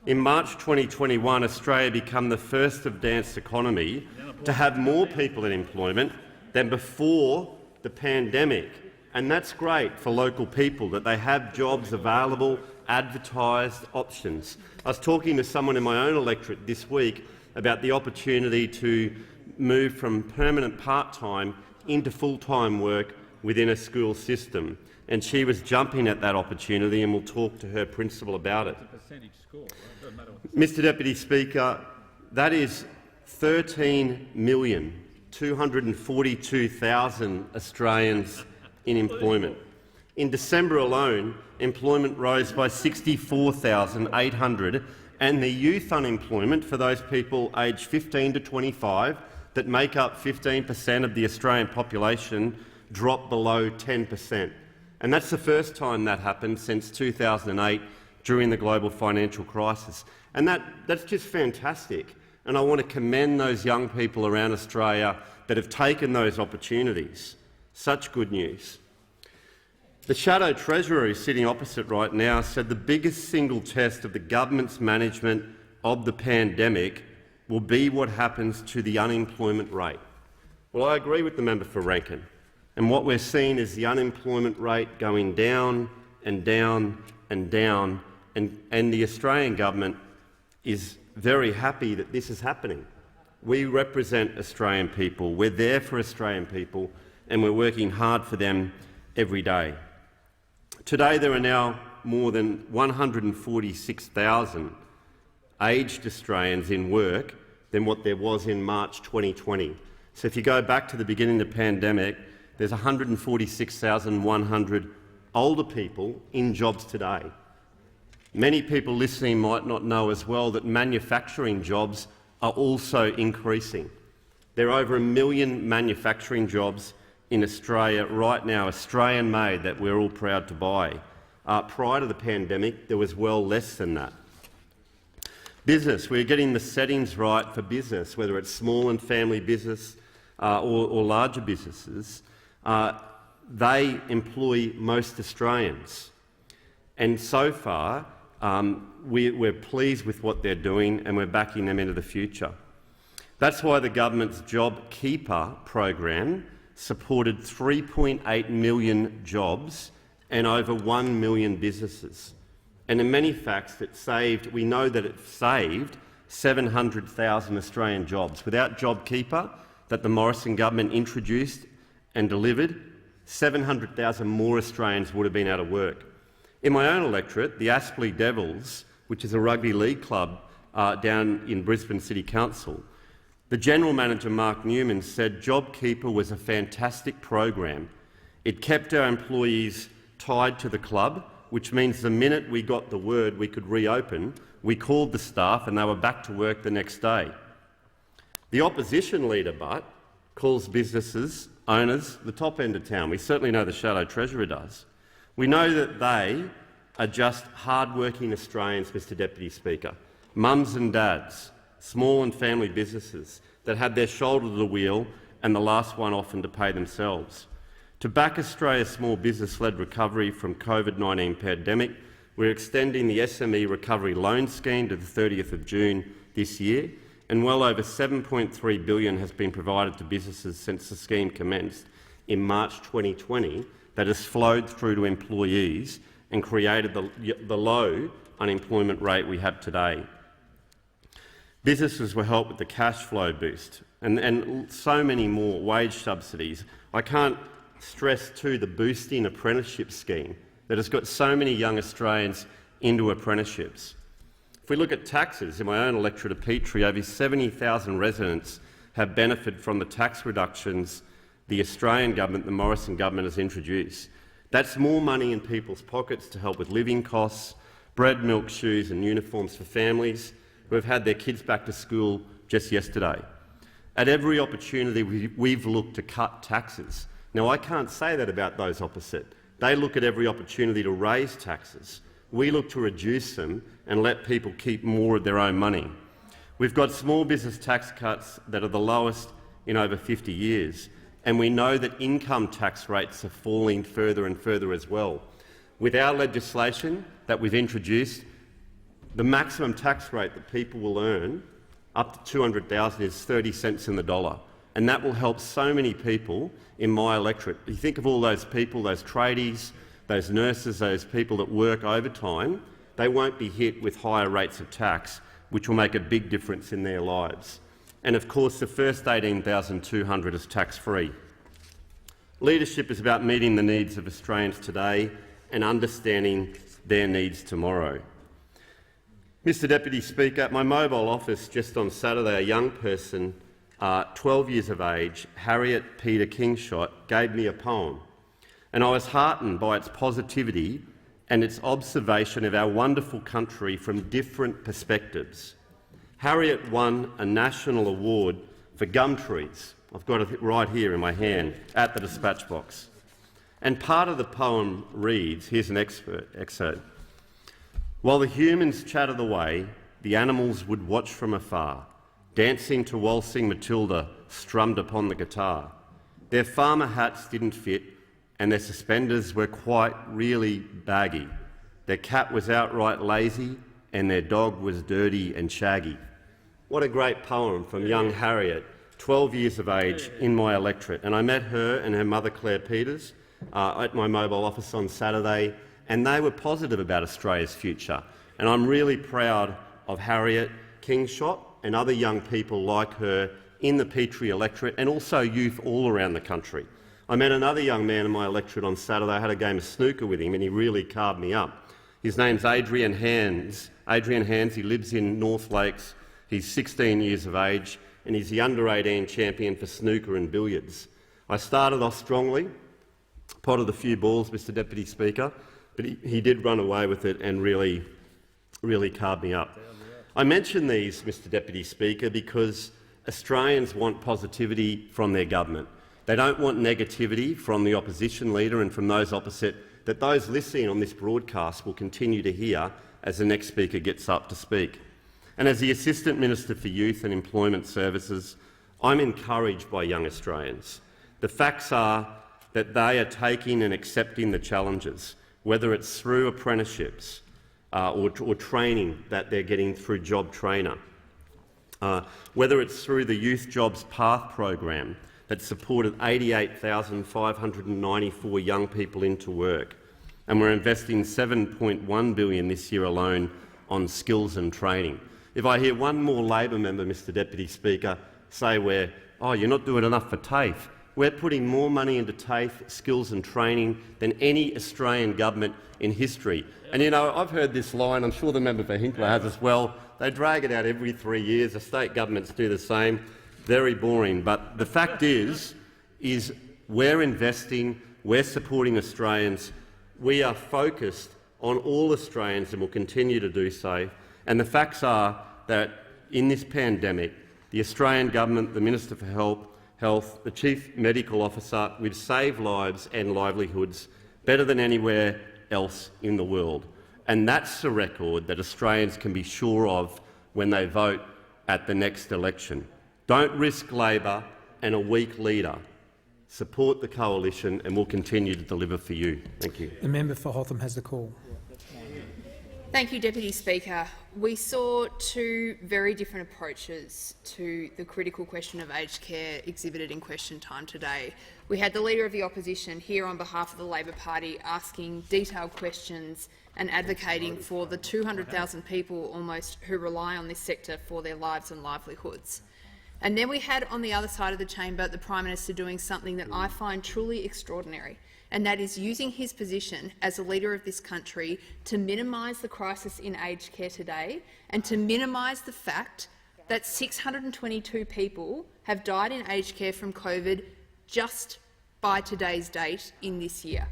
In March 2021, Australia became the first advanced economy to have more people in employment than before the pandemic. And that's great for local people, that they have jobs available, advertised options. I was talking to someone in my own electorate this week about the opportunity to move from permanent part-time into full-time work within a school system, and she was jumping at that opportunity, and we'll talk to her principal about it. Mr Deputy Speaker, that is 13,242,000 Australians in employment. In December alone, employment rose by 64,800, and the youth unemployment for those people aged 15 to 25 that make up 15% of the Australian population dropped below 10%. And that's the first time that happened since 2008 during the global financial crisis. And that's just fantastic. And I want to commend those young people around Australia that have taken those opportunities. Such good news. The Shadow Treasurer who's sitting opposite right now said the biggest single test of the government's management of the pandemic will be what happens to the unemployment rate. Well, I agree with the member for Rankin. And what we're seeing is the unemployment rate going down and down and down, and the Australian government is very happy that this is happening. We represent Australian people, we're there for Australian people, and we're working hard for them every day. Today there are now more than 146,000 aged Australians in work than what there was in March 2020. So if you go back to the beginning of the pandemic, there's 146,100 older people in jobs today. Many people listening might not know as well that manufacturing jobs are also increasing. There are over 1 million manufacturing jobs in Australia right now, Australian-made, that we're all proud to buy. Prior to the pandemic, there was well less than that. Business, we're getting the settings right for business, whether it's small and family business or larger businesses. They employ most Australians. And so far, we're pleased with what they're doing and we're backing them into the future. That's why the government's JobKeeper program supported 3.8 million jobs and over 1 million businesses. And in many facts, we know that it saved 700,000 Australian jobs. Without JobKeeper, that the Morrison government introduced and delivered, 700,000 more Australians would have been out of work. In my own electorate, the Aspley Devils, which is a rugby league club down in Brisbane City Council, the General Manager, Mark Newman, said JobKeeper was a fantastic program. It kept our employees tied to the club, which means the minute we got the word we could reopen, we called the staff and they were back to work the next day. The opposition leader, Butt, calls businesses owners, the top end of town. We certainly know the Shadow Treasurer does. We know that they are just hard-working Australians, Mr Deputy Speaker, mums and dads, small and family businesses that had their shoulder to the wheel and the last one often to pay themselves. To back Australia's small business-led recovery from COVID-19 pandemic, we're extending the SME Recovery Loan Scheme to the 30th of June this year, and well over $7.3 billion has been provided to businesses since the scheme commenced in March 2020 that has flowed through to employees and created the low unemployment rate we have today. Businesses were helped with the cash flow boost and so many more wage subsidies. I can't stress too the boosting apprenticeship scheme that has got so many young Australians into apprenticeships. If we look at taxes, in my own electorate of Petrie, over 70,000 residents have benefited from the tax reductions the Australian government, the Morrison government, has introduced. That's more money in people's pockets to help with living costs, bread, milk, shoes and uniforms for families who have had their kids back to school just yesterday. At every opportunity, we've looked to cut taxes. Now, I can't say that about those opposite. They look at every opportunity to raise taxes. We look to reduce them and let people keep more of their own money. We've got small business tax cuts that are the lowest in over 50 years, and we know that income tax rates are falling further and further as well. With our legislation that we've introduced, the maximum tax rate that people will earn, up to $200,000, is 30 cents in the dollar, and that will help so many people in my electorate. You think of all those people, those tradies, those nurses, those people that work overtime, they won't be hit with higher rates of tax, which will make a big difference in their lives. And of course, the first $18,200 is tax-free. Leadership is about meeting the needs of Australians today and understanding their needs tomorrow. Mr Deputy Speaker, at my mobile office just on Saturday, a young person, 12 years of age, Harriet Peter Kingshott, gave me a poem, and I was heartened by its positivity and its observation of our wonderful country from different perspectives. Harriet won a national award for gum trees. I've got it right here in my hand at the dispatch box. And part of the poem reads, here's an excerpt. While the humans chattered away, the animals would watch from afar, dancing to waltzing Matilda strummed upon the guitar. Their farmer hats didn't fit, and their suspenders were quite really baggy. Their cat was outright lazy, and their dog was dirty and shaggy. What a great poem from young Harriet, 12 years of age, in my electorate. And I met her and her mother, Claire Peters, at my mobile office on Saturday, and they were positive about Australia's future. And I'm really proud of Harriet Kingshott and other young people like her in the Petrie electorate, and also youth all around the country. I met another young man in my electorate on Saturday. I had a game of snooker with him, and he really carved me up. His name's Adrian Hands. Adrian Hands, he lives in North Lakes. He's 16 years of age, and he's the under-18 champion for snooker and billiards. I started off strongly, potted a few balls, Mr Deputy Speaker, but he did run away with it and really carved me up. I mention these, Mr Deputy Speaker, because Australians want positivity from their government. They don't want negativity from the opposition leader and from those opposite that those listening on this broadcast will continue to hear as the next speaker gets up to speak. And as the Assistant Minister for Youth and Employment Services, I'm encouraged by young Australians. The facts are that they are taking and accepting the challenges, whether it's through apprenticeships or training that they're getting through Job Trainer, whether it's through the Youth Jobs Path program that supported 88,594 young people into work, and we're investing $7.1 billion this year alone on skills and training. If I hear one more Labor member, Mr Deputy Speaker, say you're not doing enough for TAFE, we're putting more money into TAFE, skills and training than any Australian government in history. And you know, I've heard this line, I'm sure the member for Hinkler has as well, they drag it out every 3 years, the state governments do the same. Very boring, but the fact is we're investing, we're supporting Australians, we are focused on all Australians and will continue to do so. And the facts are that in this pandemic, the Australian government, the Minister for Health, Health, the Chief Medical Officer will save lives and livelihoods better than anywhere else in the world. And that's the record that Australians can be sure of when they vote at the next election. Don't risk Labor and a weak leader. Support the coalition and we'll continue to deliver for you. Thank you. The member for Hotham has the call. Thank you, Deputy Speaker. We saw two very different approaches to the critical question of aged care exhibited in question time today. We had the Leader of the Opposition here on behalf of the Labor Party asking detailed questions and advocating for the 200,000 people almost who rely on this sector for their lives and livelihoods. And then we had on the other side of the chamber the Prime Minister doing something that I find truly extraordinary, and that is using his position as the leader of this country to minimise the crisis in aged care today and to minimise the fact that 622 people have died in aged care from COVID just by today's date in this year.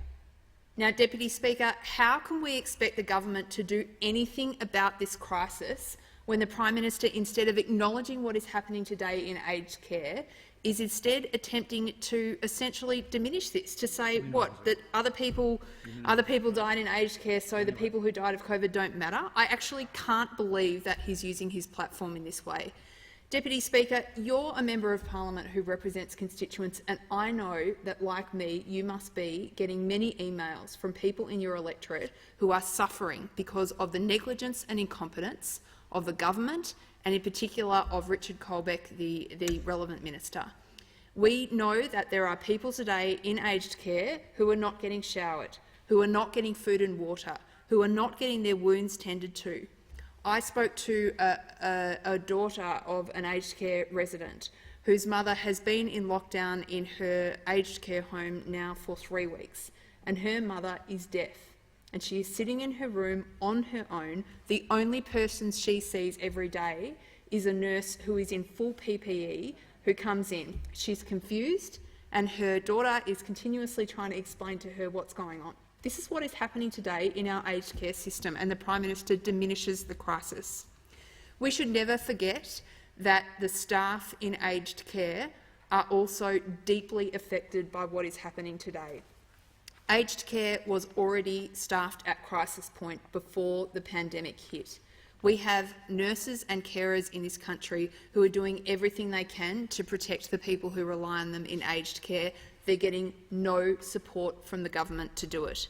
Now, Deputy Speaker, how can we expect the government to do anything about this crisis when the Prime Minister, instead of acknowledging what is happening today in aged care, is instead attempting to essentially diminish this, to say what, that other people died in aged care, so the people who died of COVID don't matter? I actually can't believe that he's using his platform in this way. Deputy Speaker, you're a member of parliament who represents constituents, and I know that, like me, you must be getting many emails from people in your electorate who are suffering because of the negligence and incompetence of the government, and in particular of Richard Colbeck, the relevant minister. We know that there are people today in aged care who are not getting showered, who are not getting food and water, who are not getting their wounds tended to. I spoke to a daughter of an aged care resident whose mother has been in lockdown in her aged care home now for 3 weeks, and her mother is deaf. And she is sitting in her room on her own. The only person she sees every day is a nurse who is in full PPE who comes in. She's confused, and her daughter is continuously trying to explain to her what's going on. This is what is happening today in our aged care system, and the Prime Minister diminishes the crisis. We should never forget that the staff in aged care are also deeply affected by what is happening today. Aged care was already staffed at crisis point before the pandemic hit. We have nurses and carers in this country who are doing everything they can to protect the people who rely on them in aged care. They're getting no support from the government to do it.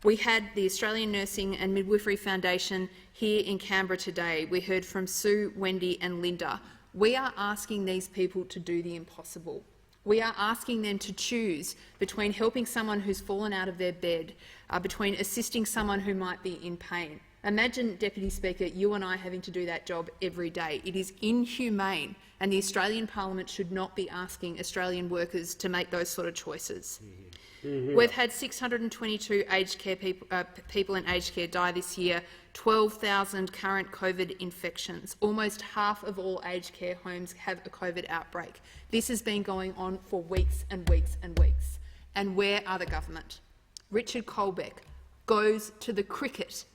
We had the Australian Nursing and Midwifery Foundation here in Canberra today. We heard from Sue, Wendy and Linda. We are asking these people to do the impossible. We are asking them to choose between helping someone who's fallen out of their bed, between assisting someone who might be in pain. Imagine, Deputy Speaker, you and I having to do that job every day. It is inhumane, and the Australian Parliament should not be asking Australian workers to make those sort of choices. We've had 622 aged care people in aged care die this year, 12,000 current COVID infections. Almost half of all aged care homes have a COVID outbreak. This has been going on for weeks and weeks and weeks. And where are the government? Richard Colbeck goes to the cricket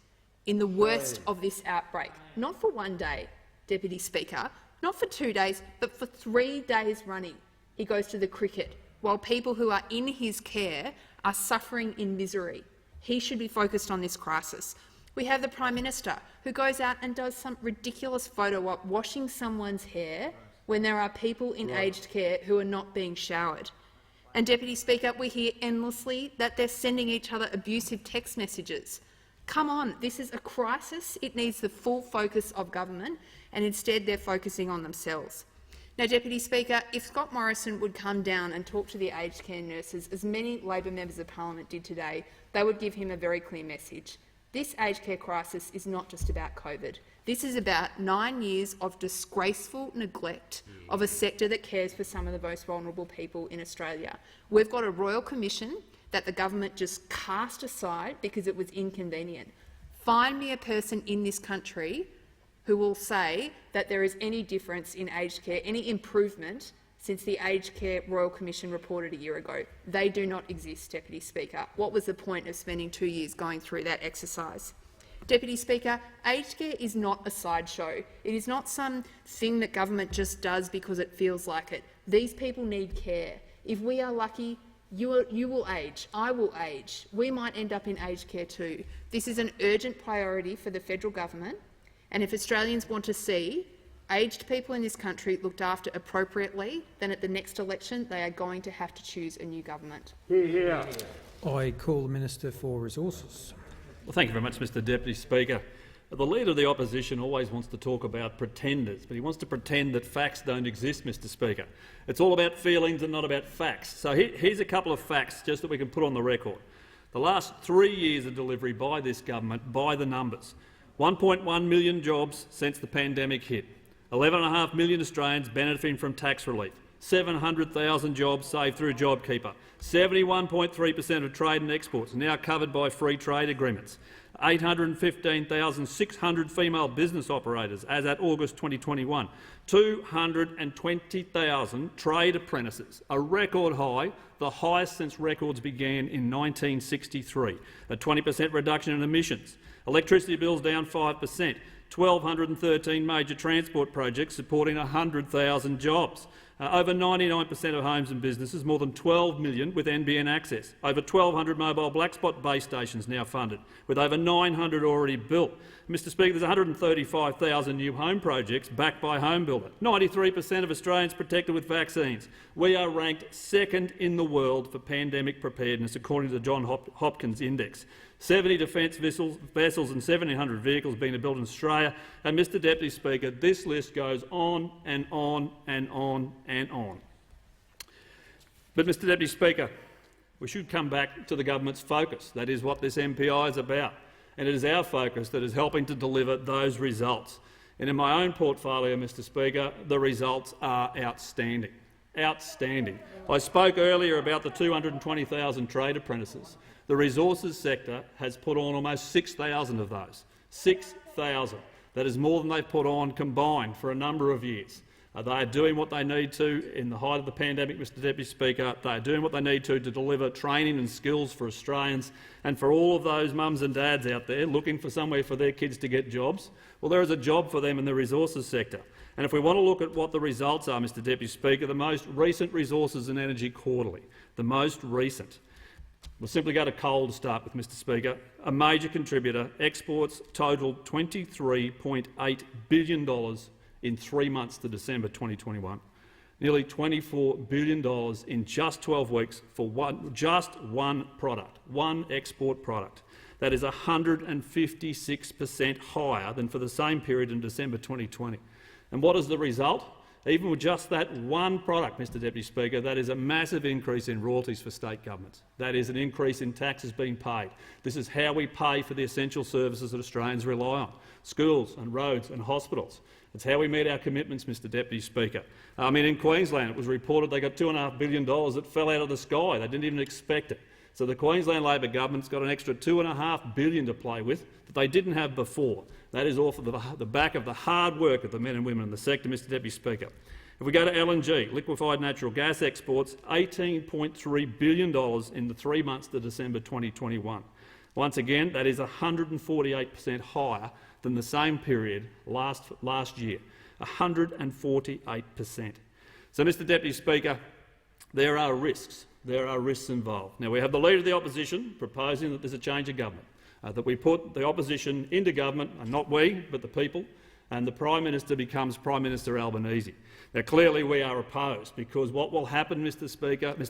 in the worst of this outbreak, not for 1 day, Deputy Speaker, not for 2 days, but for 3 days running. He goes to the cricket while people who are in his care are suffering in misery. He should be focused on this crisis. We have the Prime Minister who goes out and does some ridiculous photo op washing someone's hair when there are people in aged care who are not being showered. And, Deputy Speaker, we hear endlessly that they're sending each other abusive text messages. Come on, this is a crisis. It needs the full focus of government, and instead they're focusing on themselves. Now, Deputy Speaker, if Scott Morrison would come down and talk to the aged care nurses, as many Labor members of parliament did today, they would give him a very clear message. This aged care crisis is not just about COVID. This is about 9 years of disgraceful neglect of a sector that cares for some of the most vulnerable people in Australia. We've got a Royal Commission that the government just cast aside because it was inconvenient. Find me a person in this country who will say that there is any difference in aged care, any improvement since the Aged Care Royal Commission reported a year ago. They do not exist, Deputy Speaker. What was the point of spending 2 years going through that exercise? Deputy Speaker, aged care is not a sideshow. It is not some thing that government just does because it feels like it. These people need care. If we are lucky, you will age, I will age. We might end up in aged care too. This is an urgent priority for the federal government, and if Australians want to see aged people in this country looked after appropriately, then at the next election they are going to have to choose a new government. I call the Minister for Resources. Well, thank you very much, Mr Deputy Speaker. The Leader of the Opposition always wants to talk about pretenders, but he wants to pretend that facts don't exist, Mr Speaker. It's all about feelings and not about facts. So here's a couple of facts just that we can put on the record. The last 3 years of delivery by this government, by the numbers, 1.1 million jobs since the pandemic hit, 11.5 million Australians benefiting from tax relief, 700,000 jobs saved through JobKeeper, 71.3% of trade and exports now covered by free trade agreements, 815,600 female business operators as at August 2021, 220,000 trade apprentices, a record high, the highest since records began in 1963, a 20% reduction in emissions, electricity bills down 5%, 1,213 major transport projects supporting 100,000 jobs. Over 99% of homes and businesses, more than 12 million with NBN access. Over 1,200 mobile black spot base stations now funded, with over 900 already built. Mr Speaker, there's 135,000 new home projects backed by HomeBuilder. 93% of Australians protected with vaccines. We are ranked second in the world for pandemic preparedness, according to the Johns Hopkins Index. 70 defence vessels and 1,700 vehicles being built in Australia. And, Mr Deputy Speaker, this list goes on and on and on and on. But, Mr Deputy Speaker, we should come back to the government's focus. That is what this MPI is about. And it is our focus that is helping to deliver those results. And in my own portfolio, Mr Speaker, the results are outstanding. Outstanding. I spoke earlier about the 220,000 trade apprentices. The resources sector has put on almost 6,000 of those. 6,000. That is more than they've put on combined for a number of years. They are doing what they need to in the height of the pandemic, Mr Deputy Speaker. They are doing what they need to deliver training and skills for Australians and for all of those mums and dads out there looking for somewhere for their kids to get jobs. Well, there is a job for them in the resources sector. And if we want to look at what the results are, Mr Deputy Speaker, the most recent Resources and Energy Quarterly, the most recent. We'll simply go to coal to start with, Mr Speaker. A major contributor, exports totaled $23.8 billion in 3 months to December 2021, nearly $24 billion in just 12 weeks for just one product, one export product. That is 156% higher than for the same period in December 2020. And what is the result? Even with just that one product, Mr Deputy Speaker, that is a massive increase in royalties for state governments. That is an increase in taxes being paid. This is how we pay for the essential services that Australians rely on, schools and roads and hospitals. It's how we meet our commitments, Mr Deputy Speaker. In Queensland it was reported they got $2.5 billion that fell out of the sky. They didn't even expect it. So the Queensland Labor government's got an extra $2.5 billion to play with that they didn't have before. That is off of the back of the hard work of the men and women in the sector, Mr Deputy Speaker. If we go to LNG, liquefied natural gas exports, $18.3 billion in the 3 months to December 2021. Once again, that is 148% higher than the same period last year, 148%. So, Mr Deputy Speaker, there are risks. There are risks involved. Now, we have the Leader of the Opposition proposing that there's a change of government, that we put the opposition into government, and not we, but the people, and the Prime Minister becomes Prime Minister Albanese. Now, clearly we are opposed, because what will happen, Mr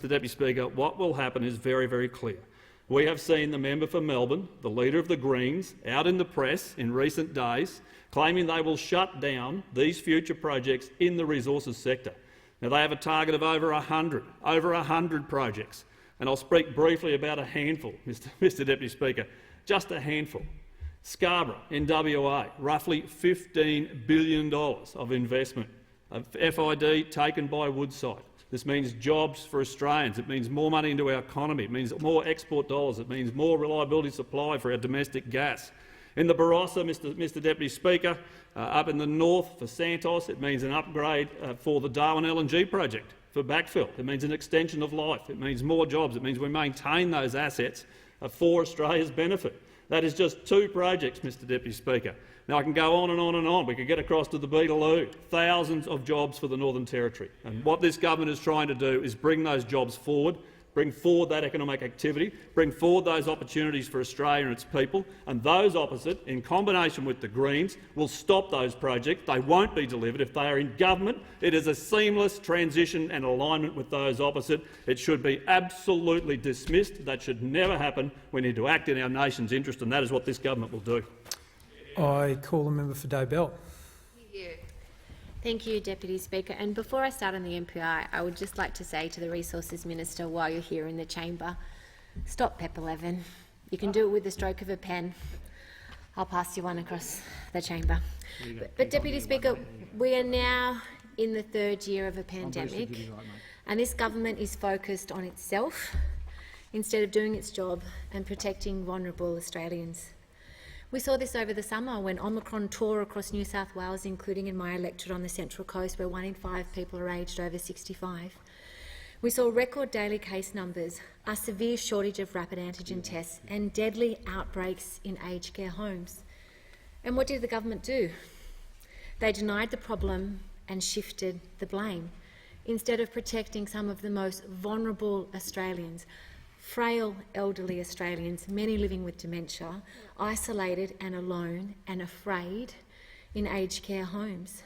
Deputy Speaker, what will happen is very, very clear. We have seen the member for Melbourne, the Leader of the Greens, out in the press in recent days claiming they will shut down these future projects in the resources sector. Now, they have a target of over 100 projects, and I'll speak briefly about a handful, Mr Deputy Speaker, just a handful. Scarborough in WA, roughly $15 billion of investment, FID taken by Woodside. This means jobs for Australians. It means more money into our economy. It means more export dollars. It means more reliability supply for our domestic gas. In the Barossa, Mr Deputy Speaker, up in the north for Santos, it means an upgrade for the Darwin LNG project for backfill. It means an extension of life. It means more jobs. It means we maintain those assets for Australia's benefit. That is just 2 projects, Mr Deputy Speaker. Now, I can go on and on and on. We could get across to the Beetaloo. Thousands of jobs for the Northern Territory. And what this government is trying to do is bring those jobs forward, bring forward that economic activity, bring forward those opportunities for Australia and its people, and those opposite, in combination with the Greens, will stop those projects. They won't be delivered. If they are in government, it is a seamless transition and alignment with those opposite. It should be absolutely dismissed. That should never happen. We need to act in our nation's interest, and that is what this government will do. I call the member for Dobell. Thank you, Deputy Speaker. And before I start on the MPI, I would just like to say to the Resources Minister while you're here in the chamber, stop PEP 11. You can do it with the stroke of a pen. I'll pass you one across the chamber. But Deputy Speaker, we are now in the 3rd year of a pandemic, and this government is focused on itself instead of doing its job and protecting vulnerable Australians. We saw this over the summer when Omicron tore across New South Wales, including in my electorate on the Central Coast, where 1 in 5 people are aged over 65. We saw record daily case numbers, a severe shortage of rapid antigen tests and deadly outbreaks in aged care homes. And what did the government do? They denied the problem and shifted the blame, instead of protecting some of the most vulnerable Australians. Frail, elderly Australians, many living with dementia, isolated and alone and afraid in aged care homes.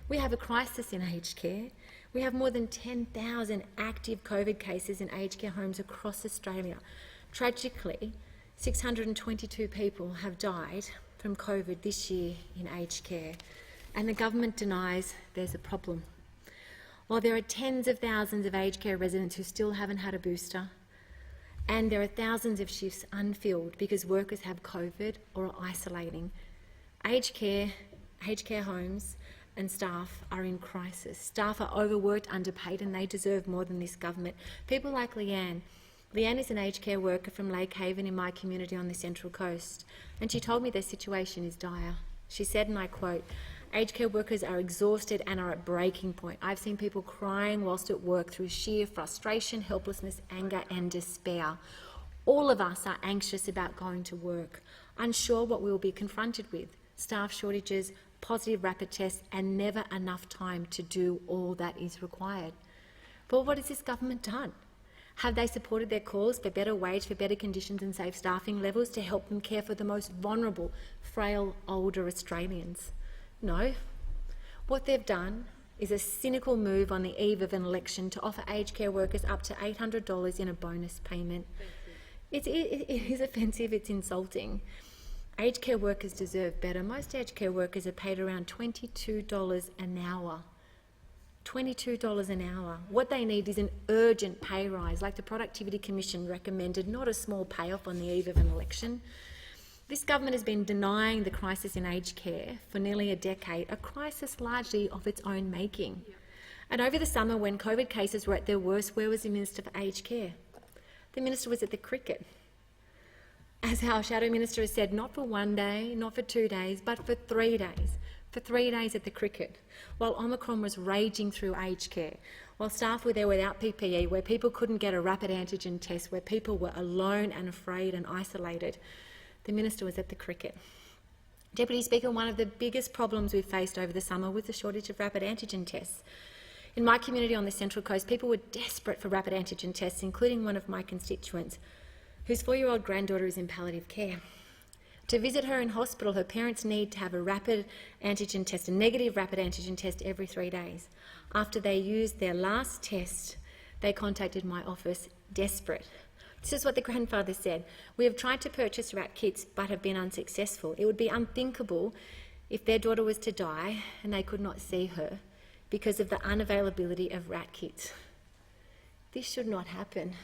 We have a crisis in aged care. We have more than 10,000 active COVID cases in aged care homes across Australia. Tragically, 622 people have died from COVID this year in aged care, and the government denies there's a problem. While there are tens of thousands of aged care residents who still haven't had a booster, and there are thousands of shifts unfilled because workers have COVID or are isolating, aged care homes and staff are in crisis. Staff are overworked, underpaid, and they deserve more than this government. People like Leanne. Leanne is an aged care worker from Lake Haven in my community on the Central Coast, and she told me their situation is dire. She said, and I quote, "Aged care workers are exhausted and are at breaking point. I've seen people crying whilst at work through sheer frustration, helplessness, anger and despair. All of us are anxious about going to work, unsure what we will be confronted with, staff shortages, positive rapid tests and never enough time to do all that is required." But what has this government done? Have they supported their calls for better wage, for better conditions and safe staffing levels to help them care for the most vulnerable, frail, older Australians? No. What they've done is a cynical move on the eve of an election to offer aged care workers up to $800 in a bonus payment. It is offensive, it's insulting. Aged care workers deserve better. Most aged care workers are paid around $22 an hour. $22 an hour. What they need is an urgent pay rise, like the Productivity Commission recommended, not a small payoff on the eve of an election. This government has been denying the crisis in aged care for nearly a decade, a crisis largely of its own making. And over the summer, when COVID cases were at their worst, where was the Minister for Aged Care? The Minister was at the cricket. As our Shadow Minister has said, not for 1 day, not for 2 days, but for 3 days. For 3 days at the cricket, while Omicron was raging through aged care, while staff were there without PPE, where people couldn't get a rapid antigen test, where people were alone and afraid and isolated. The Minister was at the cricket. Deputy Speaker, one of the biggest problems we've faced over the summer was the shortage of rapid antigen tests. In my community on the Central Coast, people were desperate for rapid antigen tests, including one of my constituents, whose 4-year-old granddaughter is in palliative care. To visit her in hospital, her parents need to have a rapid antigen test, a negative rapid antigen test every 3 days. After they used their last test, they contacted my office, desperate. This is what the grandfather said. "We have tried to purchase rat kits but have been unsuccessful. It would be unthinkable if their daughter was to die and they could not see her because of the unavailability of rat kits." This should not happen.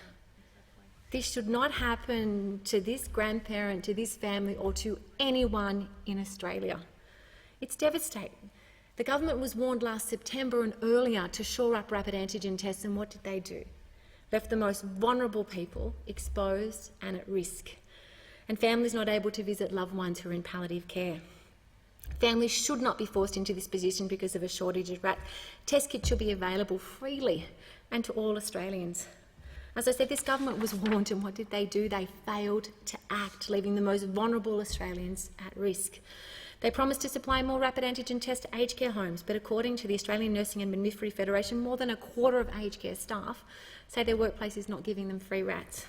This should not happen to this grandparent, to this family or to anyone in Australia. It's devastating. The government was warned last September and earlier to shore up rapid antigen tests, and what did they do? Left the most vulnerable people exposed and at risk, and families not able to visit loved ones who are in palliative care. Families should not be forced into this position because of a shortage of rat. Test kits should be available freely and to all Australians. As I said, this government was warned, and what did they do? They failed to act, leaving the most vulnerable Australians at risk. They promised to supply more rapid antigen tests to aged care homes, but according to the Australian Nursing and Midwifery Federation, more than a quarter of aged care staff say their workplace is not giving them free rats.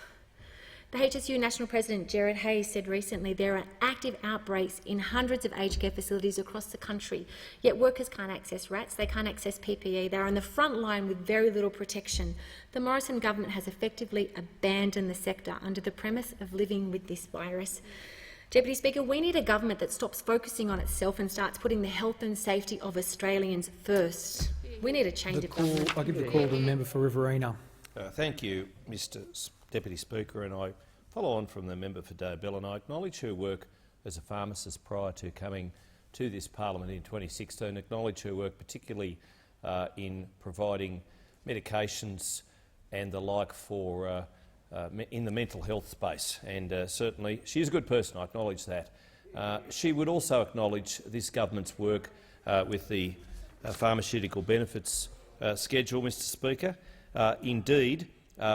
The HSU National President Gerard Hayes said recently there are active outbreaks in hundreds of aged care facilities across the country, yet workers can't access rats, they can't access PPE, they're on the front line with very little protection. The Morrison government has effectively abandoned the sector under the premise of living with this virus. Deputy Speaker, we need a government that stops focusing on itself and starts putting the health and safety of Australians first. We need a change of government. I give the call to the member for Riverina. Thank you, Mr Deputy Speaker, and I follow on from the member for Dobell, and I acknowledge her work as a pharmacist prior to coming to this parliament in 2016, acknowledge her work particularly in providing medications and the like for in the mental health space, and certainly she is a good person, I acknowledge that. She would also acknowledge this government's work with the pharmaceutical benefits schedule, Mr Speaker. Indeed,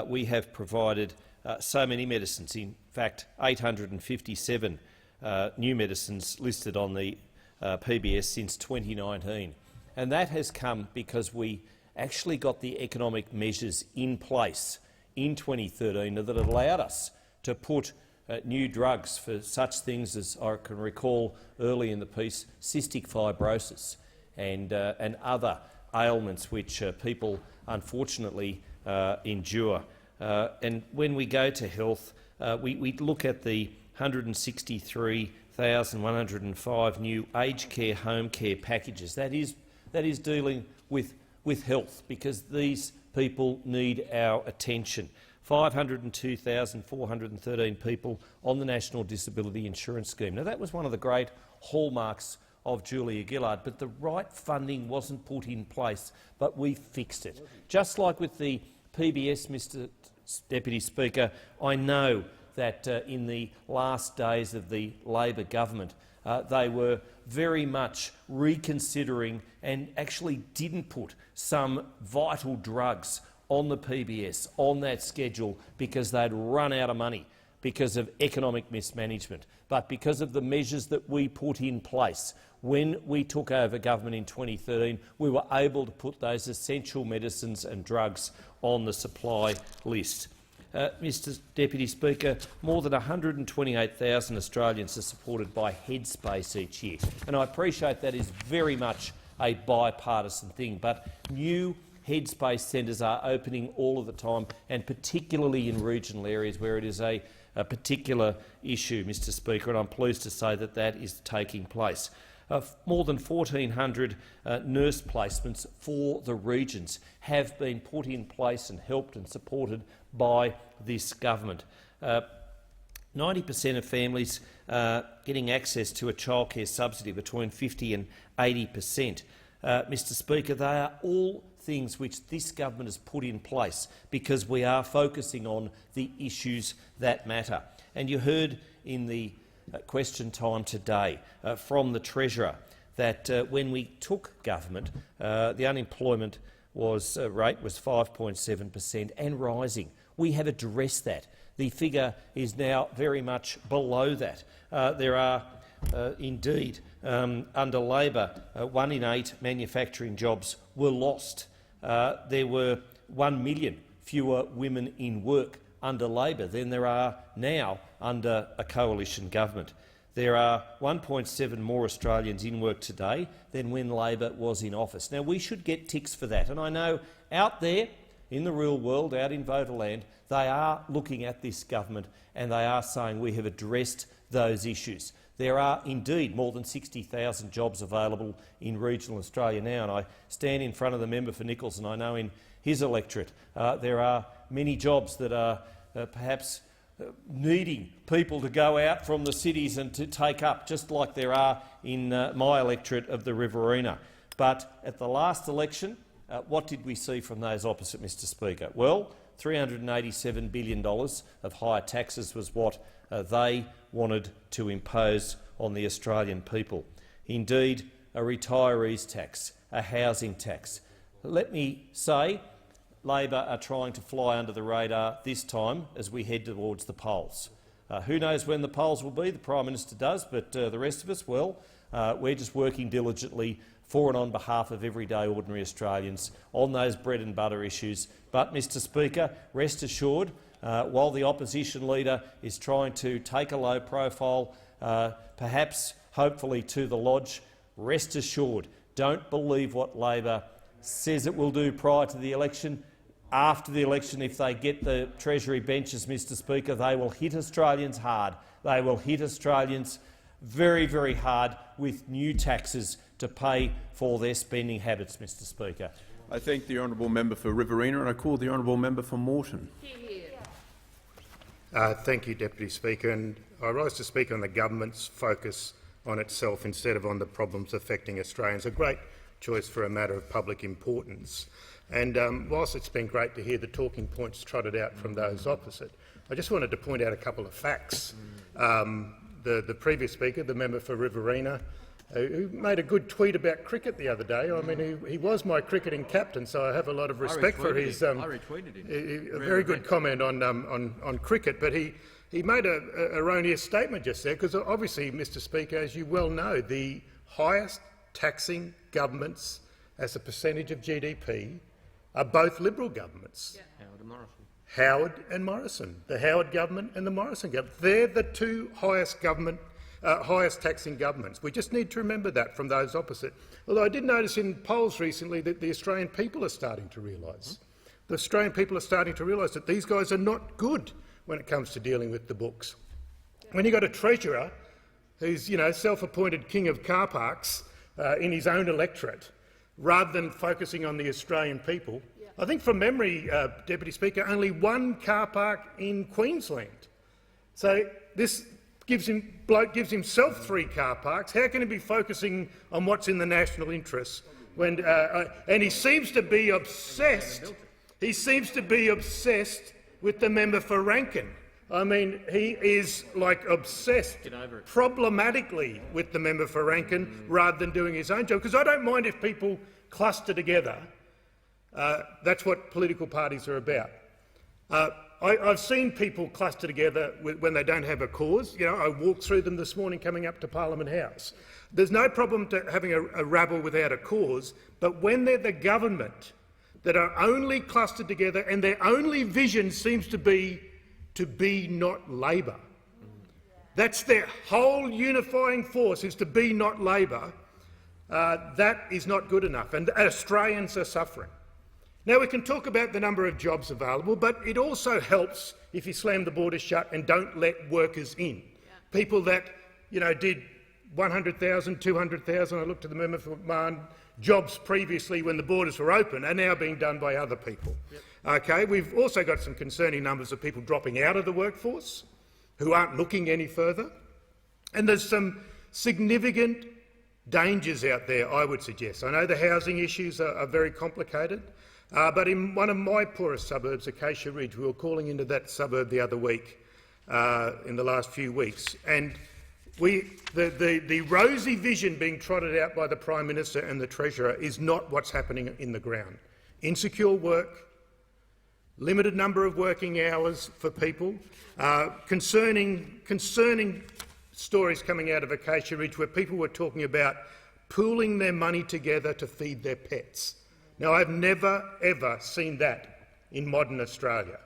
we have provided so many medicines, in fact 857 new medicines listed on the PBS since 2019. And that has come because we actually got the economic measures in place in 2013 that allowed us to put new drugs for such things as I can recall early in the piece, cystic fibrosis and other ailments which people unfortunately endure. And when we go to health, we look at the 163,105 new aged care home care packages. That is dealing with health, because these people need our attention. 502,413 people on the National Disability Insurance Scheme. Now, that was one of the great hallmarks of Julia Gillard, but the right funding wasn't put in place, but we fixed it. Just like with the PBS, Mr Deputy Speaker, I know that in the last days of the Labor government they were very much reconsidering and actually didn't put some vital drugs on the PBS, on that schedule, because they'd run out of money because of economic mismanagement. But because of the measures that we put in place when we took over government in 2013, we were able to put those essential medicines and drugs on the supply list. Mr Deputy Speaker, more than 128,000 Australians are supported by Headspace each year, and I appreciate that is very much a bipartisan thing, but new Headspace centres are opening all of the time, and particularly in regional areas where it is a particular issue, Mr Speaker, and I'm pleased to say that that is taking place. More than 1,400 nurse placements for the regions have been put in place and helped and supported by this government. 90% of families getting access to a childcare subsidy, between 50% and 80%. Mr Speaker, they are all things which this government has put in place because we are focusing on the issues that matter. And you heard in the question time today from the Treasurer that when we took government, the unemployment rate was 5.7% and rising. We have addressed that. The figure is now very much below that. There are indeed, under Labor, 1 in 8 manufacturing jobs were lost. There were 1 million fewer women in work under Labor than there are now under a coalition government. There are 1.7 more Australians in work today than when Labor was in office. Now, we should get ticks for that, and I know out there in the real world, out in Voterland, they are looking at this government and they are saying we have addressed those issues. There are indeed more than 60,000 jobs available in regional Australia now, and I stand in front of the member for Nichols, and I know in his electorate there are many jobs that are perhaps needing people to go out from the cities and to take up, just like there are in my electorate of the Riverina. But at the last election, what did we see from those opposite, Mr Speaker? Well, $387 billion of higher taxes was what they wanted to impose on the Australian people. Indeed, a retirees tax, a housing tax. Let me say, Labor are trying to fly under the radar this time as we head towards the polls. Who knows when the polls will be? The Prime Minister does, but the rest of us, well, we're just working diligently for and on behalf of everyday ordinary Australians on those bread and butter issues. But, Mr Speaker, rest assured, while the opposition leader is trying to take a low profile, perhaps hopefully to the lodge, rest assured, don't believe what Labor says it will do prior to the election. After the election, if they get the Treasury benches, Mr Speaker, they will hit Australians hard. They will hit Australians very, very hard with new taxes to pay for their spending habits, Mr Speaker. I thank the honourable member for Riverina and I call the honourable member for Moreton. Thank you, Deputy Speaker. And I rise to speak on the government's focus on itself instead of on the problems affecting Australians. A great choice for a matter of public importance. And whilst it's been great to hear the talking points trotted out from those opposite, I just wanted to point out a couple of facts. The previous speaker, the member for Riverina, who made a good tweet about cricket the other day. I mean, he was my cricketing captain, so I have a lot of respect for his a very good comment on cricket. But he made an erroneous statement just there, because obviously, Mr Speaker, as you well know, the highest taxing governments as a percentage of GDP are both Liberal governments. Howard and Morrison. The Howard government and the Morrison government. They're the two highest taxing governments. We just need to remember that from those opposite. Although I did notice in polls recently that the Australian people are starting to realise. The Australian people are starting to realise that these guys are not good when it comes to dealing with the books. When you've got a treasurer who's, self-appointed king of car parks in his own electorate, rather than focusing on the Australian people, I think from memory, Deputy Speaker, only one car park in Queensland. So this bloke gives himself 3 car parks. How can he be focusing on what's in the national interest? When, and he seems to be obsessed. He seems to be obsessed with the member for Rankin. I mean, he is obsessed problematically with the member for Rankin rather than doing his own job. Because I don't mind if people cluster together. That's what political parties are about. I've seen people cluster together when they don't have a cause. I walked through them this morning coming up to Parliament House. There's no problem to having a rabble without a cause, but when they're the government that are only clustered together and their only vision seems to be not Labor. That's their whole unifying force, is to be not Labor. That is not good enough, and Australians are suffering. Now, we can talk about the number of jobs available, but it also helps if you slam the borders shut and don't let workers in. People that did 100,000, 200,000, I looked at the member for Marn, jobs previously when the borders were open are now being done by other people. Okay, we've also got some concerning numbers of people dropping out of the workforce who aren't looking any further. And there's some significant dangers out there, I would suggest. I know the housing issues are very complicated, but in one of my poorest suburbs, Acacia Ridge, we were calling into that suburb the other week, in the last few weeks, and the rosy vision being trotted out by the Prime Minister and the Treasurer is not what's happening in the ground. Insecure work, limited number of working hours for people, concerning stories coming out of Acacia Ridge where people were talking about pooling their money together to feed their pets. Now, I've never, ever seen that in modern Australia.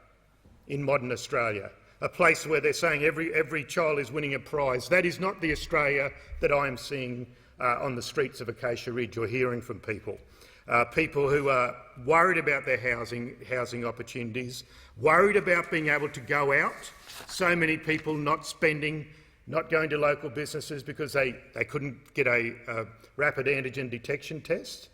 A place where they're saying every child is winning a prize. That is not the Australia that I am seeing on the streets of Acacia Ridge or hearing from people. People who are worried about their housing opportunities, worried about being able to go out. So many people not going to local businesses because they couldn't get a rapid antigen detection test.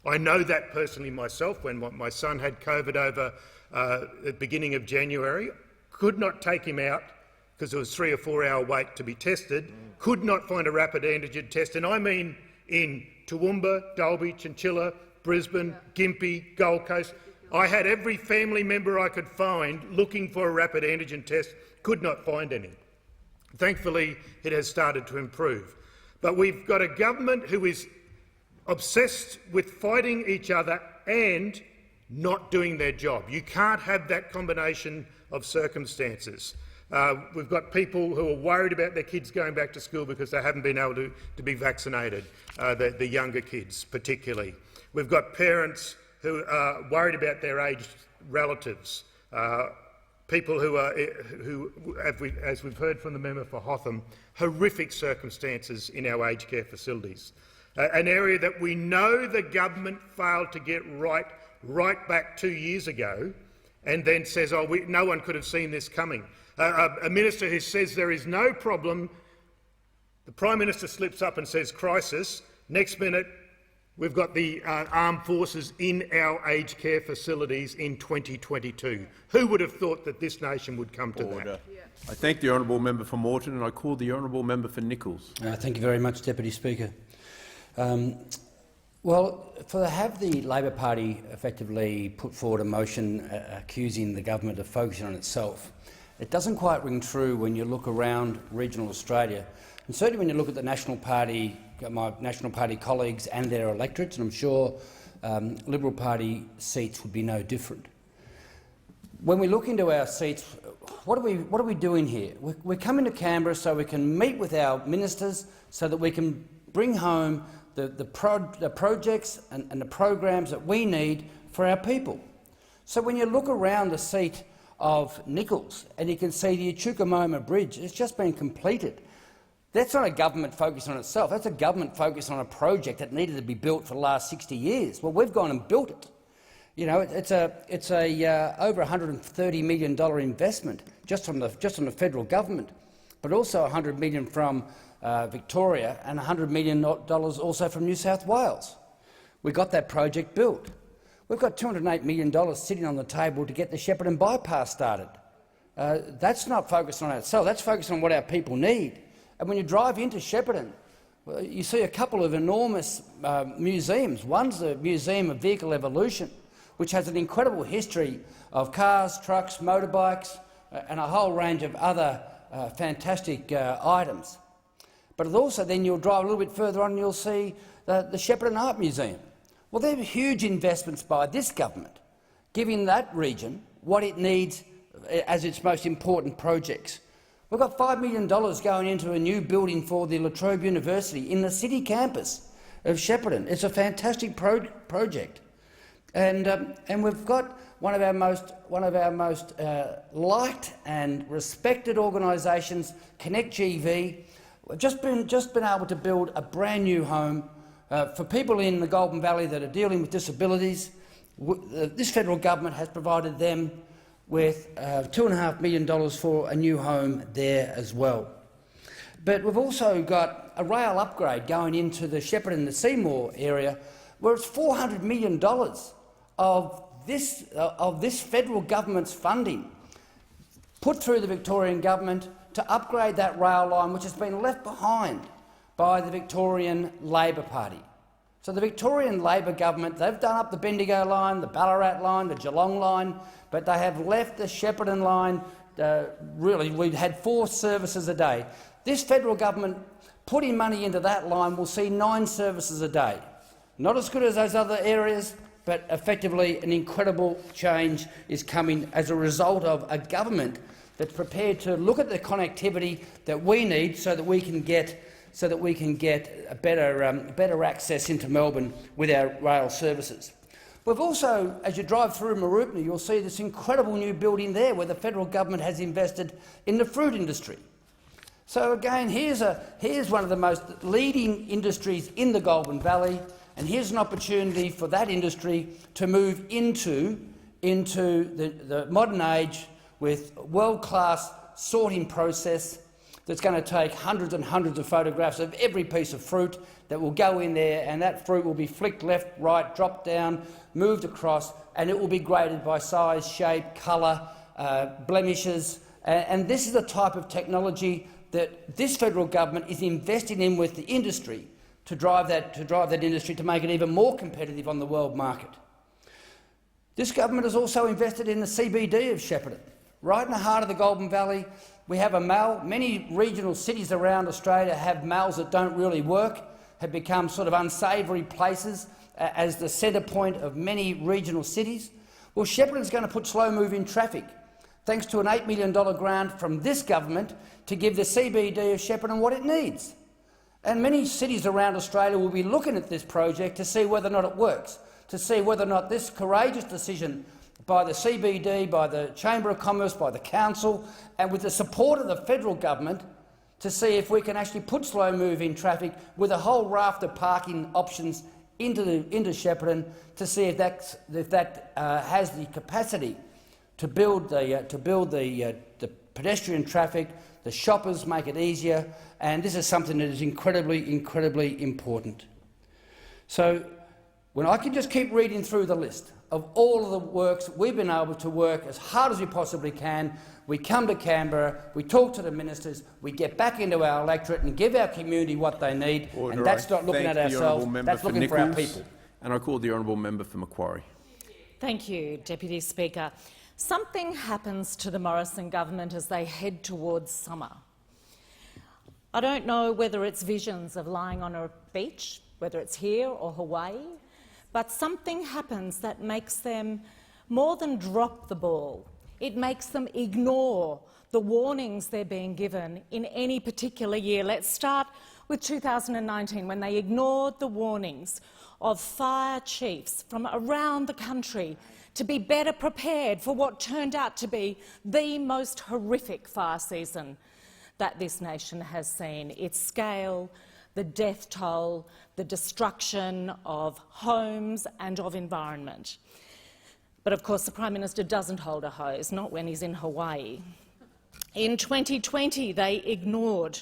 I know that personally myself. When my son had COVID over at the beginning of January, could not take him out because there was 3 or 4 hour wait to be tested, could not find a rapid antigen test, and I mean in Toowoomba, Dalby, Chinchilla, Brisbane, Gympie, Gold Coast. I had every family member I could find looking for a rapid antigen test, could not find any. Thankfully, it has started to improve. But we've got a government who is obsessed with fighting each other and not doing their job. You can't have that combination of circumstances. We've got people who are worried about their kids going back to school because they haven't been able to be vaccinated, the younger kids particularly. We've got parents who are worried about their aged relatives, people who are, as we've heard from the member for Hotham, horrific circumstances in our aged care facilities. An area that we know the government failed to get right back 2 years ago, and then says, oh, no one could have seen this coming. A minister who says there is no problem, the Prime Minister slips up and says crisis. Next minute, we've got the armed forces in our aged care facilities in 2022. Who would have thought that this nation would come to that? I thank the honourable member for Moreton, and I call the honourable member for Nichols. Thank you very much, Deputy Speaker. Well, to have the Labor Party effectively put forward a motion accusing the government of focusing on itself, it doesn't quite ring true when you look around regional Australia, and certainly when you look at the National Party, my National Party colleagues and their electorates, and I'm sure Liberal Party seats would be no different. When we look into our seats, what are we doing here? We're coming to Canberra so we can meet with our ministers, so that we can bring home the projects and the programs that we need for our people. So when you look around the seat of Nichols and you can see the Echuca-Moma Bridge, it's just been completed. That's not a government focus on itself. That's a government focus on a project that needed to be built for the last 60 years. Well, we've gone and built it. You know, it's a over $130 million investment just from the federal government, but also $100 million from Victoria and $100 million also from New South Wales. We got that project built. We've got $208 million sitting on the table to get the Shepparton bypass started. That's not focused on itself. That's focused on what our people need. And when you drive into Shepparton, you see a couple of enormous museums. One's the Museum of Vehicle Evolution, which has an incredible history of cars, trucks, motorbikes, and a whole range of other fantastic items. But also then you'll drive a little bit further on and you'll see the Shepparton Art Museum. Well, they're huge investments by this government, giving that region what it needs as its most important projects. We've got $5 million going into a new building for the La Trobe University in the city campus of Shepparton. It's a fantastic project. And we've got one of our most liked and respected organisations, Connect GV. We've just been able to build a brand new home for people in the Golden Valley that are dealing with disabilities. This federal government has provided them with $2.5 million for a new home there as well. But we've also got a rail upgrade going into the Shepparton, the Seymour area, where it's $400 million of this federal government's funding put through the Victorian government to upgrade that rail line, which has been left behind by the Victorian Labor Party. So the Victorian Labor government, they've done up the Bendigo line, the Ballarat line, the Geelong line, but they have left the Shepparton line. Really, we've had 4 services a day. This federal government putting money into that line will see 9 services a day. Not as good as those other areas, but effectively an incredible change is coming as a result of a government that's prepared to look at the connectivity that we need so that we can get a better access into Melbourne with our rail services. We've also, as you drive through Mooroopna, you'll see this incredible new building there where the federal government has invested in the fruit industry. So again, here's one of the most leading industries in the Goulburn Valley, and here's an opportunity for that industry to move into the modern age with world-class sorting process that's going to take hundreds and hundreds of photographs of every piece of fruit that will go in there, and that fruit will be flicked left, right, dropped down, moved across, and it will be graded by size, shape, colour, blemishes. And this is the type of technology that this federal government is investing in with the industry to drive that industry to make it even more competitive on the world market. This government has also invested in the CBD of Shepparton. Right in the heart of the Goulburn Valley, we have a mall. Many regional cities around Australia have malls that don't really work, have become sort of unsavoury places as the centre point of many regional cities. Well, Shepparton's going to put slow-moving traffic, thanks to an $8 million grant from this government to give the CBD of Shepparton what it needs. And many cities around Australia will be looking at this project to see whether or not it works, to see whether or not this courageous decision by the CBD, by the Chamber of Commerce, by the Council, and with the support of the federal government, to see if we can actually put slow-moving traffic with a whole raft of parking options into Shepparton, to see if that has the capacity to build the pedestrian traffic, the shoppers, make it easier, and this is something that is incredibly important. So when I can just keep reading through the list of all of the works we've been able to work as hard as we possibly can, we come to Canberra, we talk to the ministers, we get back into our electorate and give our community what they need, and that's not looking at ourselves, that's looking for our people. And I call the honourable member for Macquarie. Thank you, Deputy Speaker. Something happens to the Morrison government as they head towards summer. I don't know whether it's visions of lying on a beach, whether it's here or Hawaii, but something happens that makes them more than drop the ball. It makes them ignore the warnings they're being given in any particular year. Let's start with 2019, when they ignored the warnings of fire chiefs from around the country to be better prepared for what turned out to be the most horrific fire season that this nation has seen. Its scale, the death toll, the destruction of homes and of environment. But of course the Prime Minister doesn't hold a hose, not when he's in Hawaii. In 2020 they ignored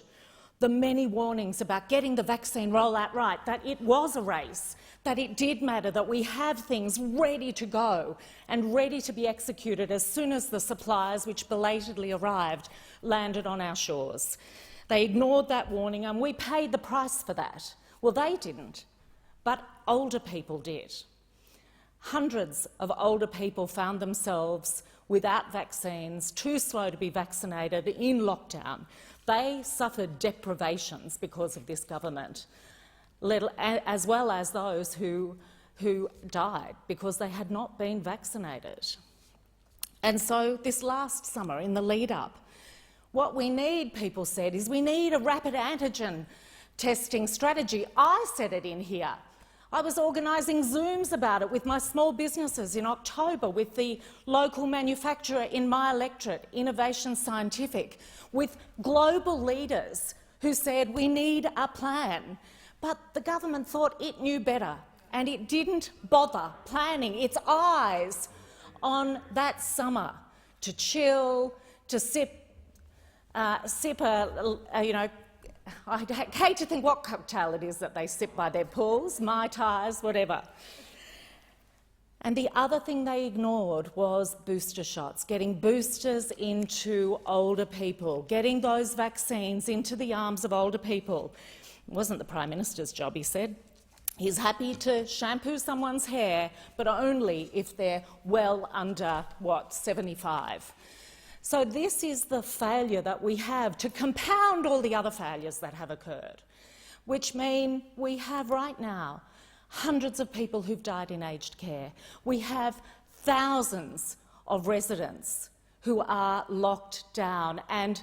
the many warnings about getting the vaccine rollout right, that it was a race, that it did matter, that we have things ready to go and ready to be executed as soon as the supplies, which belatedly arrived, landed on our shores. They ignored that warning and we paid the price for that. Well, they didn't, but older people did. Hundreds of older people found themselves without vaccines, too slow to be vaccinated, in lockdown. They suffered deprivations because of this government, as well as those who died because they had not been vaccinated. And so this last summer, in the lead-up, what we need, people said, is we need a rapid antigen testing strategy. I said it in here. I was organising Zooms about it with my small businesses in October, with the local manufacturer in my electorate, Innovation Scientific, with global leaders who said we need a plan. But the government thought it knew better, and it didn't bother planning its eyes on that summer to chill, to sip I hate to think what cocktail it is that they sip by their pools, Mai Tais, whatever. And the other thing they ignored was booster shots, getting boosters into older people, getting those vaccines into the arms of older people. It wasn't the Prime Minister's job, he said. He's happy to shampoo someone's hair, but only if they're well under, 75. So this is the failure that we have to compound all the other failures that have occurred, which mean we have right now hundreds of people who've died in aged care. We have thousands of residents who are locked down, and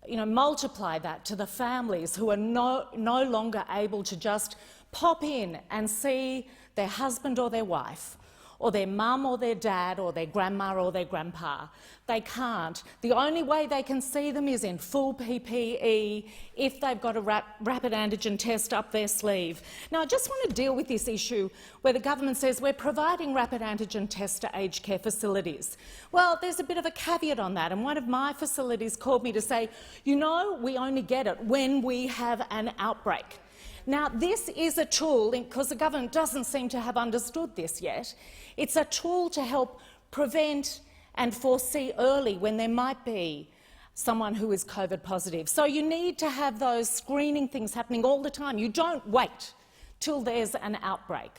multiply that to the families who are no longer able to just pop in and see their husband or their wife, or their mum or their dad or their grandma or their grandpa. They can't. The only way they can see them is in full PPE if they've got a rapid antigen test up their sleeve. Now, I just want to deal with this issue where the government says we're providing rapid antigen tests to aged care facilities. Well, there's a bit of a caveat on that, and one of my facilities called me to say, we only get it when we have an outbreak. Now, this is a tool, because the government doesn't seem to have understood this yet. It's a tool to help prevent and foresee early when there might be someone who is COVID positive. So you need to have those screening things happening all the time. You don't wait till there's an outbreak.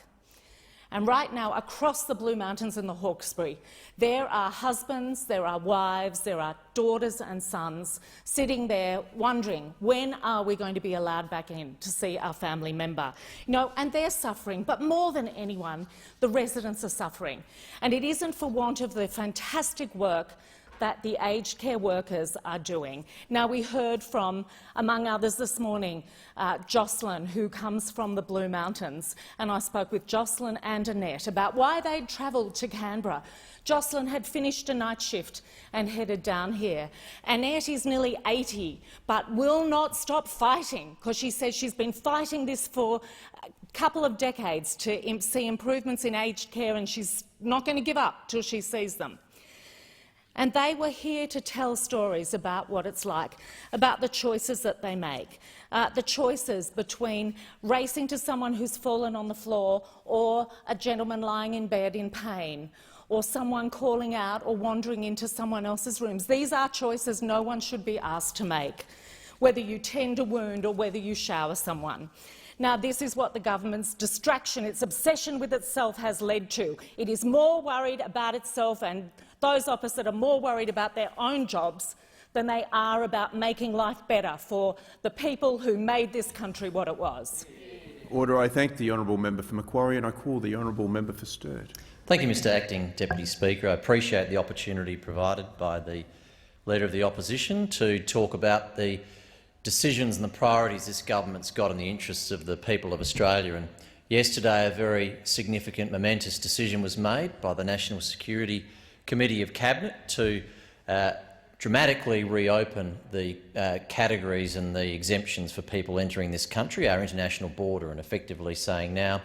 And right now, across the Blue Mountains and the Hawkesbury, there are husbands, there are wives, there are daughters and sons sitting there wondering, when are we going to be allowed back in to see our family member? You know, and they're suffering, but more than anyone, the residents are suffering. And it isn't for want of the fantastic work that the aged care workers are doing. Now, we heard from, among others this morning, Jocelyn, who comes from the Blue Mountains, and I spoke with Jocelyn and Annette about why they'd travelled to Canberra. Jocelyn had finished a night shift and headed down here. Annette is nearly 80, but will not stop fighting, because she says she's been fighting this for a couple of decades to see improvements in aged care, and she's not going to give up till she sees them. And they were here to tell stories about what it's like, about the choices that they make, the choices between racing to someone who's fallen on the floor or a gentleman lying in bed in pain, or someone calling out or wandering into someone else's rooms. These are choices no one should be asked to make, whether you tend a wound or whether you shower someone. Now, this is what the government's distraction, its obsession with itself has led to. It is more worried about itself, and those opposite are more worried about their own jobs than they are about making life better for the people who made this country what it was. Order. I thank the honourable member for Macquarie and I call the honourable member for Sturt. Thank you, Mr Acting Deputy Speaker. I appreciate the opportunity provided by the Leader of the Opposition to talk about the decisions and the priorities this government's got in the interests of the people of Australia. And yesterday, a very significant, momentous decision was made by the National Security Committee of Cabinet to dramatically reopen the categories and the exemptions for people entering this country, our international border, and effectively saying now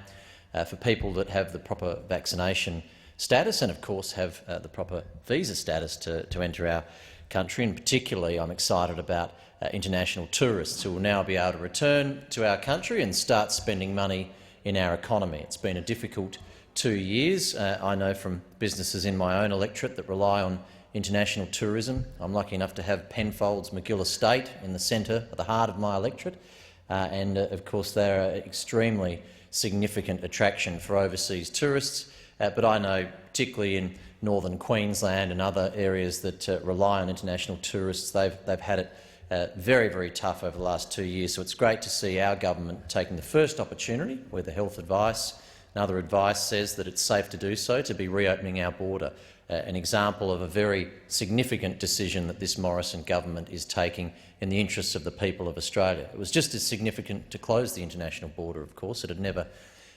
for people that have the proper vaccination status and, of course, have the proper visa status to enter our country. And particularly, I'm excited about international tourists who will now be able to return to our country and start spending money in our economy. It's been a difficult 2 years. I know from businesses in my own electorate that rely on international tourism. I'm lucky enough to have Penfolds Magill Estate in the centre, at the heart of my electorate, and of course they're an extremely significant attraction for overseas tourists. But I know, particularly in northern Queensland and other areas that rely on international tourists, they've had it very, very tough over the last 2 years. So it's great to see our government taking the first opportunity, where the health advice and other advice says that it's safe to do so, to be reopening our border. An example of a very significant decision that this Morrison government is taking in the interests of the people of Australia. It was just as significant to close the international border, of course. It had never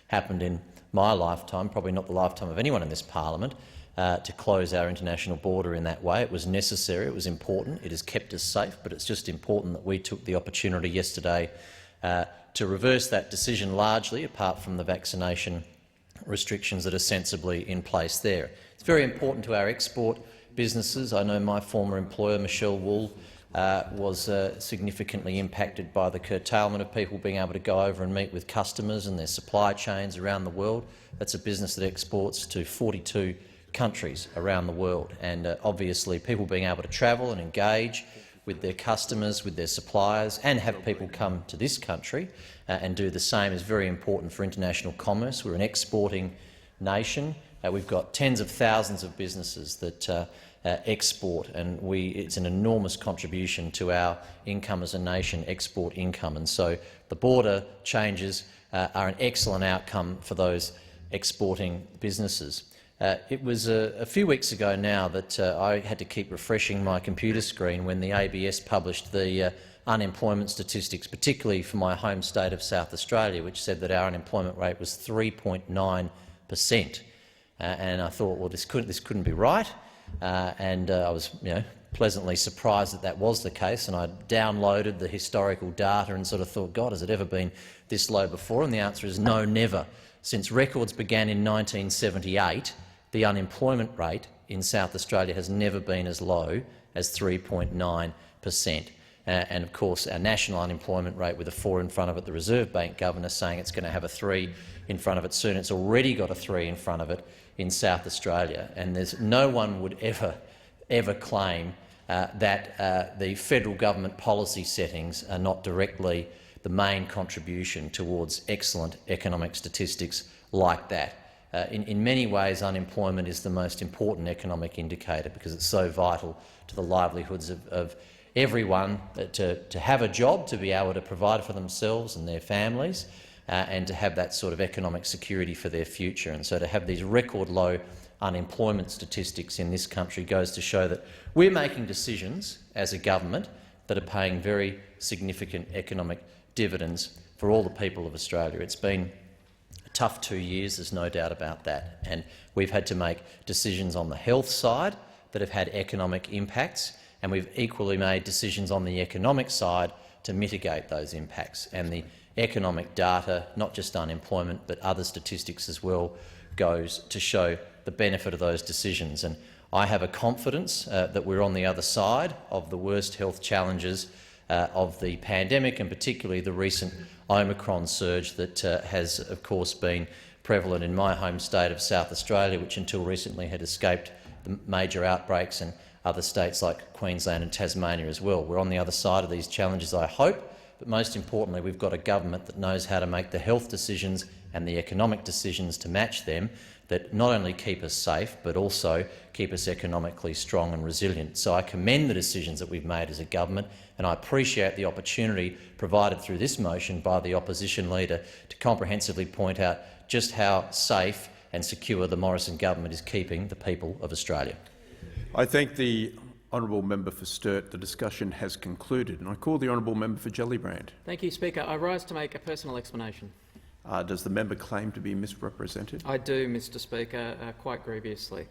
happened in my lifetime, probably not the lifetime of anyone in this parliament, to close our international border in that way. It was necessary, it was important, it has kept us safe, but it's just important that we took the opportunity yesterday to reverse that decision largely, apart from the vaccination restrictions that are sensibly in place there. It's very important to our export businesses. I know my former employer, Michelle Wool, was significantly impacted by the curtailment of people being able to go over and meet with customers and their supply chains around the world. That's a business that exports to 42 countries around the world, and obviously people being able to travel and engage with their customers, with their suppliers, and have people come to this country and do the same is very important for international commerce. We're an exporting nation. We've got tens of thousands of businesses that export, and it's an enormous contribution to our income as a nation, export income. And so the border changes are an excellent outcome for those exporting businesses. It was a few weeks ago now that I had to keep refreshing my computer screen when the ABS published the unemployment statistics, particularly for my home state of South Australia, which said that our unemployment rate was 3.9%. And I thought, well, this couldn't be right, and I was, pleasantly surprised that that was the case. And I downloaded the historical data and sort of thought, God, has it ever been this low before? And the answer is no, never. Since records began in 1978, the unemployment rate in South Australia has never been as low as 3.9%. And of course, our national unemployment rate with a 4 in front of it, the Reserve Bank governor saying it's going to have a 3 in front of it soon. It's already got a 3 in front of it in South Australia, and there's no one would ever claim that the federal government policy settings are not directly the main contribution towards excellent economic statistics like that. in many ways, unemployment is the most important economic indicator because it's so vital to the livelihoods of everyone to have a job, to be able to provide for themselves and their families, and to have that sort of economic security for their future. And so to have these record low unemployment statistics in this country goes to show that we're making decisions as a government that are paying very significant economic dividends for all the people of Australia. It's been a tough 2 years, there's no doubt about that, and we've had to make decisions on the health side that have had economic impacts, and we've equally made decisions on the economic side to mitigate those impacts. And the economic data, not just unemployment but other statistics as well, goes to show the benefit of those decisions. And I have a confidence that we're on the other side of the worst health challenges of the pandemic, and particularly the recent Omicron surge that has, of course, been prevalent in my home state of South Australia, which until recently had escaped the major outbreaks, and other states like Queensland and Tasmania as well. We're on the other side of these challenges, I hope, but most importantly, we've got a government that knows how to make the health decisions and the economic decisions to match them that not only keep us safe but also keep us economically strong and resilient. So I commend the decisions that we've made as a government, and I appreciate the opportunity provided through this motion by the opposition leader to comprehensively point out just how safe and secure the Morrison government is keeping the people of Australia. I thank the honourable member for Sturt. The discussion has concluded, and I call the honourable member for Gellibrand. Thank you, Speaker. I rise to make a personal explanation. Does the member claim to be misrepresented? I do, Mr Speaker, quite grievously.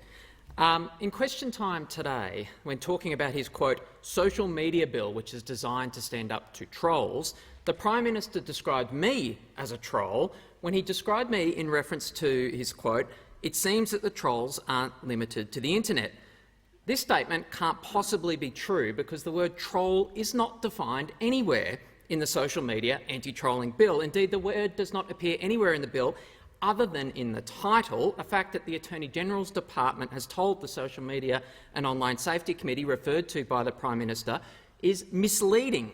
In question time today, when talking about his, quote, social media bill, which is designed to stand up to trolls, the Prime Minister described me as a troll when he described me in reference to his, quote, it seems that the trolls aren't limited to the internet. This statement can't possibly be true because the word troll is not defined anywhere in the social media anti-trolling bill. Indeed, the word does not appear anywhere in the bill other than in the title, a fact that the Attorney-General's Department has told the Social Media and Online Safety Committee, referred to by the Prime Minister, is misleading,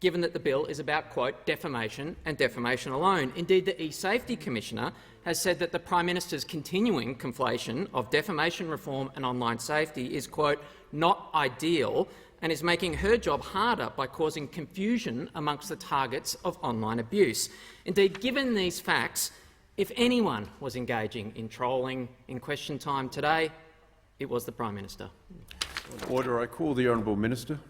given that the bill is about, quote, defamation and defamation alone. Indeed, the E-Safety Commissioner has said that the Prime Minister's continuing conflation of defamation reform and online safety is, quote, not ideal, and is making her job harder by causing confusion amongst the targets of online abuse. Indeed, given these facts, if anyone was engaging in trolling in question time today, it was the Prime Minister. Order. I call the honourable minister.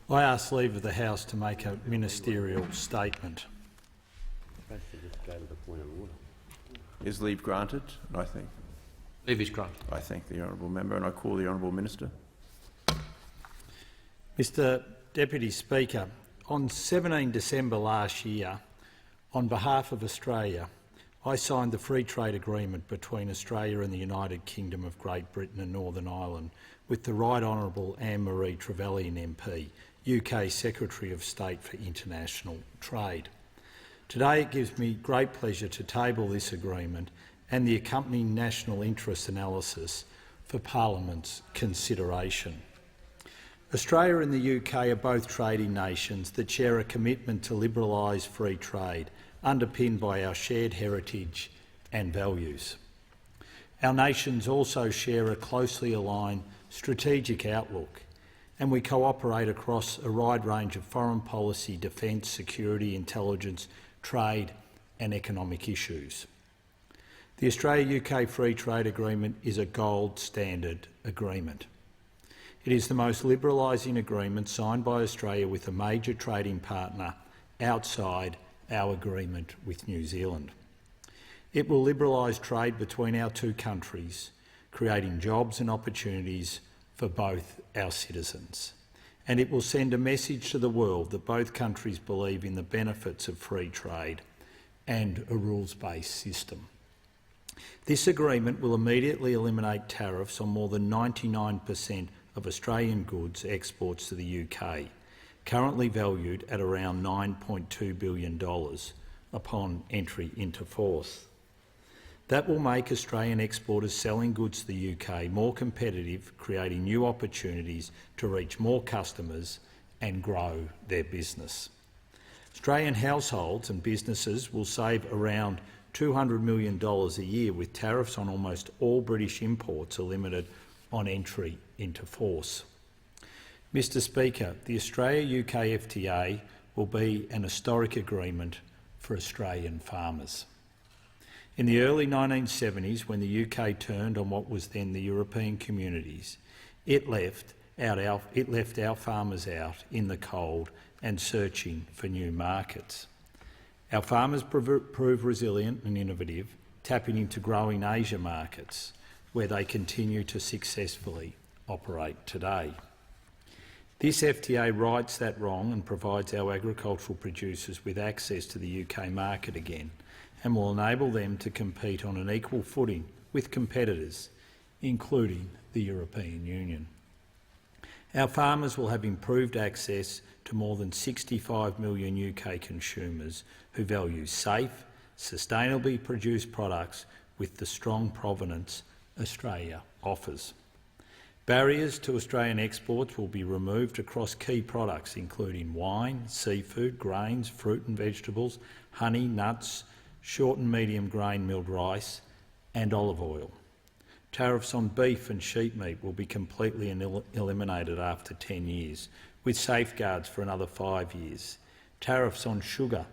I ask leave of the House to make a ministerial statement. Is leave granted? I think. Leave is granted. I thank the honourable member, and I call the honourable minister. Mr Deputy Speaker, on 17 December last year, on behalf of Australia, I signed the Free Trade Agreement between Australia and the United Kingdom of Great Britain and Northern Ireland with the Right Honourable Anne-Marie Trevelyan MP, UK Secretary of State for International Trade. Today it gives me great pleasure to table this agreement and the accompanying national interest analysis for Parliament's consideration. Australia and the UK are both trading nations that share a commitment to liberalise free trade, underpinned by our shared heritage and values. Our nations also share a closely aligned strategic outlook, and we cooperate across a wide range of foreign policy, defence, security, intelligence, trade and economic issues. The Australia-UK Free Trade Agreement is a gold standard agreement. It is the most liberalising agreement signed by Australia with a major trading partner outside our agreement with New Zealand. It will liberalise trade between our two countries, creating jobs and opportunities for both our citizens. And it will send a message to the world that both countries believe in the benefits of free trade and a rules-based system. This agreement will immediately eliminate tariffs on more than 99% of Australian goods exports to the UK, currently valued at around $9.2 billion upon entry into force. That will make Australian exporters selling goods to the UK more competitive, creating new opportunities to reach more customers and grow their business. Australian households and businesses will save around $200 million a year with tariffs on almost all British imports are limited on entry into force. Mr Speaker, the Australia-UK FTA will be an historic agreement for Australian farmers. In the early 1970s, when the UK turned on what was then the European communities, it left our farmers out in the cold and searching for new markets. Our farmers proved resilient and innovative, tapping into growing Asia markets, where they continue to successfully operate today. This FTA rights that wrong and provides our agricultural producers with access to the UK market again, and will enable them to compete on an equal footing with competitors, including the European Union. Our farmers will have improved access to more than 65 million UK consumers who value safe, sustainably produced products with the strong provenance Australia offers. Barriers to Australian exports will be removed across key products including wine, seafood, grains, fruit and vegetables, honey, nuts, short and medium grain milled rice and olive oil. Tariffs on beef and sheep meat will be completely eliminated after 10 years, with safeguards for another 5 years. Tariffs on sugar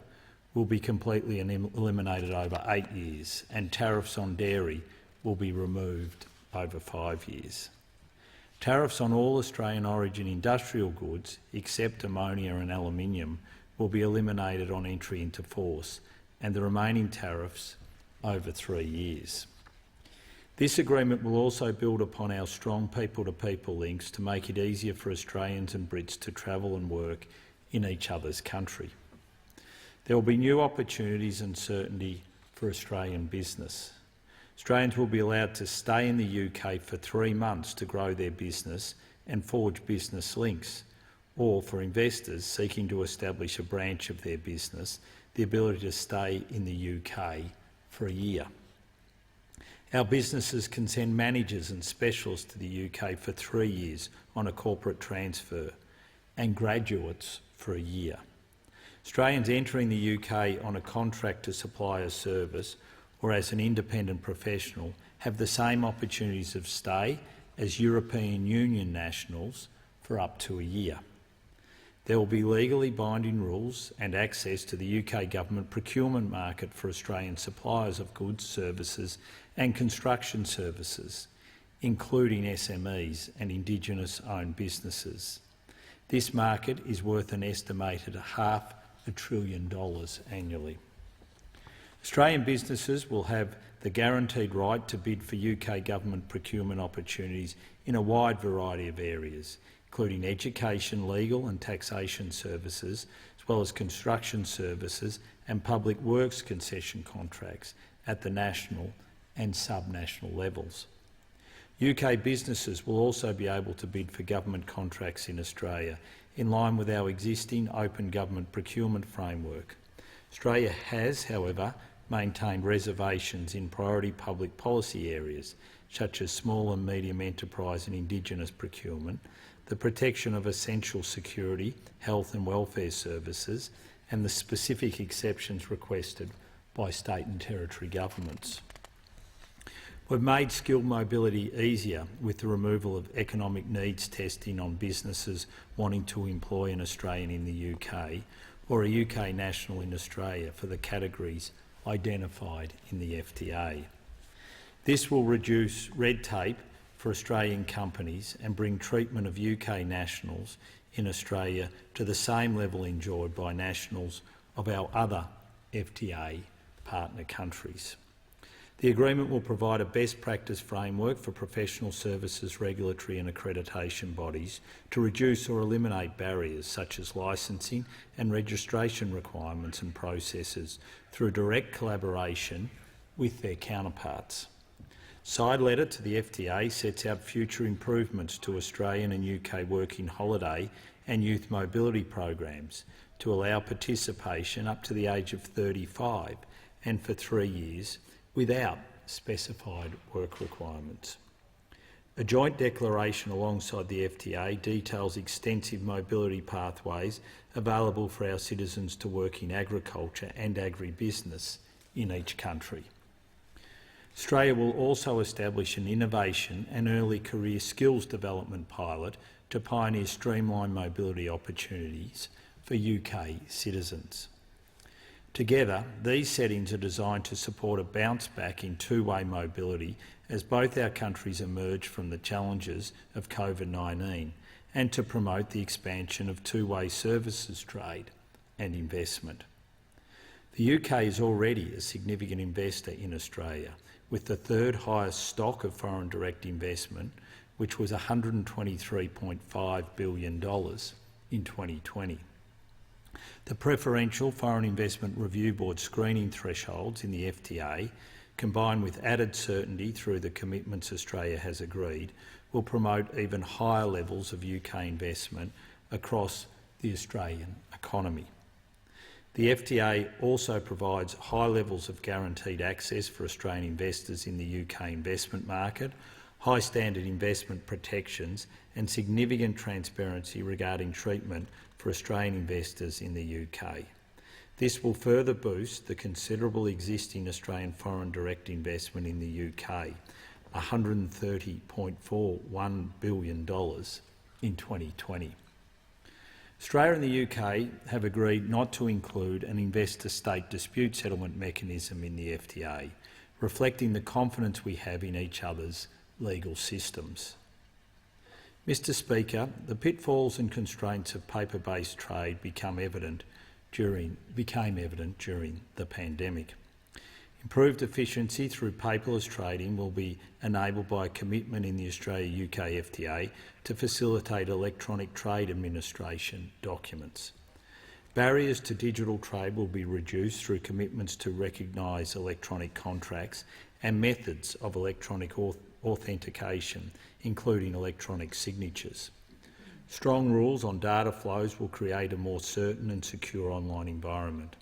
will be completely eliminated over 8 years, and tariffs on dairy will be removed over 5 years. Tariffs on all Australian origin industrial goods, except ammonia and aluminium, will be eliminated on entry into force, and the remaining tariffs over 3 years. This agreement will also build upon our strong people-to-people links to make it easier for Australians and Brits to travel and work in each other's country. There will be new opportunities and certainty for Australian business. Australians will be allowed to stay in the UK for 3 months to grow their business and forge business links, or for investors seeking to establish a branch of their business, the ability to stay in the UK for a year. Our businesses can send managers and specialists to the UK for 3 years on a corporate transfer, and graduates for a year. Australians entering the UK on a contract to supply a service or as an independent professional have the same opportunities of stay as European Union nationals for up to a year. There will be legally binding rules and access to the UK government procurement market for Australian suppliers of goods, services and construction services, including SMEs and Indigenous-owned businesses. This market is worth an estimated $500 billion annually. Australian businesses will have the guaranteed right to bid for UK government procurement opportunities in a wide variety of areas, including education, legal and taxation services, as well as construction services and public works concession contracts at the national and subnational levels. UK businesses will also be able to bid for government contracts in Australia, in line with our existing open government procurement framework. Australia has, however, maintained reservations in priority public policy areas, such as small and medium enterprise and Indigenous procurement, the protection of essential security, health and welfare services, and the specific exceptions requested by state and territory governments. We've made skilled mobility easier with the removal of economic needs testing on businesses wanting to employ an Australian in the UK or a UK national in Australia for the categories identified in the FTA. This will reduce red tape for Australian companies and bring treatment of UK nationals in Australia to the same level enjoyed by nationals of our other FTA partner countries. The agreement will provide a best practice framework for professional services regulatory and accreditation bodies to reduce or eliminate barriers such as licensing and registration requirements and processes through direct collaboration with their counterparts. Side letter to the FTA sets out future improvements to Australian and UK working holiday and youth mobility programs to allow participation up to the age of 35 and for 3 years without specified work requirements. A joint declaration alongside the FTA details extensive mobility pathways available for our citizens to work in agriculture and agribusiness in each country. Australia will also establish an innovation and early career skills development pilot to pioneer streamlined mobility opportunities for UK citizens. Together, these settings are designed to support a bounce back in two-way mobility as both our countries emerge from the challenges of COVID-19 and to promote the expansion of two-way services trade and investment. The UK is already a significant investor in Australia, with the third highest stock of foreign direct investment, which was $123.5 billion in 2020. The preferential Foreign Investment Review Board screening thresholds in the FTA, combined with added certainty through the commitments Australia has agreed, will promote even higher levels of UK investment across the Australian economy. The FTA also provides high levels of guaranteed access for Australian investors in the UK investment market, high standard investment protections and significant transparency regarding treatment for Australian investors in the UK. This will further boost the considerable existing Australian foreign direct investment in the UK, $130.41 billion in 2020. Australia and the UK have agreed not to include an investor-state dispute settlement mechanism in the FTA, reflecting the confidence we have in each other's legal systems. Mr Speaker, the pitfalls and constraints of paper-based trade became evident during the pandemic. Improved efficiency through paperless trading will be enabled by a commitment in the Australia-UK FTA to facilitate electronic trade administration documents. Barriers to digital trade will be reduced through commitments to recognise electronic contracts and methods of electronic authentication, including electronic signatures. Strong rules on data flows will create a more certain and secure online environment.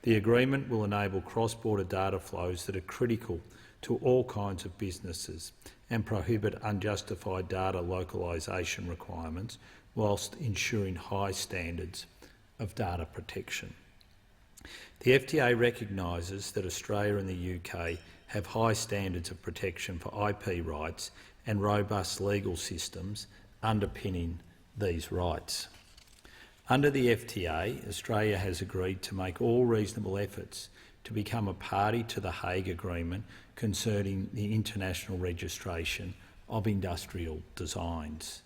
The agreement will enable cross-border data flows that are critical to all kinds of businesses and prohibit unjustified data localisation requirements whilst ensuring high standards of data protection. The FTA recognises that Australia and the UK have high standards of protection for IP rights and robust legal systems underpinning these rights. Under the FTA, Australia has agreed to make all reasonable efforts to become a party to the Hague Agreement concerning the international registration of industrial designs.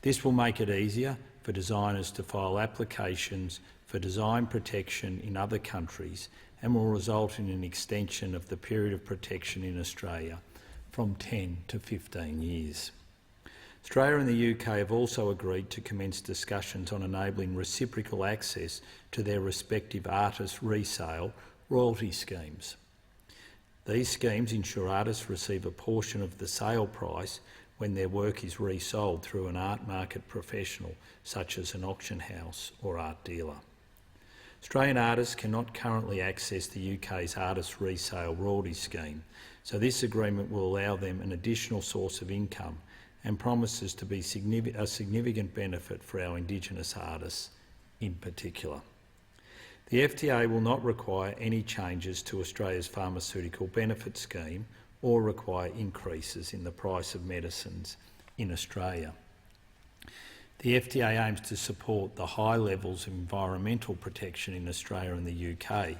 This will make it easier for designers to file applications for design protection in other countries and will result in an extension of the period of protection in Australia from 10 to 15 years. Australia and the UK have also agreed to commence discussions on enabling reciprocal access to their respective artist resale royalty schemes. These schemes ensure artists receive a portion of the sale price when their work is resold through an art market professional such as an auction house or art dealer. Australian artists cannot currently access the UK's artist resale royalty scheme, so this agreement will allow them an additional source of income and promises to be a significant benefit for our Indigenous artists in particular. The FTA will not require any changes to Australia's pharmaceutical benefit scheme or require increases in the price of medicines in Australia. The FTA aims to support the high levels of environmental protection in Australia and the UK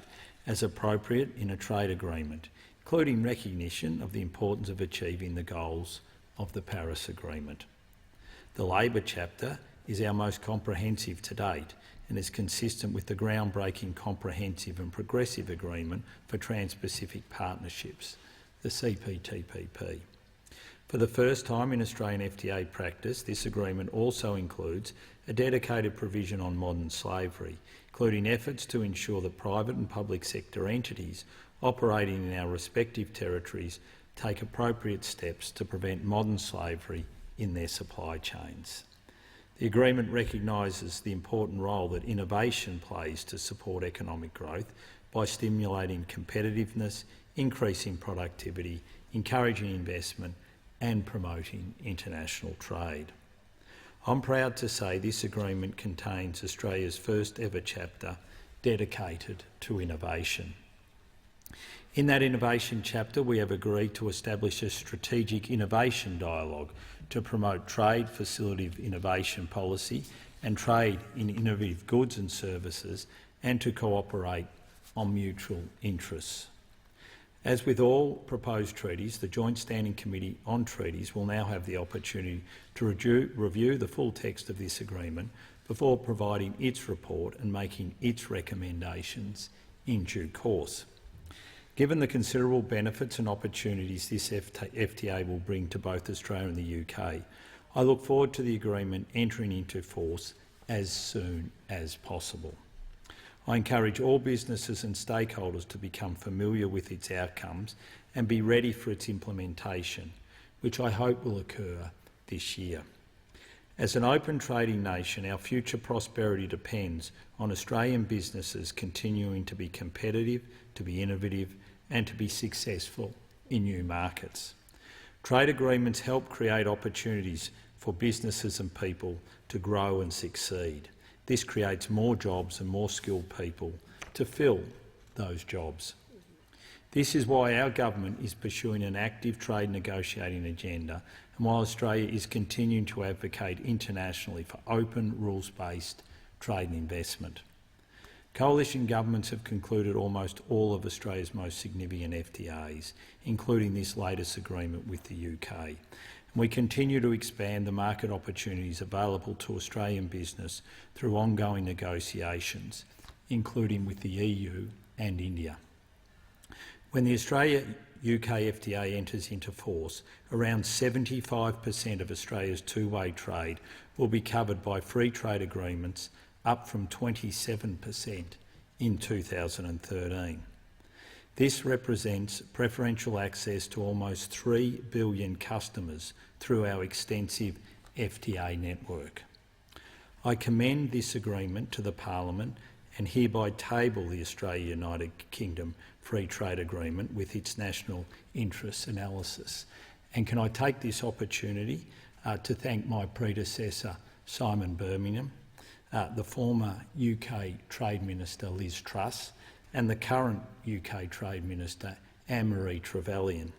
as appropriate in a trade agreement, including recognition of the importance of achieving the goals of the Paris Agreement. The Labor chapter is our most comprehensive to date and is consistent with the groundbreaking Comprehensive and Progressive Agreement for Trans-Pacific Partnerships, the CPTPP. For the first time in Australian FTA practice, this agreement also includes a dedicated provision on modern slavery, including efforts to ensure that private and public sector entities operating in our respective territories take appropriate steps to prevent modern slavery in their supply chains. The agreement recognises the important role that innovation plays to support economic growth by stimulating competitiveness, increasing productivity, encouraging investment and promoting international trade. I'm proud to say this agreement contains Australia's first ever chapter dedicated to innovation. In that innovation chapter, we have agreed to establish a strategic innovation dialogue to promote trade facilitative innovation policy and trade in innovative goods and services, and to cooperate on mutual interests. As with all proposed treaties, the Joint Standing Committee on Treaties will now have the opportunity to review the full text of this agreement before providing its report and making its recommendations in due course. Given the considerable benefits and opportunities this FTA will bring to both Australia and the UK, I look forward to the agreement entering into force as soon as possible. I encourage all businesses and stakeholders to become familiar with its outcomes and be ready for its implementation, which I hope will occur this year. As an open trading nation, our future prosperity depends on Australian businesses continuing to be competitive, to be innovative and to be successful in new markets. Trade agreements help create opportunities for businesses and people to grow and succeed. This creates more jobs and more skilled people to fill those jobs. This is why our government is pursuing an active trade negotiating agenda, and while Australia is continuing to advocate internationally for open, rules-based trade and investment. Coalition governments have concluded almost all of Australia's most significant FTAs, including this latest agreement with the UK. We continue to expand the market opportunities available to Australian business through ongoing negotiations, including with the EU and India. When the Australia-UK FTA enters into force, around 75% of Australia's two-way trade will be covered by free trade agreements, up from 27% in 2013. This represents preferential access to almost 3 billion customers through our extensive FTA network. I commend this agreement to the Parliament and hereby table the Australia-United Kingdom Free Trade Agreement with its national interests analysis. And can I take this opportunity to thank my predecessor, Simon Birmingham, the former UK Trade Minister, Liz Truss, and the current UK Trade Minister, Anne-Marie Trevelyan,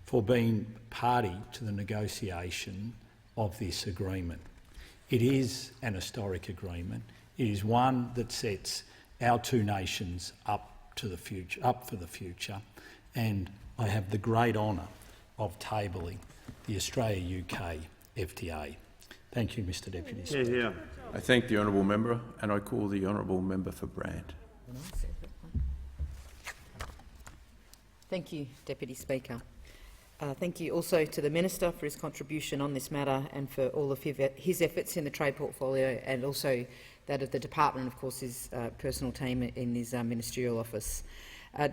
for being party to the negotiation of this agreement. It is an historic agreement. It is one that sets our two nations up for the future, and I have the great honour of tabling the Australia-UK FTA. Thank you, Mr Deputy Speaker. Yeah. I thank the honourable member, and I call the honourable member for Brand. Thank you, Deputy Speaker. Thank you also to the Minister for his contribution on this matter and for all of his efforts in the trade portfolio, and also that of the Department, of course, his personal team in his ministerial office.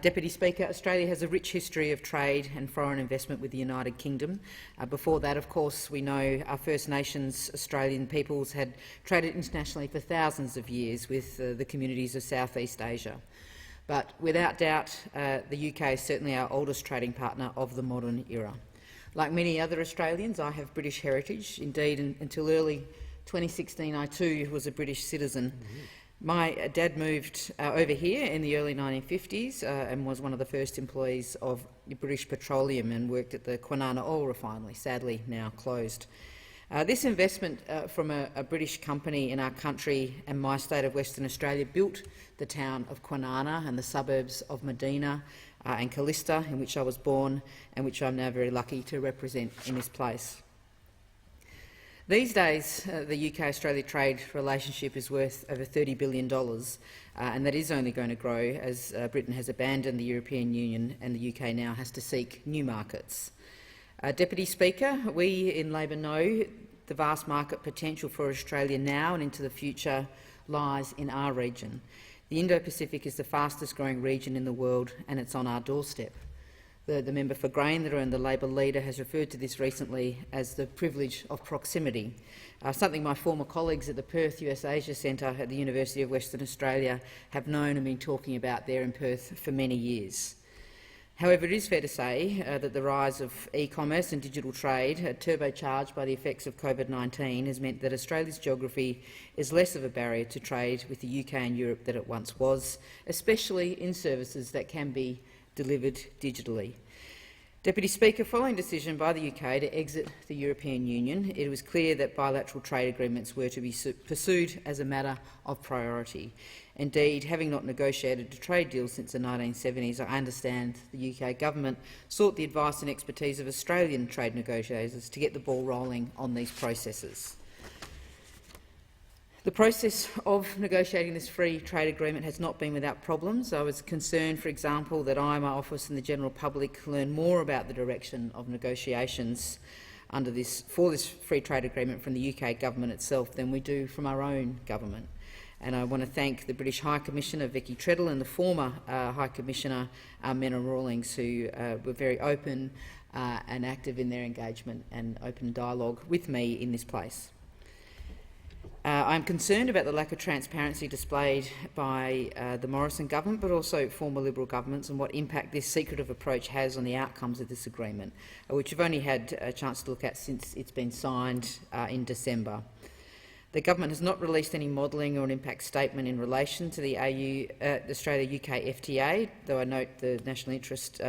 Deputy Speaker, Australia has a rich history of trade and foreign investment with the United Kingdom. Before that, of course, we know our First Nations Australian peoples had traded internationally for thousands of years with the communities of South East Asia. But without doubt, the UK is certainly our oldest trading partner of the modern era. Like many other Australians, I have British heritage. Indeed, until early 2016, I too was a British citizen. My dad moved over here in the early 1950s and was one of the first employees of British Petroleum and worked at the Kwinana oil refinery, sadly now closed. This investment from a British company in our country and my state of Western Australia built the town of Kwinana and the suburbs of Medina and Callista, in which I was born and which I'm now very lucky to represent in this place. These days, the UK-Australia trade relationship is worth over $30 billion, and that is only going to grow as Britain has abandoned the European Union and the UK now has to seek new markets. Deputy Speaker, we in Labor know the vast market potential for Australia now and into the future lies in our region. The Indo-Pacific is the fastest growing region in the world and it's on our doorstep. The member for Grainler and the Labor leader has referred to this recently as the privilege of proximity, something my former colleagues at the Perth US Asia Centre at the University of Western Australia have known and been talking about there in Perth for many years. However, it is fair to say that the rise of e-commerce and digital trade, turbocharged by the effects of COVID-19, has meant that Australia's geography is less of a barrier to trade with the UK and Europe than it once was, especially in services that can be delivered digitally. Deputy Speaker, following decision by the UK to exit the European Union, it was clear that bilateral trade agreements were to be pursued as a matter of priority. Indeed, having not negotiated a trade deal since the 1970s, I understand the UK government sought the advice and expertise of Australian trade negotiators to get the ball rolling on these processes. The process of negotiating this free trade agreement has not been without problems. I was concerned, for example, that I, my office and the general public learn more about the direction of negotiations for this free trade agreement from the UK government itself than we do from our own government. And I want to thank the British High Commissioner, Vicky Treadle, and the former High Commissioner, Mena Rawlings, who were very open and active in their engagement and open dialogue with me in this place. I'm concerned about the lack of transparency displayed by the Morrison government, but also former Liberal governments, and what impact this secretive approach has on the outcomes of this agreement, which we've only had a chance to look at since it's been signed in December. The government has not released any modelling or an impact statement in relation to the Australia-UK FTA, though I note the national interest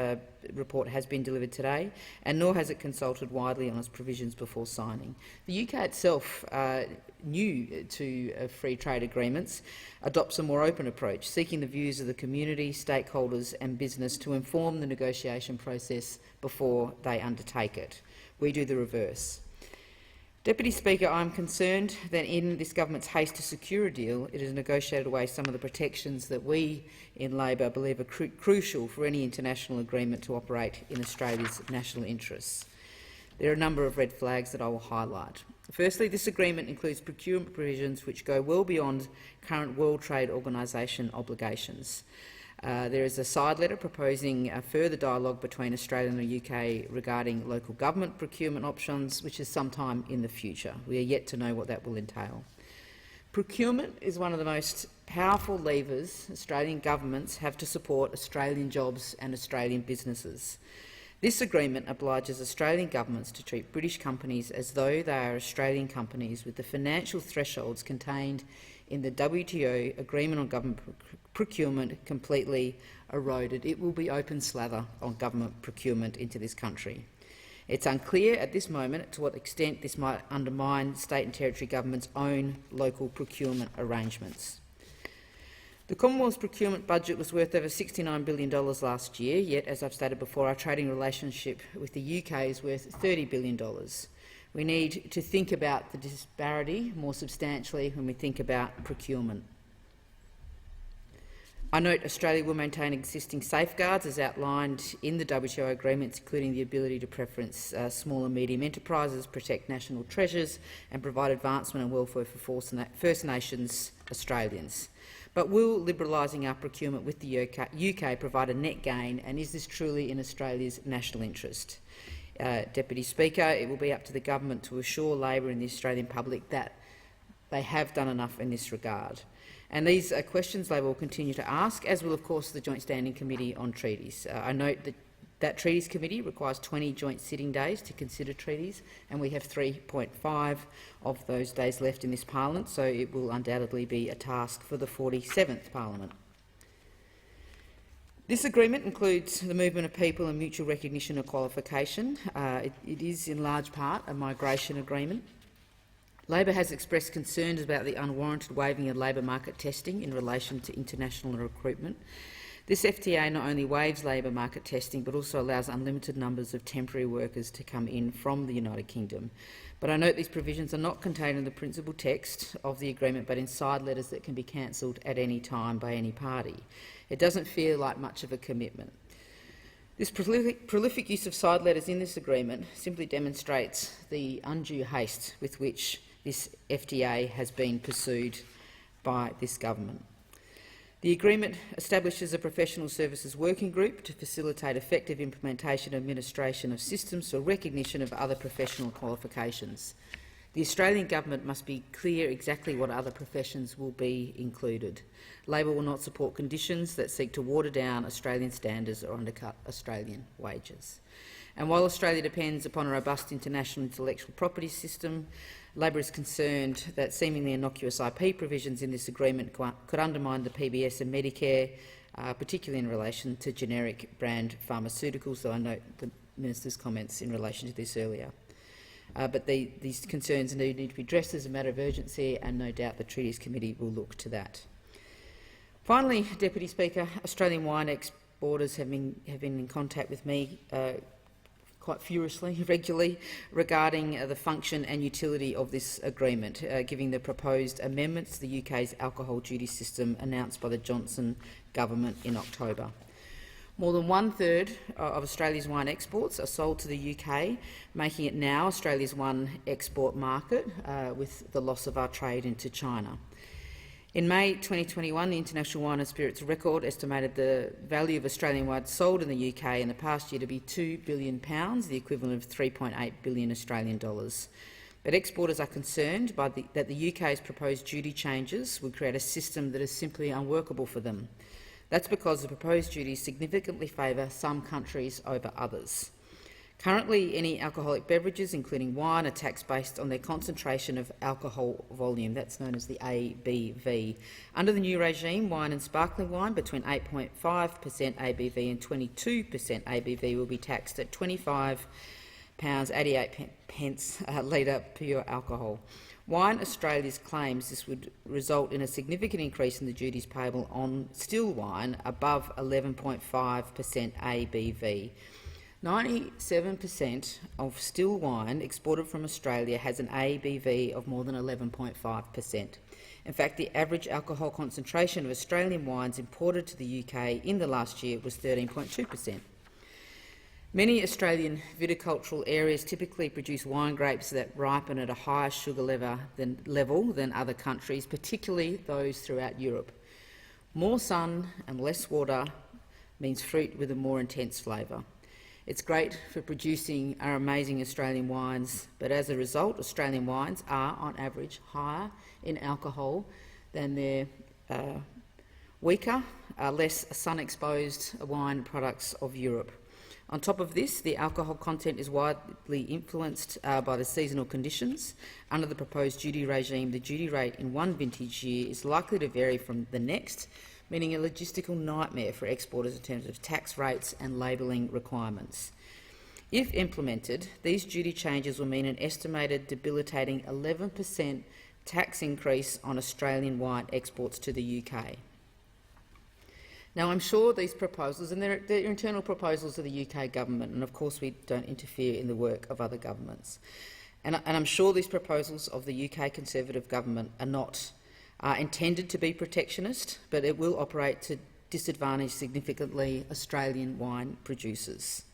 report has been delivered today, and nor has it consulted widely on its provisions before signing. The UK itself, new to free trade agreements, adopts a more open approach, seeking the views of the community, stakeholders and business to inform the negotiation process before they undertake it. We do the reverse. Deputy Speaker, I am concerned that in this government's haste to secure a deal, it has negotiated away some of the protections that we in Labor believe are crucial for any international agreement to operate in Australia's national interests. There are a number of red flags that I will highlight. Firstly, this agreement includes procurement provisions which go well beyond current World Trade Organisation obligations. There is a side letter proposing further dialogue between Australia and the UK regarding local government procurement options, which is sometime in the future. We are yet to know what that will entail. Procurement is one of the most powerful levers Australian governments have to support Australian jobs and Australian businesses. This agreement obliges Australian governments to treat British companies as though they are Australian companies, with the financial thresholds contained in the WTO Agreement on Government Procurement completely eroded. It will be open slather on government procurement into this country. It's unclear at this moment to what extent this might undermine state and territory governments' own local procurement arrangements. The Commonwealth's procurement budget was worth over $69 billion last year, yet, as I've stated before, our trading relationship with the UK is worth $30 billion. We need to think about the disparity more substantially when we think about procurement. I note Australia will maintain existing safeguards as outlined in the WTO agreements, including the ability to preference small and medium enterprises, protect national treasures and provide advancement and welfare for First Nations Australians. But will liberalising our procurement with the UK provide a net gain, and is this truly in Australia's national interest? Deputy Speaker, it will be up to the government to assure Labor and the Australian public that they have done enough in this regard. And these are questions Labor will continue to ask, as will, of course, the Joint Standing Committee on Treaties. I note that that Treaties Committee requires 20 joint sitting days to consider treaties, and we have 3.5 of those days left in this parliament, so it will undoubtedly be a task for the 47th parliament. This agreement includes the movement of people and mutual recognition of qualification. It is in large part a migration agreement. Labor has expressed concerns about the unwarranted waiving of labour market testing in relation to international recruitment. This FTA not only waives labour market testing but also allows unlimited numbers of temporary workers to come in from the United Kingdom. But I note these provisions are not contained in the principal text of the agreement but in side letters that can be cancelled at any time by any party. It doesn't feel like much of a commitment. This prolific use of side letters in this agreement simply demonstrates the undue haste with which this FTA has been pursued by this government. The agreement establishes a professional services working group to facilitate effective implementation and administration of systems for recognition of other professional qualifications. The Australian government must be clear exactly what other professions will be included. Labor will not support conditions that seek to water down Australian standards or undercut Australian wages. And while Australia depends upon a robust international intellectual property system, Labor is concerned that seemingly innocuous IP provisions in this agreement could undermine the PBS and Medicare, particularly in relation to generic brand pharmaceuticals, though I note the Minister's comments in relation to this earlier. But these concerns need to be addressed as a matter of urgency, and no doubt the Treaties Committee will look to that. Finally, Deputy Speaker, Australian wine exporters have been in contact with me quite furiously, regularly, regarding the function and utility of this agreement, given the proposed amendments to the UK's alcohol duty system announced by the Johnson government in October. More than 1/3 of Australia's wine exports are sold to the UK, making it now Australia's one export market, with the loss of our trade into China. In May 2021, the International Wine and Spirits Record estimated the value of Australian wine sold in the UK in the past year to be £2 billion, the equivalent of 3.8 billion Australian dollars. But exporters are concerned that the UK's proposed duty changes would create a system that is simply unworkable for them. That's because the proposed duties significantly favour some countries over others. Currently, any alcoholic beverages, including wine, are taxed based on their concentration of alcohol volume. That's known as the ABV. Under the new regime, wine and sparkling wine between 8.5% ABV and 22% ABV will be taxed at £25.88 a litre pure alcohol. Wine Australia's claims this would result in a significant increase in the duties payable on still wine above 11.5% ABV. 97% of still wine exported from Australia has an ABV of more than 11.5%. In fact, the average alcohol concentration of Australian wines imported to the UK in the last year was 13.2%. Many Australian viticultural areas typically produce wine grapes that ripen at a higher sugar level than other countries, particularly those throughout Europe. More sun and less water means fruit with a more intense flavour. It's great for producing our amazing Australian wines, but as a result, Australian wines are, on average, higher in alcohol than their weaker, less sun-exposed wine products of Europe. On top of this, the alcohol content is widely influenced by the seasonal conditions. Under the proposed duty regime, the duty rate in one vintage year is likely to vary from the next, meaning a logistical nightmare for exporters in terms of tax rates and labelling requirements. If implemented, these duty changes will mean an estimated debilitating 11% tax increase on Australian wine exports to the UK. Now, I'm sure these proposals, and they're internal proposals of the UK government, and of course we don't interfere in the work of other governments, and I'm sure these proposals of the UK Conservative government are not intended to be protectionist, but it will operate to disadvantage significantly Australian wine producers,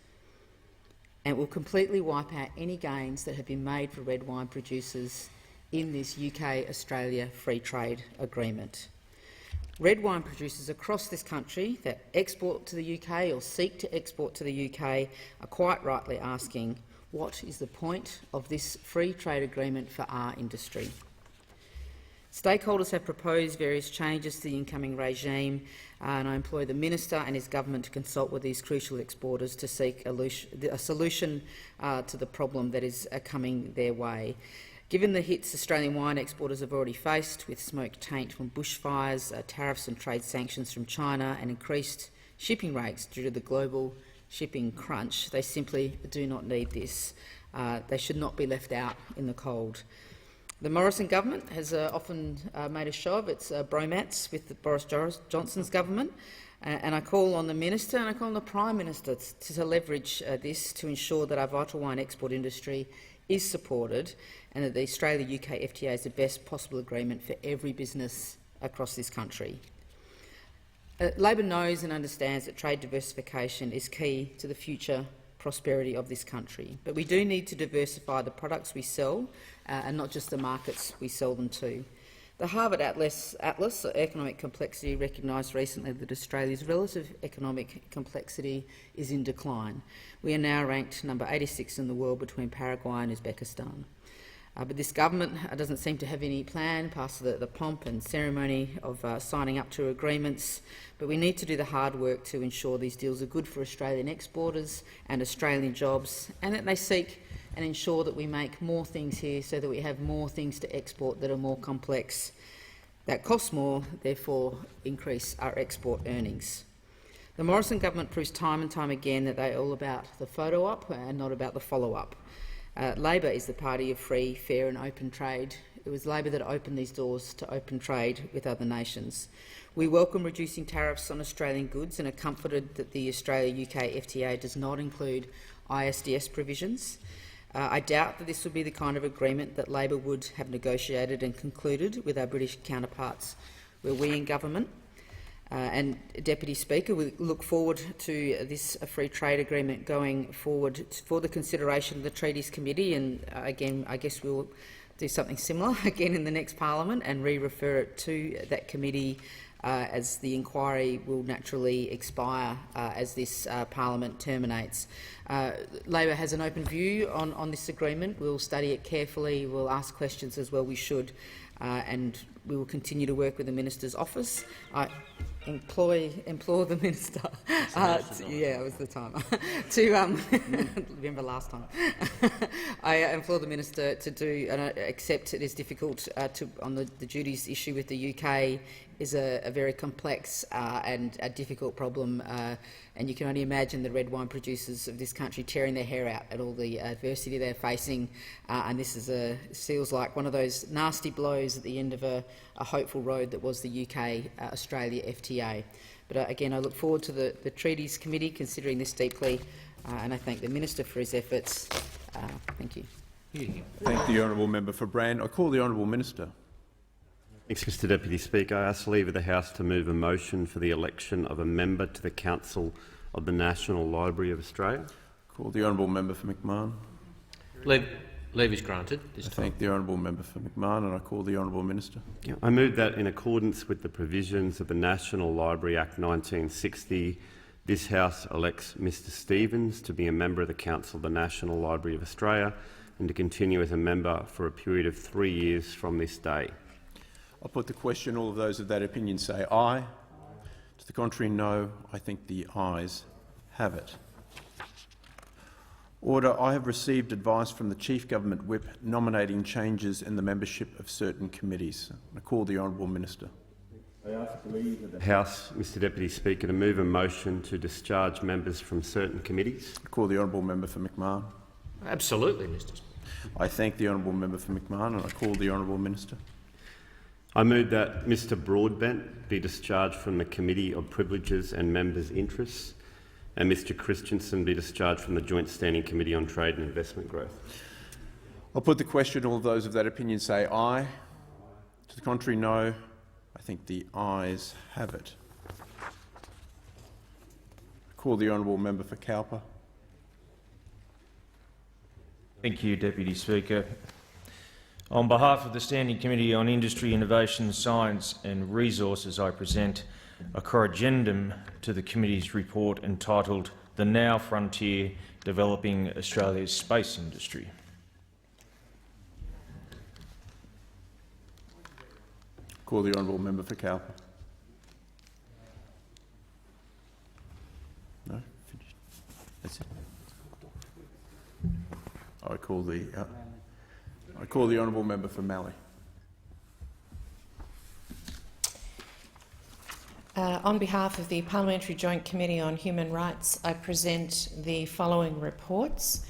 and will completely wipe out any gains that have been made for red wine producers in this UK-Australia free trade agreement. Red wine producers across this country that export to the UK or seek to export to the UK are quite rightly asking, what is the point of this free trade agreement for our industry? Stakeholders have proposed various changes to the incoming regime, and I employ the Minister and his government to consult with these crucial exporters to seek a solution to the problem that is coming their way. Given the hits Australian wine exporters have already faced, with smoke taint from bushfires, tariffs and trade sanctions from China and increased shipping rates due to the global shipping crunch, they simply do not need this. They should not be left out in the cold. The Morrison government has often made a show of its bromance with Boris Johnson's government, and I call on the Minister and I call on the Prime Minister to leverage this to ensure that our vital wine export industry is supported and that the Australia-UK FTA is the best possible agreement for every business across this country. Labor knows and understands that trade diversification is key to the future prosperity of this country, but we do need to diversify the products we sell and not just the markets we sell them to. The Harvard Atlas Economic Complexity recognised recently that Australia's relative economic complexity is in decline. We are now ranked number 86 in the world between Paraguay and Uzbekistan. But this government doesn't seem to have any plan past the pomp and ceremony of signing up to agreements. But we need to do the hard work to ensure these deals are good for Australian exporters and Australian jobs, and that they seek and ensure that we make more things here so that we have more things to export that are more complex, that cost more, therefore increase our export earnings. The Morrison government proves time and time again that they're all about the photo-op and not about the follow-up. Labor is the party of free, fair and open trade. It was Labor that opened these doors to open trade with other nations. We welcome reducing tariffs on Australian goods and are comforted that the Australia-UK FTA does not include ISDS provisions. I doubt that this would be the kind of agreement that Labor would have negotiated and concluded with our British counterparts were we in government. And Deputy Speaker, we look forward to this free trade agreement going forward for the consideration of the Treaties Committee, and again I guess we'll do something similar again in the next parliament and re-refer it to that committee as the inquiry will naturally expire as this parliament terminates. Labor has an open view on this agreement. We'll study it carefully, we'll ask questions as well we should, and we will continue to work with the Minister's office. I implore the Minister, yeah, it was the time, to remember last time. I implore the Minister to do, and I accept it is difficult on the duties issue with the UK is a very complex and a difficult problem, and you can only imagine the red wine producers of this country tearing their hair out at all the adversity they're facing, and this feels like one of those nasty blows at the end of a hopeful road that was the UK-Australia FTA. But again, I look forward to the Treaties Committee considering this deeply, and I thank the Minister for his efforts. Thank you. Thank the honourable member for Brand. I call the honourable Minister. Thanks, Mr Deputy Speaker. I ask leave of the House to move a motion for the election of a member to the Council of the National Library of Australia. Call the honourable member for McMahon. Leave is granted. I thank the honourable member for McMahon, and I call the honourable Minister. I move that, in accordance with the provisions of the National Library Act 1960, this House elects Mr Stevens to be a member of the Council of the National Library of Australia and to continue as a member for a period of 3 years from this day. I'll put the question. All of those of that opinion say aye. To the contrary, no. I think the ayes have it. Order. I have received advice from the Chief Government Whip nominating changes in the membership of certain committees. I call the honourable Minister. I ask leave of the House, Mr Deputy Speaker, to move a motion to discharge members from certain committees. I call the honourable member for McMahon. Absolutely, Mr Speaker. I thank the honourable member for McMahon, and I call the honourable Minister. I move that Mr Broadbent be discharged from the Committee of Privileges and Members' Interests, and Mr Christensen be discharged from the Joint Standing Committee on Trade and Investment Growth. I'll put the question. All of those of that opinion say aye. To the contrary, no. I think the ayes have it. I call the honourable member for Cowper. Thank you, Deputy Speaker. On behalf of the Standing Committee on Industry, Innovation, Science and Resources, I present a corrigendum to the committee's report entitled The Now Frontier: Developing Australia's Space Industry. Call the honourable member for Cowper. No? Finished. That's it. I call the honourable member for Mallee. On behalf of the Parliamentary Joint Committee on Human Rights, I present the following reports.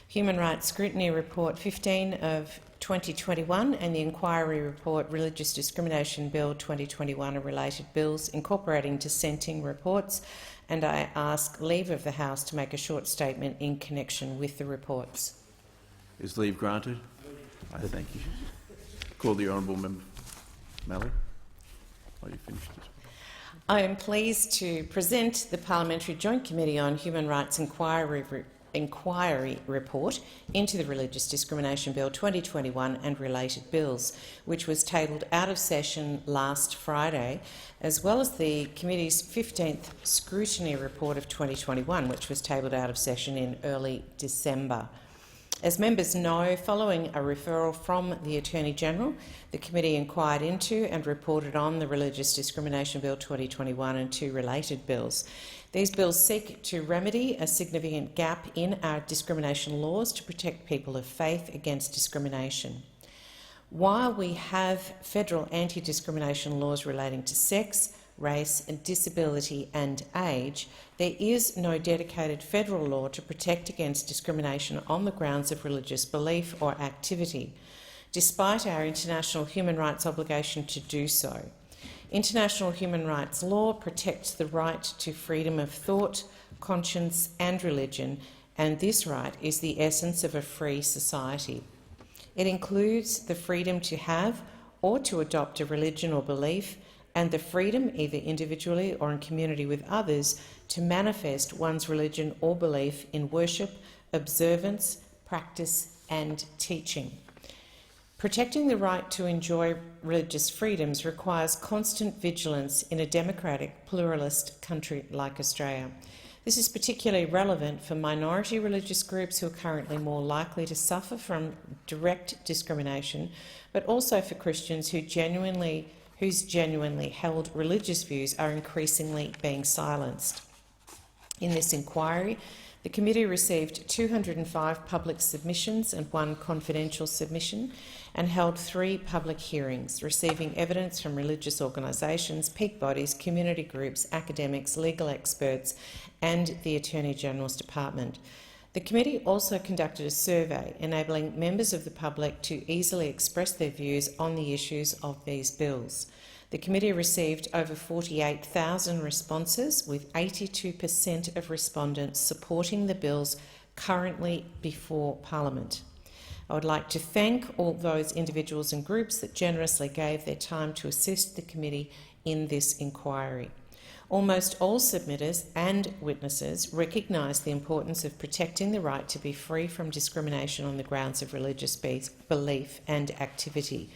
Human Rights Scrutiny Report 15 of 2021 and the Inquiry Report Religious Discrimination Bill 2021 and related bills incorporating dissenting reports, and I ask leave of the House to make a short statement in connection with the reports. Is leave granted? I thank you. Call the honourable member. Mallee? Are you finished? I am pleased to present the Parliamentary Joint Committee on Human Rights Inquiry Report into the Religious Discrimination Bill 2021 and related bills, which was tabled out of session last Friday, as well as the committee's 15th Scrutiny Report of 2021, which was tabled out of session in early December. As members know, following a referral from the Attorney-General, the committee inquired into and reported on the Religious Discrimination Bill 2021 and two related bills. These bills seek to remedy a significant gap in our discrimination laws to protect people of faith against discrimination. While we have federal anti-discrimination laws relating to sex, race, and disability and age, there is no dedicated federal law to protect against discrimination on the grounds of religious belief or activity, despite our international human rights obligation to do so. International human rights law protects the right to freedom of thought, conscience and religion, and this right is the essence of a free society. It includes the freedom to have or to adopt a religion or belief, and the freedom, either individually or in community with others, to manifest one's religion or belief in worship, observance, practice and teaching. Protecting the right to enjoy religious freedoms requires constant vigilance in a democratic, pluralist country like Australia. This is particularly relevant for minority religious groups who are currently more likely to suffer from direct discrimination, but also for Christians whose genuinely held religious views are increasingly being silenced. In this inquiry, the committee received 205 public submissions and 1 confidential submission and held 3 public hearings, receiving evidence from religious organisations, peak bodies, community groups, academics, legal experts and the Attorney-General's Department. The committee also conducted a survey enabling members of the public to easily express their views on the issues of these bills. The committee received over 48,000 responses, with 82% of respondents supporting the bills currently before Parliament. I would like to thank all those individuals and groups that generously gave their time to assist the committee in this inquiry. Almost all submitters and witnesses recognised the importance of protecting the right to be free from discrimination on the grounds of religious belief and activity.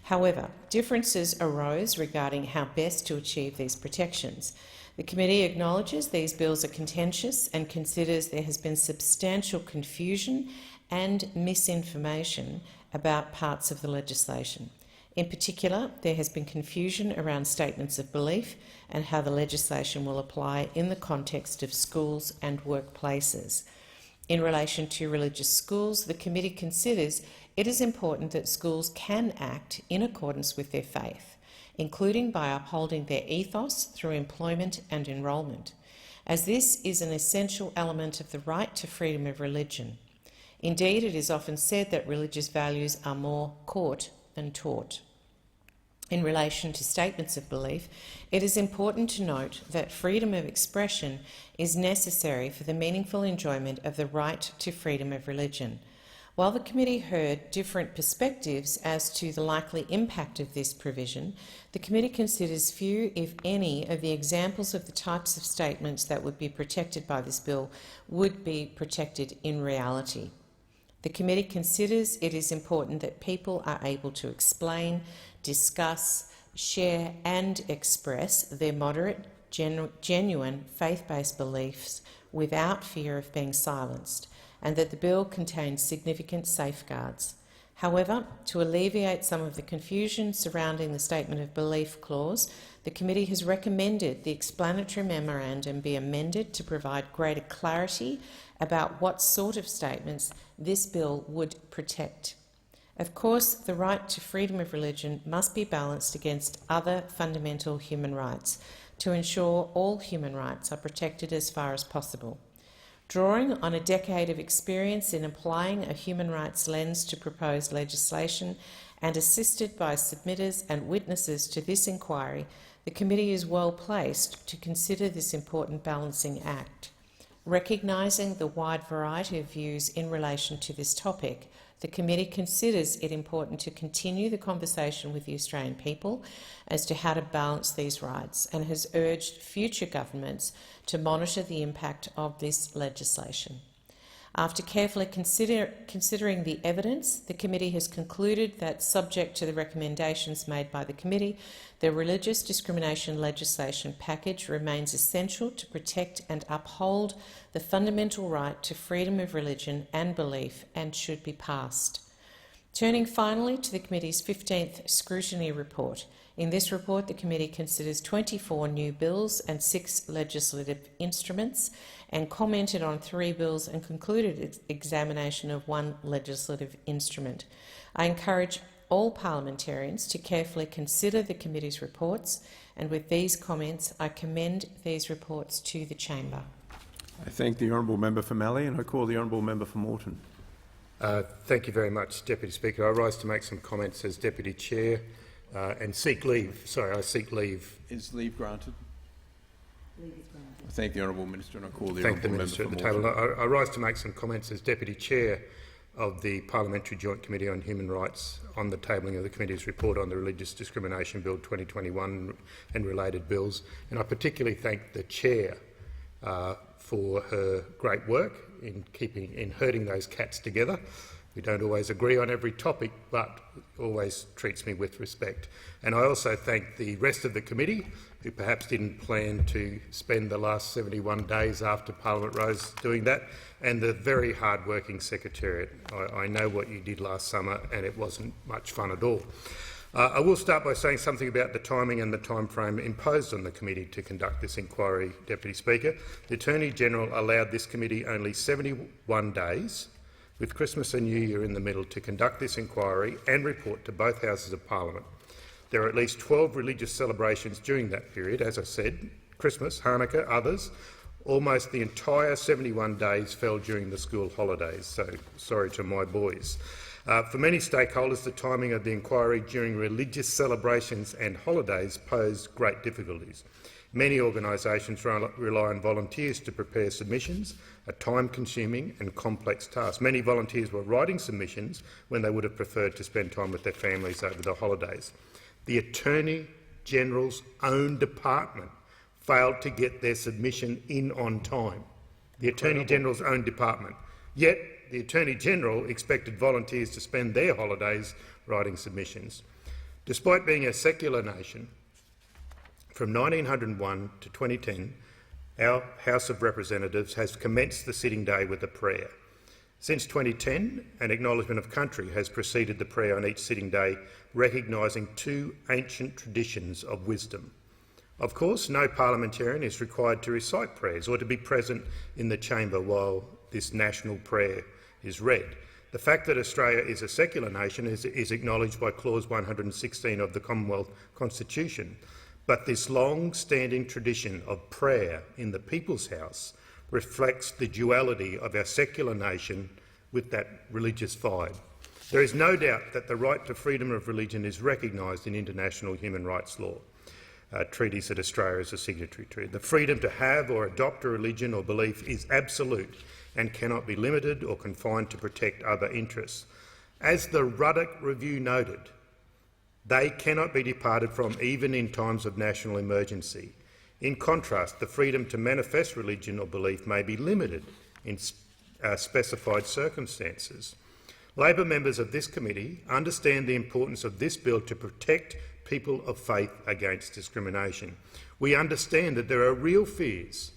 However, differences arose regarding how best to achieve these protections. The committee acknowledges these bills are contentious and considers there has been substantial confusion and misinformation about parts of the legislation. In particular, there has been confusion around statements of belief and how the legislation will apply in the context of schools and workplaces. In relation to religious schools, the committee considers it is important that schools can act in accordance with their faith, including by upholding their ethos through employment and enrolment, as this is an essential element of the right to freedom of religion. Indeed, it is often said that religious values are more caught than taught. In relation to statements of belief, it is important to note that freedom of expression is necessary for the meaningful enjoyment of the right to freedom of religion. While the committee heard different perspectives as to the likely impact of this provision, the committee considers few, if any, of the examples of the types of statements that would be protected by this bill would be protected in reality. The committee considers it is important that people are able to explain, discuss, share and express their moderate, genuine faith-based beliefs without fear of being silenced, and that the bill contains significant safeguards. However, to alleviate some of the confusion surrounding the Statement of Belief clause, the committee has recommended the explanatory memorandum be amended to provide greater clarity about what sort of statements this bill would protect. Of course, the right to freedom of religion must be balanced against other fundamental human rights to ensure all human rights are protected as far as possible. Drawing on a decade of experience in applying a human rights lens to proposed legislation and assisted by submitters and witnesses to this inquiry, the committee is well placed to consider this important balancing act. Recognising the wide variety of views in relation to this topic, the committee considers it important to continue the conversation with the Australian people as to how to balance these rights and has urged future governments to monitor the impact of this legislation. After carefully considering the evidence, the committee has concluded that, subject to the recommendations made by the committee, the religious discrimination legislation package remains essential to protect and uphold the fundamental right to freedom of religion and belief and should be passed. Turning finally to the committee's 15th scrutiny report. In this report, the committee considers 24 new bills and 6 legislative instruments and commented on 3 bills and concluded its examination of 1 legislative instrument. I encourage all parliamentarians to carefully consider the committee's reports, and with these comments I commend these reports to the chamber. I thank the honourable member for Mallee and I call the honourable member for Moreton. Thank you very much, Deputy Speaker. I rise to make some comments as Deputy Chair and seek leave. Sorry, I seek leave. Is leave granted? Leave is granted. I thank the honourable Minister and I call the Thank the honourable Minister at member the for table. Moreton. I rise to make some comments as Deputy Chair of the Parliamentary Joint Committee on Human Rights on the tabling of the committee's report on the Religious Discrimination Bill 2021 and related bills. And I particularly thank the Chair for her great work in herding those cats together. We don't always agree on every topic, but always treats me with respect. And I also thank the rest of the committee, who perhaps didn't plan to spend the last 71 days after Parliament rose doing that, and the very hard-working Secretariat. I know what you did last summer, and it wasn't much fun at all. I will start by saying something about the timing and the timeframe imposed on the committee to conduct this inquiry, Deputy Speaker. The Attorney-General allowed this committee only 71 days, with Christmas and New Year in the middle, to conduct this inquiry and report to both Houses of Parliament. There are at least 12 religious celebrations during that period, as I said, Christmas, Hanukkah, others. Almost the entire 71 days fell during the school holidays, so sorry to my boys. For many stakeholders, the timing of the inquiry during religious celebrations and holidays posed great difficulties. Many organisations rely on volunteers to prepare submissions, a time-consuming and complex task. Many volunteers were writing submissions when they would have preferred to spend time with their families over the holidays. The Attorney-General's own department failed to get their submission in on time. The Attorney-General's own department. Yet the Attorney-General expected volunteers to spend their holidays writing submissions. Despite being a secular nation, from 1901 to 2010, our House of Representatives has commenced the sitting day with a prayer. Since 2010, an acknowledgement of country has preceded the prayer on each sitting day, recognising 2 ancient traditions of wisdom. Of course, no parliamentarian is required to recite prayers or to be present in the chamber while this national prayer is read. The fact that Australia is a secular nation is acknowledged by Clause 116 of the Commonwealth Constitution. But this long-standing tradition of prayer in the People's House reflects the duality of our secular nation with that religious vibe. There is no doubt that the right to freedom of religion is recognised in international human rights law, treaties that Australia is a signatory to. The freedom to have or adopt a religion or belief is absolute and cannot be limited or confined to protect other interests. As the Ruddock Review noted, they cannot be departed from even in times of national emergency. In contrast, the freedom to manifest religion or belief may be limited in specified circumstances. Labor members of this committee understand the importance of this bill to protect people of faith against discrimination. We understand that there are real fears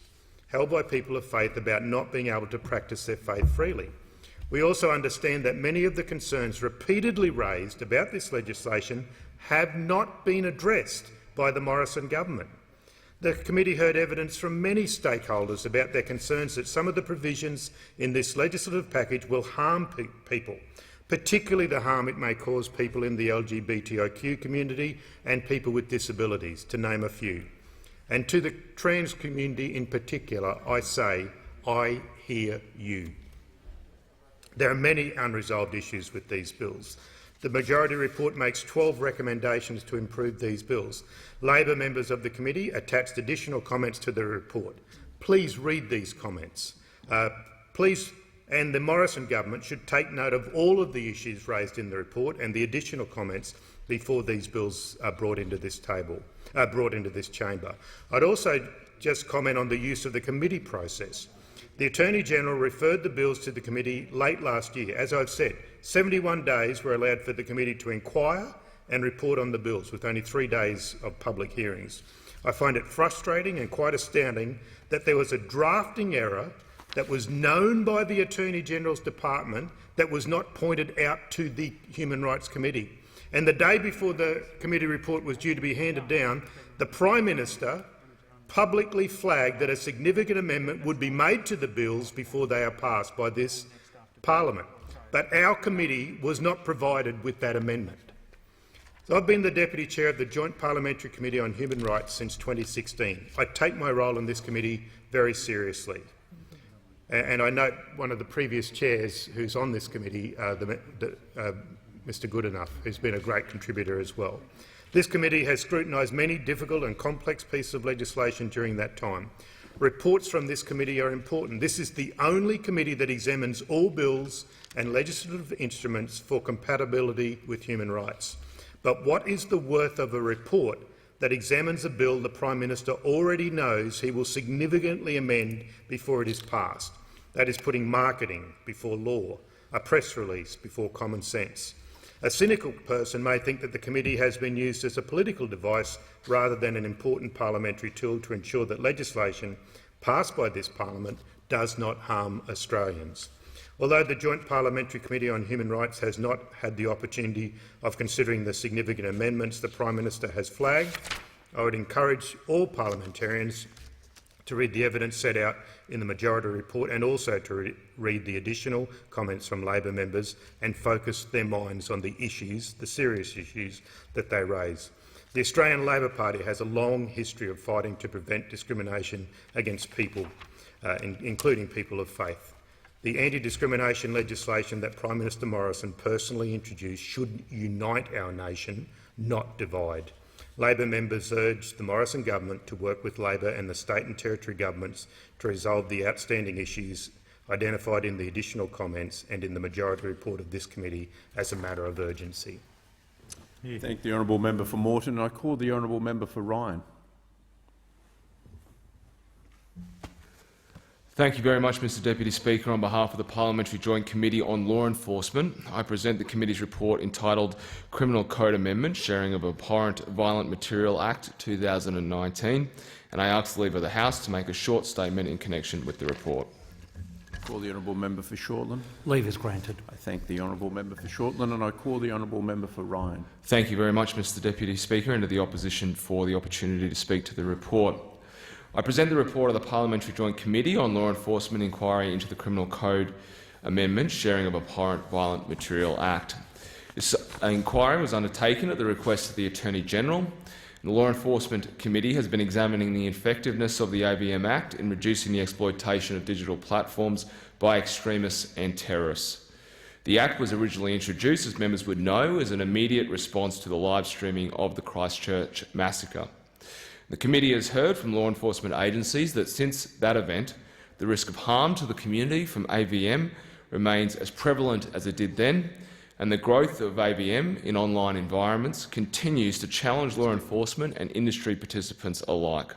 held by people of faith about not being able to practice their faith freely. We also understand that many of the concerns repeatedly raised about this legislation have not been addressed by the Morrison government. The committee heard evidence from many stakeholders about their concerns that some of the provisions in this legislative package will harm people, particularly the harm it may cause people in the LGBTIQ community and people with disabilities, to name a few. And to the trans community in particular, I say, I hear you. There are many unresolved issues with these bills. The majority report makes 12 recommendations to improve these bills. Labor members of the committee attached additional comments to the report. Please read these comments. And the Morrison government should take note of all of the issues raised in the report and the additional comments before these bills are brought into this chamber. I'd also just comment on the use of the committee process. The Attorney-General referred the bills to the committee late last year. As I've said, 71 days were allowed for the committee to inquire and report on the bills, with only 3 days of public hearings. I find it frustrating and quite astounding that there was a drafting error that was known by the Attorney-General's department that was not pointed out to the Human Rights Committee. And the day before the committee report was due to be handed down, the Prime Minister publicly flagged that a significant amendment would be made to the bills before they are passed by this parliament. But our committee was not provided with that amendment. So I've been the Deputy Chair of the Joint Parliamentary Committee on Human Rights since 2016. I take my role in this committee very seriously. And I note one of the previous chairs who's on this committee, Mr Goodenough, who's been a great contributor as well. This committee has scrutinised many difficult and complex pieces of legislation during that time. Reports from this committee are important. This is the only committee that examines all bills and legislative instruments for compatibility with human rights. But what is the worth of a report that examines a bill the Prime Minister already knows he will significantly amend before it is passed? That is putting marketing before law, a press release before common sense. A cynical person may think that the committee has been used as a political device rather than an important parliamentary tool to ensure that legislation passed by this parliament does not harm Australians. Although the Joint Parliamentary Committee on Human Rights has not had the opportunity of considering the significant amendments the Prime Minister has flagged, I would encourage all parliamentarians to read the evidence set out in the majority report and also to read the additional comments from Labor members and focus their minds on the issues, the serious issues that they raise. The Australian Labor Party has a long history of fighting to prevent discrimination against people, including people of faith. The anti-discrimination legislation that Prime Minister Morrison personally introduced should unite our nation, not divide. Labor members urged the Morrison government to work with Labor and the state and territory governments to resolve the outstanding issues identified in the additional comments and in the majority report of this committee as a matter of urgency. Thank the honourable member for Moreton. I call the honourable member for Ryan. Thank you very much, Mr Deputy Speaker. On behalf of the Parliamentary Joint Committee on Law Enforcement, I present the committee's report entitled Criminal Code Amendment, Sharing of Abhorrent Violent Material Act 2019, and I ask the Leader of the House to make a short statement in connection with the report. I call the honourable member for Shortland. Leave is granted. I thank the honourable member for Shortland and I call the honourable member for Ryan. Thank you very much, Mr Deputy Speaker, and to the opposition for the opportunity to speak to the report. I present the report of the Parliamentary Joint Committee on Law Enforcement Inquiry into the Criminal Code Amendment, Sharing of Abhorrent Violent Material Act. This inquiry was undertaken at the request of the Attorney-General. The Law Enforcement Committee has been examining the effectiveness of the AVM Act in reducing the exploitation of digital platforms by extremists and terrorists. The Act was originally introduced, as members would know, as an immediate response to the live streaming of the Christchurch massacre. The committee has heard from law enforcement agencies that since that event, the risk of harm to the community from AVM remains as prevalent as it did then, and the growth of AVM in online environments continues to challenge law enforcement and industry participants alike.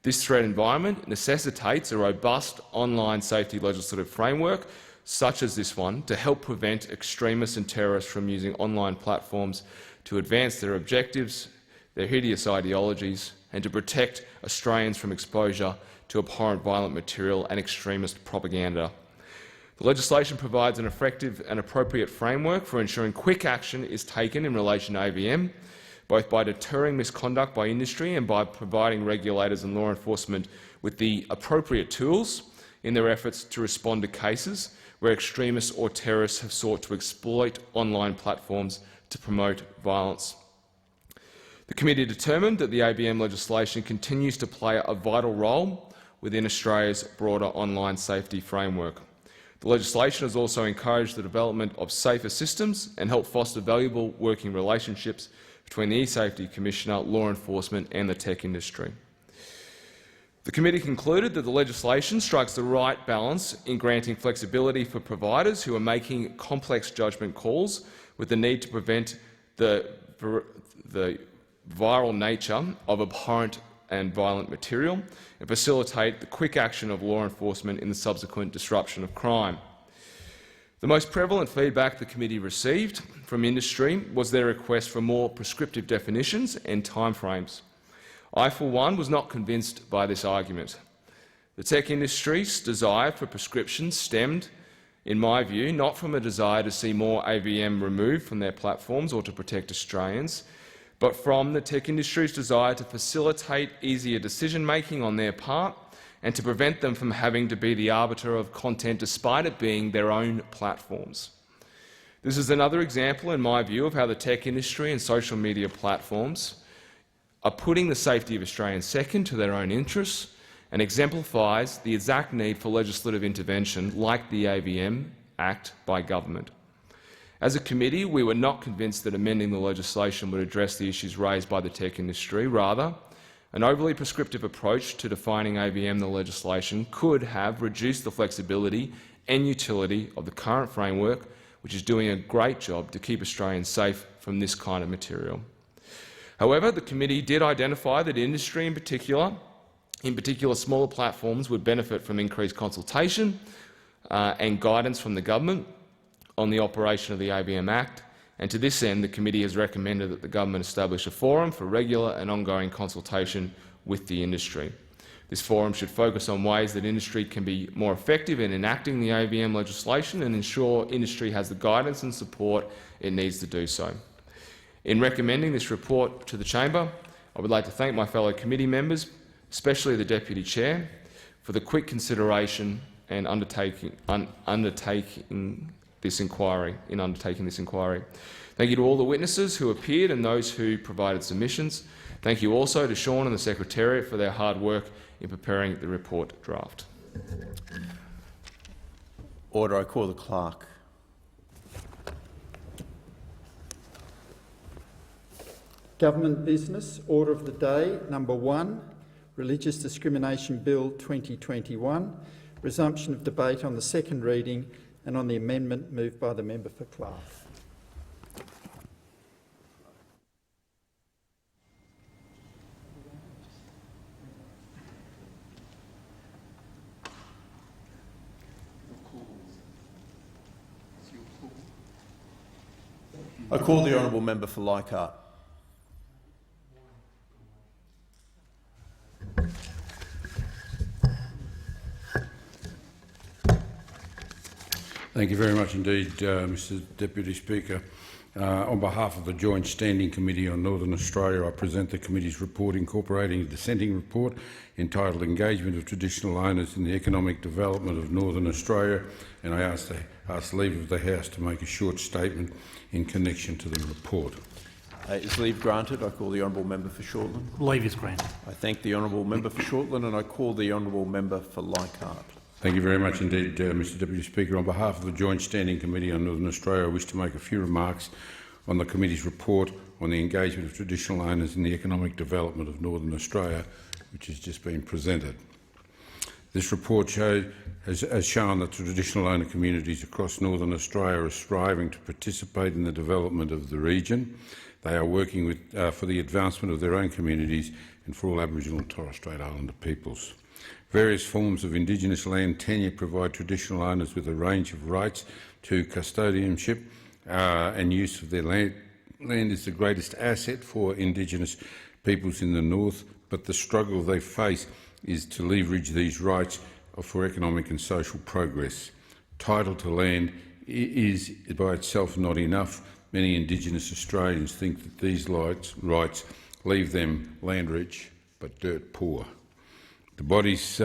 This threat environment necessitates a robust online safety legislative framework, such as this one, to help prevent extremists and terrorists from using online platforms to advance their objectives, their hideous ideologies, and to protect Australians from exposure to abhorrent violent material and extremist propaganda. The legislation provides an effective and appropriate framework for ensuring quick action is taken in relation to AVM, both by deterring misconduct by industry and by providing regulators and law enforcement with the appropriate tools in their efforts to respond to cases where extremists or terrorists have sought to exploit online platforms to promote violence. The committee determined that the AVM legislation continues to play a vital role within Australia's broader online safety framework. The legislation has also encouraged the development of safer systems and helped foster valuable working relationships between the eSafety Commissioner, law enforcement and the tech industry. The committee concluded that the legislation strikes the right balance in granting flexibility for providers who are making complex judgment calls with the need to prevent the viral nature of abhorrent and violent material and facilitate the quick action of law enforcement in the subsequent disruption of crime. The most prevalent feedback the committee received from industry was their request for more prescriptive definitions and timeframes. I, for one, was not convinced by this argument. The tech industry's desire for prescriptions stemmed, in my view, not from a desire to see more AVM removed from their platforms or to protect Australians, but from the tech industry's desire to facilitate easier decision-making on their part and to prevent them from having to be the arbiter of content despite it being their own platforms. This is another example, in my view, of how the tech industry and social media platforms are putting the safety of Australians second to their own interests and exemplifies the exact need for legislative intervention like the AVM Act by government. As a committee, we were not convinced that amending the legislation would address the issues raised by the tech industry. Rather, an overly prescriptive approach to defining AVM in the legislation could have reduced the flexibility and utility of the current framework, which is doing a great job to keep Australians safe from this kind of material. However, the committee did identify that industry in particular smaller platforms would benefit from increased consultation and guidance from the government on the operation of the AVM Act, and to this end the committee has recommended that the government establish a forum for regular and ongoing consultation with the industry. This forum should focus on ways that industry can be more effective in enacting the AVM legislation and ensure industry has the guidance and support it needs to do so. In recommending this report to the Chamber, I would like to thank my fellow committee members, especially the Deputy Chair, for the quick consideration and undertaking this inquiry. Thank you to all the witnesses who appeared and those who provided submissions. Thank you also to Sean and the Secretariat for their hard work in preparing the report draft. Order. I call the clerk. Government business. Order of the day. Number 1, Religious Discrimination Bill 2021. Resumption of debate on the second reading and on the amendment moved by the member for Clark. I call the honourable member for Leichhardt. Thank you very much indeed, Mr Deputy Speaker. On behalf of the Joint Standing Committee on Northern Australia, I present the committee's report incorporating a dissenting report entitled Engagement of Traditional Owners in the Economic Development of Northern Australia, and I ask leave of the House to make a short statement in connection to the report. Is leave granted? I call the honourable member for Shortland. Leave is granted. I thank the honourable member for Shortland and I call the honourable member for Leichhardt. Thank you very much indeed, Mr Deputy Speaker. On behalf of the Joint Standing Committee on Northern Australia, I wish to make a few remarks on the committee's report on the engagement of traditional owners in the economic development of Northern Australia, which has just been presented. This report has shown that traditional owner communities across Northern Australia are striving to participate in the development of the region. They are working for the advancement of their own communities and for all Aboriginal and Torres Strait Islander peoples. Various forms of Indigenous land tenure provide traditional owners with a range of rights to custodianship and use of their land. Land is the greatest asset for Indigenous peoples in the north, but the struggle they face is to leverage these rights for economic and social progress. Title to land is by itself not enough. Many Indigenous Australians think that these rights leave them land rich but dirt poor. The bodies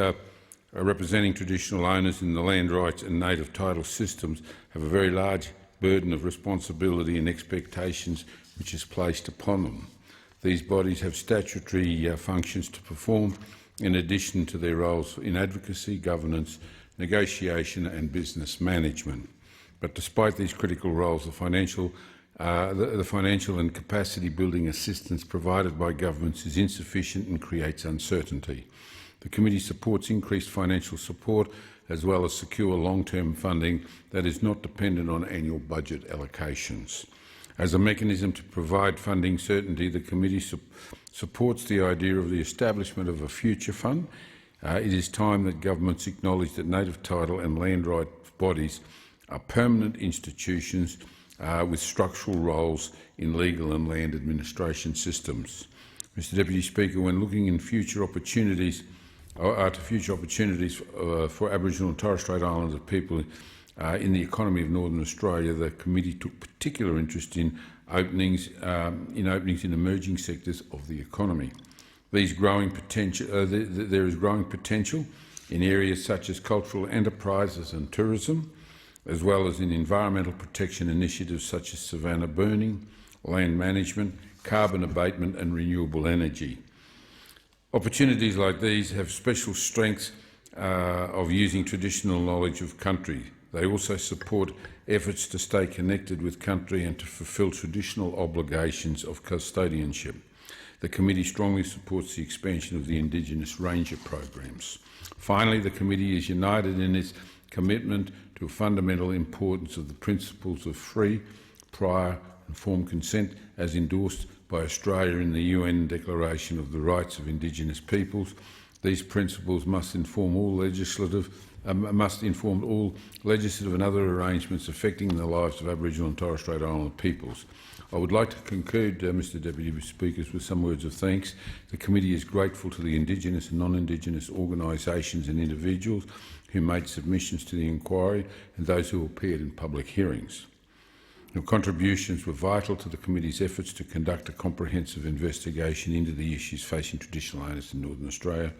representing traditional owners in the land rights and native title systems have a very large burden of responsibility and expectations which is placed upon them. These bodies have statutory functions to perform in addition to their roles in advocacy, governance, negotiation and business management. But despite these critical roles, the financial and capacity building assistance provided by governments is insufficient and creates uncertainty. The committee supports increased financial support as well as secure long-term funding that is not dependent on annual budget allocations. As a mechanism to provide funding certainty, the committee supports the idea of the establishment of a future fund. It is time that governments acknowledge that native title and land rights bodies are permanent institutions with structural roles in legal and land administration systems. Mr Deputy Speaker, when looking in future opportunities for Aboriginal and Torres Strait Islander people in the economy of Northern Australia, the committee took particular interest in openings in emerging sectors of the economy. There is growing potential in areas such as cultural enterprises and tourism, as well as in environmental protection initiatives such as savanna burning, land management, carbon abatement and renewable energy. Opportunities like these have special strengths of using traditional knowledge of country. They also support efforts to stay connected with country and to fulfil traditional obligations of custodianship. The committee strongly supports the expansion of the Indigenous Ranger programs. Finally, the committee is united in its commitment to a fundamental importance of the principles of free, prior and informed consent as endorsed by Australia in the UN Declaration of the Rights of Indigenous Peoples. These principles must inform all legislative and other arrangements affecting the lives of Aboriginal and Torres Strait Islander peoples. I would like to conclude, Mr Deputy Speaker, with some words of thanks. The committee is grateful to the Indigenous and non-Indigenous organisations and individuals who made submissions to the inquiry and those who appeared in public hearings. Your contributions were vital to the committee's efforts to conduct a comprehensive investigation into the issues facing traditional owners in Northern Australia.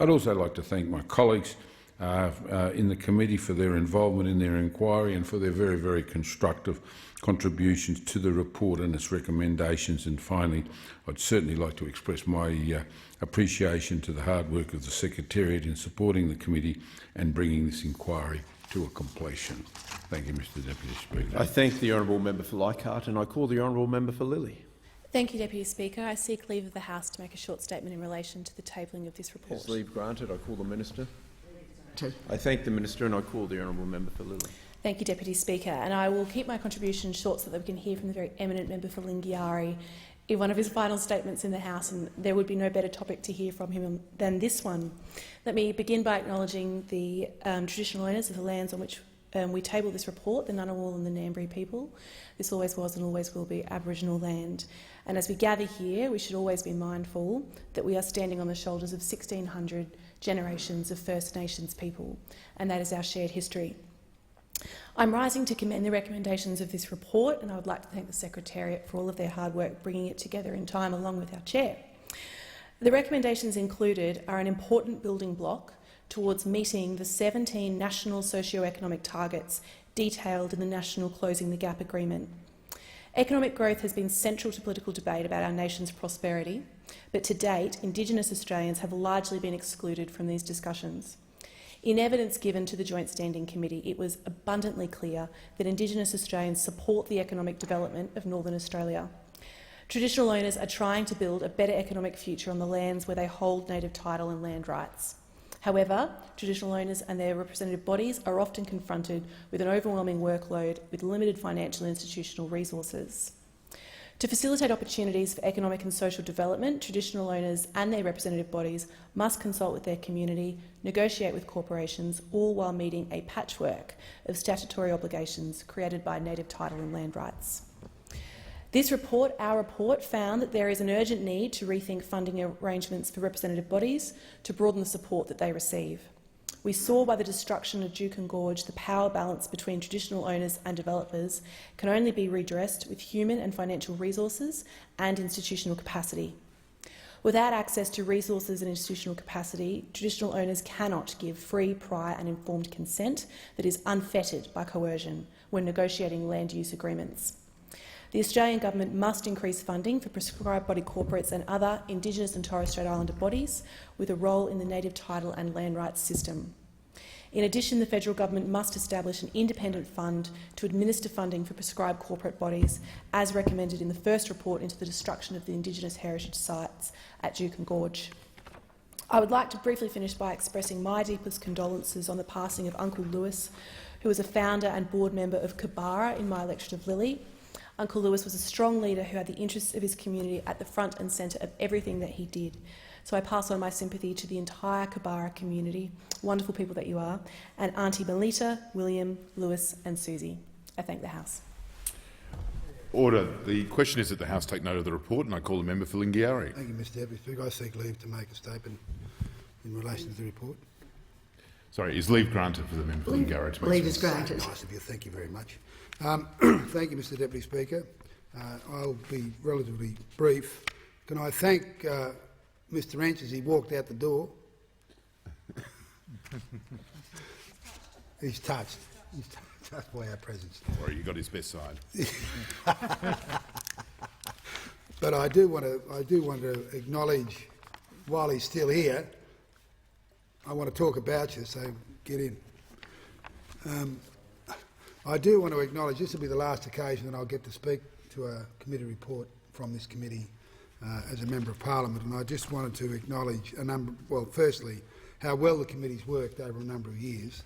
I'd also like to thank my colleagues in the committee for their involvement in their inquiry and for their very, very constructive contributions to the report and its recommendations. And finally, I'd certainly like to express my appreciation to the hard work of the Secretariat in supporting the committee and bringing this inquiry to a completion. Thank you, Mr Deputy Speaker. I thank the honourable member for Leichhardt and I call the honourable member for Lilly. Thank you, Deputy Speaker. I seek leave of the House to make a short statement in relation to the tabling of this report. Is leave granted? I call the Minister. I thank the Minister and I call the honourable member for Lilly. Thank you, Deputy Speaker. And I will keep my contribution short so that we can hear from the very eminent member for Lingiari in one of his final statements in the House, and there would be no better topic to hear from him than this one. Let me begin by acknowledging the traditional owners of the lands on which we table this report, the Ngunnawal and the Ngambri people. This always was and always will be Aboriginal land. And as we gather here, we should always be mindful that we are standing on the shoulders of 1,600 generations of First Nations people, and that is our shared history. I'm rising to commend the recommendations of this report, and I would like to thank the Secretariat for all of their hard work bringing it together in time along with our Chair. The recommendations included are an important building block towards meeting the 17 national socio-economic targets detailed in the National Closing the Gap Agreement. Economic growth has been central to political debate about our nation's prosperity, but to date, Indigenous Australians have largely been excluded from these discussions. In evidence given to the Joint Standing Committee, it was abundantly clear that Indigenous Australians support the economic development of Northern Australia. Traditional owners are trying to build a better economic future on the lands where they hold native title and land rights. However, traditional owners and their representative bodies are often confronted with an overwhelming workload with limited financial and institutional resources. To facilitate opportunities for economic and social development, traditional owners and their representative bodies must consult with their community, negotiate with corporations, all while meeting a patchwork of statutory obligations created by native title and land rights. This report, our report, found that there is an urgent need to rethink funding arrangements for representative bodies to broaden the support that they receive. We saw by the destruction of Juukan Gorge the power balance between traditional owners and developers can only be redressed with human and financial resources and institutional capacity. Without access to resources and institutional capacity, traditional owners cannot give free, prior and informed consent that is unfettered by coercion when negotiating land use agreements. The Australian Government must increase funding for prescribed body corporates and other Indigenous and Torres Strait Islander bodies with a role in the native title and land rights system. In addition, the Federal Government must establish an independent fund to administer funding for prescribed corporate bodies, as recommended in the first report into the destruction of the Indigenous heritage sites at Juukan Gorge. I would like to briefly finish by expressing my deepest condolences on the passing of Uncle Lewis, who was a founder and board member of Kabara in my electorate of Lilly. Uncle Lewis was a strong leader who had the interests of his community at the front and centre of everything that he did. So I pass on my sympathy to the entire Kabara community, wonderful people that you are, and Auntie Melita, William, Lewis and Susie. I thank the House. Order. The question is that the House take note of the report, and I call the member for Lingiari. Thank you, Mr Deputy Speaker. I seek leave to make a statement in relation to the report. Sorry, is leave granted for the member for Lingiari to make Leave is granted. Nice of you. Thank you very much. Thank you, Mr Deputy Speaker. I'll be relatively brief. Can I thank Mr Rench as he walked out the door? He's touched. He's touched by our presence. Sorry, you got his best side. But I do want to acknowledge, while he's still here, I want to talk about you, so get in. I do want to acknowledge this will be the last occasion that I'll get to speak to a committee report from this committee as a Member of Parliament, and I just wanted to acknowledge firstly, how well the committee's worked over a number of years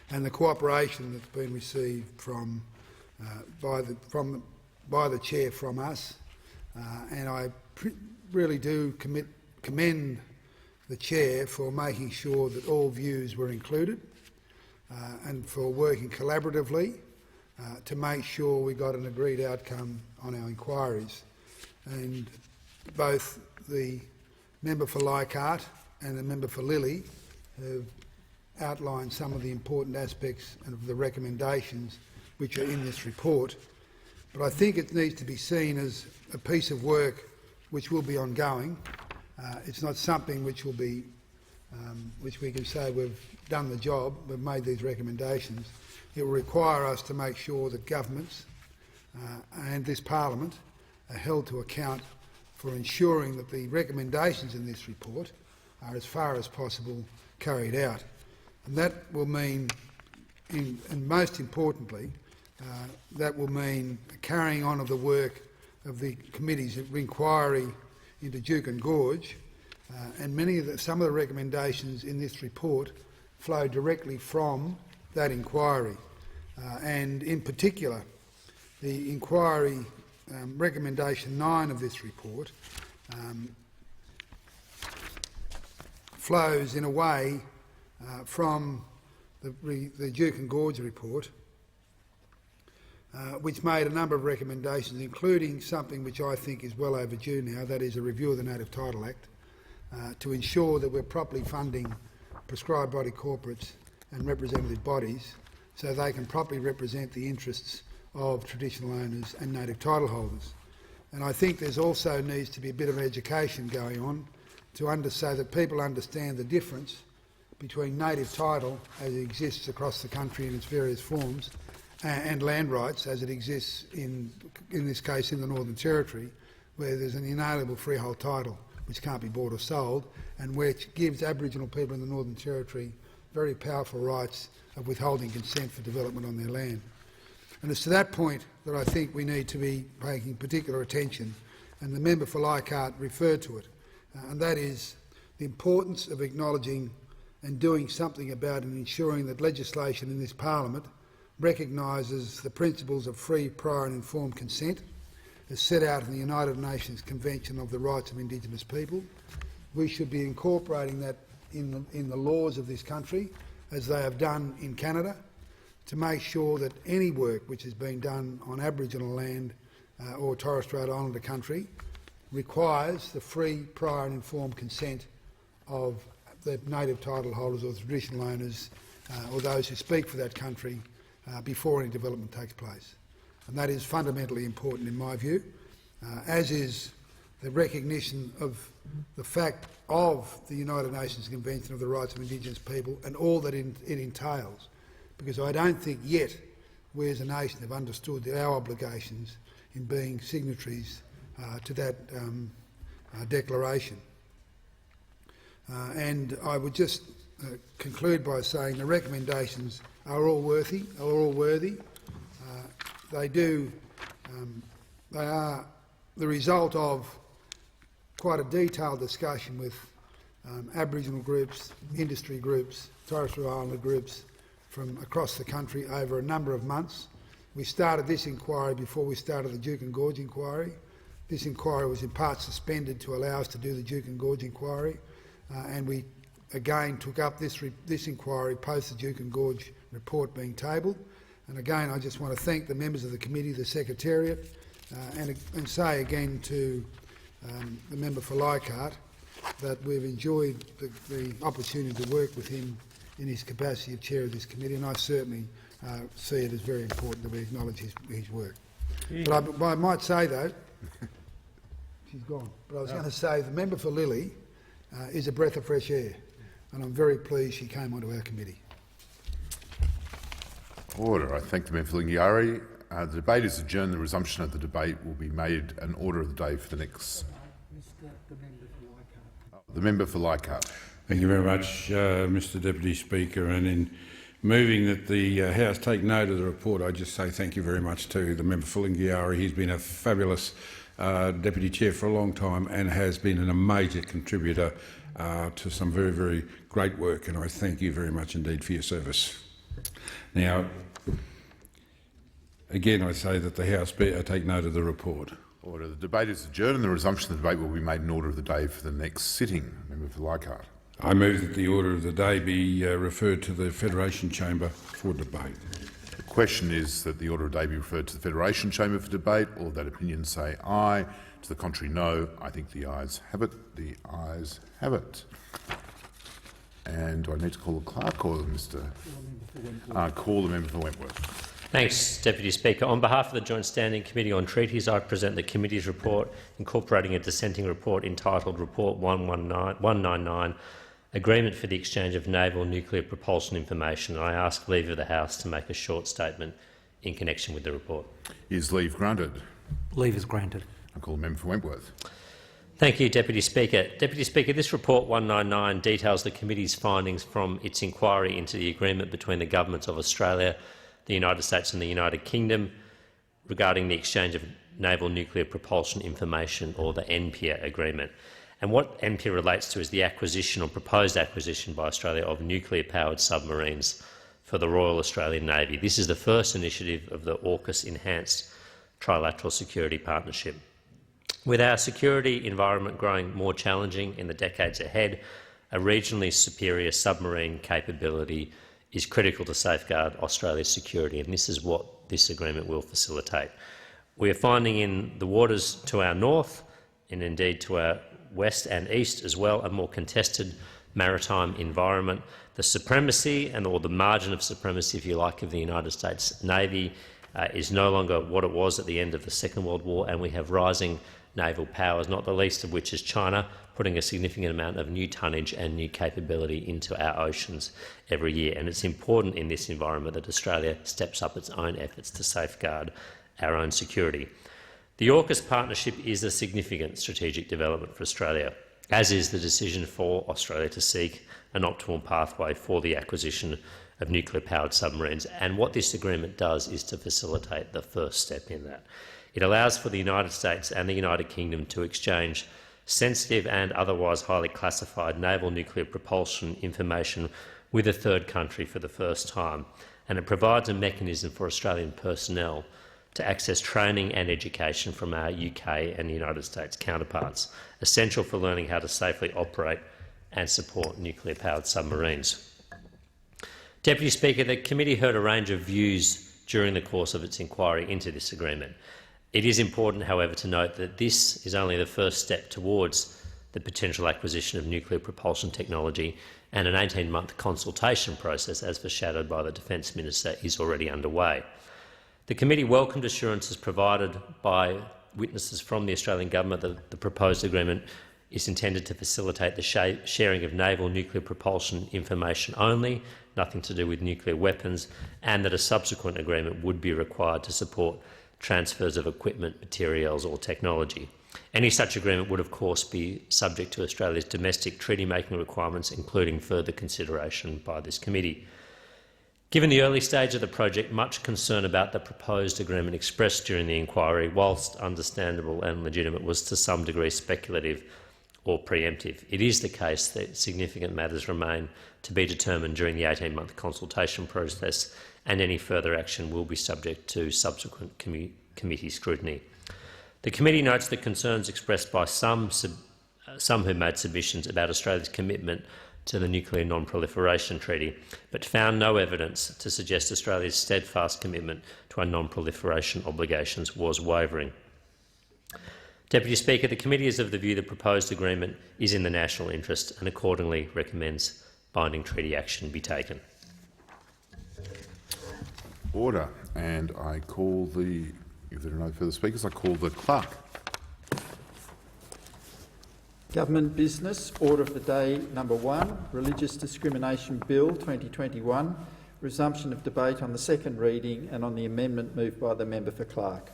and the cooperation that's been received from by the chair from us, and I really do commend the chair for making sure that all views were included and for working collaboratively to make sure we got an agreed outcome on our inquiries. And both the member for Leichhardt and the member for Lilley have outlined some of the important aspects of the recommendations which are in this report. But I think it needs to be seen as a piece of work which will be ongoing. It's not something which will be, which we can say we've done the job, we've made these recommendations. It will require us to make sure that governments and this Parliament are held to account for ensuring that the recommendations in this report are as far as possible carried out. And that will mean, and most importantly, that will mean carrying on of the work of the committee's inquiry into Juukan Gorge, and some of the recommendations in this report flow directly from that inquiry, and in particular, the inquiry recommendation 9 of this report flows in a way from the Juukan Gorge report, which made a number of recommendations, including something which I think is well overdue now, that is a review of the Native Title Act, to ensure that we're properly funding prescribed body corporates and representative bodies so they can properly represent the interests of traditional owners and native title holders. And I think there's also needs to be a bit of education going on so that people understand the difference between native title as it exists across the country in its various forms and land rights as it exists in this case in the Northern Territory, where there's an inalienable freehold title which can't be bought or sold, and which gives Aboriginal people in the Northern Territory very powerful rights of withholding consent for development on their land. And it's to that point that I think we need to be paying particular attention, and the member for Leichhardt referred to it, and that is the importance of acknowledging and doing something about and ensuring that legislation in this Parliament recognises the principles of free, prior and informed consent as set out in the United Nations Convention of the Rights of Indigenous People. We should be incorporating that in the laws of this country, as they have done in Canada, to make sure that any work which is being done on Aboriginal land or Torres Strait Islander country requires the free, prior and informed consent of the native title holders or the traditional owners or those who speak for that country before any development takes place. And that is fundamentally important in my view, as is the recognition of the fact of the United Nations Convention of the Rights of Indigenous People and all that it entails, because I don't think yet we as a nation have understood our obligations in being signatories to that declaration. And I would just conclude by saying the recommendations are all worthy. They are the result of quite a detailed discussion with Aboriginal groups, industry groups, Torres Strait Islander groups from across the country over a number of months, We started this inquiry before we started the Duke and Gorge inquiry. This inquiry was in part suspended to allow us to do the Duke and Gorge inquiry, and we again took up this inquiry post the Duke and Gorge report being tabled. And again, I just want to thank the members of the committee, the Secretariat, and say again to the member for Leichhardt that we've enjoyed the opportunity to work with him in his capacity of chair of this committee, and I certainly see it as very important that we acknowledge his work. But I might say, though, she's gone, but I was going to say the member for Lilly is a breath of fresh air, and I'm very pleased she came onto our committee. Order. I thank the member for Lingiari. The debate is adjourned. The resumption of the debate will be made an order of the day for the next. The member for Leichhardt. Thank you very much, Mr Deputy Speaker. And in moving that the House take note of the report, I just say thank you very much to the member for Lingiari. He's been a fabulous Deputy Chair for a long time and has been a major contributor to some very, very great work, and I thank you very much indeed for your service. Now, again, I say that the House take note of the report. Order. The debate is adjourned and the resumption of the debate will be made in order of the day for the next sitting. Member for Leichhardt. I move that the order of the day be referred to the Federation Chamber for debate. The question is that the order of the day be referred to the Federation Chamber for debate. All that opinion say aye. To the contrary, no. I think the ayes have it. The ayes have it. And do I need to call the clerk or Mr. Call the member for Wentworth. Thanks, Deputy Speaker. On behalf of the Joint Standing Committee on Treaties, I present the committee's report incorporating a dissenting report entitled Report 199, Agreement for the Exchange of Naval Nuclear Propulsion Information. I ask leave of the House to make a short statement in connection with the report. Is leave granted? Leave is granted. I call the member for Wentworth. Thank you, Deputy Speaker. Deputy Speaker, this report 199 details the committee's findings from its inquiry into the agreement between the governments of Australia, the United States and the United Kingdom regarding the exchange of naval nuclear propulsion information, or the NPIA agreement. And what NPIA relates to is the acquisition or proposed acquisition by Australia of nuclear-powered submarines for the Royal Australian Navy. This is the first initiative of the AUKUS Enhanced Trilateral Security Partnership. With our security environment growing more challenging in the decades ahead, a regionally superior submarine capability is critical to safeguard Australia's security, and this is what this agreement will facilitate. We are finding in the waters to our north, and indeed to our west and east as well, a more contested maritime environment. The supremacy, or the margin of supremacy, if you like, of the United States Navy is no longer what it was at the end of the Second World War, and we have rising naval powers, not the least of which is China, putting a significant amount of new tonnage and new capability into our oceans every year. And it's important in this environment that Australia steps up its own efforts to safeguard our own security. The AUKUS partnership is a significant strategic development for Australia, as is the decision for Australia to seek an optimal pathway for the acquisition of nuclear-powered submarines. And what this agreement does is to facilitate the first step in that. It allows for the United States and the United Kingdom to exchange sensitive and otherwise highly classified naval nuclear propulsion information with a third country for the first time, and it provides a mechanism for Australian personnel to access training and education from our UK and United States counterparts, essential for learning how to safely operate and support nuclear-powered submarines. Deputy Speaker, the committee heard a range of views during the course of its inquiry into this agreement. It is important, however, to note that this is only the first step towards the potential acquisition of nuclear propulsion technology, and an 18-month consultation process, as foreshadowed by the Defence Minister, is already underway. The committee welcomed assurances provided by witnesses from the Australian Government that the proposed agreement is intended to facilitate the sharing of naval nuclear propulsion information only, nothing to do with nuclear weapons, and that a subsequent agreement would be required to support transfers of equipment, materials or technology. Any such agreement would, of course, be subject to Australia's domestic treaty-making requirements, including further consideration by this committee. Given the early stage of the project, much concern about the proposed agreement expressed during the inquiry, whilst understandable and legitimate, was to some degree speculative. or preemptive. It is the case that significant matters remain to be determined during the 18-month consultation process, and any further action will be subject to subsequent committee scrutiny. The committee notes the concerns expressed by some who made submissions about Australia's commitment to the Nuclear Non-Proliferation Treaty, but found no evidence to suggest Australia's steadfast commitment to our non-proliferation obligations was wavering. Deputy Speaker, the committee is of the view the proposed agreement is in the national interest and accordingly recommends binding treaty action be taken. Order. And I call the, if there are no further speakers, I call the clerk. Government business, order of the day number 1, Religious Discrimination Bill 2021, resumption of debate on the second reading and on the amendment moved by the member for Clark.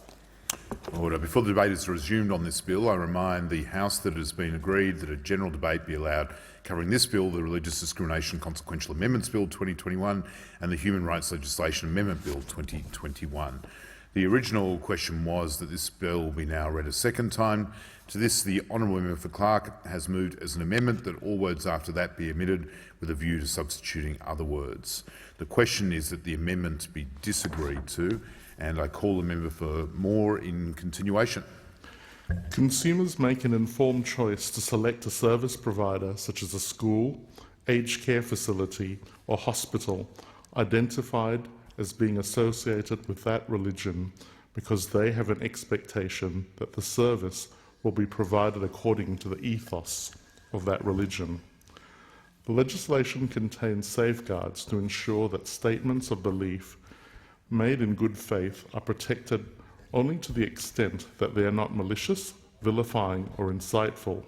Order. Before the debate is resumed on this bill, I remind the House that it has been agreed that a general debate be allowed covering this bill, the Religious Discrimination Consequential Amendments Bill 2021 and the Human Rights Legislation Amendment Bill 2021. The original question was that this bill be now read a second time. To this, the honourable member for Clark has moved as an amendment that all words after that be omitted with a view to substituting other words. The question is that the amendment be disagreed to, and I call the member for Moore in continuation. Consumers make an informed choice to select a service provider such as a school, aged care facility or hospital identified as being associated with that religion because they have an expectation that the service will be provided according to the ethos of that religion. The legislation contains safeguards to ensure that statements of belief made in good faith are protected only to the extent that they are not malicious, vilifying or insightful,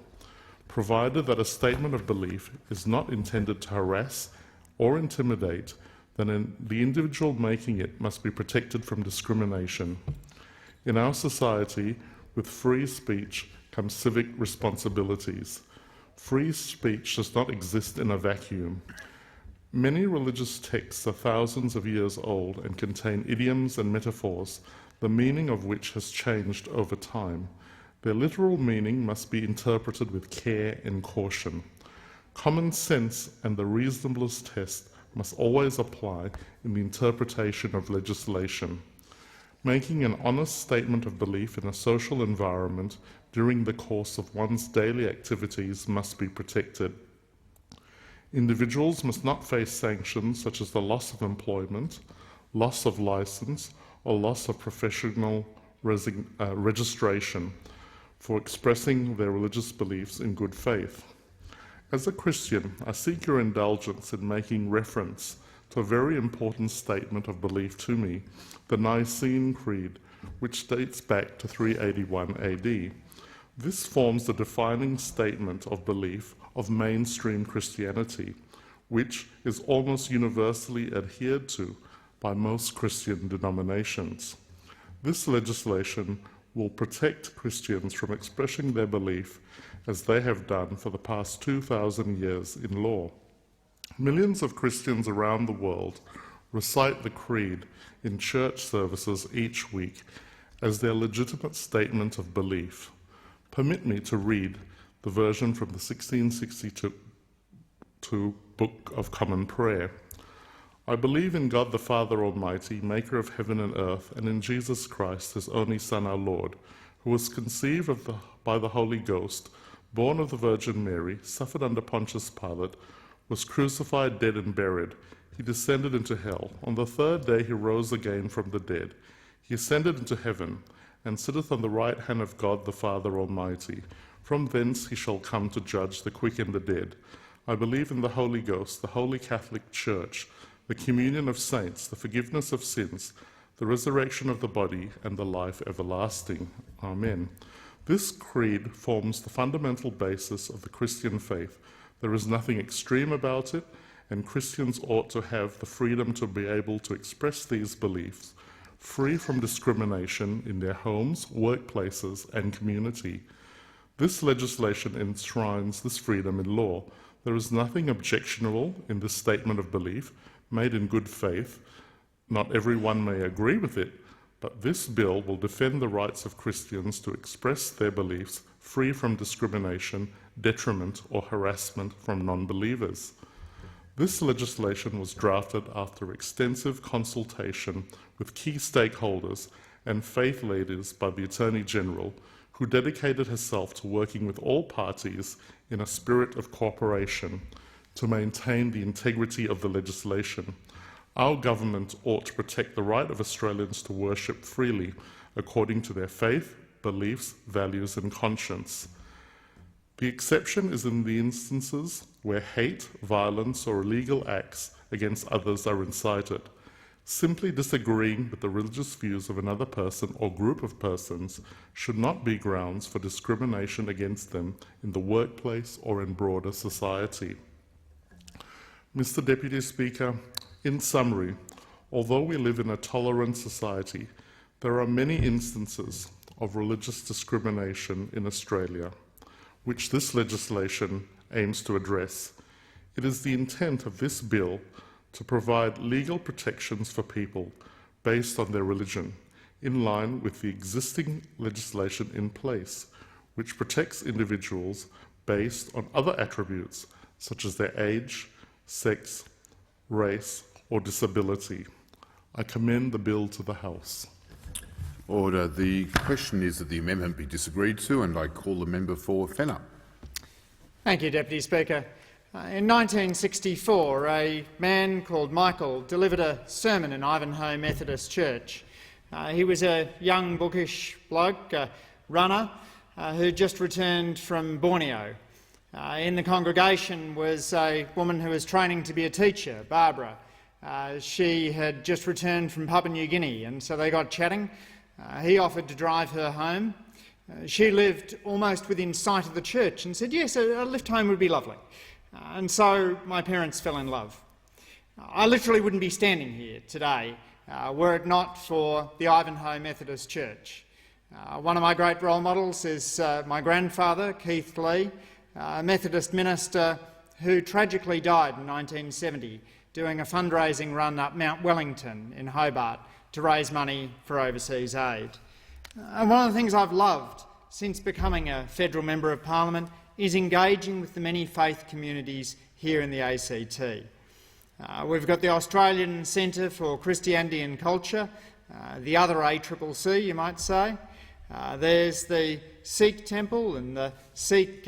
provided that a statement of belief is not intended to harass or intimidate, then the individual making it must be protected from discrimination. In our society, with free speech comes civic responsibilities. Free speech does not exist in a vacuum. Many religious texts are thousands of years old and contain idioms and metaphors, the meaning of which has changed over time. Their literal meaning must be interpreted with care and caution. Common sense and the reasonablest test must always apply in the interpretation of legislation. Making an honest statement of belief in a social environment during the course of one's daily activities must be protected. Individuals must not face sanctions such as the loss of employment, loss of licence, or loss of professional registration for expressing their religious beliefs in good faith. As a Christian, I seek your indulgence in making reference to a very important statement of belief to me, the Nicene Creed, which dates back to 381 AD. This forms the defining statement of belief of mainstream Christianity, which is almost universally adhered to by most Christian denominations. This legislation will protect Christians from expressing their belief as they have done for the past 2,000 years in law. Millions of Christians around the world recite the Creed in church services each week as their legitimate statement of belief. Permit me to read the version from the 1662 Book of Common Prayer. I believe in God the Father Almighty, maker of heaven and earth, and in Jesus Christ, his only Son, our Lord, who was conceived by the Holy Ghost, born of the Virgin Mary, suffered under Pontius Pilate, was crucified, dead, and buried. He descended into hell. On the third day he rose again from the dead. He ascended into heaven, and sitteth on the right hand of God the Father Almighty. From thence he shall come to judge the quick and the dead. I believe in the Holy Ghost, the Holy Catholic Church, the communion of saints, the forgiveness of sins, the resurrection of the body, and the life everlasting. Amen. This creed forms the fundamental basis of the Christian faith. There is nothing extreme about it, and Christians ought to have the freedom to be able to express these beliefs, free from discrimination in their homes, workplaces, and community. This legislation enshrines this freedom in law. There is nothing objectionable in this statement of belief, made in good faith. Not everyone may agree with it, but this bill will defend the rights of Christians to express their beliefs free from discrimination detriment or harassment from non-believers. This legislation was drafted after extensive consultation with key stakeholders and faith leaders by the Attorney-General, who dedicated herself to working with all parties in a spirit of cooperation to maintain the integrity of the legislation. Our government ought to protect the right of Australians to worship freely according to their faith, beliefs, values and conscience. The exception is in the instances where hate, violence or illegal acts against others are incited. Simply disagreeing with the religious views of another person or group of persons should not be grounds for discrimination against them in the workplace or in broader society. Mr. Deputy Speaker, in summary, although we live in a tolerant society, there are many instances of religious discrimination in Australia, which this legislation aims to address. It is the intent of this bill to provide legal protections for people based on their religion, in line with the existing legislation in place, which protects individuals based on other attributes such as their age, sex, race or disability. I commend the bill to the House. Order. The question is that the amendment be disagreed to, and I call the member for Fenner. Thank you, Deputy Speaker. In 1964, a man called Michael delivered a sermon in Ivanhoe Methodist Church. He was a young, bookish bloke, a runner, who just returned from Borneo. In the congregation was a woman who was training to be a teacher, Barbara. She had just returned from Papua New Guinea, and so they got chatting. He offered to drive her home. She lived almost within sight of the church and said, yes, a lift home would be lovely. And so my parents fell in love. I literally wouldn't be standing here today were it not for the Ivanhoe Methodist Church. One of my great role models is my grandfather, Keith Lee, a Methodist minister who tragically died in 1970 doing a fundraising run up Mount Wellington in Hobart to raise money for overseas aid. And one of the things I've loved since becoming a federal member of parliament is engaging with the many faith communities here in the ACT. We've got the Australian Centre for Christianity and Culture, the other ACCC, you might say. There's the Sikh Temple and the Sikh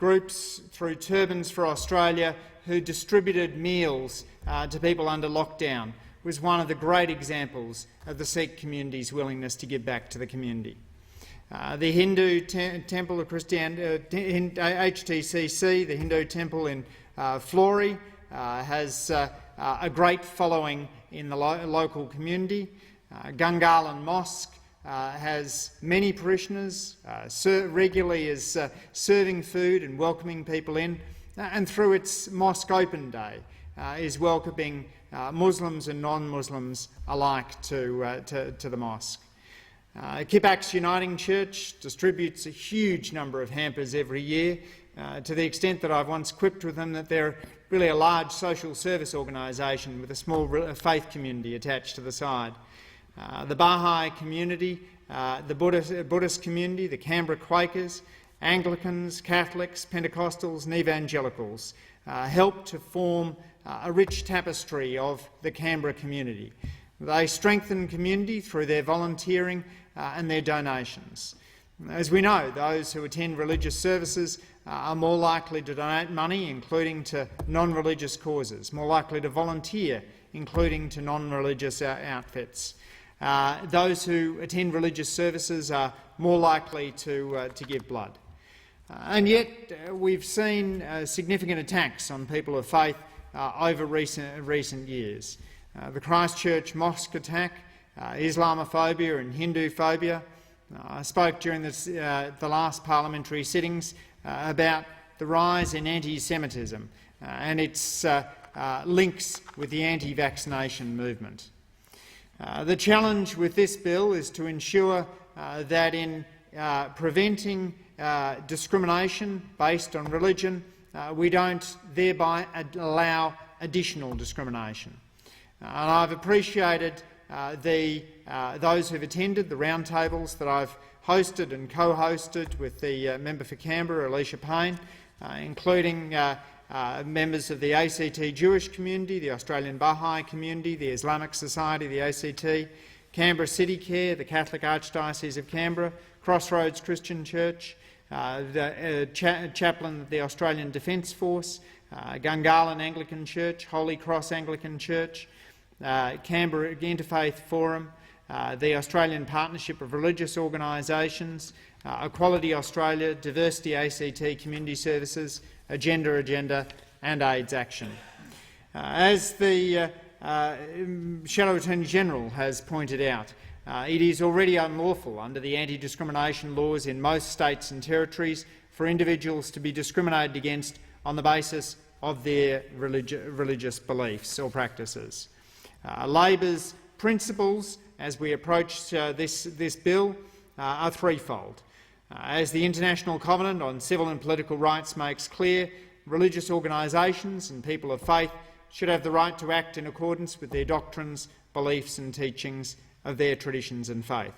groups through Turbans for Australia who distributed meals to people under lockdown. Was one of the great examples of the Sikh community's willingness to give back to the community. The Hindu Temple of Christianity, HTCC, the Hindu temple in Florey, has a great following in the local community. Gungahlin Mosque has many parishioners, regularly is serving food and welcoming people in, and through its Mosque Open Day is welcoming Muslims and non-Muslims alike to the mosque. Kippax Uniting Church distributes a huge number of hampers every year, to the extent that I've once quipped with them that they're really a large social service organisation with a small faith community attached to the side. The Baha'i community, the Buddhist community, the Canberra Quakers, Anglicans, Catholics, Pentecostals and Evangelicals help to form a rich tapestry of the Canberra community. They strengthen community through their volunteering and their donations. As we know, those who attend religious services are more likely to donate money, including to non-religious causes, more likely to volunteer, including to non-religious outfits. Those who attend religious services are more likely to give blood. And yet we've seen significant attacks on people of faith over recent years. The Christchurch mosque attack, Islamophobia and Hindu phobia. I spoke during the last parliamentary sittings about the rise in anti-Semitism and its links with the anti-vaccination movement. The challenge with this bill is to ensure that in preventing discrimination based on religion, we don't thereby allow additional discrimination. And I've appreciated those who've attended the roundtables that I've hosted and co-hosted with the member for Canberra, Alicia Payne, including members of the ACT Jewish community, the Australian Baha'i community, the Islamic Society, the ACT, Canberra City Care, the Catholic Archdiocese of Canberra, Crossroads Christian Church, the chaplain of the Australian Defence Force, Gungahlin Anglican Church, Holy Cross Anglican Church, Canberra Interfaith Forum, the Australian Partnership of Religious Organisations, Equality Australia, Diversity ACT Community Services, Agenda and AIDS Action. As the Shadow Attorney General has pointed out, it is already unlawful under the anti-discrimination laws in most states and territories for individuals to be discriminated against on the basis of their religious beliefs or practices. Labor's principles as we approach this bill are threefold. As the International Covenant on Civil and Political Rights makes clear, religious organisations and people of faith should have the right to act in accordance with their doctrines, beliefs and teachings of their traditions and faith.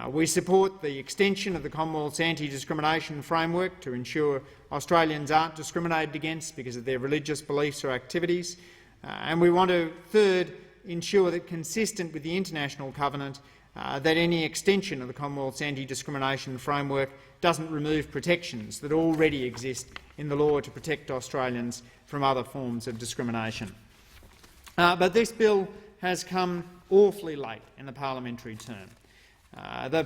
We support the extension of the Commonwealth's anti-discrimination framework to ensure Australians aren't discriminated against because of their religious beliefs or activities. And we want to, third, ensure that, consistent with the International Covenant, that any extension of the Commonwealth's anti-discrimination framework doesn't remove protections that already exist in the law to protect Australians from other forms of discrimination. But this bill has come awfully late in the parliamentary term. The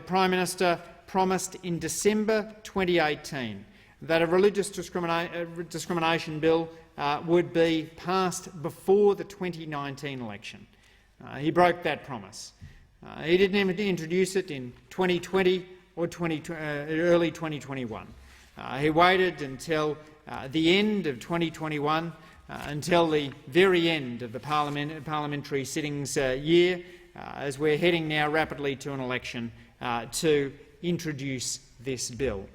Prime Minister promised in December 2018 that a religious discrimination bill would be passed before the 2019 election. He broke that promise. He didn't even introduce it in 2020 or early 2021. He waited until the end of 2021, until the very end of the parliamentary sittings year, as we're heading now rapidly to an election, to introduce this bill.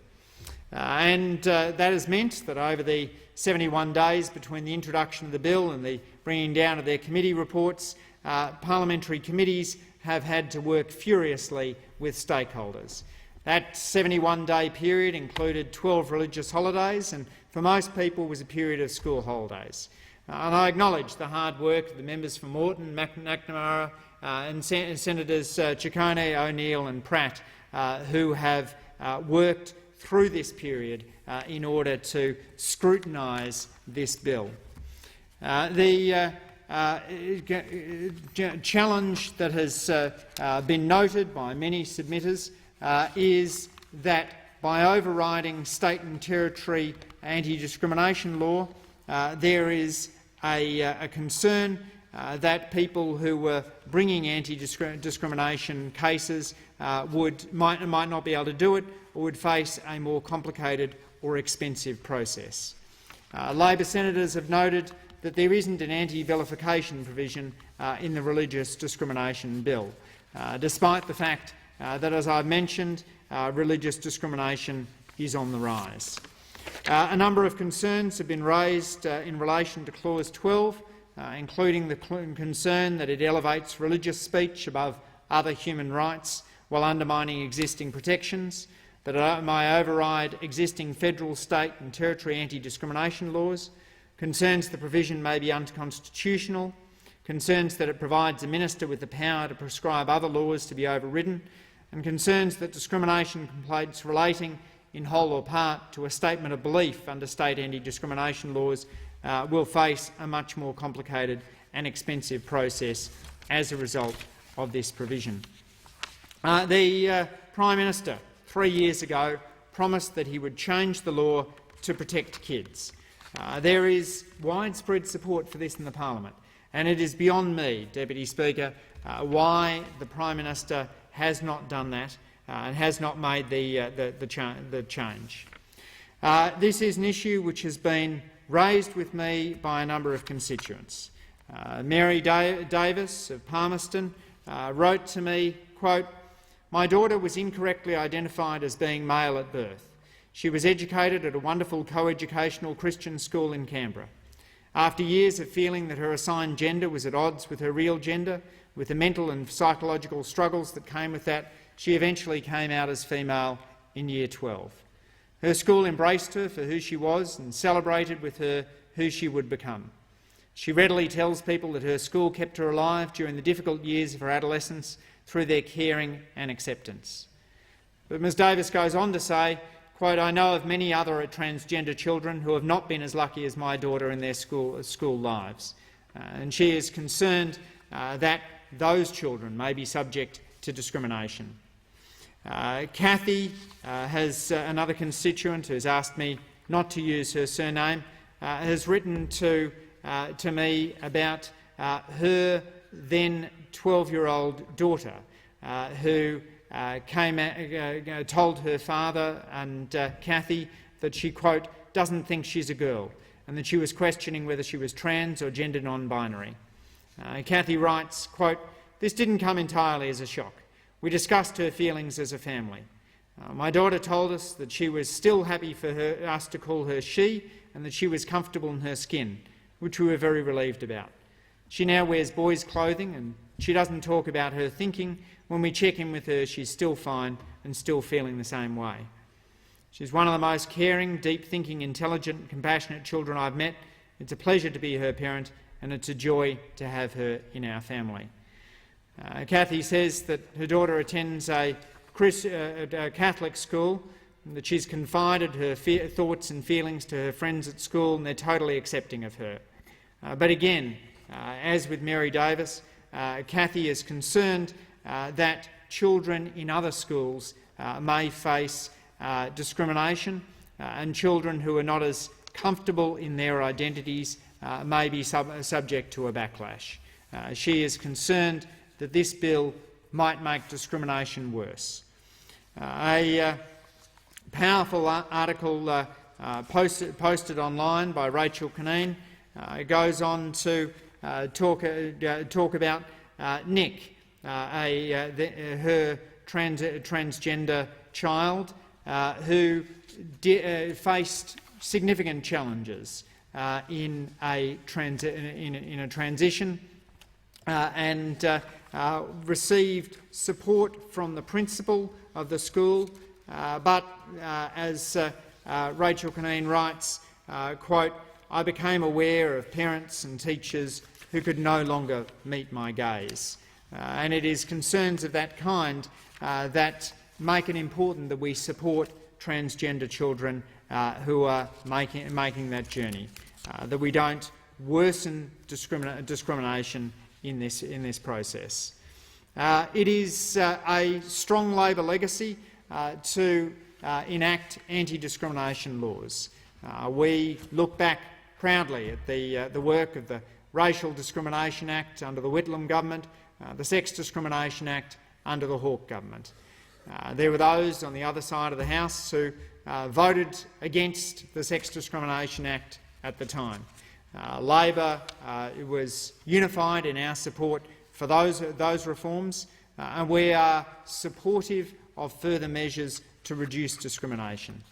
That has meant that over the 71 days between the introduction of the bill and the bringing down of their committee reports, parliamentary committees have had to work furiously with stakeholders. That 71-day period included 12 religious holidays and for most people was a period of school holidays. And I acknowledge the hard work of the members for Moreton, McNamara and Senators Ciccone, O'Neill and Pratt, who have worked through this period in order to scrutinise this bill. The challenge that has been noted by many submitters is that by overriding state and territory anti-discrimination law, there is a concern that people who were bringing anti-discrimination cases might not be able to do it or would face a more complicated or expensive process. Labor senators have noted that there isn't an anti-vilification provision in the religious discrimination bill, despite the fact that, as I've mentioned, religious discrimination is on the rise. A number of concerns have been raised in relation to Clause 12, including the concern that it elevates religious speech above other human rights while undermining existing protections, that it may override existing federal, state and territory anti-discrimination laws, concerns the provision may be unconstitutional, concerns that it provides a minister with the power to prescribe other laws to be overridden, and concerns that discrimination complaints relating in whole or part to a statement of belief under state anti-discrimination laws will face a much more complicated and expensive process as a result of this provision. The Prime Minister 3 years ago promised that he would change the law to protect kids. There is widespread support for this in the parliament, and it is beyond me, Deputy Speaker, why the Prime Minister has not done that and has not made the change. This is an issue which has been raised with me by a number of constituents. Mary Davis of Palmerston wrote to me, quote, "My daughter was incorrectly identified as being male at birth. She was educated at a wonderful co-educational Christian school in Canberra. After years of feeling that her assigned gender was at odds with her real gender, with the mental and psychological struggles that came with that, she eventually came out as female in Year 12. Her school embraced her for who she was and celebrated with her who she would become. She readily tells people that her school kept her alive during the difficult years of her adolescence through their caring and acceptance. But Ms Davis goes on to say, quote, "I know of many other transgender children who have not been as lucky as my daughter in their school lives." And she is concerned that those children may be subject to discrimination. Cathy has another constituent who's asked me not to use her surname, has written to me about her then 12-year-old daughter who told her father and Cathy that she, quote, "doesn't think she's a girl," and that she was questioning whether she was trans or gender non-binary. Cathy writes, quote, "This didn't come entirely as a shock. We discussed her feelings as a family. My daughter told us that she was still happy for us to call her she, and that she was comfortable in her skin, which we were very relieved about. She now wears boys' clothing, and she doesn't talk about her thinking. When we check in with her, she's still fine and still feeling the same way. She's one of the most caring, deep-thinking, intelligent, compassionate children I've met. It's a pleasure to be her parent, and it's a joy to have her in our family." Cathy says that her daughter attends a Catholic school, and that she's confided her thoughts and feelings to her friends at school, and they're totally accepting of her. But again, as with Mary Davis, Cathy is concerned that children in other schools may face discrimination, and children who are not as comfortable in their identities may be subject to a backlash. She is concerned that this bill might make discrimination worse. A powerful article posted online by Rachel Cunneen goes on to talk about Nick, her transgender child, who faced significant challenges in a transition and received support from the principal of the school, but as Rachel Cunneen writes, quote, "I became aware of parents and teachers who could no longer meet my gaze." And it is concerns of that kind that make it important that we support transgender children who are making that journey, that we don't worsen discrimination in this process. It is a strong Labor legacy to enact anti-discrimination laws. We look back proudly at the work of the Racial Discrimination Act under the Whitlam government, the Sex Discrimination Act under the Hawke government. There were those on the other side of the House who voted against the Sex Discrimination Act at the time. Labor was unified in our support for those reforms, and we are supportive of further measures to reduce discrimination.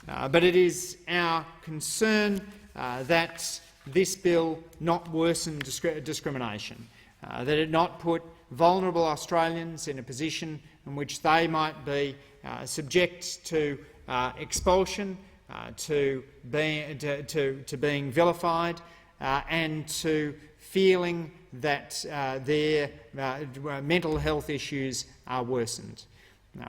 But it is our concern that this bill not worsen discrimination, that it not put vulnerable Australians in a position in which they might be subject to expulsion, to being vilified, and to feeling that their mental health issues are worsened.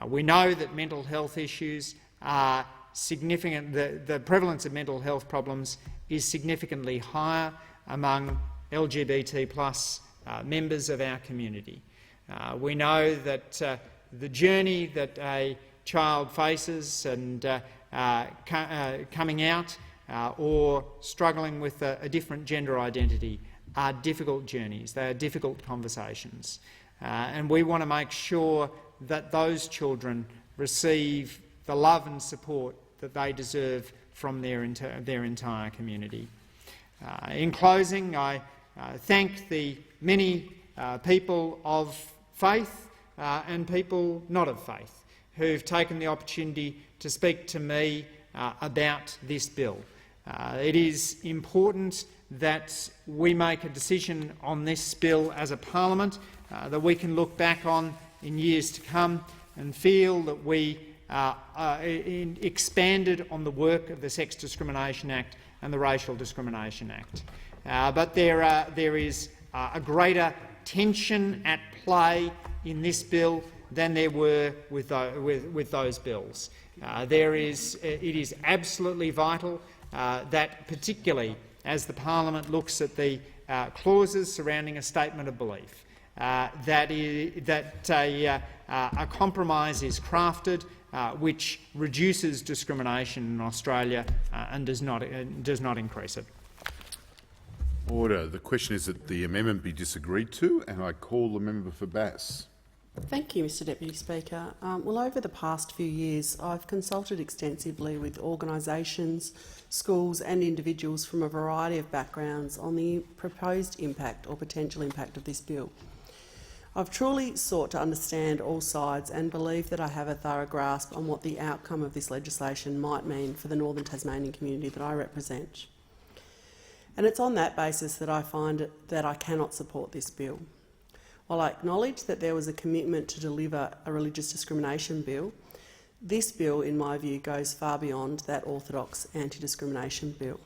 We know that mental health issues are significant. The prevalence of mental health problems is significantly higher among LGBT+ members of our community. We know that the journey that a child faces and coming out or struggling with a different gender identity are difficult journeys. They are difficult conversations. And we want to make sure that those children receive the love and support that they deserve from their entire community. In closing, I thank the many people of faith and people not of faith who've taken the opportunity to speak to me about this bill. It is important that we make a decision on this bill as a parliament that we can look back on in years to come and feel that we expanded on the work of the Sex Discrimination Act and the Racial Discrimination Act. But there is a greater tension at play in this bill than there were with those bills. It is absolutely vital that, particularly as the Parliament looks at the clauses surrounding a statement of belief, that a compromise is crafted which reduces discrimination in Australia and does not increase it. Order. The question is that the amendment be disagreed to, and I call the member for Bass. Thank you, Mr Deputy Speaker. Well, over the past few years, I've consulted extensively with organisations, schools and individuals from a variety of backgrounds on the proposed impact or potential impact of this bill. I've truly sought to understand all sides and believe that I have a thorough grasp on what the outcome of this legislation might mean for the Northern Tasmanian community that I represent. And it's on that basis that I find that I cannot support this bill. While I acknowledge that there was a commitment to deliver a religious discrimination bill, this bill, in my view, goes far beyond that orthodox anti-discrimination bill.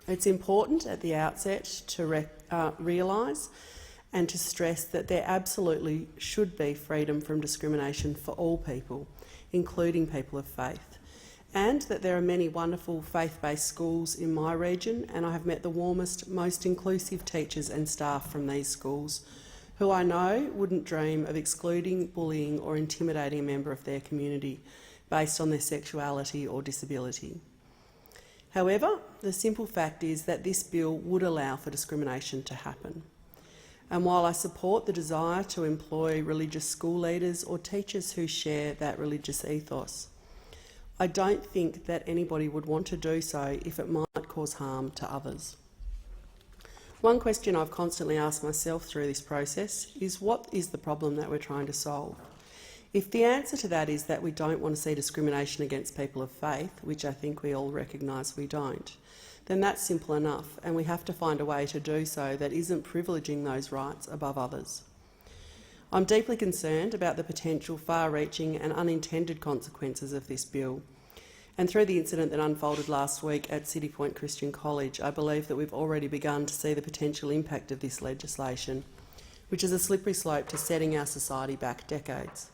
It's important at the outset to realise and to stress that there absolutely should be freedom from discrimination for all people, including people of faith, and that there are many wonderful faith-based schools in my region, and I have met the warmest, most inclusive teachers and staff from these schools who I know wouldn't dream of excluding, bullying or intimidating a member of their community based on their sexuality or disability. However, the simple fact is that this bill would allow for discrimination to happen. And while I support the desire to employ religious school leaders or teachers who share that religious ethos, I don't think that anybody would want to do so if it might cause harm to others. One question I've constantly asked myself through this process is, what is the problem that we're trying to solve? If the answer to that is that we don't want to see discrimination against people of faith, which I think we all recognise we don't, then that's simple enough, and we have to find a way to do so that isn't privileging those rights above others. I'm deeply concerned about the potential far-reaching and unintended consequences of this bill. And through the incident that unfolded last week at City Point Christian College, I believe that we've already begun to see the potential impact of this legislation, which is a slippery slope to setting our society back decades.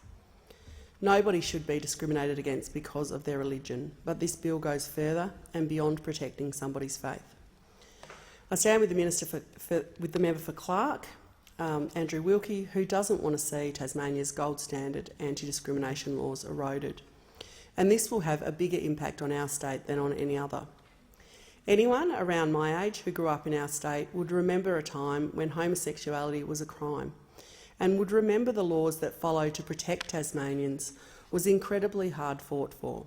Nobody should be discriminated against because of their religion, but this bill goes further and beyond protecting somebody's faith. I stand with the member for Clark, Andrew Wilkie, who doesn't want to see Tasmania's gold standard anti-discrimination laws eroded. And this will have a bigger impact on our state than on any other. Anyone around my age who grew up in our state would remember a time when homosexuality was a crime, and would remember the laws that followed to protect Tasmanians was incredibly hard fought for.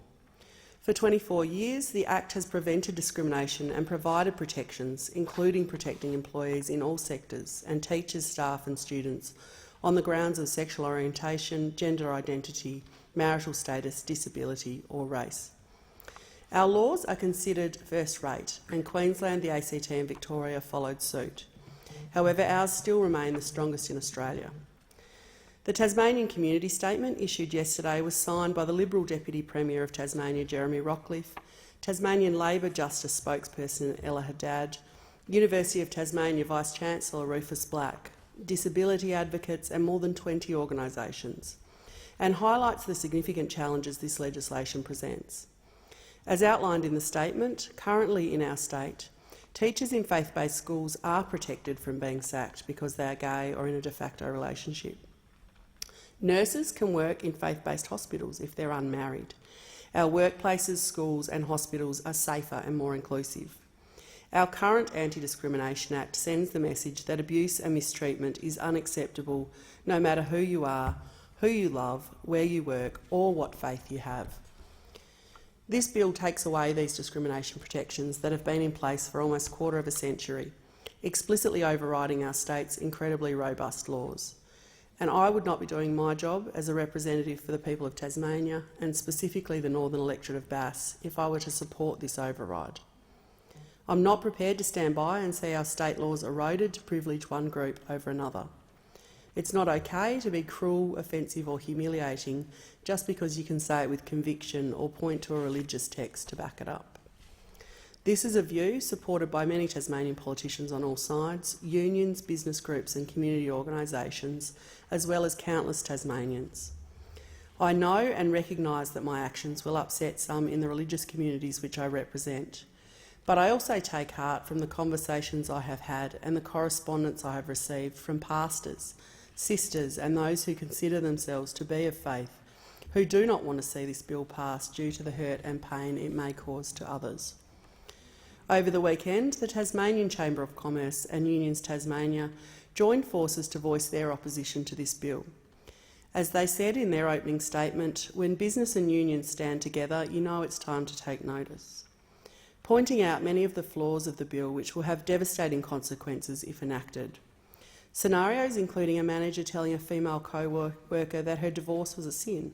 For 24 years, the Act has prevented discrimination and provided protections, including protecting employees in all sectors and teachers, staff and students on the grounds of sexual orientation, gender identity, marital status, disability or race. Our laws are considered first-rate, and Queensland, the ACT and Victoria followed suit. However, ours still remain the strongest in Australia. The Tasmanian Community Statement issued yesterday was signed by the Liberal Deputy Premier of Tasmania, Jeremy Rockliff, Tasmanian Labor Justice spokesperson Ella Haddad, University of Tasmania Vice-Chancellor Rufus Black, disability advocates and more than 20 organisations, and highlights the significant challenges this legislation presents. As outlined in the statement, currently in our state, teachers in faith-based schools are protected from being sacked because they are gay or in a de facto relationship. Nurses can work in faith-based hospitals if they're unmarried. Our workplaces, schools and hospitals are safer and more inclusive. Our current Anti-Discrimination Act sends the message that abuse and mistreatment is unacceptable no matter who you are, who you love, where you work or what faith you have. This bill takes away these discrimination protections that have been in place for almost a quarter of a century, explicitly overriding our state's incredibly robust laws. And I would not be doing my job as a representative for the people of Tasmania, and specifically the Northern electorate of Bass, if I were to support this override. I'm not prepared to stand by and see our state laws eroded to privilege one group over another. It's not okay to be cruel, offensive or humiliating just because you can say it with conviction or point to a religious text to back it up. This is a view supported by many Tasmanian politicians on all sides, unions, business groups and community organisations, as well as countless Tasmanians. I know and recognise that my actions will upset some in the religious communities which I represent, but I also take heart from the conversations I have had and the correspondence I have received from pastors, sisters and those who consider themselves to be of faith, who do not want to see this bill passed due to the hurt and pain it may cause to others. Over the weekend, the Tasmanian Chamber of Commerce and Unions Tasmania joined forces to voice their opposition to this bill. As they said in their opening statement, when business and unions stand together, you know it's time to take notice, pointing out many of the flaws of the bill which will have devastating consequences if enacted. Scenarios including a manager telling a female co-worker that her divorce was a sin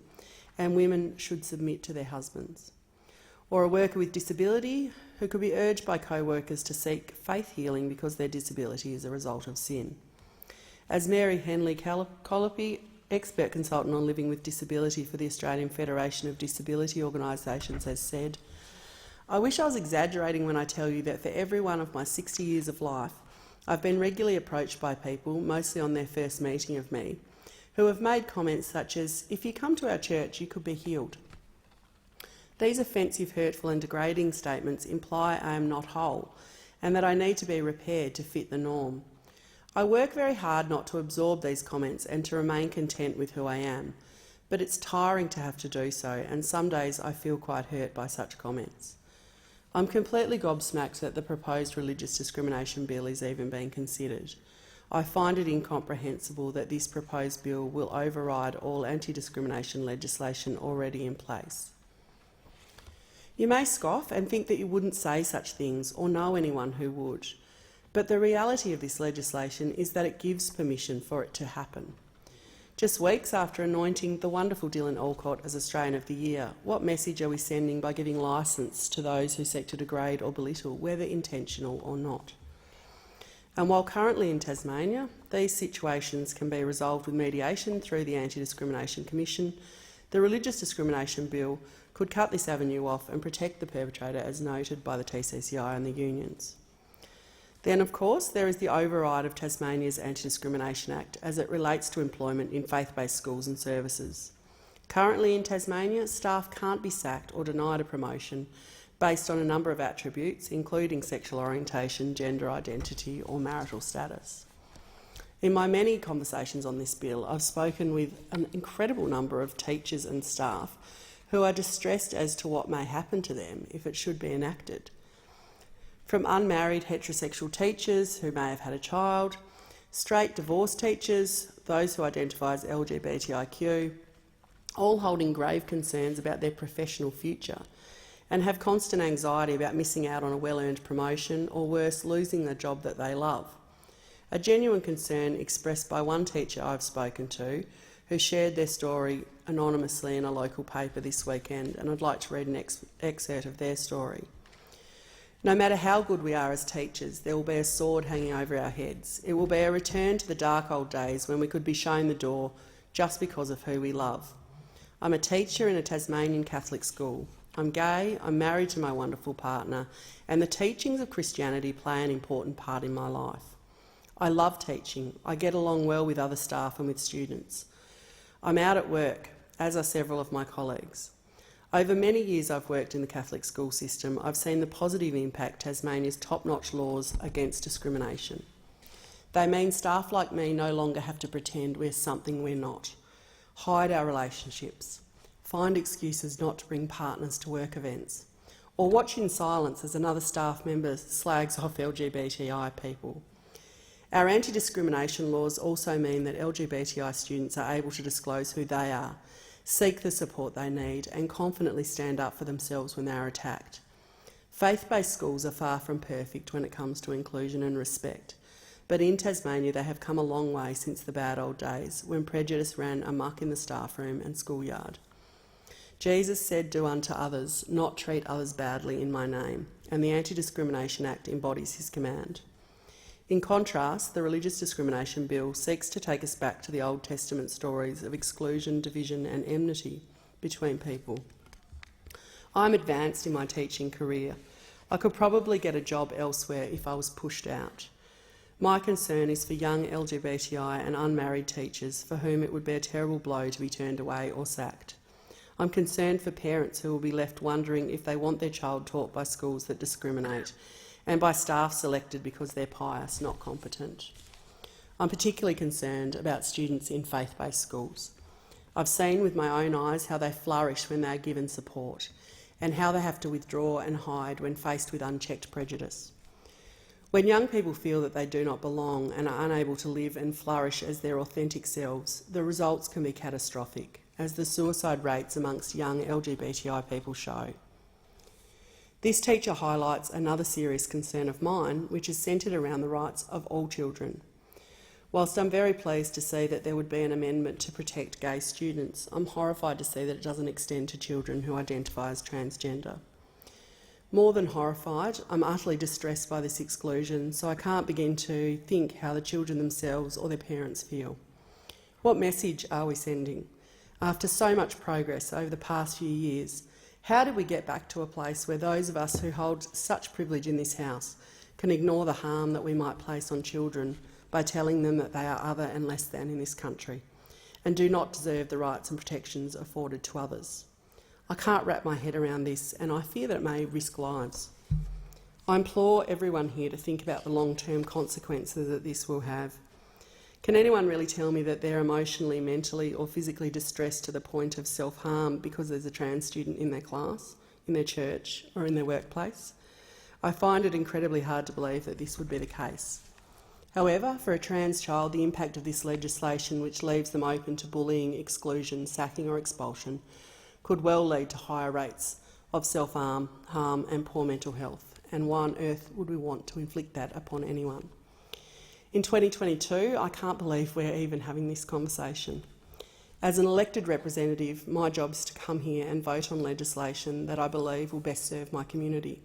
and women should submit to their husbands, or a worker with disability who could be urged by co-workers to seek faith healing because their disability is a result of sin. As Mary Henley-Colopy, expert consultant on living with disability for the Australian Federation of Disability Organisations, has said, "I wish I was exaggerating when I tell you that for every one of my 60 years of life, I've been regularly approached by people, mostly on their first meeting of me, who have made comments such as, 'If you come to our church, you could be healed.' These offensive, hurtful and degrading statements imply I am not whole and that I need to be repaired to fit the norm. I work very hard not to absorb these comments and to remain content with who I am, but it's tiring to have to do so, and some days I feel quite hurt by such comments. I'm completely gobsmacked that the proposed religious discrimination bill is even being considered. I find it incomprehensible that this proposed bill will override all anti-discrimination legislation already in place. You may scoff and think that you wouldn't say such things or know anyone who would, but the reality of this legislation is that it gives permission for it to happen. Just weeks after anointing the wonderful Dylan Alcott as Australian of the Year, what message are we sending by giving licence to those who seek to degrade or belittle, whether intentional or not? And while currently in Tasmania, these situations can be resolved with mediation through the Anti-Discrimination Commission, the Religious Discrimination Bill could cut this avenue off and protect the perpetrator, as noted by the TCCI and the unions. Then, of course, there is the override of Tasmania's Anti-Discrimination Act as it relates to employment in faith-based schools and services. Currently in Tasmania, staff can't be sacked or denied a promotion based on a number of attributes, including sexual orientation, gender identity or marital status. In my many conversations on this bill, I've spoken with an incredible number of teachers and staff who are distressed as to what may happen to them if it should be enacted. From unmarried heterosexual teachers who may have had a child, straight divorced teachers, those who identify as LGBTIQ, all holding grave concerns about their professional future and have constant anxiety about missing out on a well-earned promotion or worse, losing the job that they love. A genuine concern expressed by one teacher I've spoken to who shared their story anonymously in a local paper this weekend, and I'd like to read an excerpt of their story. No matter how good we are as teachers, there will be a sword hanging over our heads. It will be a return to the dark old days when we could be shown the door just because of who we love. I'm a teacher in a Tasmanian Catholic school. I'm gay, I'm married to my wonderful partner, and the teachings of Christianity play an important part in my life. I love teaching. I get along well with other staff and with students. I'm out at work, as are several of my colleagues. Over many years I've worked in the Catholic school system, I've seen the positive impact Tasmania's top-notch laws against discrimination. They mean staff like me no longer have to pretend we're something we're not, hide our relationships, find excuses not to bring partners to work events, or watch in silence as another staff member slags off LGBTI people. Our anti-discrimination laws also mean that LGBTI students are able to disclose who they are, seek the support they need and confidently stand up for themselves when they are attacked. Faith-based schools are far from perfect when it comes to inclusion and respect, but in Tasmania they have come a long way since the bad old days when prejudice ran amok in the staff room and schoolyard. Jesus said, "Do unto others, not treat others badly in my name," and the Anti-Discrimination Act embodies his command. In contrast, the Religious Discrimination Bill seeks to take us back to the Old Testament stories of exclusion, division and enmity between people. I'm advanced in my teaching career. I could probably get a job elsewhere if I was pushed out. My concern is for young LGBTI and unmarried teachers for whom it would be a terrible blow to be turned away or sacked. I'm concerned for parents who will be left wondering if they want their child taught by schools that discriminate and by staff selected because they're pious, not competent. I'm particularly concerned about students in faith-based schools. I've seen with my own eyes how they flourish when they are given support and how they have to withdraw and hide when faced with unchecked prejudice. When young people feel that they do not belong and are unable to live and flourish as their authentic selves, the results can be catastrophic, as the suicide rates amongst young LGBTI people show. This teacher highlights another serious concern of mine, which is centred around the rights of all children. Whilst I'm very pleased to see that there would be an amendment to protect gay students, I'm horrified to see that it doesn't extend to children who identify as transgender. More than horrified, I'm utterly distressed by this exclusion, so I can't begin to think how the children themselves or their parents feel. What message are we sending? After so much progress over the past few years, how did we get back to a place where those of us who hold such privilege in this House can ignore the harm that we might place on children by telling them that they are other and less than in this country and do not deserve the rights and protections afforded to others? I can't wrap my head around this, and I fear that it may risk lives. I implore everyone here to think about the long-term consequences that this will have. Can anyone really tell me that they're emotionally, mentally or physically distressed to the point of self-harm because there's a trans student in their class, in their church or in their workplace? I find it incredibly hard to believe that this would be the case. However, for a trans child, the impact of this legislation, which leaves them open to bullying, exclusion, sacking or expulsion, could well lead to higher rates of self-harm, harm and poor mental health. And why on earth would we want to inflict that upon anyone? In 2022, I can't believe we're even having this conversation. As an elected representative, my job is to come here and vote on legislation that I believe will best serve my community.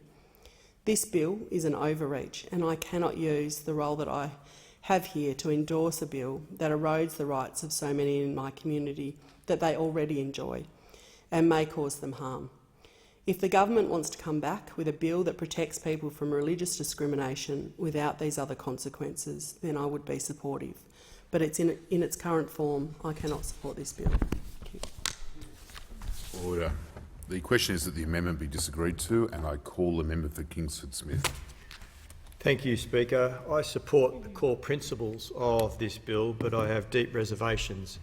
This bill is an overreach, and I cannot use the role that I have here to endorse a bill that erodes the rights of so many in my community that they already enjoy and may cause them harm. If the government wants to come back with a bill that protects people from religious discrimination without these other consequences, then I would be supportive. But it's in its current form, I cannot support this bill. Thank you. Order. The question is that the amendment be disagreed to, and I call the member for Kingsford Smith. Thank you, Speaker. I support the core principles of this bill, but I have deep reservations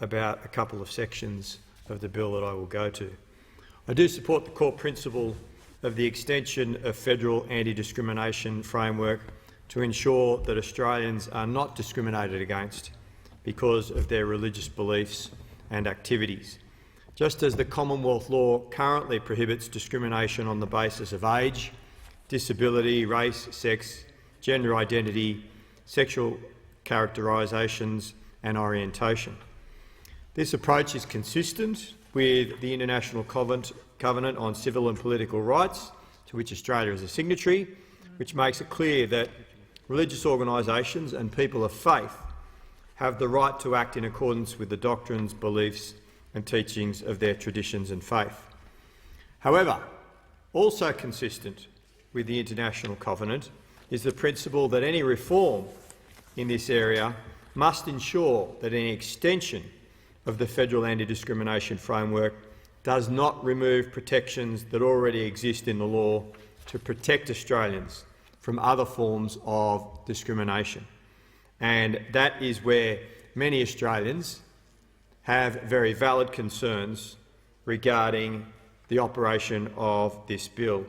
about a couple of sections of the bill that I will go to. I do support the core principle of the extension of federal anti-discrimination framework to ensure that Australians are not discriminated against because of their religious beliefs and activities. Just as the Commonwealth law currently prohibits discrimination on the basis of age, disability, race, sex, gender identity, sexual characterisations and orientation. This approach is consistent with the International Covenant on Civil and Political Rights, to which Australia is a signatory, which makes it clear that religious organisations and people of faith have the right to act in accordance with the doctrines, beliefs and teachings of their traditions and faith. However, also consistent with the International Covenant is the principle that any reform in this area must ensure that any extension of the federal anti-discrimination framework does not remove protections that already exist in the law to protect Australians from other forms of discrimination. And that is where many Australians have very valid concerns regarding the operation of this bill.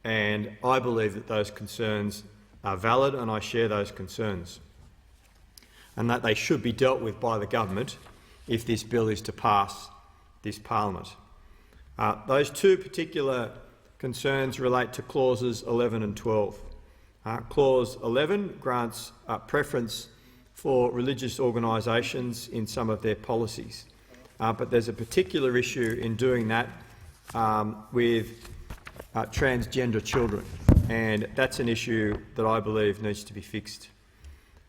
And I believe that those concerns are valid, and I share those concerns, and that they should be dealt with by the government if this bill is to pass this parliament. Those two particular concerns relate to clauses 11 and 12. Clause 11 grants preference for religious organisations in some of their policies, but there's a particular issue in doing that with transgender children, and that's an issue that I believe needs to be fixed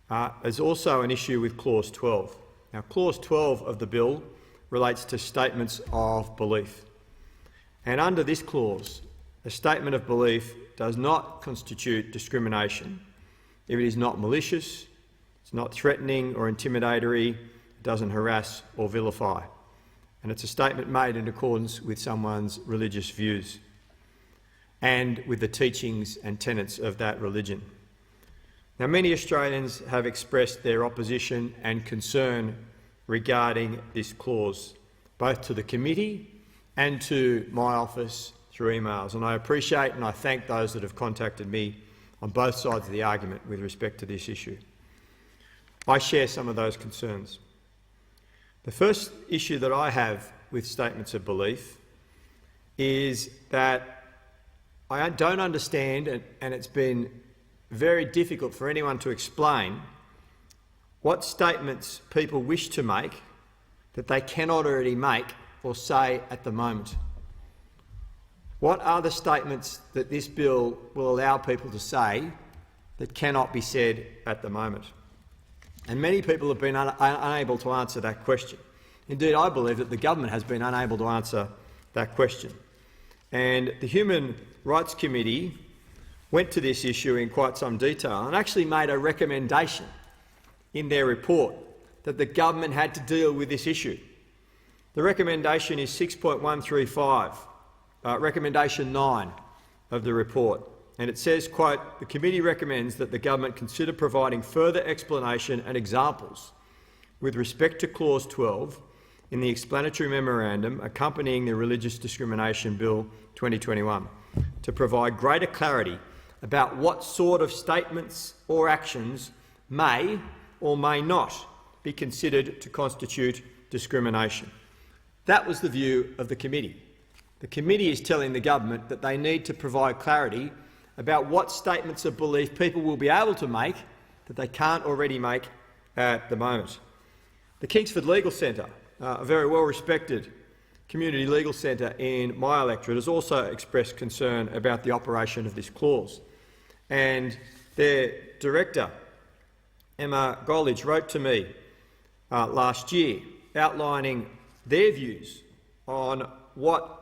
There's also an issue with Clause 12. Now, Clause 12 of the bill relates to statements of belief. And under this clause, a statement of belief does not constitute discrimination if it is not malicious, it's not threatening or intimidatory, it doesn't harass or vilify, and it's a statement made in accordance with someone's religious views and with the teachings and tenets of that religion. Now, many Australians have expressed their opposition and concern regarding this clause, both to the committee and to my office through emails, and I appreciate and I thank those that have contacted me on both sides of the argument with respect to this issue. I share some of those concerns. The first issue that I have with statements of belief is that I don't understand, and it's been very difficult for anyone to explain what statements people wish to make that they cannot already make or say at the moment. What are the statements that this bill will allow people to say that cannot be said at the moment? And many people have been unable to answer that question. Indeed, I believe that the government has been unable to answer that question. And the Human Rights Committee went to this issue in quite some detail and actually made a recommendation in their report that the government had to deal with this issue. The recommendation is 6.135, recommendation 9 of the report, and it says, quote, "The committee recommends that the government consider providing further explanation and examples with respect to Clause 12 in the explanatory memorandum accompanying the Religious Discrimination Bill 2021 to provide greater clarity about what sort of statements or actions may or may not be considered to constitute discrimination." That was the view of the committee. The committee is telling the government that they need to provide clarity about what statements of belief people will be able to make that they can't already make at the moment. The Kingsford Legal Centre, a very well-respected community legal centre in my electorate, has also expressed concern about the operation of this clause. And their director, Emma Goldridge, wrote to me last year outlining their views on what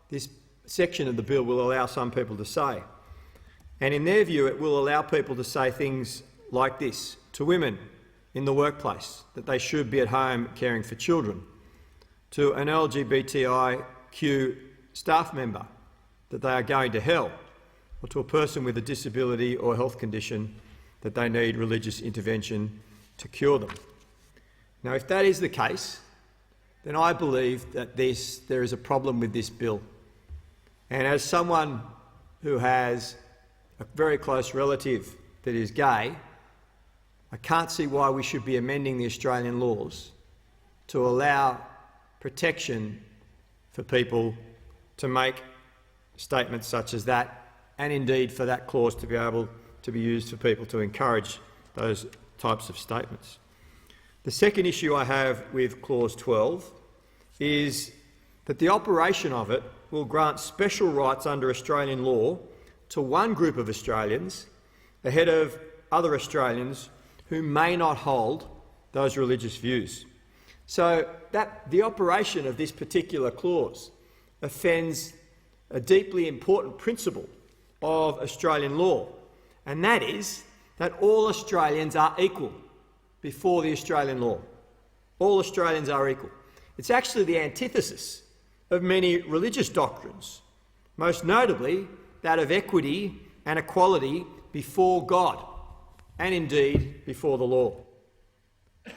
this section of the bill will allow some people to say. And in their view, it will allow people to say things like this to women in the workplace, that they should be at home caring for children, to an LGBTIQ staff member, that they are going to hell, or to a person with a disability or health condition, that they need religious intervention to cure them. Now, if that is the case, then I believe that there is a problem with this bill. And as someone who has a very close relative that is gay, I can't see why we should be amending the Australian laws to allow protection for people to make statements such as that, and indeed for that clause to be able to be used for people to encourage those types of statements. The second issue I have with Clause 12 is that the operation of it will grant special rights under Australian law to one group of Australians ahead of other Australians who may not hold those religious views. So that the operation of this particular clause offends a deeply important principle of Australian law, and that is that all Australians are equal before the Australian law. All Australians are equal. It's actually the antithesis of many religious doctrines, most notably that of equity and equality before God, and indeed before the law.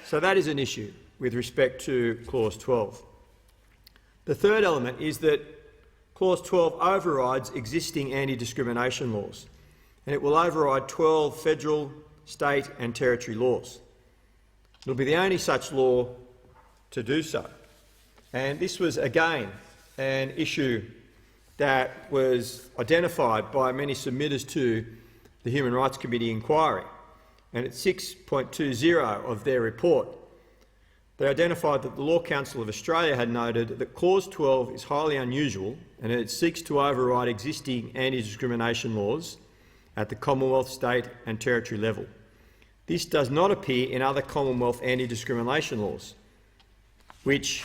So that is an issue with respect to Clause 12. The third element is that Clause 12 overrides existing anti-discrimination laws, and it will override 12 federal, state and territory laws. It will be the only such law to do so. And this was, again, an issue that was identified by many submitters to the Human Rights Committee inquiry. And at 6.20 of their report, they identified that the Law Council of Australia had noted that Clause 12 is highly unusual and it seeks to override existing anti-discrimination laws at the Commonwealth, state and territory level. This does not appear in other Commonwealth anti-discrimination laws, which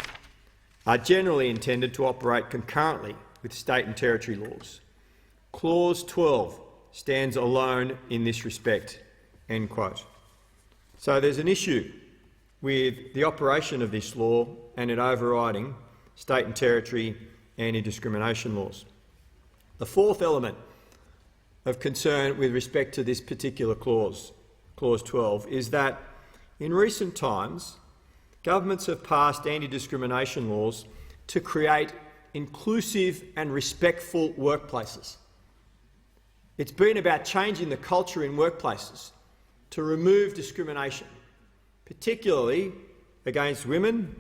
are generally intended to operate concurrently with state and territory laws. Clause 12 stands alone in this respect." End quote. So there's an issue with the operation of this law and it overriding state and territory anti-discrimination laws. The fourth element of concern with respect to this particular clause, Clause 12, is that in recent times governments have passed anti-discrimination laws to create inclusive and respectful workplaces. It's been about changing the culture in workplaces to remove discrimination, particularly against women,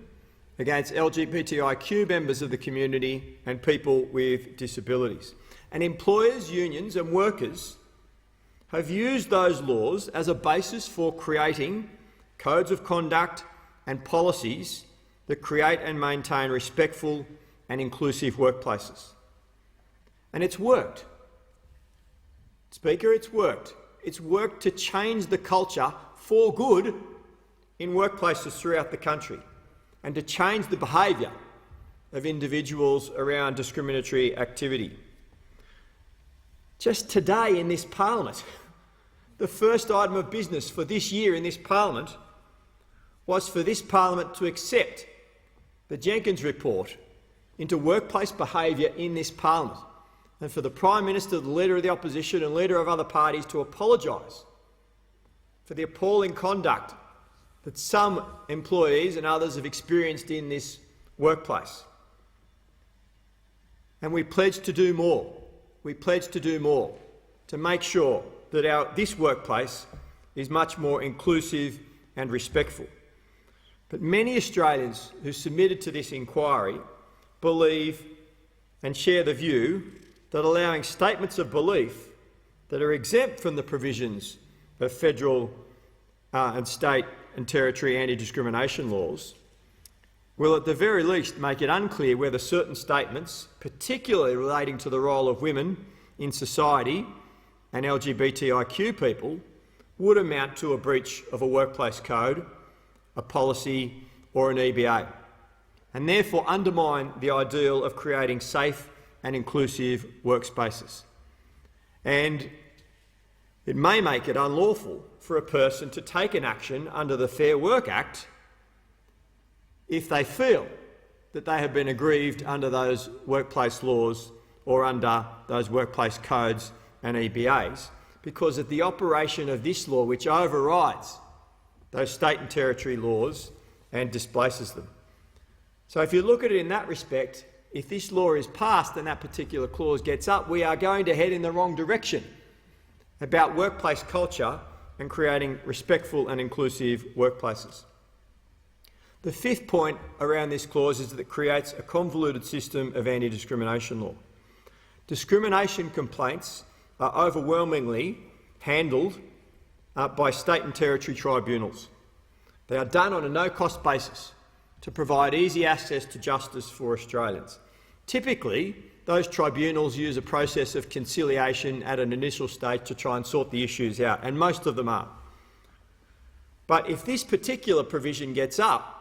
against LGBTIQ members of the community and people with disabilities. And employers, unions and workers have used those laws as a basis for creating codes of conduct and policies that create and maintain respectful and inclusive workplaces. And it's worked. Speaker, it's worked. It's worked to change the culture for good in workplaces throughout the country and to change the behaviour of individuals around discriminatory activity. Just today in this parliament, the first item of business for this year in this parliament was for this parliament to accept the Jenkins report into workplace behaviour in this parliament, and for the Prime Minister, the Leader of the Opposition and Leader of other parties to apologise for the appalling conduct that some employees and others have experienced in this workplace. And we pledge to do more. We pledge to do more to make sure that this workplace is much more inclusive and respectful. But many Australians who submitted to this inquiry believe and share the view that allowing statements of belief that are exempt from the provisions of federal and state and territory anti-discrimination laws will at the very least make it unclear whether certain statements, particularly relating to the role of women in society and LGBTIQ people, would amount to a breach of a workplace code, a policy or an EBA, and therefore undermine the ideal of creating safe and inclusive workspaces. And it may make it unlawful for a person to take an action under the Fair Work Act if they feel that they have been aggrieved under those workplace laws or under those workplace codes and EBAs, because of the operation of this law, which overrides those state and territory laws and displaces them. So if you look at it in that respect, if this law is passed and that particular clause gets up, we are going to head in the wrong direction about workplace culture and creating respectful and inclusive workplaces. The fifth point around this clause is that it creates a convoluted system of anti-discrimination law. Discrimination complaints are overwhelmingly handled by state and territory tribunals. They are done on a no-cost basis to provide easy access to justice for Australians. Typically, those tribunals use a process of conciliation at an initial stage to try and sort the issues out, and most of them are. But if this particular provision gets up,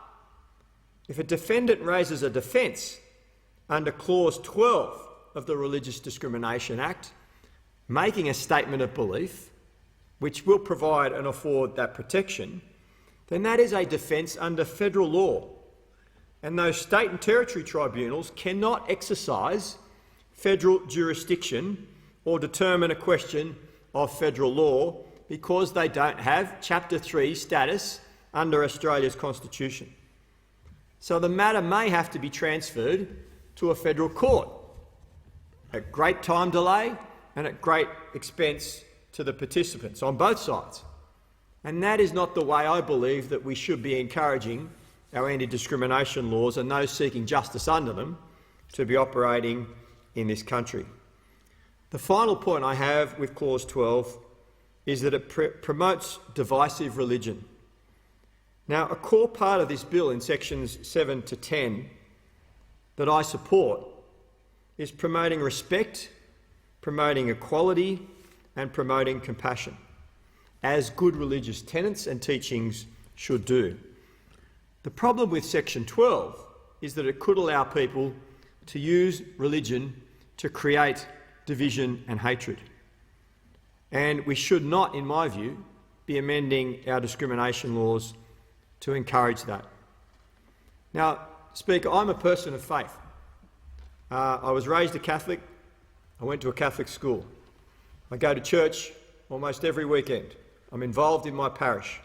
if a defendant raises a defence under Clause 12 of the Religious Discrimination Act, making a statement of belief, which will provide and afford that protection, then that is a defence under federal law. And those state and territory tribunals cannot exercise federal jurisdiction or determine a question of federal law because they don't have Chapter 3 status under Australia's Constitution. So the matter may have to be transferred to a federal court at great time delay and at great expense to the participants on both sides. And that is not the way I believe that we should be encouraging our anti-discrimination laws and those seeking justice under them to be operating in this country. The final point I have with Clause 12 is that it promotes divisive religion. Now, a core part of this bill in sections 7 to 10 that I support is promoting respect, promoting equality and promoting compassion. as good religious tenets and teachings should do. The problem with section 12 is that it could allow people to use religion to create division and hatred. And we should not, in my view, be amending our discrimination laws to encourage that. Now, Speaker, I'm a person of faith. I was raised a Catholic. I went to a Catholic school. I go to church almost every weekend. I'm involved in my parish.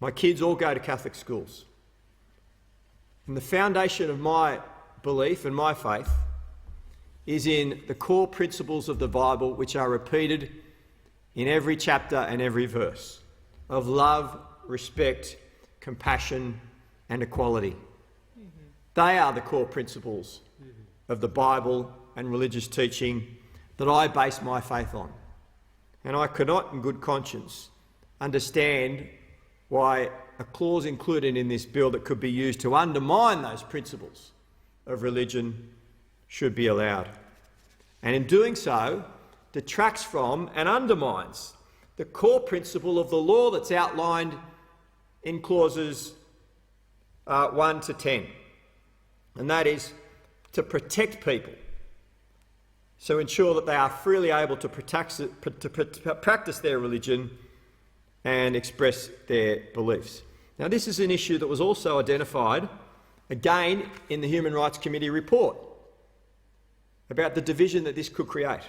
My kids all go to Catholic schools. And the foundation of my belief and my faith is in the core principles of the Bible, which are repeated in every chapter and every verse, of love, respect, compassion and equality. They are the core principles of the Bible and religious teaching that I base my faith on. And I cannot, in good conscience, understand why a clause included in this bill that could be used to undermine those principles of religion should be allowed. And in doing so, detracts from and undermines the core principle of the law that's outlined in clauses 1 to 10, and that is to protect people, so ensure that they are freely able to practice their religion and express their beliefs. Now, this is an issue that was also identified again in the Human Rights Committee report about the division that this could create.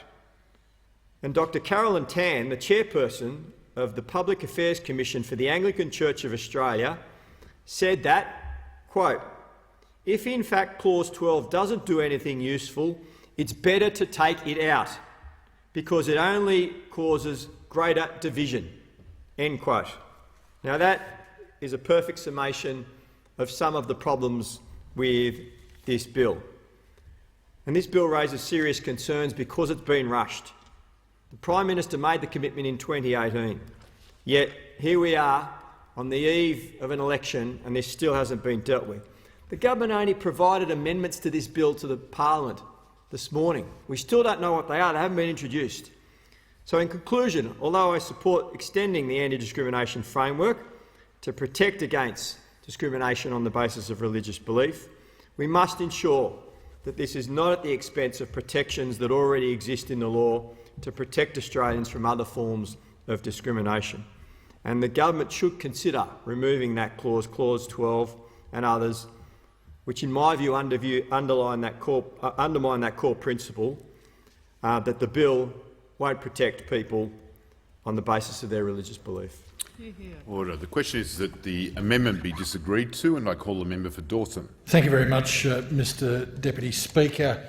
And Dr Carolyn Tan, the chairperson of the Public Affairs Commission for the Anglican Church of Australia, said that, quote, "If in fact clause 12 doesn't do anything useful, it's better to take it out because it only causes greater division," end quote. Now that is a perfect summation of some of the problems with this bill. And this bill raises serious concerns because it's been rushed. The Prime Minister made the commitment in 2018, yet here we are on the eve of an election and this still hasn't been dealt with. The government only provided amendments to this bill to the Parliament this morning. We still don't know what they are. They haven't been introduced. So in conclusion, although I support extending the anti-discrimination framework to protect against discrimination on the basis of religious belief, we must ensure that this is not at the expense of protections that already exist in the law to protect Australians from other forms of discrimination. And the government should consider removing that clause, clause 12 and others, which in my view undermine that core principle that the bill won't protect people on the basis of their religious belief. Order. The question is that the amendment be disagreed to, and I call the member for Dawson. Thank you very much, Mr Deputy Speaker.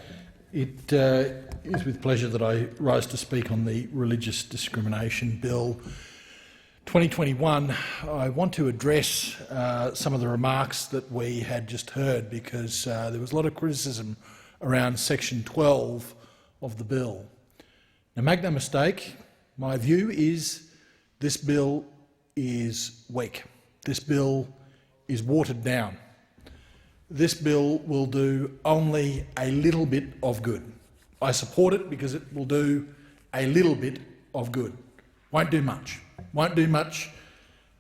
It is with pleasure that I rise to speak on the Religious Discrimination Bill 2021. I want to address some of the remarks that we had just heard, because there was a lot of criticism around section 12 of the bill. Now, make no mistake, my view is this bill is weak. This bill is watered down. This bill will do only a little bit of good. I support it because it will do a little bit of good. Won't do much. Won't do much,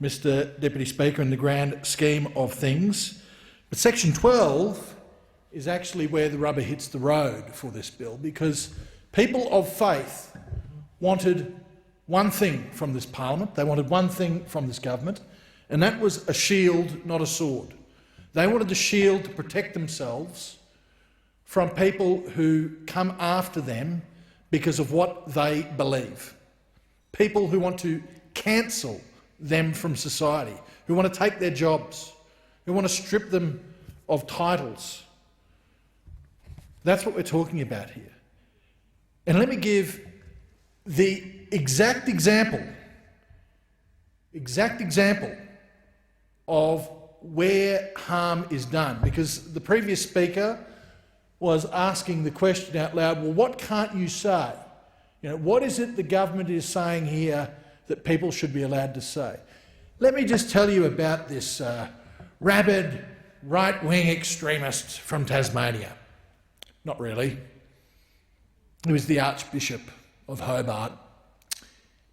Mr Deputy Speaker, in the grand scheme of things. But section 12 is actually where the rubber hits the road for this bill, because people of faith wanted one thing from this parliament. They wanted one thing from this government, and that was a shield, not a sword. They wanted a shield to protect themselves from people who come after them because of what they believe. People who want to cancel them from society, who want to take their jobs, who want to strip them of titles. That's what we're talking about here. And let me give the exact example of where harm is done, because the previous speaker was asking the question out loud, well, what can't you say? You know, what is it the government is saying here that people should be allowed to say? Let me just tell you about this rabid right-wing extremist from Tasmania. Not really. He was the Archbishop of Hobart.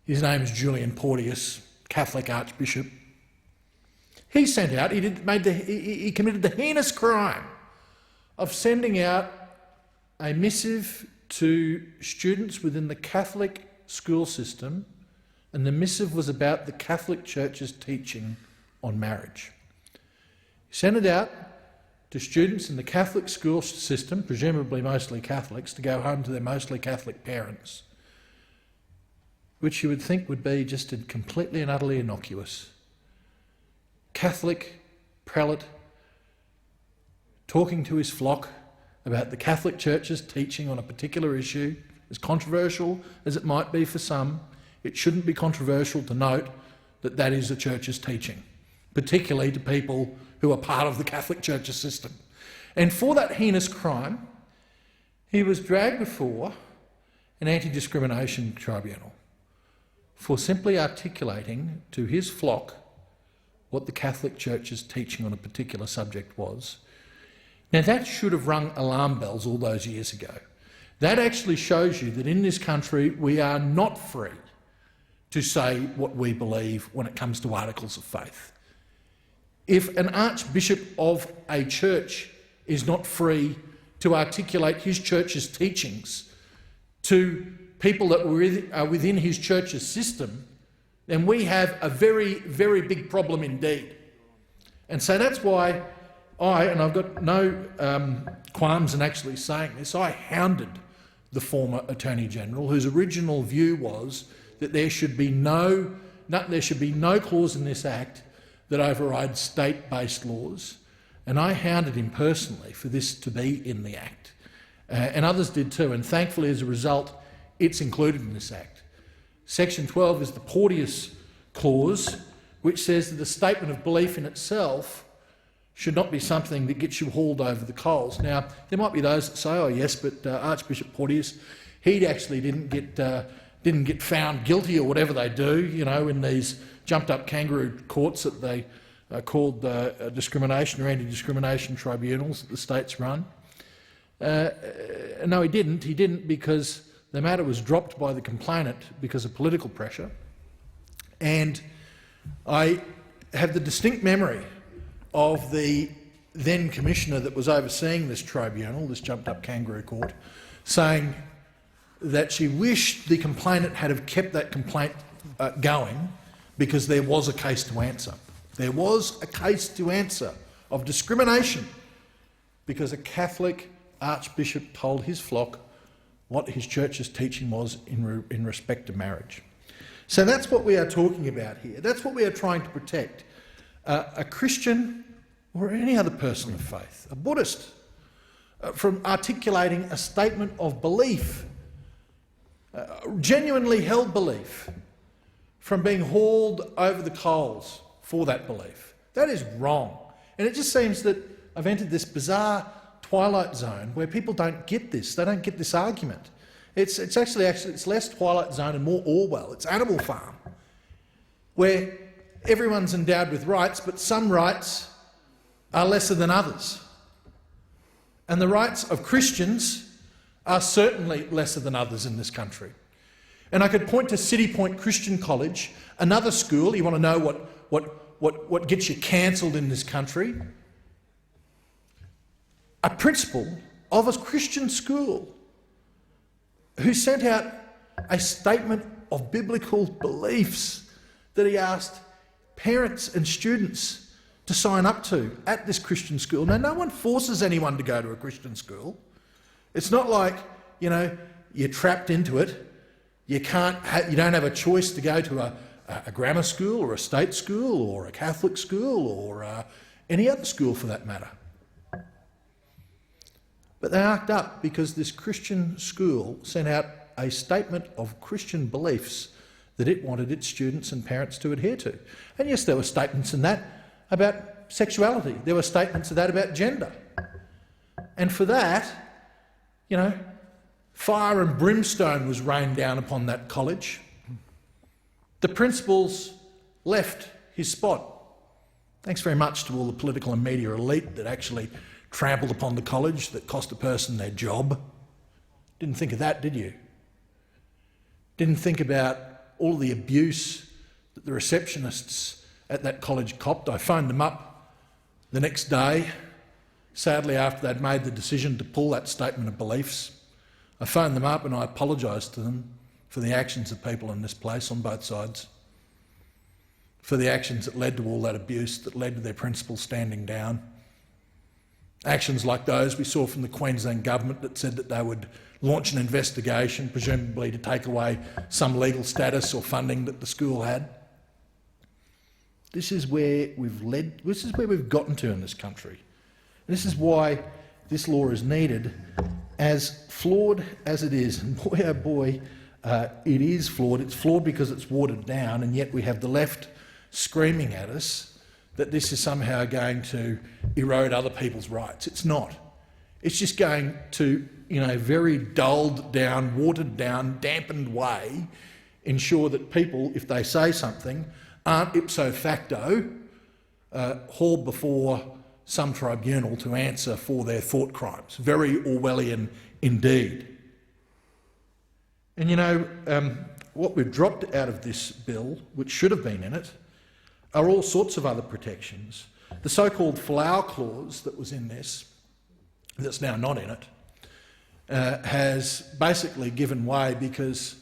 his name is Julian Porteous, Catholic Archbishop. He sent out, he committed the heinous crime of sending out a missive to students within the Catholic school system, and the missive was about the Catholic Church's teaching on marriage. He sent it out to students in the Catholic school system, presumably mostly Catholics, to go home to their mostly Catholic parents, which you would think would be just completely and utterly innocuous. Catholic prelate talking to his flock about the Catholic Church's teaching on a particular issue, as controversial as it might be for some, it shouldn't be controversial to note that that is the Church's teaching, particularly to people who are part of the Catholic Church's system. And for that heinous crime, he was dragged before an anti-discrimination tribunal for simply articulating to his flock what the Catholic Church's teaching on a particular subject was. Now, that should have rung alarm bells all those years ago. That actually shows you that in this country we are not free to say what we believe when it comes to articles of faith. If an archbishop of a church is not free to articulate his church's teachings to people that are within his church's system, then we have a very, very big problem indeed. And so that's why and I've got no qualms in actually saying this, I hounded the former Attorney-General, whose original view was that there should be no clause in this Act that overrides state-based laws, and I hounded him personally for this to be in the Act. And others did too, and thankfully as a result it's included in this Act. Section 12 is the Porteous Clause, which says that the statement of belief in itself should not be something that gets you hauled over the coals. Now, there might be those that say, oh yes, but Archbishop Porteous, he actually didn't get found guilty or whatever they do, you know, in these jumped-up kangaroo courts that they called discrimination or anti-discrimination tribunals that the states run. No, he didn't. He didn't because the matter was dropped by the complainant because of political pressure. And I have the distinct memory of the then commissioner that was overseeing this tribunal, this jumped-up kangaroo court, saying that she wished the complainant had have kept that complaint going because there was a case to answer. There was a case to answer of discrimination because a Catholic archbishop told his flock what his church's teaching was in respect to marriage. So that's what we are talking about here. That's what we are trying to protect. A Christian or any other person of faith, a Buddhist, from articulating a statement of belief, genuinely held belief, from being hauled over the coals for that belief. That is wrong. And it just seems that I've entered this bizarre twilight zone where people don't get this. They don't get this argument. It's less Twilight Zone and more Orwell. It's Animal Farm, where everyone's endowed with rights, but some rights are lesser than others. And the rights of Christians are certainly lesser than others in this country. And I could point to City Point Christian College, another school. You want to know what gets you cancelled in this country? A principal of a Christian school who sent out a statement of biblical beliefs that he asked parents and students to sign up to at this Christian school. Now, no one forces anyone to go to a Christian school. It's not like, you know, you're trapped into it. You don't have a choice to go to a grammar school or a state school or a Catholic school or any other school for that matter. But they arced up because this Christian school sent out a statement of Christian beliefs that it wanted its students and parents to adhere to. And yes, there were statements in that about sexuality. There were statements of that about gender. And for that, you know, fire and brimstone was rained down upon that college. The principals left his spot. Thanks very much to all the political and media elite that actually trampled upon the college, that cost a person their job. Didn't think of that, did you? Didn't think about all the abuse that the receptionists at that college copped. I phoned them up the next day, sadly after they'd made the decision to pull that statement of beliefs. I phoned them up and I apologised to them for the actions of people in this place on both sides, for the actions that led to all that abuse, that led to their principals standing down. Actions like those we saw from the Queensland government that said that they would launch an investigation, presumably to take away some legal status or funding that the school had. This is where we've gotten to in this country. And this is why this law is needed, as flawed as it is. And boy, oh boy, it is flawed. It's flawed because it's watered down, and yet we have the left screaming at us that this is somehow going to erode other people's rights. It's not. It's just going to, in a very dulled down, watered down, dampened way, ensure that people, if they say something, aren't ipso facto hauled before some tribunal to answer for their thought crimes. Very Orwellian indeed. And you know, what we've dropped out of this bill, which should have been in it, are all sorts of other protections. The so-called flower clause that was in this, that's now not in it, has basically given way because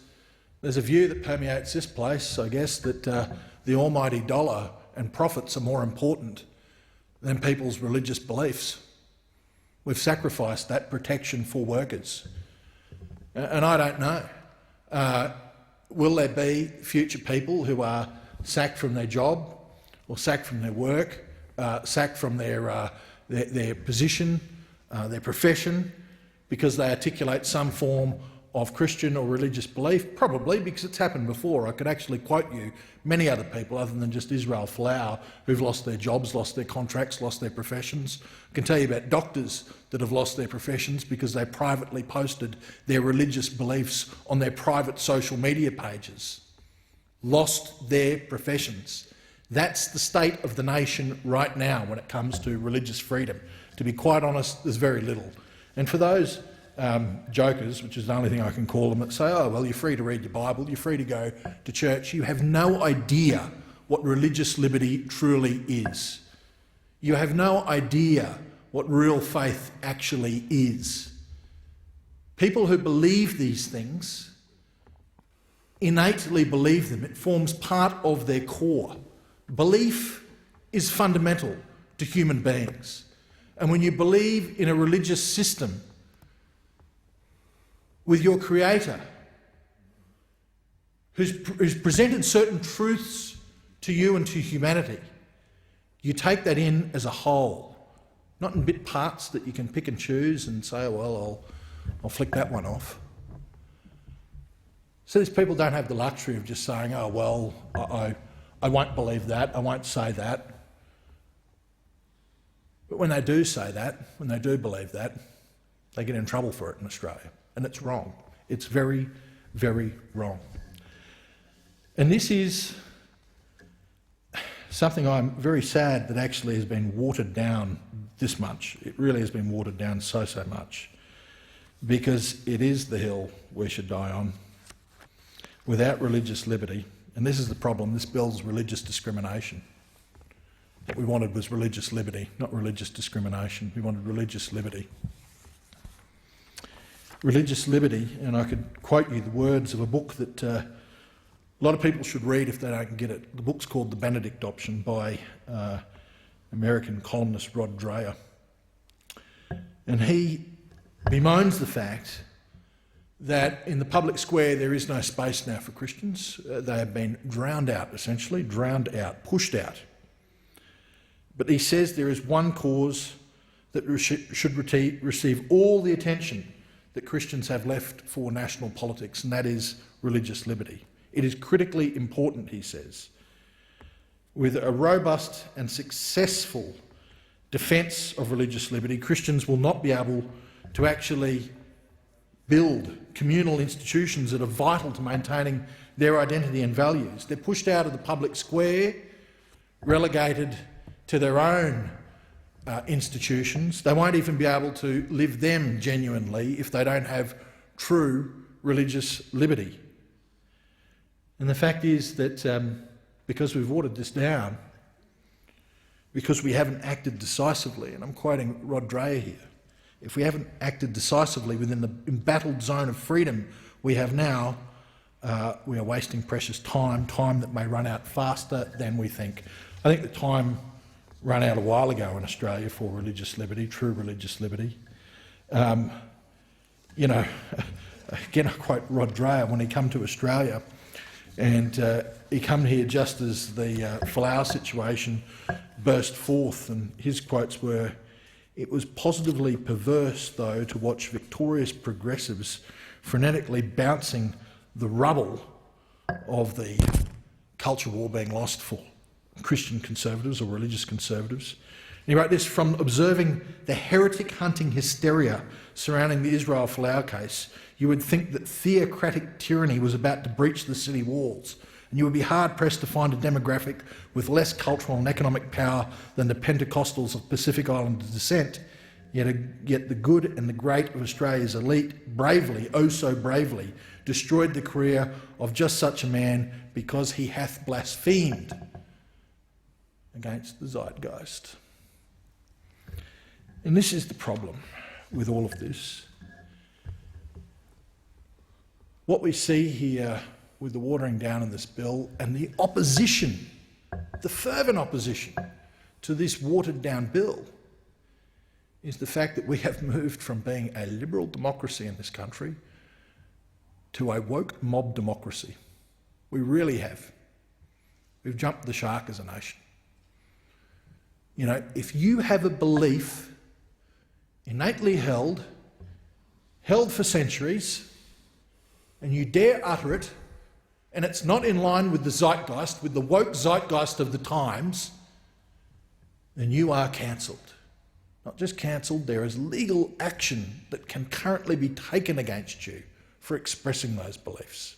there's a view that permeates this place, I guess, that the almighty dollar and profits are more important than people's religious beliefs. We've sacrificed that protection for workers. And I don't know. Will there be future people who are sacked from their job or sacked from their work, sacked from their position, their profession, because they articulate some form of Christian or religious belief? Probably, because it's happened before. I could actually quote you many other people other than just Israel Folau who've lost their jobs, lost their contracts, lost their professions. I can tell you about doctors that have lost their professions because they privately posted their religious beliefs on their private social media pages. Lost their professions. That's the state of the nation right now when it comes to religious freedom. To be quite honest, there's very little. And for those jokers, which is the only thing I can call them, that say, oh, well, you're free to read your Bible, you're free to go to church, you have no idea what religious liberty truly is. You have no idea what real faith actually is. People who believe these things innately believe them. It forms part of their core. Belief is fundamental to human beings. And when you believe in a religious system with your Creator, who's presented certain truths to you and to humanity, you take that in as a whole, not in bit parts that you can pick and choose and say, oh, well, I'll flick that one off. So these people don't have the luxury of just saying, oh, well, I won't believe that, I won't say that. But when they do say that, when they do believe that, they get in trouble for it in Australia. And it's wrong. It's very, very wrong. And this is something I'm very sad that actually has been watered down this much. It really has been watered down so much, because it is the hill we should die on. Without religious liberty, and this is the problem, this bill's religious discrimination. What we wanted was religious liberty, not religious discrimination. We wanted religious liberty. Religious liberty, and I could quote you the words of a book that a lot of people should read if they don't get it. The book's called The Benedict Option by American columnist Rod Dreher. And he bemoans the fact that in the public square there is no space now for Christians. They have been drowned out, essentially, drowned out, pushed out. But he says there is one cause that should receive all the attention that Christians have left for national politics, and that is religious liberty. It is critically important, he says. With a robust and successful defence of religious liberty, Christians will not be able to actually build communal institutions that are vital to maintaining their identity and values. They're pushed out of the public square, relegated to their own institutions. They won't even be able to live them genuinely if they don't have true religious liberty. And the fact is that because we've watered this down, because we haven't acted decisively, and I'm quoting Rod Dreher here, if we haven't acted decisively within the embattled zone of freedom we have now, we are wasting precious time that may run out faster than we think. I think the time ran out a while ago in Australia for religious liberty, true religious liberty. You know, again, I quote Rod Dreher when he came to Australia, and he came here just as the Folau situation burst forth, and his quotes were, "It was positively perverse, though, to watch victorious progressives frenetically bouncing the rubble of the culture war being lost for Christian conservatives or religious conservatives." And he wrote this: "From observing the heretic hunting hysteria surrounding the Israel Folau case, you would think that theocratic tyranny was about to breach the city walls, and you would be hard-pressed to find a demographic with less cultural and economic power than the Pentecostals of Pacific Islander descent, yet the good and the great of Australia's elite bravely, oh so bravely, destroyed the career of just such a man because he hath blasphemed against the zeitgeist." And this is the problem with all of this. What we see here with the watering down of this bill and the opposition, the fervent opposition to this watered down bill, is the fact that we have moved from being a liberal democracy in this country to a woke mob democracy. We really have. We've jumped the shark as a nation. You know, if you have a belief innately held for centuries, and you dare utter it, and it's not in line with the zeitgeist, with the woke zeitgeist of the times, then you are cancelled. Not just cancelled, there is legal action that can currently be taken against you for expressing those beliefs.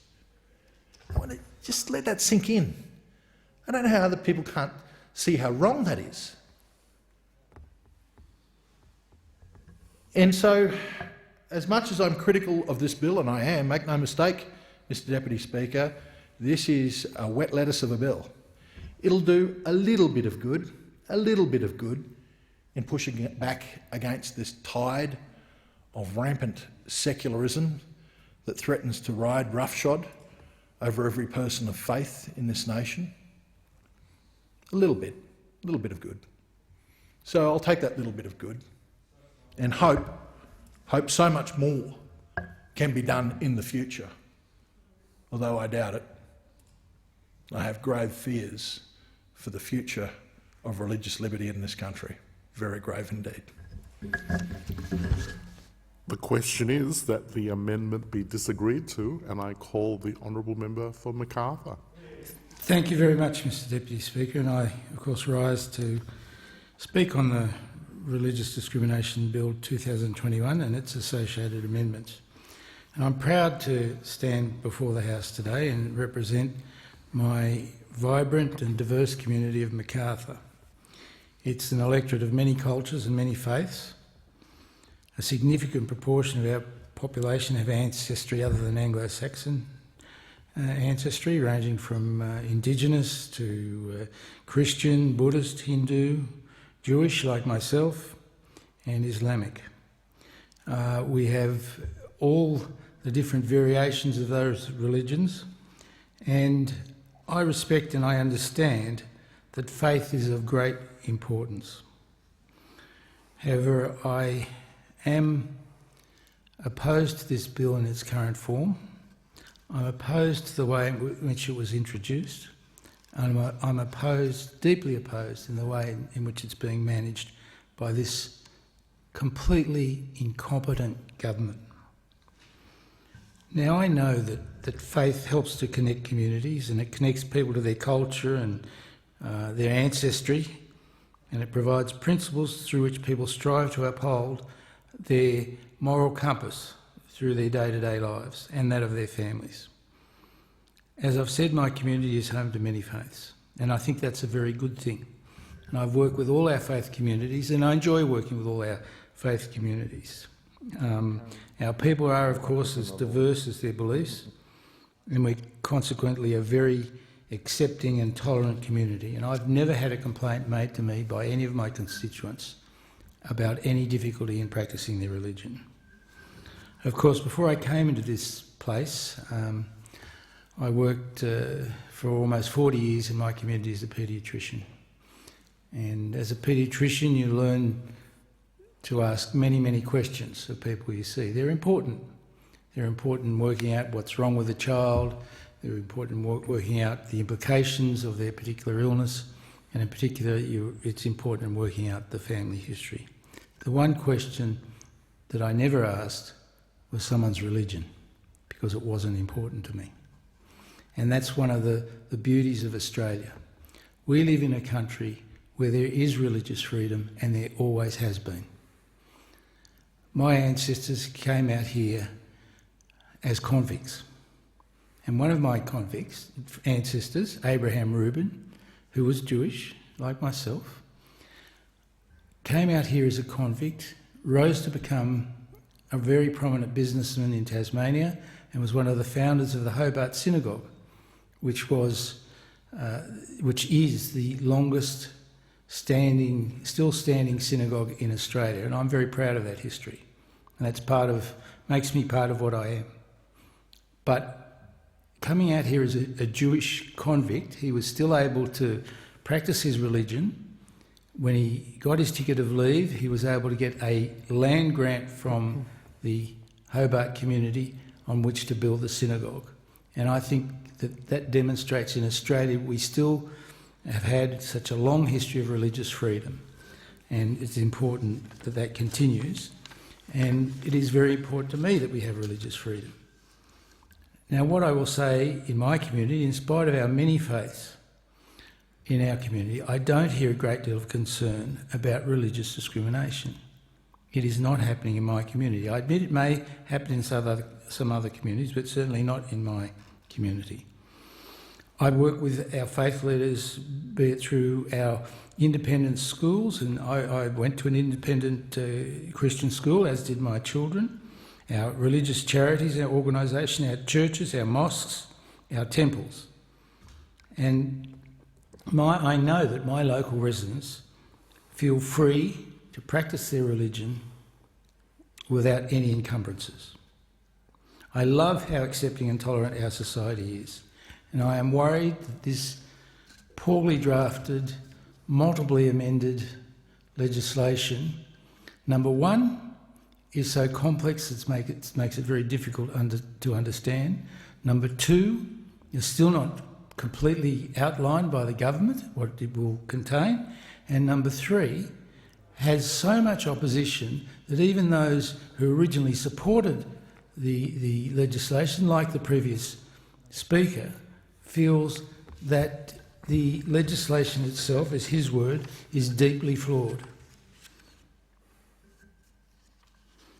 I want to just let that sink in. I don't know how other people can't see how wrong that is. And so, as much as I'm critical of this bill, and I am, make no mistake, Mr Deputy Speaker, this is a wet lettuce of a bill. It'll do a little bit of good in pushing it back against this tide of rampant secularism that threatens to ride roughshod over every person of faith in this nation. A little bit of good. So I'll take that little bit of good and hope so much more can be done in the future, although I doubt it. I have grave fears for the future of religious liberty in this country. Very grave indeed. The question is that the amendment be disagreed to, and I call the honourable member for Macarthur. Thank you very much, Mr Deputy Speaker, and I, of course, rise to speak on the Religious Discrimination Bill 2021 and its associated amendments. And I'm proud to stand before the House today and represent my vibrant and diverse community of Macarthur. It's an electorate of many cultures and many faiths. A significant proportion of our population have ancestry other than Anglo-Saxon ancestry, ranging from Indigenous to Christian, Buddhist, Hindu, Jewish like myself, and Islamic. We have all the different variations of those religions, and I respect and I understand that faith is of great importance. However, I am opposed to this bill in its current form. I'm opposed to the way in which it was introduced. I'm opposed, deeply opposed, in the way in which it's being managed by this completely incompetent government. Now, I know that faith helps to connect communities, and it connects people to their culture and their ancestry, and it provides principles through which people strive to uphold their moral compass through their day-to-day lives and that of their families. As I've said, my community is home to many faiths, and I think that's a very good thing. And I've worked with all our faith communities, and I enjoy working with all our faith communities. Our people are, of course, as diverse as their beliefs, and we're consequently a very accepting and tolerant community. And I've never had a complaint made to me by any of my constituents about any difficulty in practising their religion. Of course, before I came into this place, I worked for almost 40 years in my community as a paediatrician. And as a paediatrician, you learn to ask many, many questions of people you see. They're important. They're important in working out what's wrong with the child. They're important in working out the implications of their particular illness. And in particular, it's important in working out the family history. The one question that I never asked was someone's religion, because it wasn't important to me. And that's one of the beauties of Australia. We live in a country where there is religious freedom, and there always has been. My ancestors came out here as convicts. And one of my convicts, ancestors, Abraham Reuben, who was Jewish, like myself, came out here as a convict, rose to become a very prominent businessman in Tasmania, and was one of the founders of the Hobart Synagogue, which is the longest still standing synagogue in Australia, and I'm very proud of that history. And that's makes me part of what I am. But coming out here as a Jewish convict, he was still able to practice his religion. When he got his ticket of leave, he was able to get a land grant from the Hobart community on which to build the synagogue. And I think that demonstrates in Australia we still have had such a long history of religious freedom, and it's important that that continues. And it is very important to me that we have religious freedom. Now, what I will say in my community, in spite of our many faiths in our community, I don't hear a great deal of concern about religious discrimination. It is not happening in my community. I admit it may happen in some other communities, but certainly not in my community. I work with our faith leaders, be it through our independent schools, and I went to an independent Christian school, as did my children, our religious charities, our organisation, our churches, our mosques, our temples. And I know that my local residents feel free to practice their religion without any encumbrances. I love how accepting and tolerant our society is, and I am worried that this poorly drafted, multiply amended legislation, number one, is so complex it makes it very difficult to understand. Number two, is still not completely outlined by the government what it will contain. And number three, has so much opposition that even those who originally supported the legislation, like the previous speaker, feels that the legislation itself, as his word, is deeply flawed.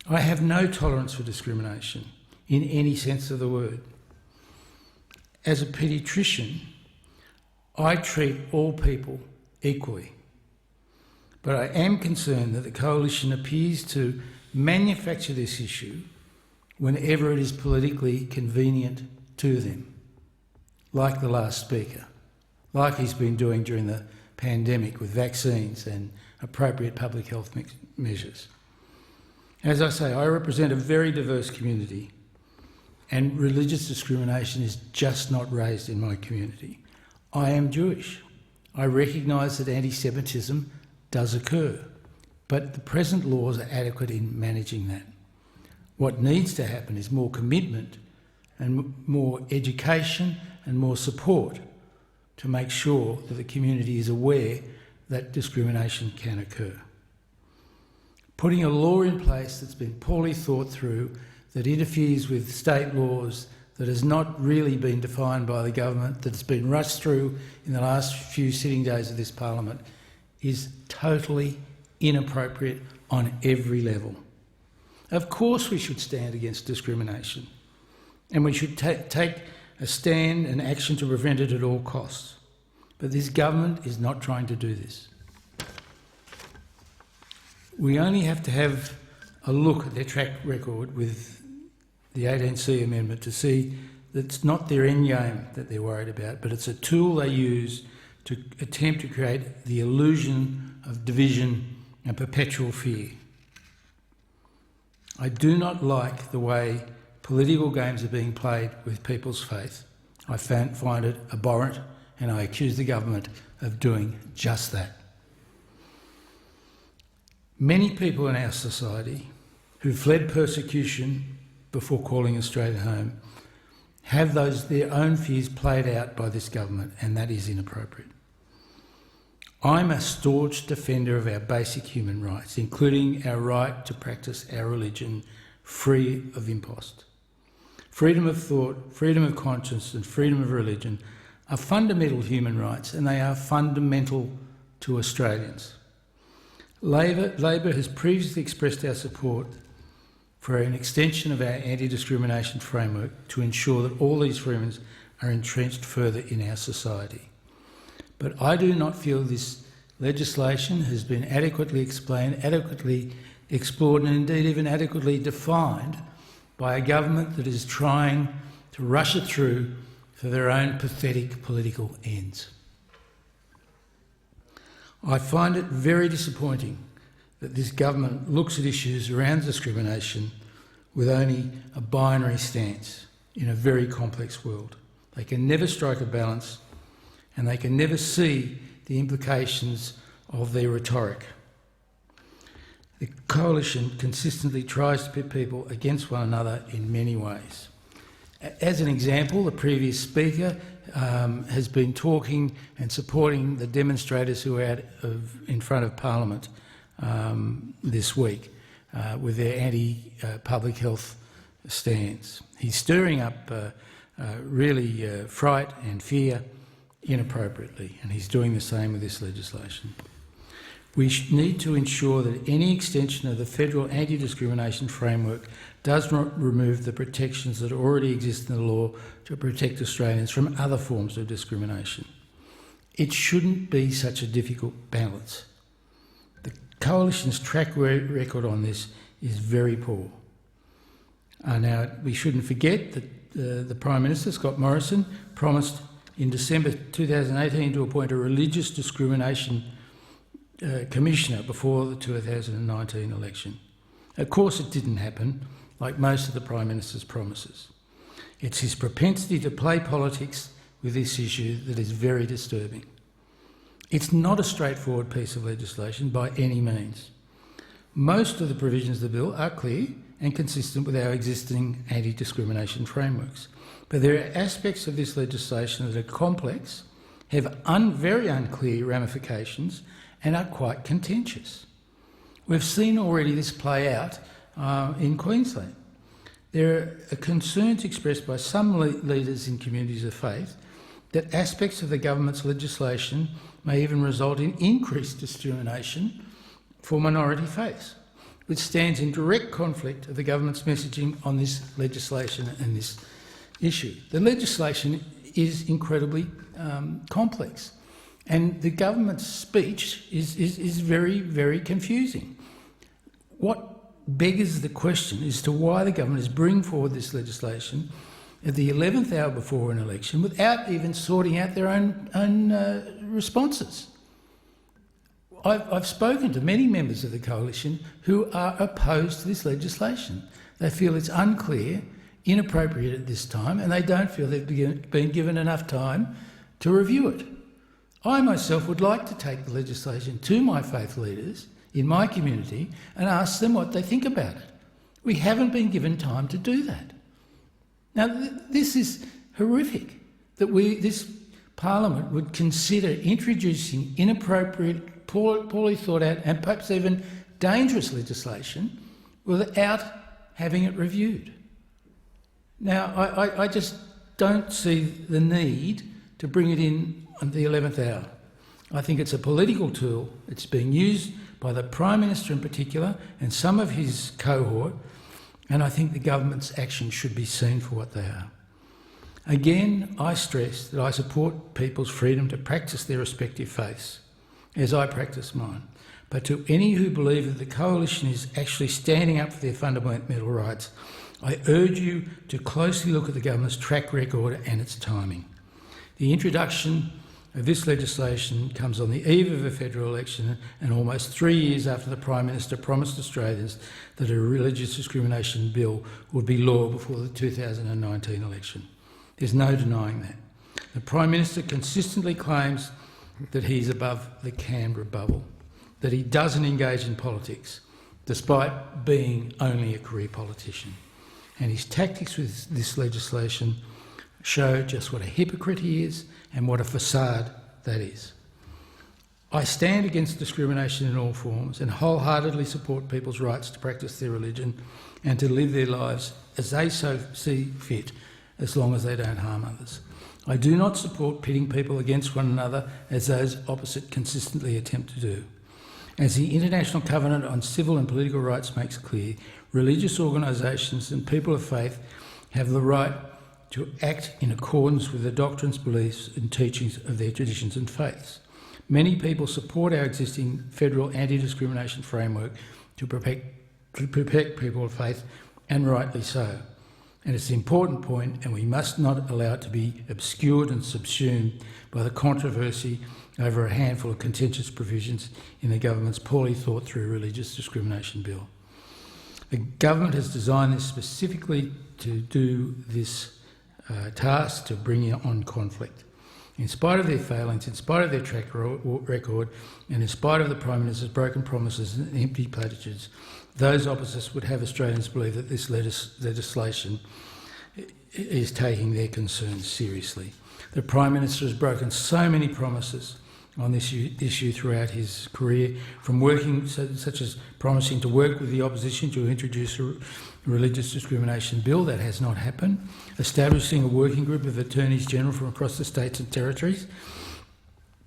I have no tolerance for discrimination in any sense of the word. As a paediatrician, I treat all people equally. But I am concerned that the Coalition appears to manufacture this issue whenever it is politically convenient to them, like the last speaker, like he's been doing during the pandemic with vaccines and appropriate public health measures. As I say, I represent a very diverse community, and religious discrimination is just not raised in my community. I am Jewish. I recognise that anti-Semitism does occur, but the present laws are adequate in managing that. What needs to happen is more commitment and more education and more support to make sure that the community is aware that discrimination can occur. Putting a law in place that's been poorly thought through, that interferes with state laws, that has not really been defined by the government, that's been rushed through in the last few sitting days of this parliament, is totally inappropriate on every level. Of course we should stand against discrimination, and we should take a stand and action to prevent it at all costs. But this government is not trying to do this. We only have to have a look at their track record with the 18C amendment to see It's not their end game that they're worried about, but it's a tool they use to attempt to create the illusion of division and perpetual fear. I do not like the way political games are being played with people's faith. I find it abhorrent, and I accuse the government of doing just that. Many people in our society who fled persecution before calling Australia home have their own fears played out by this government, and that is inappropriate. I'm a staunch defender of our basic human rights, including our right to practice our religion free of impost. Freedom of thought, freedom of conscience and freedom of religion are fundamental human rights, and they are fundamental to Australians. Labor has previously expressed our support for an extension of our anti-discrimination framework to ensure that all these freedoms are entrenched further in our society. But I do not feel this legislation has been adequately explained, adequately explored and indeed even adequately defined by a government that is trying to rush it through for their own pathetic political ends. I find it very disappointing that this government looks at issues around discrimination with only a binary stance in a very complex world. They can never strike a balance, and they can never see the implications of their rhetoric. The coalition consistently tries to pit people against one another in many ways. As an example, the previous speaker has been talking and supporting the demonstrators who were out in front of Parliament this week with their anti-public health stance. He's stirring up really fright and fear inappropriately, and he's doing the same with this legislation. We need to ensure that any extension of the federal anti-discrimination framework does not remove the protections that already exist in the law to protect Australians from other forms of discrimination. It shouldn't be such a difficult balance. The Coalition's track record on this is very poor. Now, we shouldn't forget that the Prime Minister, Scott Morrison, promised in December 2018 to appoint a religious discrimination commissioner before the 2019 election. Of course it didn't happen, like most of the Prime Minister's promises. It's his propensity to play politics with this issue that is very disturbing. It's not a straightforward piece of legislation by any means. Most of the provisions of the bill are clear and consistent with our existing anti-discrimination frameworks. But there are aspects of this legislation that are complex, have very unclear ramifications and are quite contentious. We've seen already this play out in Queensland. There are concerns expressed by some leaders in communities of faith that aspects of the government's legislation may even result in increased discrimination for minority faiths, which stands in direct conflict of the government's messaging on this legislation and this issue. The legislation is incredibly complex, and the government's speech is very, very confusing. What beggars the question as to why the government is bringing forward this legislation at the 11th hour before an election without even sorting out their own responses. I've spoken to many members of the Coalition who are opposed to this legislation. They feel it's unclear, inappropriate at this time, and they don't feel they've been given enough time to review it. I myself would like to take the legislation to my faith leaders in my community and ask them what they think about it. We haven't been given time to do that. Now, this is horrific, that this Parliament would consider introducing inappropriate, poorly thought out and perhaps even dangerous legislation without having it reviewed. Now, I just don't see the need to bring it in at the 11th hour. I think it's a political tool. It's being used by the Prime Minister in particular and some of his cohort, and I think the government's actions should be seen for what they are. Again, I stress that I support people's freedom to practice their respective faiths, as I practice mine. But to any who believe that the Coalition is actually standing up for their fundamental rights, I urge you to closely look at the government's track record and its timing. The introduction of this legislation comes on the eve of a federal election and almost 3 years after the Prime Minister promised Australians that a religious discrimination bill would be law before the 2019 election. There's no denying that. The Prime Minister consistently claims that he's above the Canberra bubble, that he doesn't engage in politics, despite being only a career politician. And his tactics with this legislation show just what a hypocrite he is and what a facade that is. I stand against discrimination in all forms and wholeheartedly support people's rights to practice their religion and to live their lives as they so see fit, as long as they don't harm others. I do not support pitting people against one another as those opposite consistently attempt to do. As the International Covenant on Civil and Political Rights makes clear, religious organisations and people of faith have the right to act in accordance with the doctrines, beliefs and teachings of their traditions and faiths. Many people support our existing federal anti-discrimination framework to protect people of faith, and rightly so. And it's an important point, and we must not allow it to be obscured and subsumed by the controversy over a handful of contentious provisions in the government's poorly thought through religious discrimination bill. The government has designed this specifically to do this task, to bring on conflict. In spite of their failings, in spite of their track record, and in spite of the Prime Minister's broken promises and empty platitudes, those opposites would have Australians believe that this legislation is taking their concerns seriously. The Prime Minister has broken so many promises on this issue throughout his career, from working, such as promising to work with the opposition to introduce a religious discrimination bill. That has not happened. Establishing a working group of attorneys general from across the states and territories.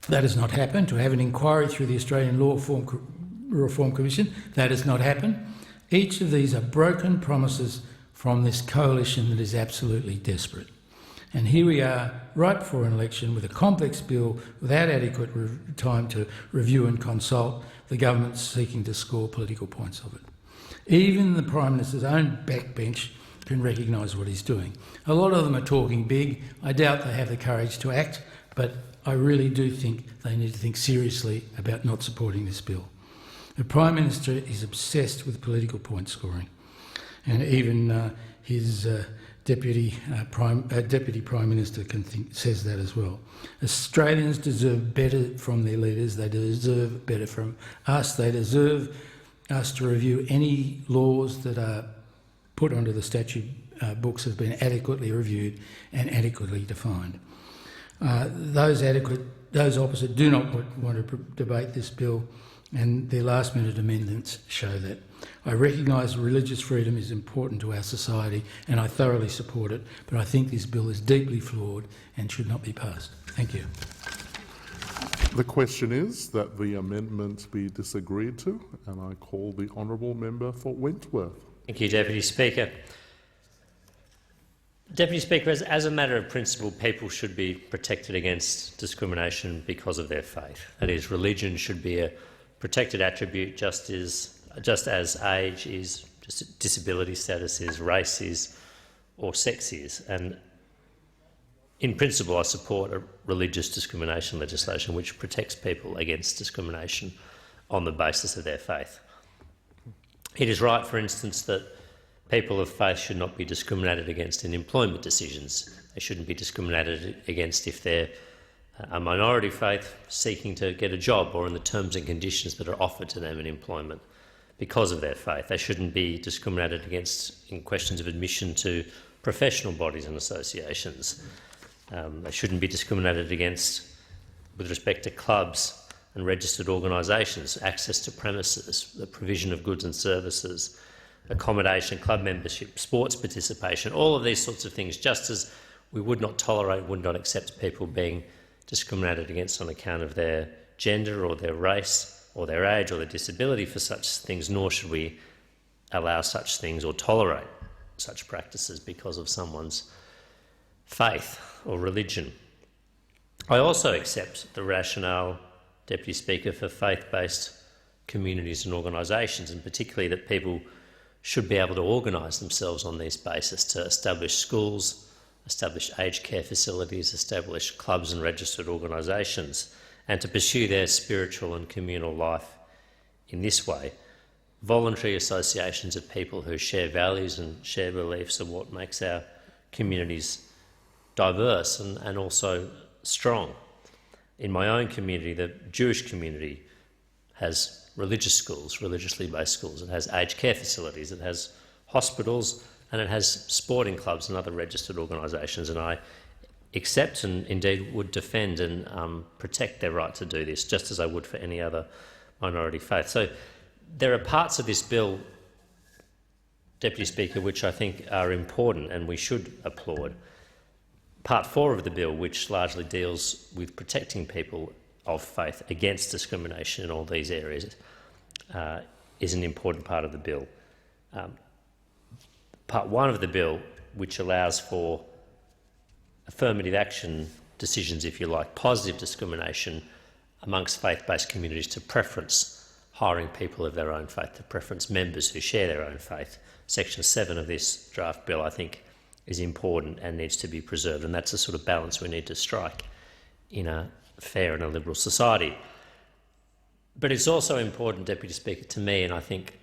That has not happened. To have an inquiry through the Australian Law Reform Commission. That has not happened. Each of these are broken promises from this coalition that is absolutely desperate. And here we are, right before an election, with a complex bill without adequate time to review and consult, the government seeking to score political points of it. Even the Prime Minister's own backbench can recognise what he's doing. A lot of them are talking big. I doubt they have the courage to act, but I really do think they need to think seriously about not supporting this bill. The Prime Minister is obsessed with political point scoring, and even his Deputy Prime Minister says that as well. Australians deserve better from their leaders. They deserve better from us. They deserve us to review any laws that are put onto the statute books have been adequately reviewed and adequately defined. Those opposite do not want to debate this bill, and their last-minute amendments show that. I recognise religious freedom is important to our society, and I thoroughly support it, but I think this bill is deeply flawed and should not be passed. Thank you. The question is that the amendment be disagreed to, and I call the honourable member for Wentworth. Thank you, Deputy Speaker. Deputy Speaker, as a matter of principle, people should be protected against discrimination because of their faith. That is, religion should be a protected attribute just as age is, just disability status is, race is, or sex is. And in principle, I support a religious discrimination legislation which protects people against discrimination on the basis of their faith. It is right, for instance, that people of faith should not be discriminated against in employment decisions. They shouldn't be discriminated against if they're a minority faith seeking to get a job, or in the terms and conditions that are offered to them in employment because of their faith. They shouldn't be discriminated against in questions of admission to professional bodies and associations. They shouldn't be discriminated against with respect to clubs and registered organisations, access to premises, the provision of goods and services, accommodation, club membership, sports participation, all of these sorts of things, just as we would not tolerate, would not accept people being discriminated against on account of their gender or their race or their age or their disability for such things, nor should we allow such things or tolerate such practices because of someone's faith or religion. I also accept the rationale, Deputy Speaker, for faith-based communities and organisations, and particularly that people should be able to organise themselves on this basis to establish schools, establish aged care facilities, establish clubs and registered organisations, and to pursue their spiritual and communal life in this way. Voluntary associations of people who share values and share beliefs are what makes our communities diverse and also strong. In my own community, the Jewish community has religious schools, religiously based schools. It has aged care facilities, it has hospitals, and it has sporting clubs and other registered organisations. And I accept and indeed would defend and protect their right to do this, just as I would for any other minority faith. So there are parts of this bill, Deputy Speaker, which I think are important and we should applaud. Part 4 of the bill, which largely deals with protecting people of faith against discrimination in all these areas, is an important part of the bill. Part 1 of the bill, which allows for affirmative action decisions, if you like, positive discrimination amongst faith-based communities to preference hiring people of their own faith, to preference members who share their own faith. Section 7 of this draft bill, I think, is important and needs to be preserved, and that's the sort of balance we need to strike in a fair and a liberal society. But it's also important, Deputy Speaker, to me, and I think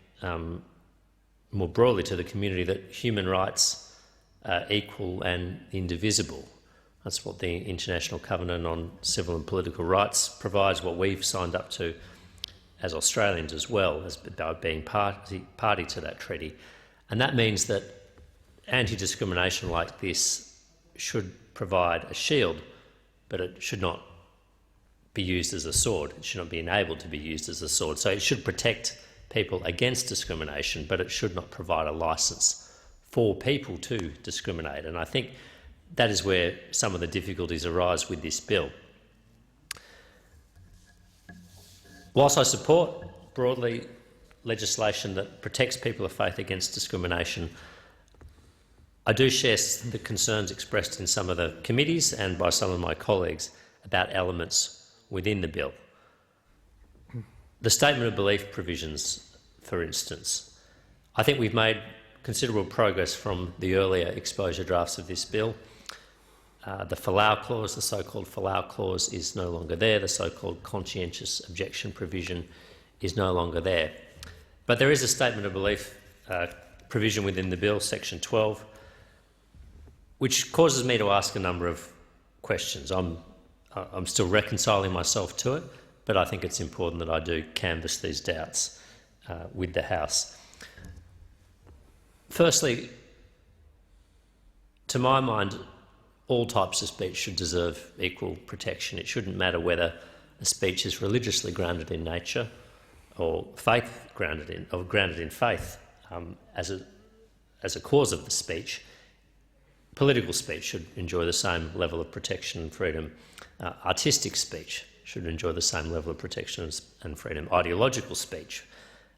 more broadly to the community, that human rights are equal and indivisible. That's what the International Covenant on Civil and Political Rights provides, what we've signed up to as Australians as well, as being party to that treaty. And that means that anti-discrimination like this should provide a shield, but it should not be used as a sword. It should not be enabled to be used as a sword. So it should protect people against discrimination, but it should not provide a licence for people to discriminate. And I think that is where some of the difficulties arise with this bill. Whilst I support broadly legislation that protects people of faith against discrimination, I do share the concerns expressed in some of the committees and by some of my colleagues about elements within the bill. The statement of belief provisions, for instance. I think we've made considerable progress from the earlier exposure drafts of this bill. The Folau clause, the so-called Folau clause, is no longer there. The so-called conscientious objection provision is no longer there. But there is a statement of belief provision within the bill, section 12, which causes me to ask a number of questions. I'm still reconciling myself to it, but I think it's important that I do canvass these doubts with the House. Firstly, to my mind, all types of speech should deserve equal protection. It shouldn't matter whether a speech is religiously grounded in nature or faith grounded in faith as a cause of the speech. Political speech should enjoy the same level of protection and freedom. Artistic speech should enjoy the same level of protection and freedom. Ideological speech.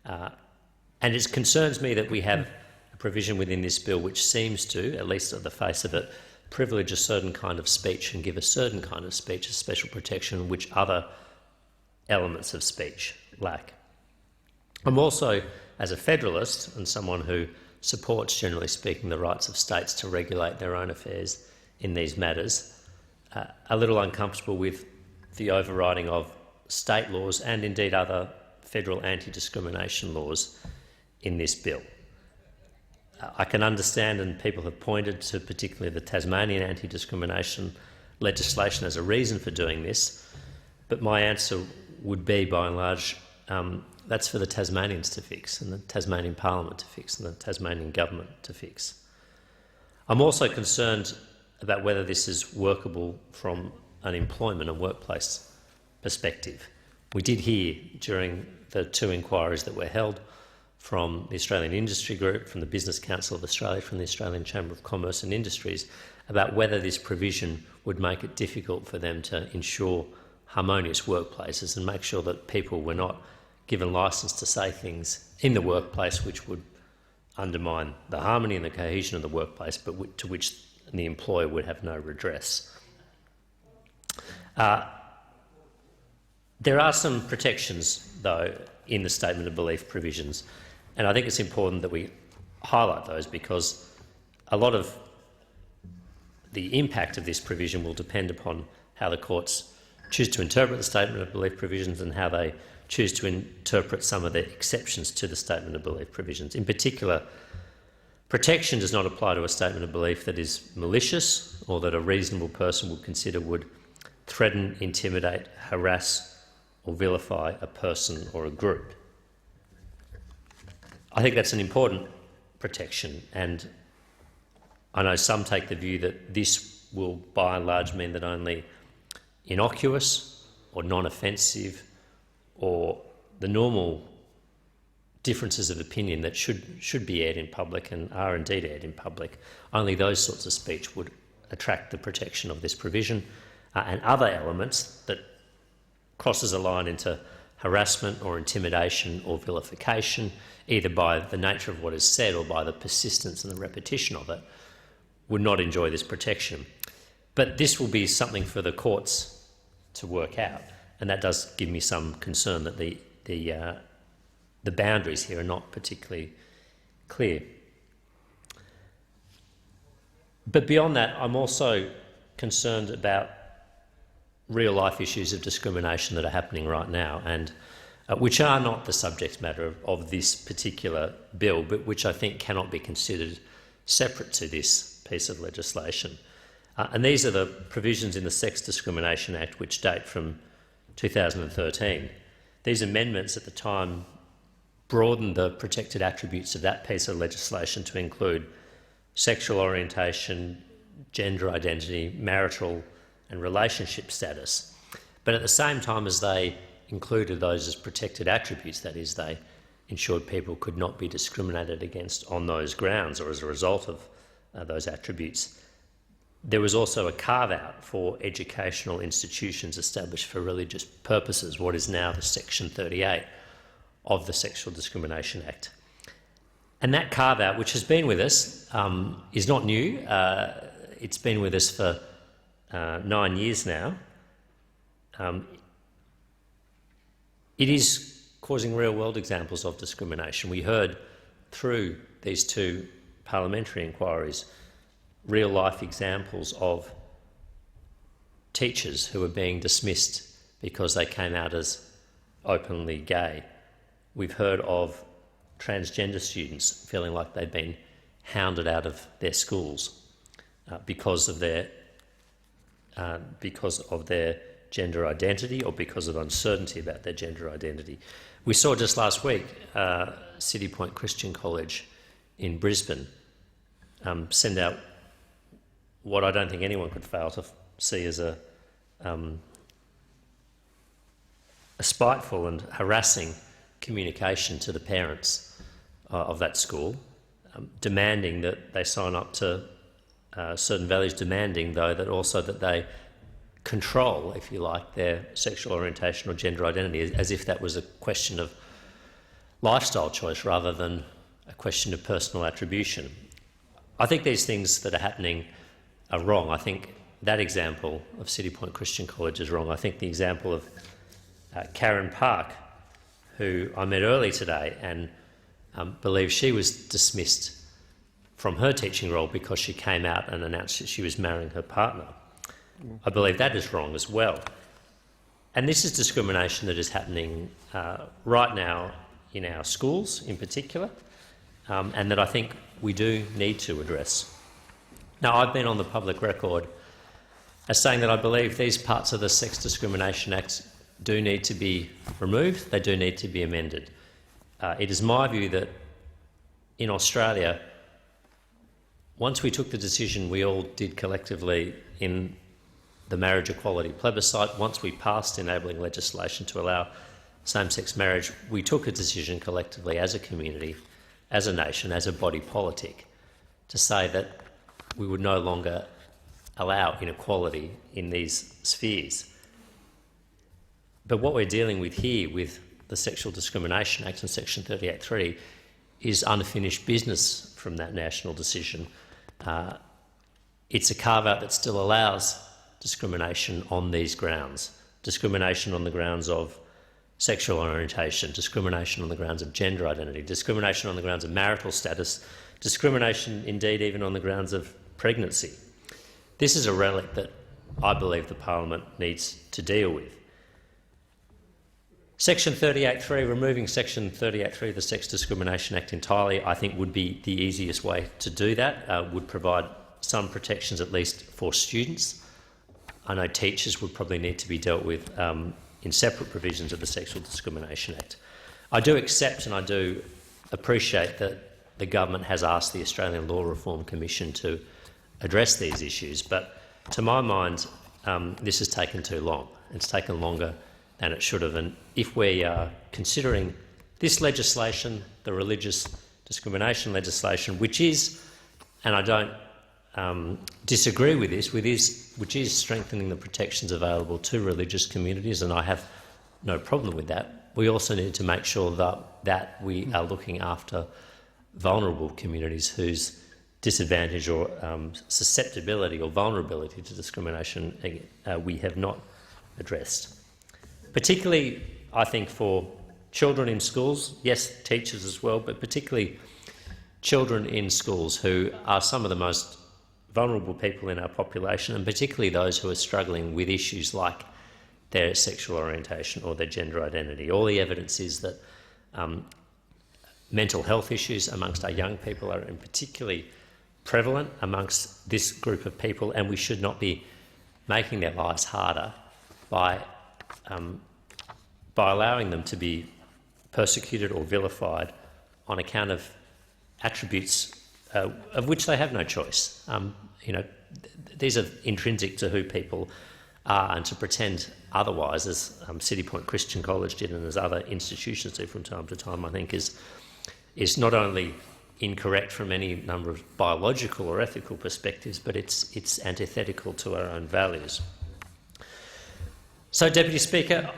And it concerns me that we have a provision within this bill which seems to, at least at the face of it, privilege a certain kind of speech and give a certain kind of speech a special protection which other elements of speech lack. I'm also, as a federalist and someone who supports, generally speaking, the rights of states to regulate their own affairs in these matters, a little uncomfortable with the overriding of state laws and indeed other federal anti-discrimination laws in this bill. I can understand, and people have pointed to particularly the Tasmanian anti-discrimination legislation as a reason for doing this, but my answer would be, by and large, that's for the Tasmanians to fix, and the Tasmanian Parliament to fix, and the Tasmanian Government to fix. I'm also concerned about whether this is workable from an employment and workplace perspective. We did hear during the 2 inquiries that were held from the Australian Industry Group, from the Business Council of Australia, from the Australian Chamber of Commerce and Industries, about whether this provision would make it difficult for them to ensure harmonious workplaces and make sure that people were not given licence to say things in the workplace which would undermine the harmony and the cohesion of the workplace, but to which the employer would have no redress. There are some protections, though, in the statement of belief provisions, and I think it's important that we highlight those because a lot of the impact of this provision will depend upon how the courts choose to interpret the statement of belief provisions and how they choose to interpret some of the exceptions to the statement of belief provisions. In particular, protection does not apply to a statement of belief that is malicious or that a reasonable person would consider would threaten, intimidate, harass or vilify a person or a group. I think that's an important protection, and I know some take the view that this will by and large mean that only innocuous or non-offensive or the normal differences of opinion that should be aired in public and are indeed aired in public, only those sorts of speech would attract the protection of this provision, and other elements that crosses a line into harassment or intimidation or vilification, either by the nature of what is said or by the persistence and the repetition of it, would not enjoy this protection. But this will be something for the courts to work out, and that does give me some concern that the boundaries here are not particularly clear. But beyond that, I'm also concerned about real-life issues of discrimination that are happening right now, and which are not the subject matter of this particular bill, but which I think cannot be considered separate to this piece of legislation. And these are the provisions in the Sex Discrimination Act which date from 2013. These amendments at the time broadened the protected attributes of that piece of legislation to include sexual orientation, gender identity, marital and relationship status. But at the same time as they included those as protected attributes, that is, they ensured people could not be discriminated against on those grounds or as a result of those attributes, there was also a carve-out for educational institutions established for religious purposes, what is now the Section 38 of the Sexual Discrimination Act. And that carve-out, which has been with us, is not new. It's been with us for 9 years now. It is causing real-world examples of discrimination. We heard through these two parliamentary inquiries real-life examples of teachers who are being dismissed because they came out as openly gay. We've heard of transgender students feeling like they've been hounded out of their schools because of their gender identity or because of uncertainty about their gender identity. We saw just last week City Point Christian College in Brisbane send out what I don't think anyone could fail to see as a spiteful and harassing communication to the parents of that school, demanding that they sign up to certain values, demanding, though, that also that they control, if you like, their sexual orientation or gender identity, as if that was a question of lifestyle choice rather than a question of personal attribution. I think these things that are happening are wrong. I think that example of City Point Christian College is wrong. I think the example of Karen Park, who I met early today and believe she was dismissed from her teaching role because she came out and announced that she was marrying her partner. I believe that is wrong as well. And this is discrimination that is happening right now in our schools in particular, and that I think we do need to address. Now, I've been on the public record as saying that I believe these parts of the Sex Discrimination Act do need to be removed, they do need to be amended. It is my view that in Australia, once we took the decision we all did collectively in the marriage equality plebiscite, once we passed enabling legislation to allow same-sex marriage, we took a decision collectively as a community, as a nation, as a body politic, to say that we would no longer allow inequality in these spheres. But what we're dealing with here with the Sexual Discrimination Act and Section 38(3 is unfinished business from that national decision. It's a carve-out that still allows discrimination on these grounds, discrimination on the grounds of sexual orientation, discrimination on the grounds of gender identity, discrimination on the grounds of marital status, discrimination indeed even on the grounds of pregnancy. This is a relic that I believe the Parliament needs to deal with. Section 38.3, removing Section 38.3 of the Sex Discrimination Act entirely, I think would be the easiest way to do that, would provide some protections at least for students. I know teachers would probably need to be dealt with in separate provisions of the Sexual Discrimination Act. I do accept and I do appreciate that the government has asked the Australian Law Reform Commission to address these issues, but to my mind this has taken too long. It's taken longer than it should have, and if we are considering this legislation, the religious discrimination legislation, which is, and I don't disagree with this, which is strengthening the protections available to religious communities, and I have no problem with that, we also need to make sure that we are looking after vulnerable communities whose disadvantage or susceptibility or vulnerability to discrimination we have not addressed. Particularly, I think, for children in schools, yes, teachers as well, but particularly children in schools who are some of the most vulnerable people in our population, and particularly those who are struggling with issues like their sexual orientation or their gender identity. All the evidence is that mental health issues amongst our young people are particularly prevalent amongst this group of people, and we should not be making their lives harder by allowing them to be persecuted or vilified on account of attributes of which they have no choice. You know, these are intrinsic to who people are, and to pretend otherwise, as City Point Christian College did and as other institutions do from time to time, I think is not only incorrect from any number of biological or ethical perspectives, but it's antithetical to our own values. So, Deputy Speaker,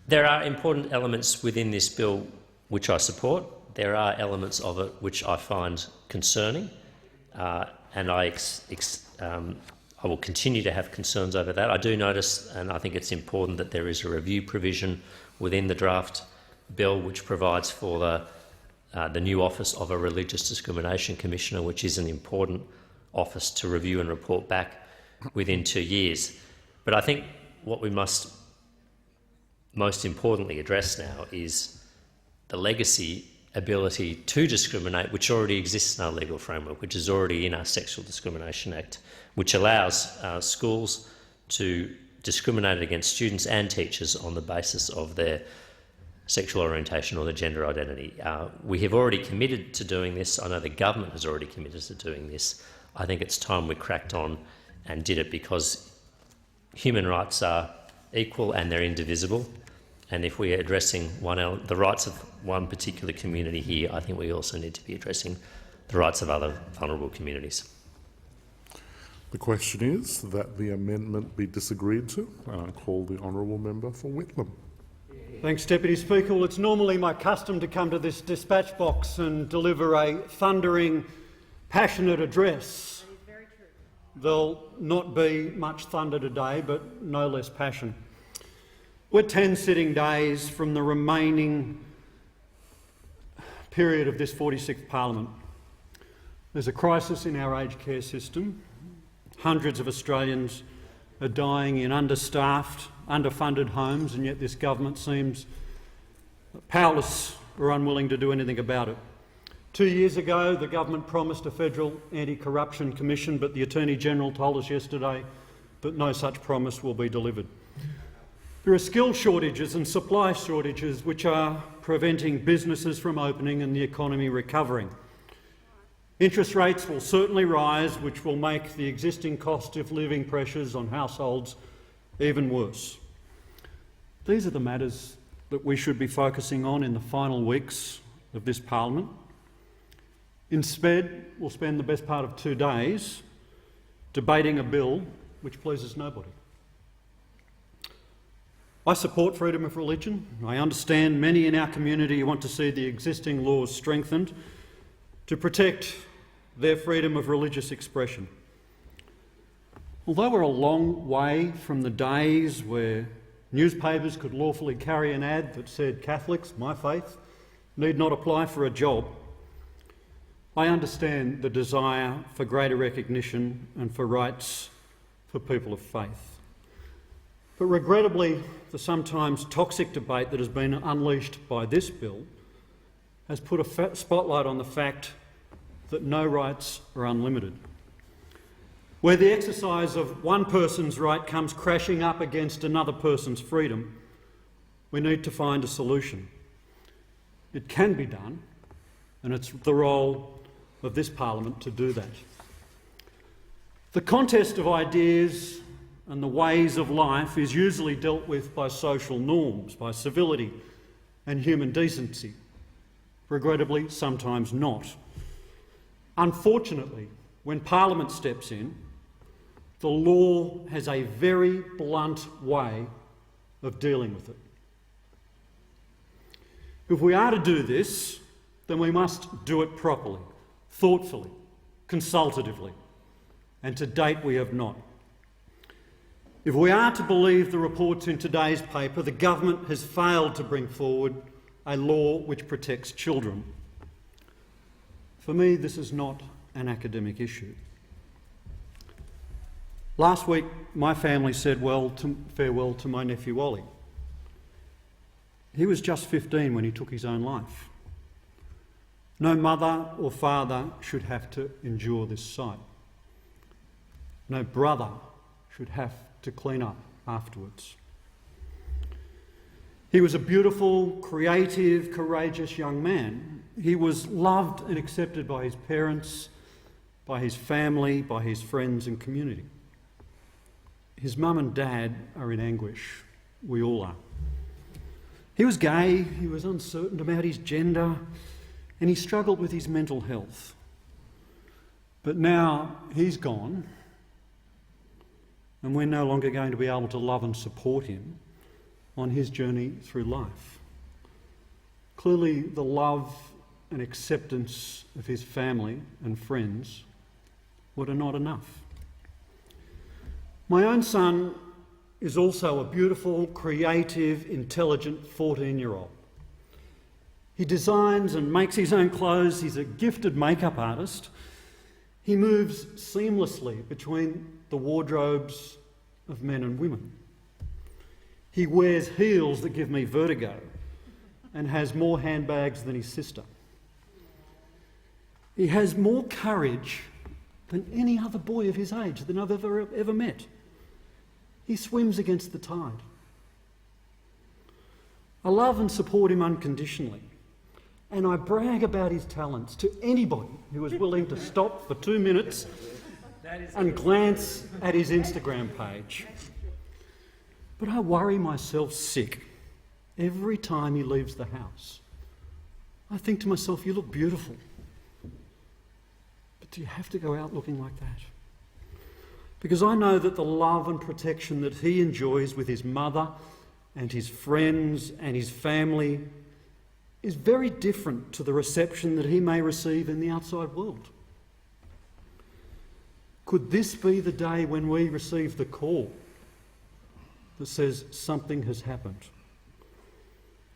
there are important elements within this bill which I support. There are elements of it which I find concerning, and I will continue to have concerns over that. I do notice, and I think it's important, that there is a review provision within the draft bill which provides for the new office of a Religious Discrimination Commissioner, which is an important office to review and report back within 2 years. But I think what we must most importantly address now is the legacy ability to discriminate which already exists in our legal framework, which is already in our Sexual Discrimination Act, which allows schools to discriminate against students and teachers on the basis of their sexual orientation or their gender identity. We have already committed to doing this. I know the government has already committed to doing this. I think it's time we cracked on and did it, because human rights are equal and they're indivisible. And if we are addressing the rights of one particular community here, I think we also need to be addressing the rights of other vulnerable communities. The question is that the amendment be disagreed to. I call the honourable member for Whitlam. Thanks, Deputy Speaker. Well, it's normally my custom to come to this dispatch box and deliver a thundering, passionate address. That is very true. There'll not be much thunder today, but no less passion. We're 10 sitting days from the remaining period of this 46th Parliament. There's a crisis in our aged care system. Hundreds of Australians are dying in understaffed, underfunded homes, and yet this government seems powerless or unwilling to do anything about it. 2 years ago, the government promised a federal anti-corruption commission, but the Attorney-General told us yesterday that no such promise will be delivered. There are skill shortages and supply shortages which are preventing businesses from opening and the economy recovering. Interest rates will certainly rise, which will make the existing cost of living pressures on households even worse. These are the matters that we should be focusing on in the final weeks of this Parliament. Instead, we'll spend the best part of 2 days debating a bill which pleases nobody. I support freedom of religion. I understand many in our community want to see the existing laws strengthened to protect their freedom of religious expression. Although we're a long way from the days where Newspapers could lawfully carry an ad that said Catholics, my faith, need not apply for a job. I understand the desire for greater recognition and for rights for people of faith. But regrettably, the sometimes toxic debate that has been unleashed by this bill has put a spotlight on the fact that no rights are unlimited. Where the exercise of one person's right comes crashing up against another person's freedom, we need to find a solution. It can be done, and it's the role of this Parliament to do that. The contest of ideas and the ways of life is usually dealt with by social norms, by civility and human decency. Regrettably, sometimes not. Unfortunately, when Parliament steps in, the law has a very blunt way of dealing with it. If we are to do this, then we must do it properly, thoughtfully, consultatively, and to date we have not. If we are to believe the reports in today's paper, the government has failed to bring forward a law which protects children. For me, this is not an academic issue. Last week, my family said farewell to my nephew Ollie. He was just 15 when he took his own life. No mother or father should have to endure this sight. No brother should have to clean up afterwards. He was a beautiful, creative, courageous young man. He was loved and accepted by his parents, by his family, by his friends and community. His mum and dad are in anguish. We all are. He was gay, he was uncertain about his gender, and he struggled with his mental health. But now he's gone, and we're no longer going to be able to love and support him on his journey through life. Clearly, the love and acceptance of his family and friends were not enough. My own son is also a beautiful, creative, intelligent 14-year-old. He designs and makes his own clothes. He's a gifted makeup artist. He moves seamlessly between the wardrobes of men and women. He wears heels that give me vertigo and has more handbags than his sister. He has more courage than any other boy of his age that I've ever met. He swims against the tide. I love and support him unconditionally, and I brag about his talents to anybody who is willing to stop for 2 minutes and glance at his Instagram page. But I worry myself sick every time he leaves the house. I think to myself, you look beautiful, but do you have to go out looking like that? Because I know that the love and protection that he enjoys with his mother and his friends and his family is very different to the reception that he may receive in the outside world. Could this be the day when we receive the call that says something has happened,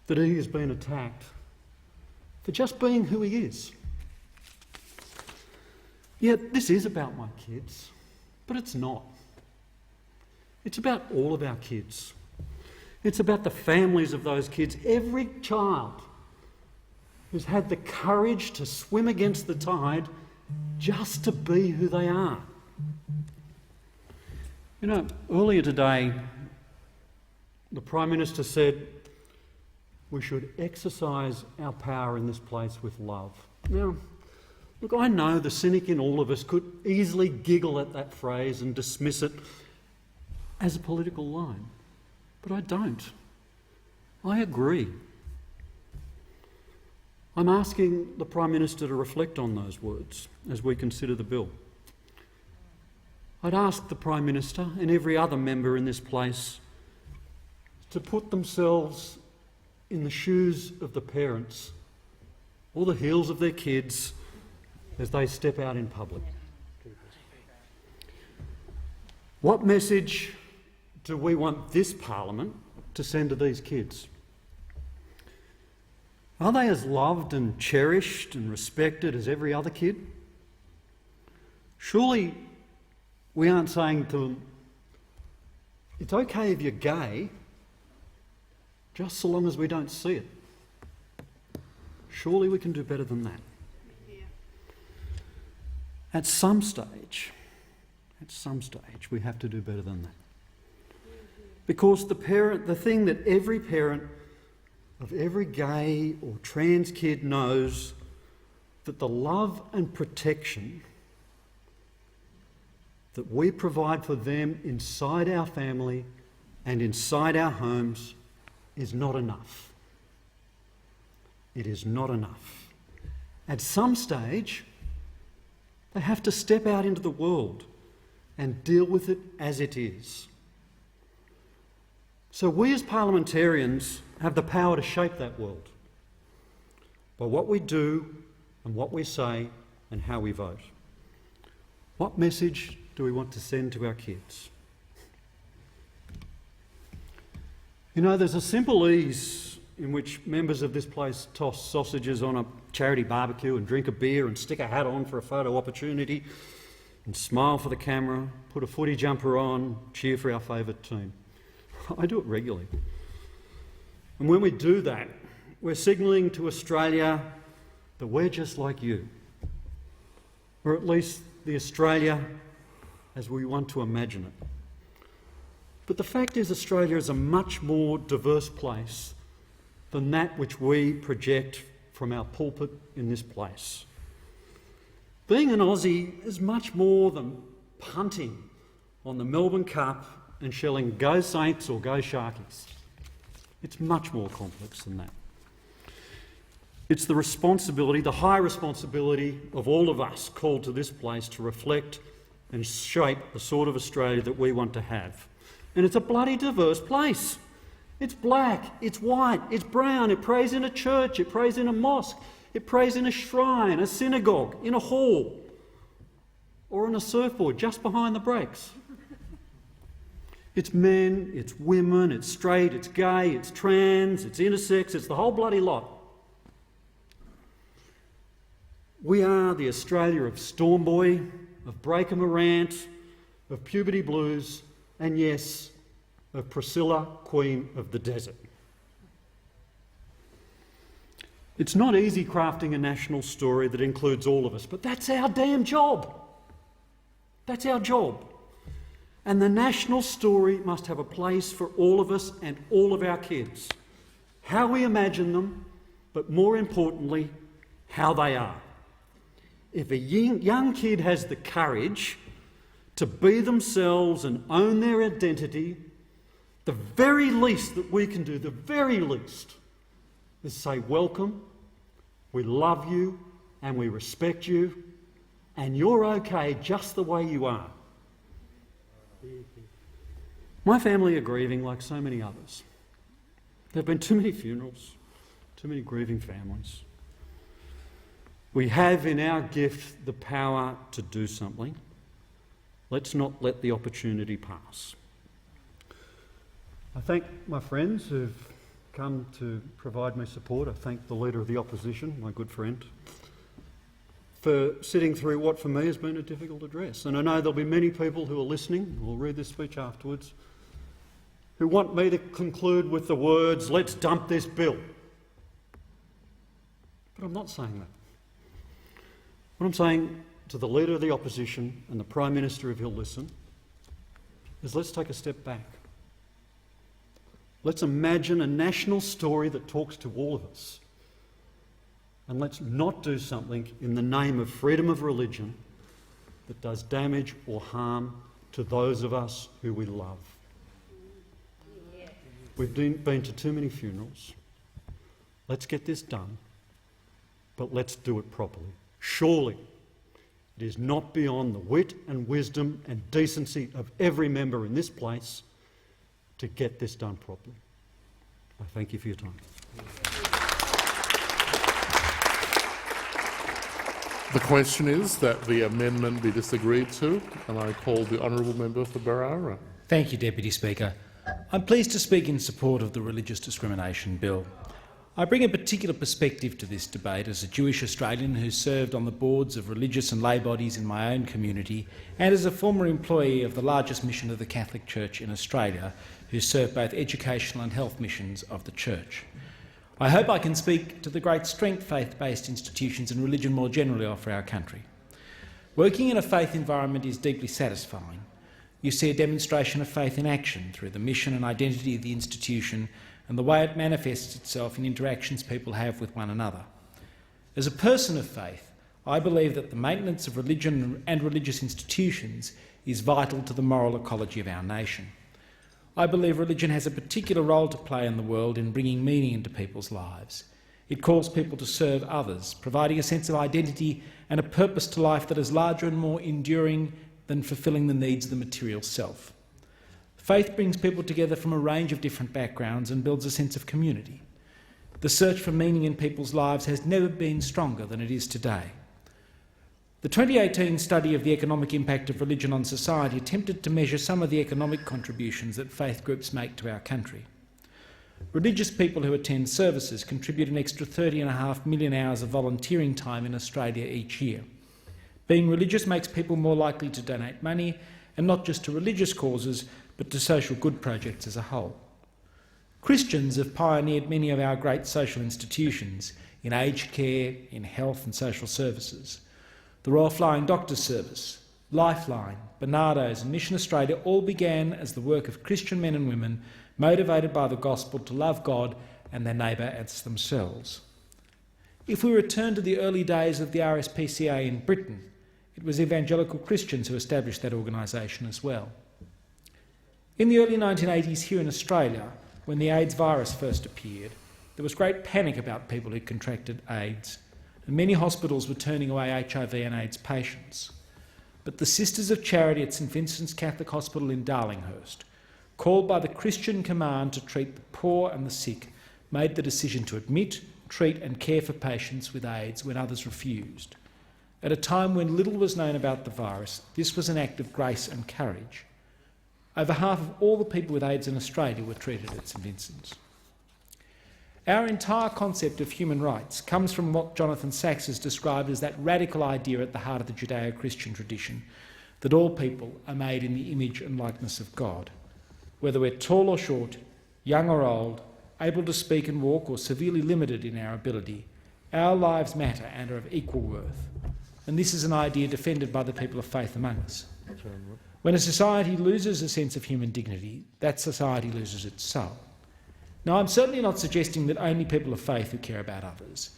that he has been attacked for just being who he is? Yet this is about my kids. But it's not. It's about all of our kids. It's about the families of those kids. Every child who's had the courage to swim against the tide just to be who they are. You know, earlier today, the Prime Minister said we should exercise our power in this place with love. Now, look, I know the cynic in all of us could easily giggle at that phrase and dismiss it as a political line, but I don't. I agree. I'm asking the Prime Minister to reflect on those words as we consider the bill. I'd ask the Prime Minister and every other member in this place to put themselves in the shoes of the parents or the heels of their kids as they step out in public. What message do we want this Parliament to send to these kids? Are they as loved and cherished and respected as every other kid? Surely we aren't saying to them, it's okay if you're gay, just so long as we don't see it. Surely we can do better than that. At some stage, we have to do better than that. Because the thing that every parent of every gay or trans kid knows, that the love and protection that we provide for them inside our family and inside our homes is not enough. It is not enough. At some stage, they have to step out into the world and deal with it as it is. So we as parliamentarians have the power to shape that world by what we do and what we say and how we vote. What message do we want to send to our kids? You know, there's a simple ease in which members of this place toss sausages on a charity barbecue and drink a beer and stick a hat on for a photo opportunity and smile for the camera, put a footy jumper on, cheer for our favourite team. I do it regularly. And when we do that, we're signalling to Australia that we're just like you, or at least the Australia as we want to imagine it. But the fact is, Australia is a much more diverse place than that which we project from our pulpit in this place. Being an Aussie is much more than punting on the Melbourne Cup and shelling Go Saints or Go Sharkies. It's much more complex than that. It's the responsibility, the high responsibility of all of us called to this place to reflect and shape the sort of Australia that we want to have. And it's a bloody diverse place. It's black, it's white, it's brown, it prays in a church, it prays in a mosque, it prays in a shrine, a synagogue, in a hall, or on a surfboard just behind the brakes. It's men, it's women, it's straight, it's gay, it's trans, it's intersex, it's the whole bloody lot. We are the Australia of Stormboy, of Breaker Morant, of Puberty Blues, and yes, of Priscilla, Queen of the Desert. It's not easy crafting a national story that includes all of us, but that's our damn job. That's our job. And the national story must have a place for all of us and all of our kids. How we imagine them, but more importantly, how they are. If a young kid has the courage to be themselves and own their identity, the very least that we can do, the very least, is say, welcome, we love you and we respect you, and you're okay just the way you are. My family are grieving like so many others. There have been too many funerals, too many grieving families. We have in our gift the power to do something. Let's not let the opportunity pass. I thank my friends who've come to provide me support. I thank the Leader of the Opposition, my good friend, for sitting through what for me has been a difficult address. And I know there'll be many people who are listening, who will read this speech afterwards, who want me to conclude with the words, let's dump this bill. But I'm not saying that. What I'm saying to the Leader of the Opposition and the Prime Minister, if he'll listen, is let's take a step back. Let's imagine a national story that talks to all of us. And let's not do something in the name of freedom of religion that does damage or harm to those of us who we love. We've been to too many funerals. Let's get this done, but let's do it properly. Surely it is not beyond the wit and wisdom and decency of every member in this place to get this done properly. I thank you for your time. The question is that the amendment be disagreed to, and I call the honourable member for Berowra. Thank you, Deputy Speaker. I'm pleased to speak in support of the Religious Discrimination Bill. I bring a particular perspective to this debate as a Jewish Australian who served on the boards of religious and lay bodies in my own community, and as a former employee of the largest mission of the Catholic Church in Australia, who served both educational and health missions of the Church. I hope I can speak to the great strength faith-based institutions and religion more generally offer our country. Working in a faith environment is deeply satisfying. You see a demonstration of faith in action through the mission and identity of the institution and the way it manifests itself in interactions people have with one another. As a person of faith, I believe that the maintenance of religion and religious institutions is vital to the moral ecology of our nation. I believe religion has a particular role to play in the world in bringing meaning into people's lives. It calls people to serve others, providing a sense of identity and a purpose to life that is larger and more enduring than fulfilling the needs of the material self. Faith brings people together from a range of different backgrounds and builds a sense of community. The search for meaning in people's lives has never been stronger than it is today. The 2018 study of the economic impact of religion on society attempted to measure some of the economic contributions that faith groups make to our country. Religious people who attend services contribute an extra 30.5 million hours of volunteering time in Australia each year. Being religious makes people more likely to donate money, and not just to religious causes, but to social good projects as a whole. Christians have pioneered many of our great social institutions in aged care, in health and social services. The Royal Flying Doctor Service, Lifeline, Barnardo's and Mission Australia all began as the work of Christian men and women motivated by the gospel to love God and their neighbour as themselves. If we return to the early days of the RSPCA in Britain, it was evangelical Christians who established that organisation as well. In the early 1980s here in Australia, when the AIDS virus first appeared, there was great panic about people who contracted AIDS, and many hospitals were turning away HIV and AIDS patients. But the Sisters of Charity at St Vincent's Catholic Hospital in Darlinghurst, called by the Christian command to treat the poor and the sick, made the decision to admit, treat and care for patients with AIDS when others refused. At a time when little was known about the virus, this was an act of grace and courage. Over half of all the people with AIDS in Australia were treated at St Vincent's. Our entire concept of human rights comes from what Jonathan Sacks has described as that radical idea at the heart of the Judeo-Christian tradition, that all people are made in the image and likeness of God. Whether we're tall or short, young or old, able to speak and walk or severely limited in our ability, our lives matter and are of equal worth. And this is an idea defended by the people of faith among us. When a society loses a sense of human dignity, that society loses its soul. Now, I'm certainly not suggesting that only people of faith who care about others.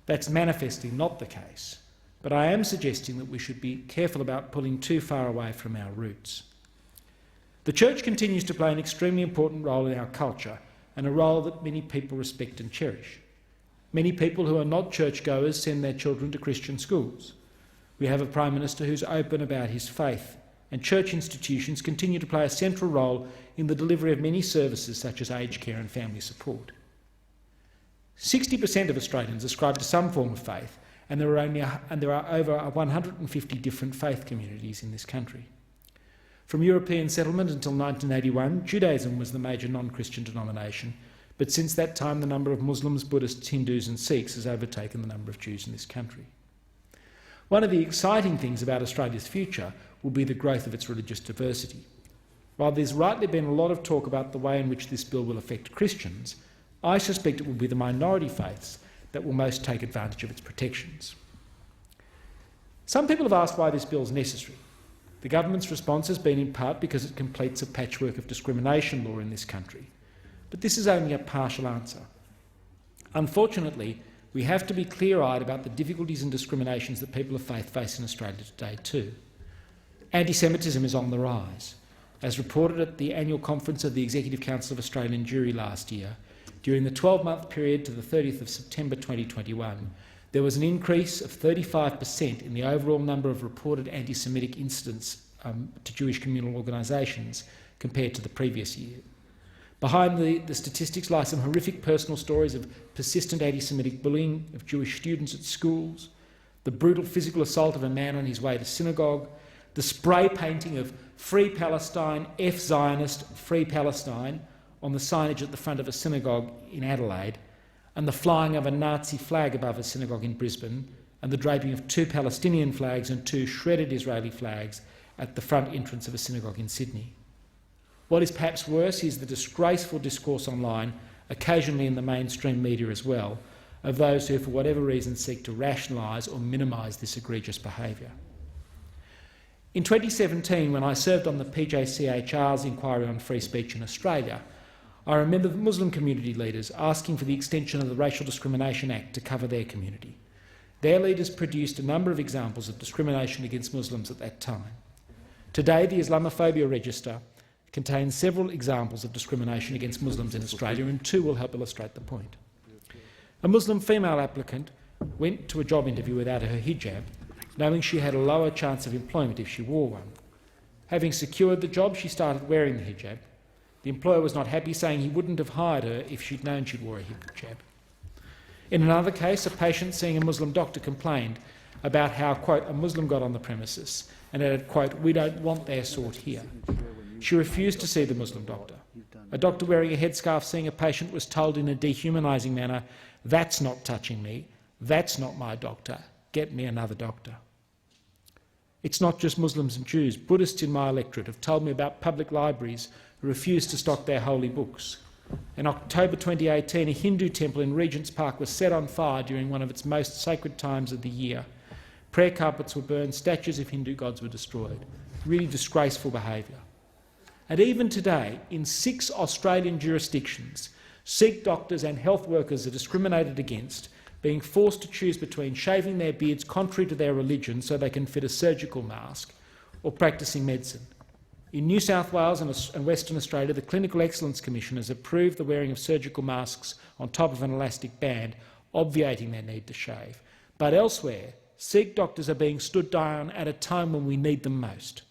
That's manifestly not the case. But I am suggesting that we should be careful about pulling too far away from our roots. The Church continues to play an extremely important role in our culture, and a role that many people respect and cherish. Many people who are not churchgoers send their children to Christian schools. We have a Prime Minister who's open about his faith, and church institutions continue to play a central role in the delivery of many services such as aged care and family support. 60% of Australians ascribe to some form of faith, and there are over 150 different faith communities in this country. From European settlement until 1981, Judaism was the major non-Christian denomination, but since that time the number of Muslims, Buddhists, Hindus and Sikhs has overtaken the number of Jews in this country. One of the exciting things about Australia's future will be the growth of its religious diversity. While there's rightly been a lot of talk about the way in which this bill will affect Christians, I suspect it will be the minority faiths that will most take advantage of its protections. Some people have asked why this bill is necessary. The government's response has been in part because it completes a patchwork of discrimination law in this country. But this is only a partial answer. Unfortunately, we have to be clear-eyed about the difficulties and discriminations that people of faith face in Australia today too. Anti-Semitism is on the rise. As reported at the annual conference of the Executive Council of Australian Jewry last year, during the 12-month period to the 30th of September 2021, there was an increase of 35% in the overall number of reported anti-Semitic incidents to Jewish communal organisations compared to the previous year. Behind the statistics lie some horrific personal stories of persistent anti-Semitic bullying of Jewish students at schools, the brutal physical assault of a man on his way to synagogue, the spray painting of Free Palestine, F Zionist, Free Palestine on the signage at the front of a synagogue in Adelaide, and the flying of a Nazi flag above a synagogue in Brisbane, and the draping of 2 Palestinian flags and 2 shredded Israeli flags at the front entrance of a synagogue in Sydney. What is perhaps worse is the disgraceful discourse online, occasionally in the mainstream media as well, of those who for whatever reason seek to rationalise or minimise this egregious behaviour. In 2017, when I served on the PJCHR's inquiry on free speech in Australia, I remember the Muslim community leaders asking for the extension of the Racial Discrimination Act to cover their community. Their leaders produced a number of examples of discrimination against Muslims at that time. Today, the Islamophobia Register contains several examples of discrimination against Muslims in Australia, and 2 will help illustrate the point. A Muslim female applicant went to a job interview without her hijab, knowing she had a lower chance of employment if she wore one. Having secured the job, she started wearing the hijab. The employer was not happy, saying he wouldn't have hired her if she'd known she'd wore a hijab. In another case, a patient seeing a Muslim doctor complained about how, quote, a Muslim got on the premises and added, quote, we don't want their sort here. She refused to see the Muslim doctor. A doctor wearing a headscarf seeing a patient was told in a dehumanising manner, that's not touching me, that's not my doctor, get me another doctor. It's not just Muslims and Jews. Buddhists in my electorate have told me about public libraries who refuse to stock their holy books. In October 2018, a Hindu temple in Regent's Park was set on fire during one of its most sacred times of the year. Prayer carpets were burned, statues of Hindu gods were destroyed. Really disgraceful behaviour. And even today, in 6 Australian jurisdictions, Sikh doctors and health workers are discriminated against, being forced to choose between shaving their beards contrary to their religion so they can fit a surgical mask, or practising medicine. In New South Wales and Western Australia, the Clinical Excellence Commission has approved the wearing of surgical masks on top of an elastic band, obviating their need to shave. But elsewhere, Sikh doctors are being stood down at a time when we need them most.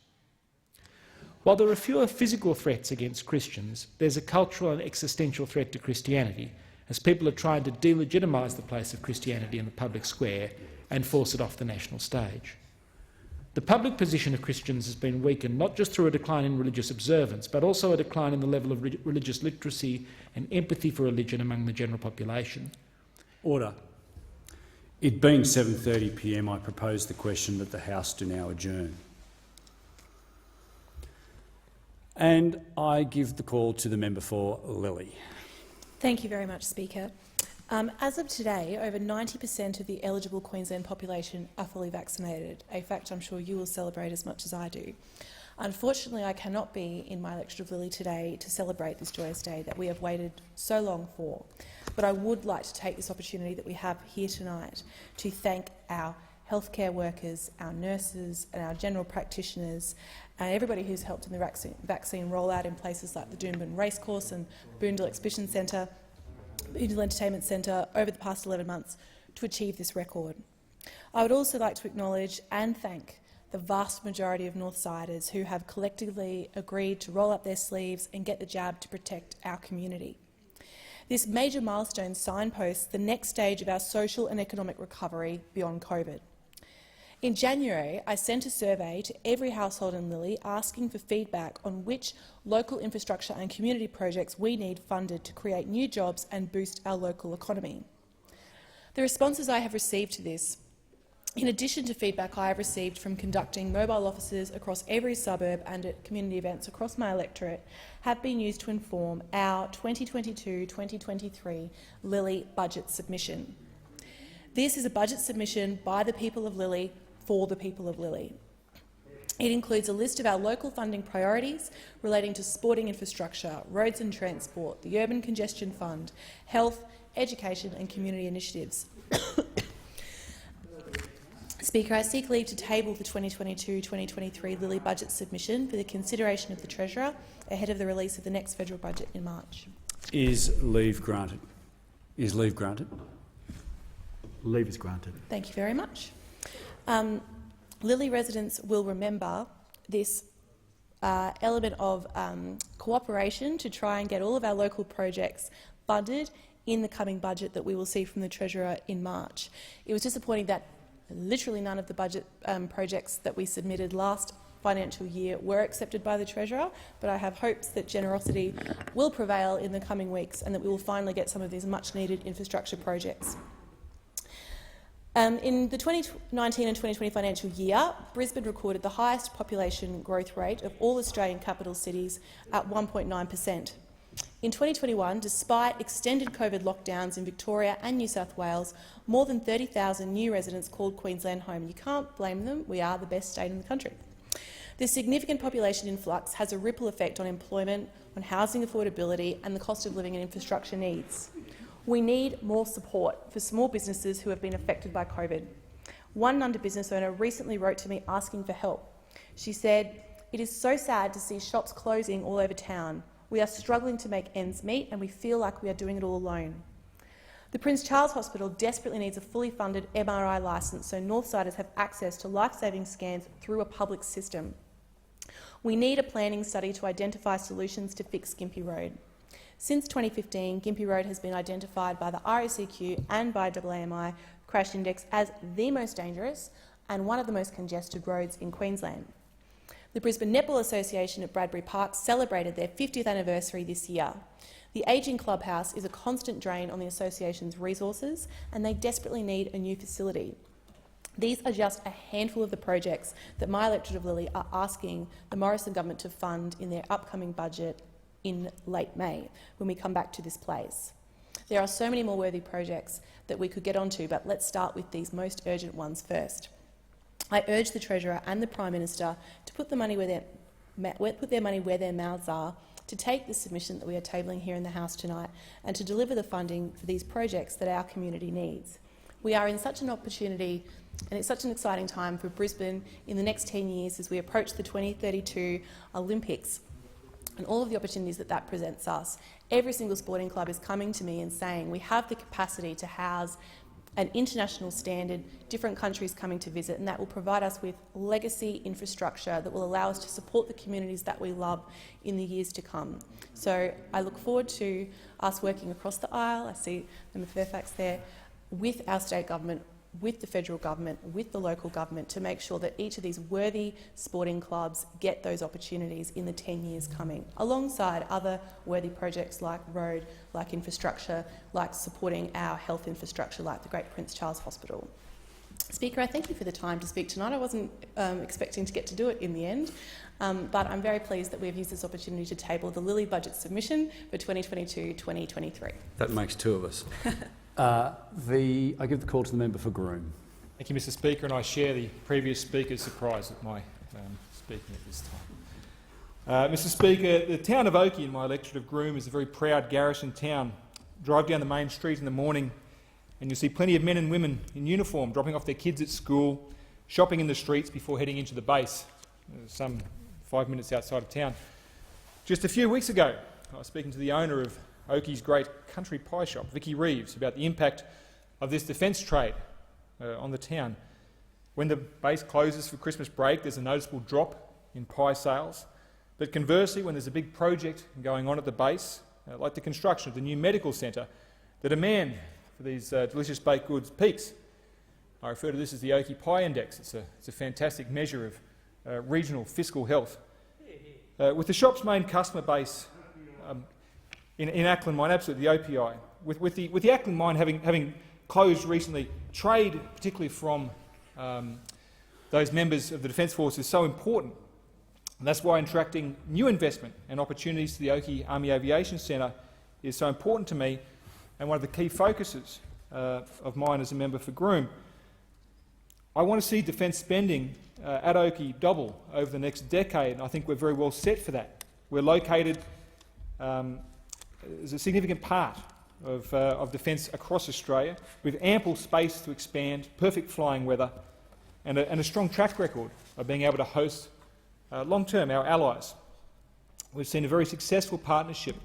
While there are fewer physical threats against Christians, there's a cultural and existential threat to Christianity, as people are trying to delegitimise the place of Christianity in the public square and force it off the national stage. The public position of Christians has been weakened not just through a decline in religious observance, but also a decline in the level of religious literacy and empathy for religion among the general population. Order. It being 7:30 p.m, I propose the question that the House do now adjourn. And I give the call to the member for Lilly. Thank you very much, Speaker. As of today, over 90% of the eligible Queensland population are fully vaccinated, a fact I'm sure you will celebrate as much as I do. Unfortunately, I cannot be in my electorate of Lilly today to celebrate this joyous day that we have waited so long for, but I would like to take this opportunity that we have here tonight to thank our healthcare workers, our nurses and our general practitioners and everybody who's helped in the vaccine rollout in places like the Doomben Racecourse and Boondall Exhibition Centre, Boondall Entertainment Centre over the past 11 months to achieve this record. I would also like to acknowledge and thank the vast majority of Northsiders who have collectively agreed to roll up their sleeves and get the jab to protect our community. This major milestone signposts the next stage of our social and economic recovery beyond COVID. In January, I sent a survey to every household in Lilly asking for feedback on which local infrastructure and community projects we need funded to create new jobs and boost our local economy. The responses I have received to this, in addition to feedback I have received from conducting mobile offices across every suburb and at community events across my electorate, have been used to inform our 2022-2023 Lilly budget submission. This is a budget submission by the people of Lilly for the people of Lilly. It includes a list of our local funding priorities relating to sporting infrastructure, roads and transport, the Urban Congestion Fund, health, education and community initiatives. Speaker, I seek leave to table the 2022-2023 Lilly budget submission for the consideration of the Treasurer ahead of the release of the next federal budget in March. Is leave granted? Is leave granted? Leave is granted. Thank you very much. Lilly residents will remember this element of cooperation to try and get all of our local projects funded in the coming budget that we will see from the Treasurer in March. It was disappointing that literally none of the budget projects that we submitted last financial year were accepted by the Treasurer, but I have hopes that generosity will prevail in the coming weeks and that we will finally get some of these much-needed infrastructure projects. In the 2019 and 2020 financial year, Brisbane recorded the highest population growth rate of all Australian capital cities at 1.9%. In 2021, despite extended COVID lockdowns in Victoria and New South Wales, more than 30,000 new residents called Queensland home. You can't blame them. We are the best state in the country. This significant population influx has a ripple effect on employment, on housing affordability and the cost of living and infrastructure needs. We need more support for small businesses who have been affected by COVID. One Nunda business owner recently wrote to me asking for help. She said, "It is so sad to see shops closing all over town. We are struggling to make ends meet and we feel like we are doing it all alone." The Prince Charles Hospital desperately needs a fully funded MRI licence so Northsiders have access to life-saving scans through a public system. We need a planning study to identify solutions to fix Gympie Road. Since 2015, Gympie Road has been identified by the RACQ and by AAMI Crash Index as the most dangerous and one of the most congested roads in Queensland. The Brisbane Netball Association at Bradbury Park celebrated their 50th anniversary this year. The ageing clubhouse is a constant drain on the association's resources and they desperately need a new facility. These are just a handful of the projects that my electorate of Lilley are asking the Morrison government to fund in their upcoming budget in late May, when we come back to this place. There are so many more worthy projects that we could get onto, but let's start with these most urgent ones first. I urge the Treasurer and the Prime Minister to put their money where their mouths are, to take the submission that we are tabling here in the House tonight and to deliver the funding for these projects that our community needs. We are in such an opportunity and it's such an exciting time for Brisbane in the next 10 years as we approach the 2032 Olympics and all of the opportunities that that presents us. Every single sporting club is coming to me and saying we have the capacity to house an international standard, different countries coming to visit, and that will provide us with legacy infrastructure that will allow us to support the communities that we love in the years to come. So I look forward to us working across the aisle, I see Member Fairfax there, with our state government, with the federal government, with the local government, to make sure that each of these worthy sporting clubs get those opportunities in the 10 years coming, alongside other worthy projects like road, like infrastructure, like supporting our health infrastructure, like the Great Prince Charles Hospital. Speaker, I thank you for the time to speak tonight. I wasn't expecting to get to do it in the end, but I'm very pleased that we've used this opportunity to table the Lilley budget submission for 2022-2023. That makes two of us. I give the call to the member for Groom. Thank you, Mr Speaker, and I share the previous speaker's surprise at my speaking at this time. Mr Speaker, the town of Oakey in my electorate of Groom is a very proud garrison town. Drive down the main street in the morning and you'll see plenty of men and women in uniform dropping off their kids at school, shopping in the streets before heading into the base, some 5 minutes outside of town. Just a few weeks ago, I was speaking to the owner of Oakey's great country pie shop, Vicky Reeves, about the impact of this defence trade on the town. When the base closes for Christmas break, there's a noticeable drop in pie sales. But conversely, when there's a big project going on at the base, like the construction of the new medical centre, the demand for these delicious baked goods peaks. I refer to this as the Oakey Pie Index. It's a fantastic measure of regional fiscal health. With the shop's main customer base in Ackland Mine, absolutely the OPI, with the Ackland Mine having closed recently, trade, particularly from those members of the Defence Force, is so important. And that's why attracting new investment and opportunities to the Oakey Army Aviation Centre is so important to me and one of the key focuses of mine as a member for Groom. I want to see defence spending at Oakey double over the next decade, and I think we're very well set for that. We're located as a significant part of defence across Australia, with ample space to expand, perfect flying weather, and a strong track record of being able to host long-term our allies. We've seen a very successful partnership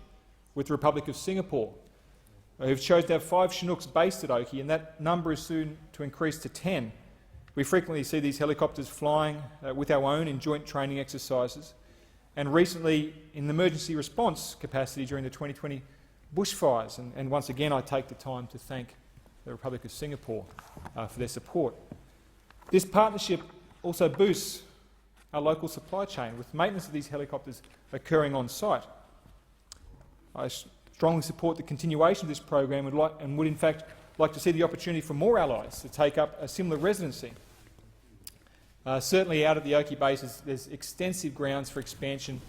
with the Republic of Singapore, who've chosen to have 5 Chinooks based at Oakey, and that number is soon to increase to 10. We frequently see these helicopters flying with our own in joint training exercises, and recently in the emergency response capacity during the 2020 bushfires. And once again, I take the time to thank the Republic of Singapore for their support. This partnership also boosts our local supply chain, with maintenance of these helicopters occurring on site. I strongly support the continuation of this program and would in fact like to see the opportunity for more allies to take up a similar residency. Certainly out at the Oakey base there's extensive grounds for expansion,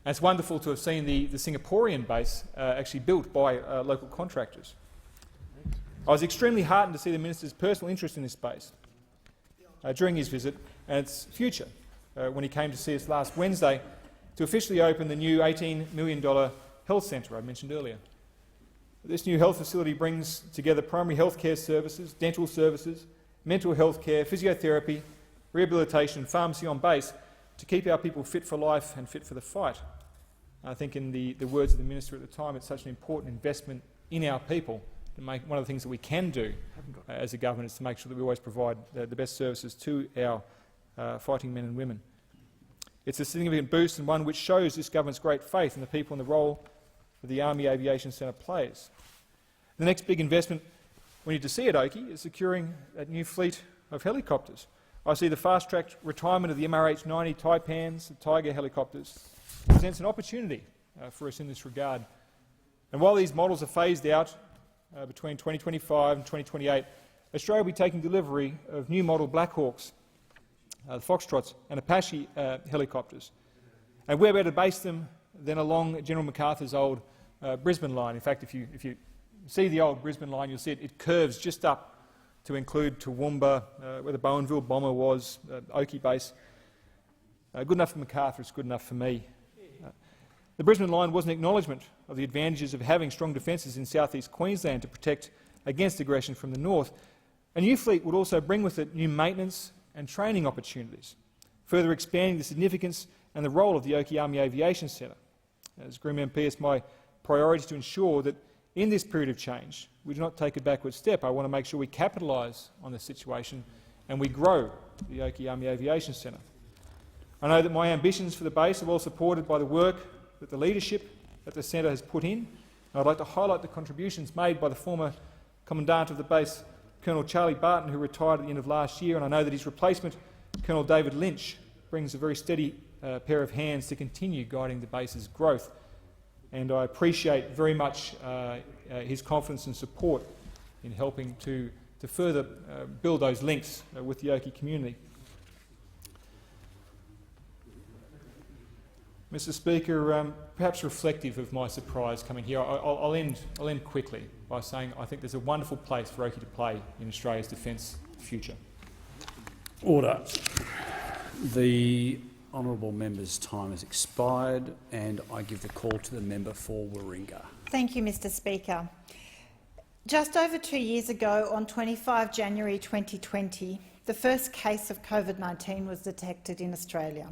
and it's wonderful to have seen the Singaporean base actually built by local contractors. I was extremely heartened to see the Minister's personal interest in this base during his visit and its future when he came to see us last Wednesday to officially open the new $18 million health centre I mentioned earlier. This new health facility brings together primary health care services, dental services, mental health care, physiotherapy, rehabilitation and pharmacy on base to keep our people fit for life and fit for the fight. I think in the words of the Minister at the time, it's such an important investment in our people. To make one of the things that we can do as a government is to make sure that we always provide the best services to our fighting men and women. It's a significant boost and one which shows this government's great faith in the people and the role that the Army Aviation Centre plays. The next big investment we need to see at Oakey is securing that new fleet of helicopters. I see the fast-tracked retirement of the MRH-90 Taipans, the Tiger helicopters, presents an opportunity for us in this regard. And while these models are phased out between 2025 and 2028, Australia will be taking delivery of new model Black Hawks, the Foxtrots and Apache helicopters. And where better to base them than along General MacArthur's old Brisbane line. In fact, if you see the old Brisbane line, you'll see it curves just up to include Toowoomba, where the Bowenville bomber was, Oakey base. Good enough for MacArthur, it's good enough for me. The Brisbane line was an acknowledgement of the advantages of having strong defences in south-east Queensland to protect against aggression from the north. A new fleet would also bring with it new maintenance and training opportunities, further expanding the significance and the role of the Oakey Army Aviation Centre. As Groom MP, it's my priority to ensure that in this period of change we do not take a backward step. I want to make sure we capitalise on this situation and we grow the Oakey Army Aviation Centre. I know that my ambitions for the base are well supported by the work that the leadership at the centre has put in. I'd like to highlight the contributions made by the former Commandant of the base, Colonel Charlie Barton, who retired at the end of last year, and I know that his replacement, Colonel David Lynch, brings a very steady pair of hands to continue guiding the base's growth. And I appreciate very much his confidence and support in helping to further build those links with the Oakey community. Mr. Speaker, perhaps reflective of my surprise coming here, I'll end quickly by saying I think there's a wonderful place for Oakey to play in Australia's defence future. Order. The honourable member's time has expired and I give the call to the member for Warringah. Thank you, Mr. Speaker. Just over 2 years ago, on 25 January 2020, the first case of COVID-19 was detected in Australia.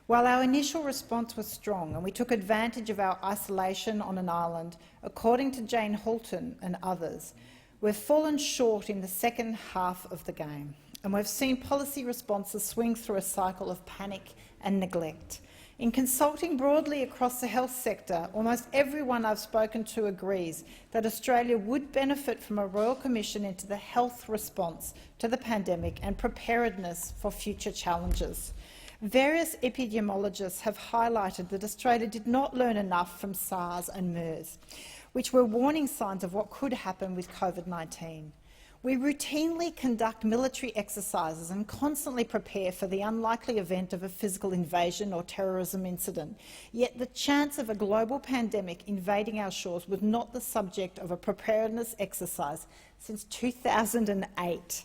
While our initial response was strong and we took advantage of our isolation on an island, according to Jane Halton and others, we've fallen short in the second half of the game, and we've seen policy responses swing through a cycle of panic and neglect. In consulting broadly across the health sector, almost everyone I've spoken to agrees that Australia would benefit from a Royal Commission into the health response to the pandemic and preparedness for future challenges. Various epidemiologists have highlighted that Australia did not learn enough from SARS and MERS, which were warning signs of what could happen with COVID-19. We routinely conduct military exercises and constantly prepare for the unlikely event of a physical invasion or terrorism incident. Yet the chance of a global pandemic invading our shores was not the subject of a preparedness exercise since 2008.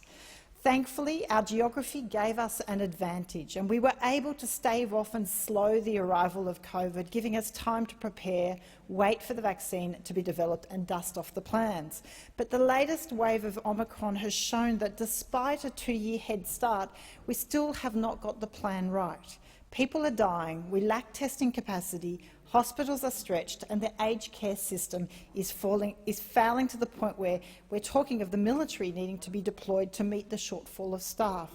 Thankfully, our geography gave us an advantage, and we were able to stave off and slow the arrival of COVID, giving us time to prepare, wait for the vaccine to be developed and dust off the plans. But the latest wave of Omicron has shown that despite a 2-year head start, we still have not got the plan right. People are dying, we lack testing capacity, hospitals are stretched, and the aged care system is failing to the point where we're talking of the military needing to be deployed to meet the shortfall of staff.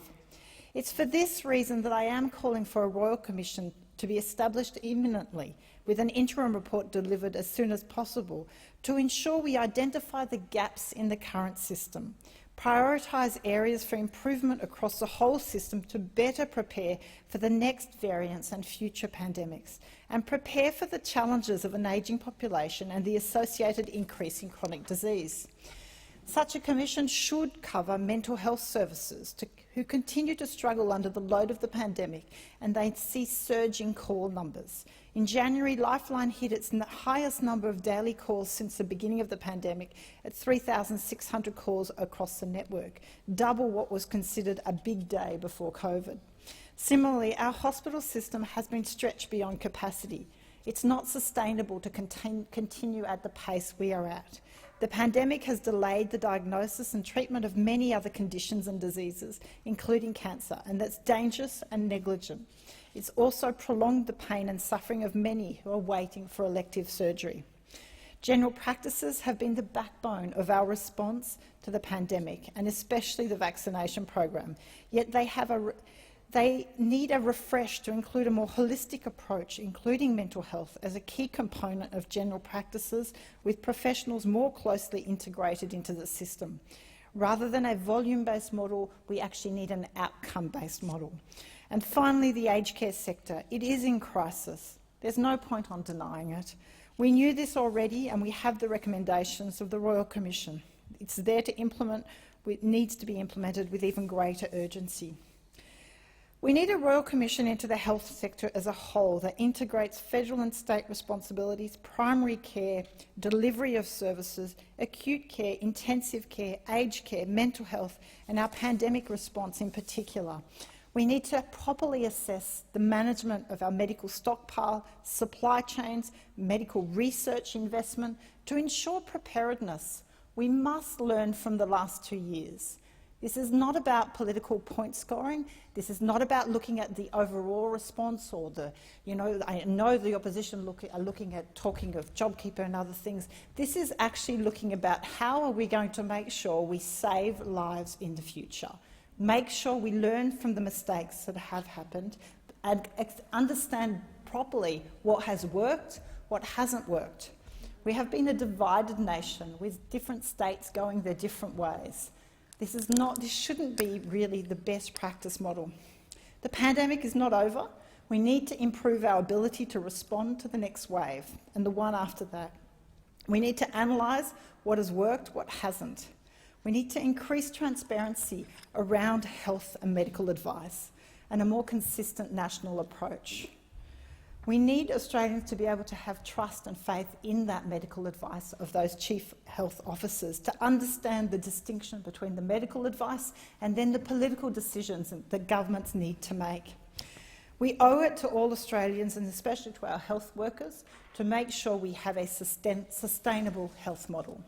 It's for this reason that I am calling for a Royal Commission to be established imminently, with an interim report delivered as soon as possible, to ensure we identify the gaps in the current system, prioritise areas for improvement across the whole system to better prepare for the next variants and future pandemics, and prepare for the challenges of an ageing population and the associated increase in chronic disease. Such a commission should cover mental health services who continue to struggle under the load of the pandemic, and they see surging call numbers. In January, Lifeline hit its highest number of daily calls since the beginning of the pandemic at 3,600 calls across the network, double what was considered a big day before COVID. Similarly, our hospital system has been stretched beyond capacity. It's not sustainable to continue at the pace we are at. The pandemic has delayed the diagnosis and treatment of many other conditions and diseases, including cancer, and that's dangerous and negligent. It's also prolonged the pain and suffering of many who are waiting for elective surgery. General practices have been the backbone of our response to the pandemic, and especially the vaccination program, yet they need a refresh to include a more holistic approach, including mental health, as a key component of general practices, with professionals more closely integrated into the system. Rather than a volume-based model, we actually need an outcome-based model. And finally, the aged care sector. It is in crisis. There's no point on denying it. We knew this already, and we have the recommendations of the Royal Commission. It's there to implement. It needs to be implemented with even greater urgency. We need a Royal Commission into the health sector as a whole that integrates federal and state responsibilities, primary care, delivery of services, acute care, intensive care, aged care, mental health, and our pandemic response in particular. We need to properly assess the management of our medical stockpile, supply chains, medical research investment to ensure preparedness. We must learn from the last 2 years. This is not about political point scoring. This is not about looking at the overall response or the, I know the opposition are looking at talking of JobKeeper and other things. This is actually looking about how are we going to make sure we save lives in the future. Make sure we learn from the mistakes that have happened and understand properly what has worked, what hasn't worked. We have been a divided nation with different states going their different ways. This shouldn't be really the best practice model. The pandemic is not over. We need to improve our ability to respond to the next wave and the one after that. We need to analyse what has worked, what hasn't. We need to increase transparency around health and medical advice and a more consistent national approach. We need Australians to be able to have trust and faith in that medical advice of those chief health officers, to understand the distinction between the medical advice and then the political decisions that governments need to make. We owe it to all Australians, and especially to our health workers, to make sure we have a sustainable health model.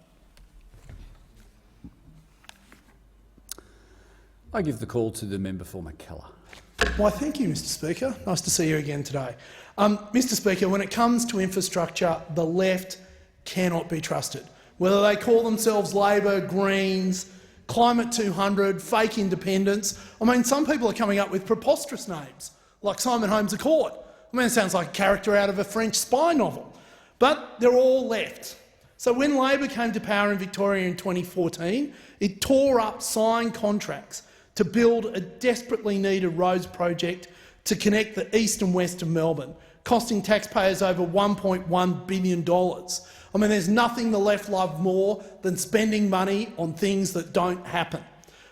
I give the call to the member for Mackellar. Why, thank you, Mr Speaker. Nice to see you again today. Mr Speaker, when it comes to infrastructure, the left cannot be trusted. Whether they call themselves Labor, Greens, Climate 200, fake independents. I mean, some people are coming up with preposterous names, like Simon Holmes a Court. I mean, it sounds like a character out of a French spy novel. But they're all left. So when Labor came to power in Victoria in 2014, it tore up signed contracts to build a desperately needed roads project to connect the east and west of Melbourne, costing taxpayers over $1.1 billion. I mean, there's nothing the left love more than spending money on things that don't happen.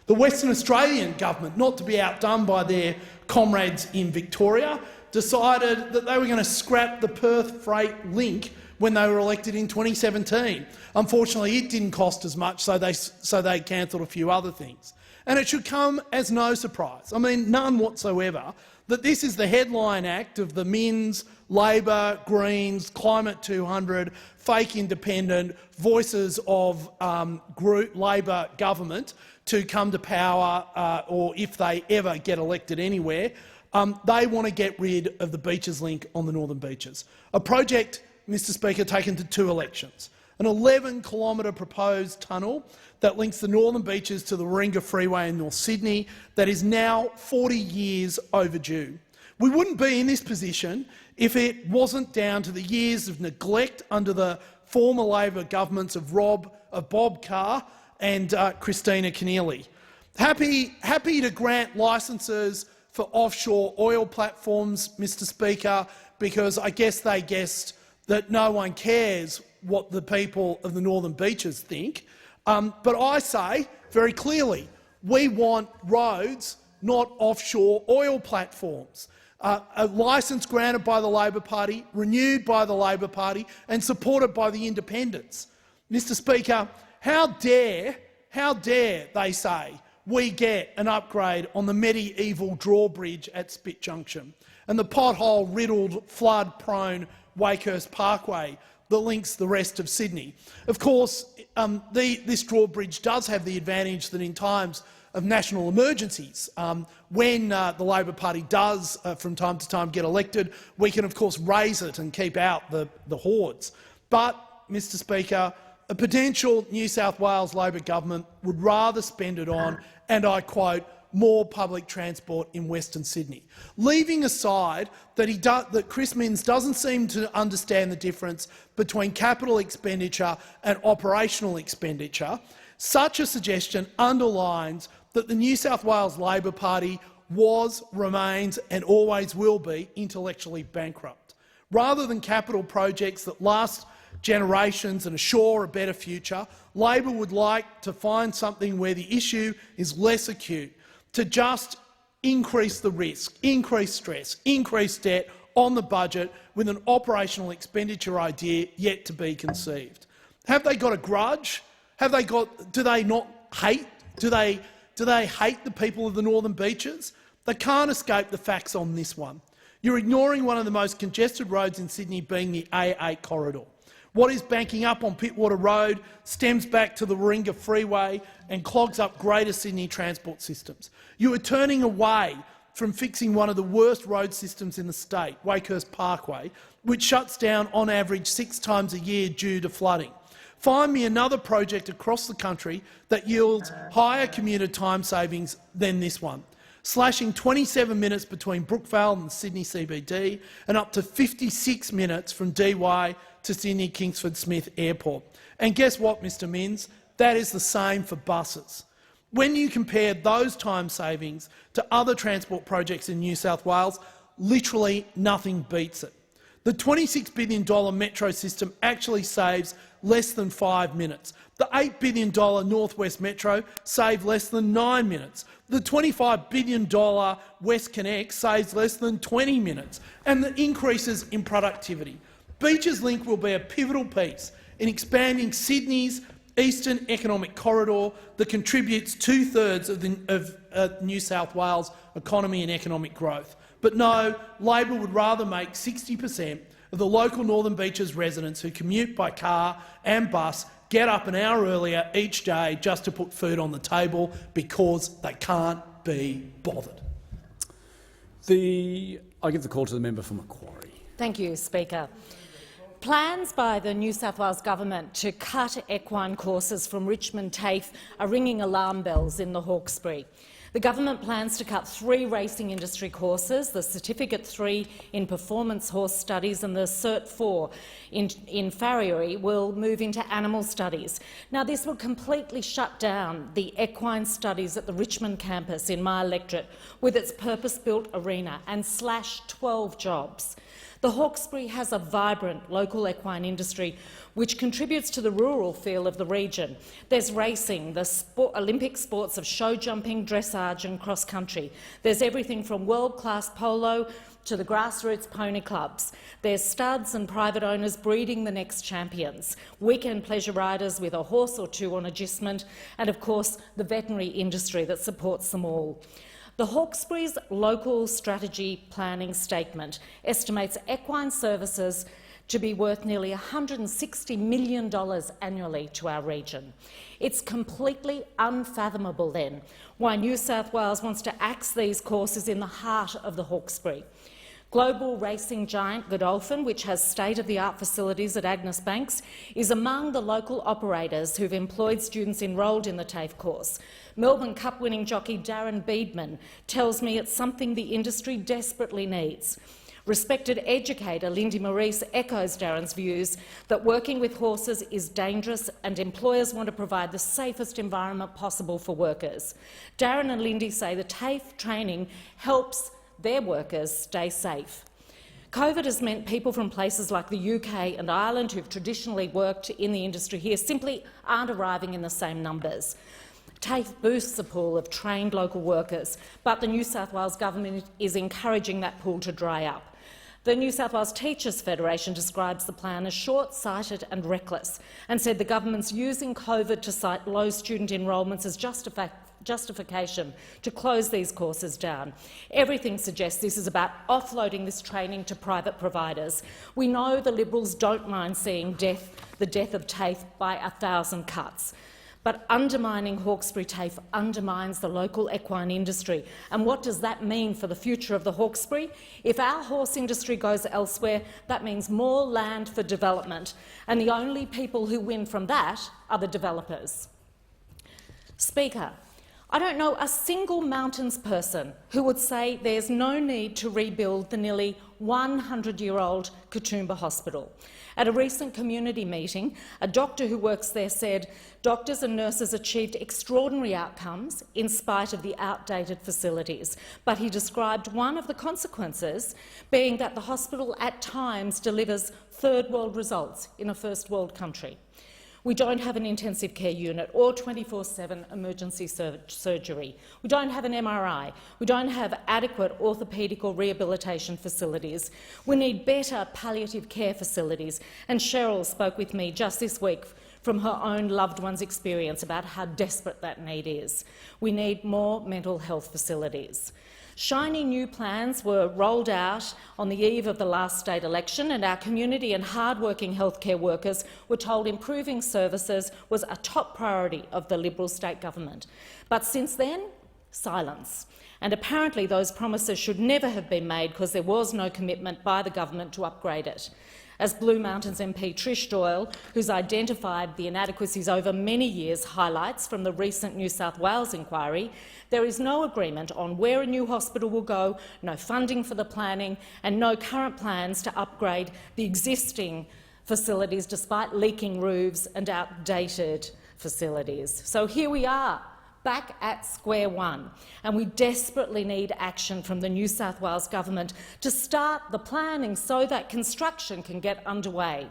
The Western Australian government, not to be outdone by their comrades in Victoria, decided that they were going to scrap the Perth Freight Link when they were elected in 2017. Unfortunately, it didn't cost as much, so they cancelled a few other things. And it should come as no surprise, I mean none whatsoever, that this is the headline act of the Mins, Labor, Greens, Climate 200, fake independent, voices of Labor government to come to power, or if they ever get elected anywhere. They want to get rid of the Beaches Link on the Northern Beaches, a project, Mr Speaker, taken to 2 elections. An 11-kilometre proposed tunnel that links the Northern Beaches to the Warringah Freeway in North Sydney that is now 40 years overdue. We wouldn't be in this position if it wasn't down to the years of neglect under the former Labor governments of Bob Carr and Christina Keneally. Happy to grant licences for offshore oil platforms, Mr Speaker, because I guess they guessed that no one cares what the people of the Northern Beaches think. But I say very clearly, we want roads, not offshore oil platforms. A licence granted by the Labor Party, renewed by the Labor Party and supported by the Independents. Mr Speaker, how dare they say we get an upgrade on the medieval drawbridge at Spit Junction and the pothole-riddled, flood-prone Wakehurst Parkway that links the rest of Sydney. Of course, this drawbridge does have the advantage that in times of national emergencies, when the Labor Party does from time to time get elected, we can of course raise it and keep out the hordes. But, Mr Speaker, a potential New South Wales Labor government would rather spend it on, and I quote, more public transport in Western Sydney. Leaving aside that Chris Minns doesn't seem to understand the difference between capital expenditure and operational expenditure, such a suggestion underlines that the New South Wales Labor Party was, remains and always will be intellectually bankrupt. Rather than capital projects that last generations and assure a better future, Labor would like to find something where the issue is less acute, to just increase the risk, increase stress, increase debt on the budget with an operational expenditure idea yet to be conceived. Have they got a grudge? Do they not hate? Do they hate the people of the Northern Beaches? They can't escape the facts on this one. You're ignoring one of the most congested roads in Sydney being the A8 corridor. What is banking up on Pittwater Road stems back to the Warringah Freeway and clogs up Greater Sydney transport systems. You are turning away from fixing one of the worst road systems in the state, Wakehurst Parkway, which shuts down on average 6 times a year due to flooding. Find me another project across the country that yields higher commuter time savings than this one, slashing 27 minutes between Brookvale and Sydney CBD and up to 56 minutes from Dee Why to Sydney Kingsford Smith Airport. And guess what, Mr Minns? That is the same for buses. When you compare those time savings to other transport projects in New South Wales, literally nothing beats it. The $26 billion metro system actually saves less than 5 minutes. The $8 billion North West Metro saved less than 9 minutes. The $25 billion WestConnex saves less than 20 minutes. And the increases in productivity. Beaches Link will be a pivotal piece in expanding Sydney's eastern economic corridor that contributes 2/3 of New South Wales' economy and economic growth. But no, Labor would rather make 60% of the local Northern Beaches residents who commute by car and bus get up an hour earlier each day just to put food on the table because they can't be bothered. I give the call to the member for Macquarie. Thank you, Speaker. Plans by the New South Wales Government to cut equine courses from Richmond TAFE are ringing alarm bells in the Hawkesbury. The government plans to cut 3 racing industry courses, the Certificate 3 in Performance Horse Studies and the Cert 4 in Farriery will move into animal studies. Now, this will completely shut down the equine studies at the Richmond campus in my electorate with its purpose-built arena and slash 12 jobs. The Hawkesbury has a vibrant local equine industry which contributes to the rural feel of the region. There's racing, the Olympic sports of show jumping, dressage and cross-country. There's everything from world-class polo to the grassroots pony clubs. There's studs and private owners breeding the next champions, weekend pleasure riders with a horse or two on agistment, and of course the veterinary industry that supports them all. The Hawkesbury's local strategy planning statement estimates equine services to be worth nearly $160 million annually to our region. It's completely unfathomable, then, why New South Wales wants to axe these courses in the heart of the Hawkesbury. Global racing giant Godolphin, which has state-of-the-art facilities at Agnes Banks, is among the local operators who've employed students enrolled in the TAFE course. Melbourne Cup-winning jockey Darren Beedman tells me it's something the industry desperately needs. Respected educator Lindy Maurice echoes Darren's views that working with horses is dangerous and employers want to provide the safest environment possible for workers. Darren and Lindy say the TAFE training helps their workers stay safe. COVID has meant people from places like the UK and Ireland who've traditionally worked in the industry here simply aren't arriving in the same numbers. TAFE boosts a pool of trained local workers, but the New South Wales government is encouraging that pool to dry up. The New South Wales Teachers Federation describes the plan as short-sighted and reckless and said the government's using COVID to cite low student enrolments as justification to close these courses down. Everything suggests this is about offloading this training to private providers. We know the Liberals don't mind seeing the death of TAFE by 1,000 cuts. But undermining Hawkesbury TAFE undermines the local equine industry. And what does that mean for the future of the Hawkesbury? If our horse industry goes elsewhere, that means more land for development, and the only people who win from that are the developers. Speaker, I don't know a single Mountains person who would say there's no need to rebuild the nearly 100-year-old Katoomba Hospital. At a recent community meeting, a doctor who works there said doctors and nurses achieved extraordinary outcomes in spite of the outdated facilities, but he described one of the consequences being that the hospital at times delivers third-world results in a first-world country. We don't have an intensive care unit or 24/7 emergency surgery. We don't have an MRI. We don't have adequate orthopaedic or rehabilitation facilities. We need better palliative care facilities. And Cheryl spoke with me just this week from her own loved one's experience about how desperate that need is. We need more mental health facilities. Shiny new plans were rolled out on the eve of the last state election, and our community and hard-working healthcare workers were told improving services was a top priority of the Liberal state government. But since then, silence. And apparently those promises should never have been made because there was no commitment by the government to upgrade it. As Blue Mountains MP Trish Doyle, who's identified the inadequacies over many years, highlights from the recent New South Wales inquiry, there is no agreement on where a new hospital will go, no funding for the planning and no current plans to upgrade the existing facilities despite leaking roofs and outdated facilities. So here we are, back at square one, and we desperately need action from the New South Wales government to start the planning so that construction can get underway.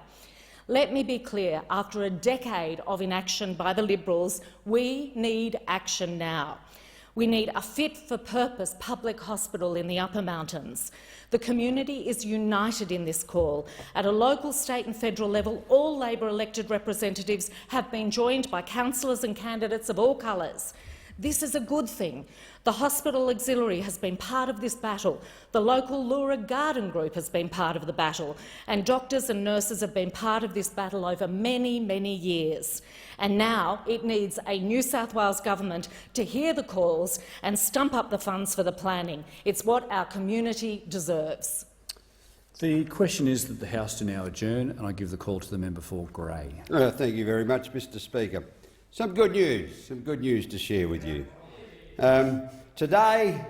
Let me be clear, after a decade of inaction by the Liberals, we need action now. We need a fit-for-purpose public hospital in the Upper Mountains. The community is united in this call. At a local, state and federal level, all Labor elected representatives have been joined by councillors and candidates of all colours. This is a good thing. The Hospital Auxiliary has been part of this battle. The local Laura Garden Group has been part of the battle, and doctors and nurses have been part of this battle over many, many years. And now it needs a New South Wales government to hear the calls and stump up the funds for the planning. It's what our community deserves. The question is that the House do now adjourn, and I give the call to the member for Grey. Thank you very much, Mr Speaker. Some good news to share with you. Today,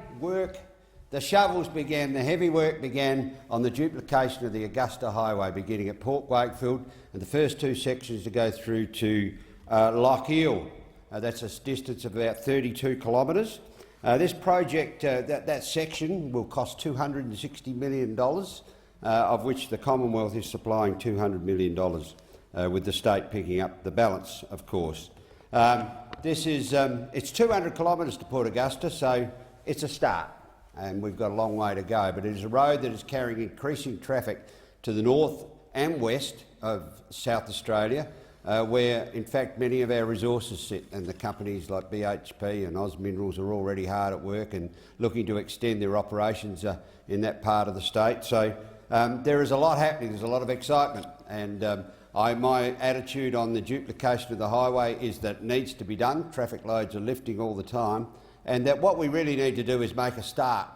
the shovels began, the heavy work began on the duplication of the Augusta Highway, beginning at Port Wakefield, and the first two sections to go through to Lochiel. That's a distance of about 32 kilometres. This project, that section, will cost $260 million, of which the Commonwealth is supplying $200 million, with the state picking up the balance, of course. It's 200 kilometres to Port Augusta, so it's a start, and we've got a long way to go. But it is a road that is carrying increasing traffic to the north and west of South Australia, where, in fact, many of our resources sit, and the companies like BHP and Oz Minerals are already hard at work and looking to extend their operations in that part of the state. So there is a lot happening. There's a lot of excitement, and my attitude on the duplication of the highway is that it needs to be done. Traffic loads are lifting all the time, and that what we really need to do is make a start,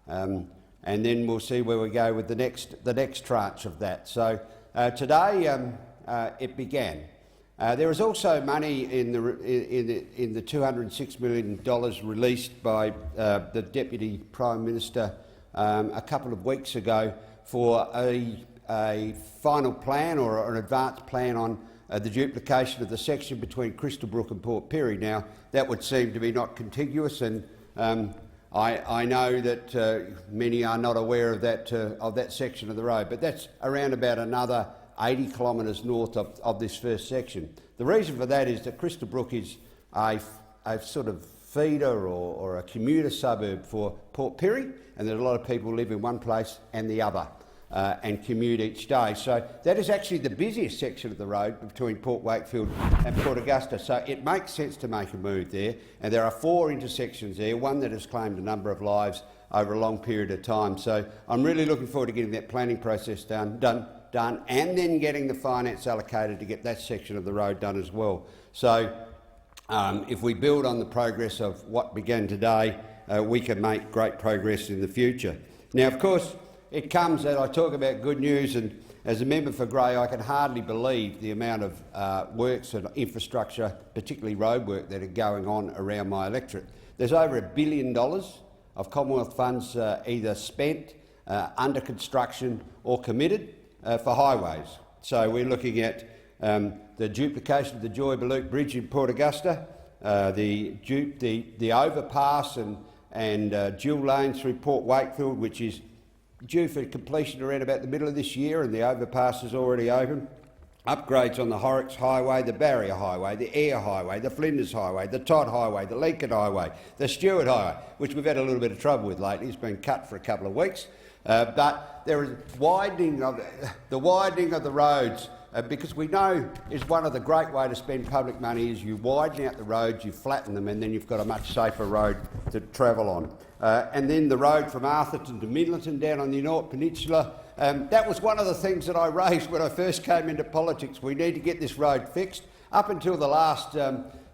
and then we'll see where we go with the next tranche of that. So today it began. There is also money in the $206 million released by the Deputy Prime Minister a couple of weeks ago for a final plan or an advanced plan on the duplication of the section between Crystal Brook and Port Pirie. Now, that would seem to be not contiguous, and I know that many are not aware of that section of the road, but that's around about another 80 kilometres north of this first section. The reason for that is that Crystal Brook is a sort of feeder or a commuter suburb for Port Pirie, and there's a lot of people live in one place and the other and commute each day. So that is actually the busiest section of the road between Port Wakefield and Port Augusta. So it makes sense to make a move there, and there are 4 intersections there, one that has claimed a number of lives over a long period of time. So I'm really looking forward to getting that planning process done, and then getting the finance allocated to get that section of the road done as well. So if we build on the progress of what began today, we can make great progress in the future. Now, of course, it comes that I talk about good news, and as a member for Grey, I can hardly believe the amount of works and infrastructure, particularly road work, that are going on around my electorate. There's over $1 billion of Commonwealth funds either spent, under construction or committed for highways. So we're looking at the duplication of the Joy-Baluke Bridge in Port Augusta, the overpass and dual lanes through Port Wakefield, which is due for completion around about the middle of this year, and the overpass is already open. Upgrades on the Horrocks Highway, the Barrier Highway, the Eyre Highway, the Flinders Highway, the Todd Highway, the Lincoln Highway, the Stewart Highway, which we've had a little bit of trouble with lately. It's been cut for a couple of weeks. But there is widening of the roads, because we know is one of the great ways to spend public money is you widen out the roads, you flatten them, and then you've got a much safer road to travel on. And then the road from Arthurton to Midleton down on the North Peninsula, that was one of the things that I raised when I first came into politics. We need to get this road fixed. Up until the last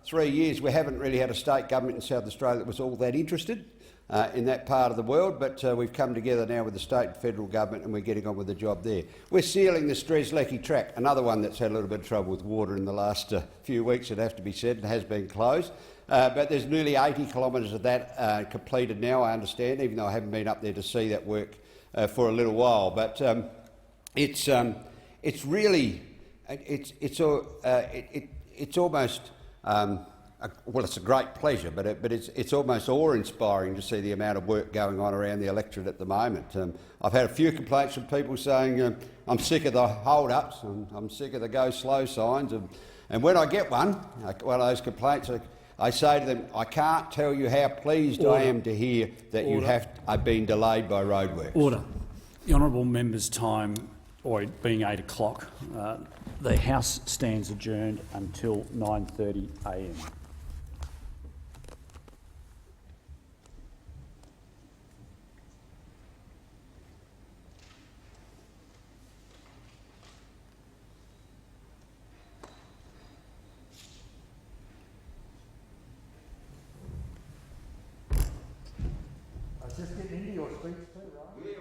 3 years, we haven't really had a state government in South Australia that was all that interested in that part of the world, but we've come together now with the state and federal government, and we're getting on with the job there. We're sealing the Strzelecki track, another one that's had a little bit of trouble with water in the last few weeks, it has to be said, and has been closed. But there's nearly 80 kilometres of that completed now, I understand, even though I haven't been up there to see that work for a little while. But it's really it's almost well, it's a great pleasure, but it's almost awe-inspiring to see the amount of work going on around the electorate at the moment. I've had a few complaints from people saying I'm sick of the hold-ups, and I'm sick of the go-slow signs, and when I get one of those complaints, I say to them, I can't tell you how pleased I am to hear that you have been delayed by roadworks. Order. The honourable member's time, or being 8 o'clock, the House stands adjourned until 9:30 a.m. Just get into your speech too, right?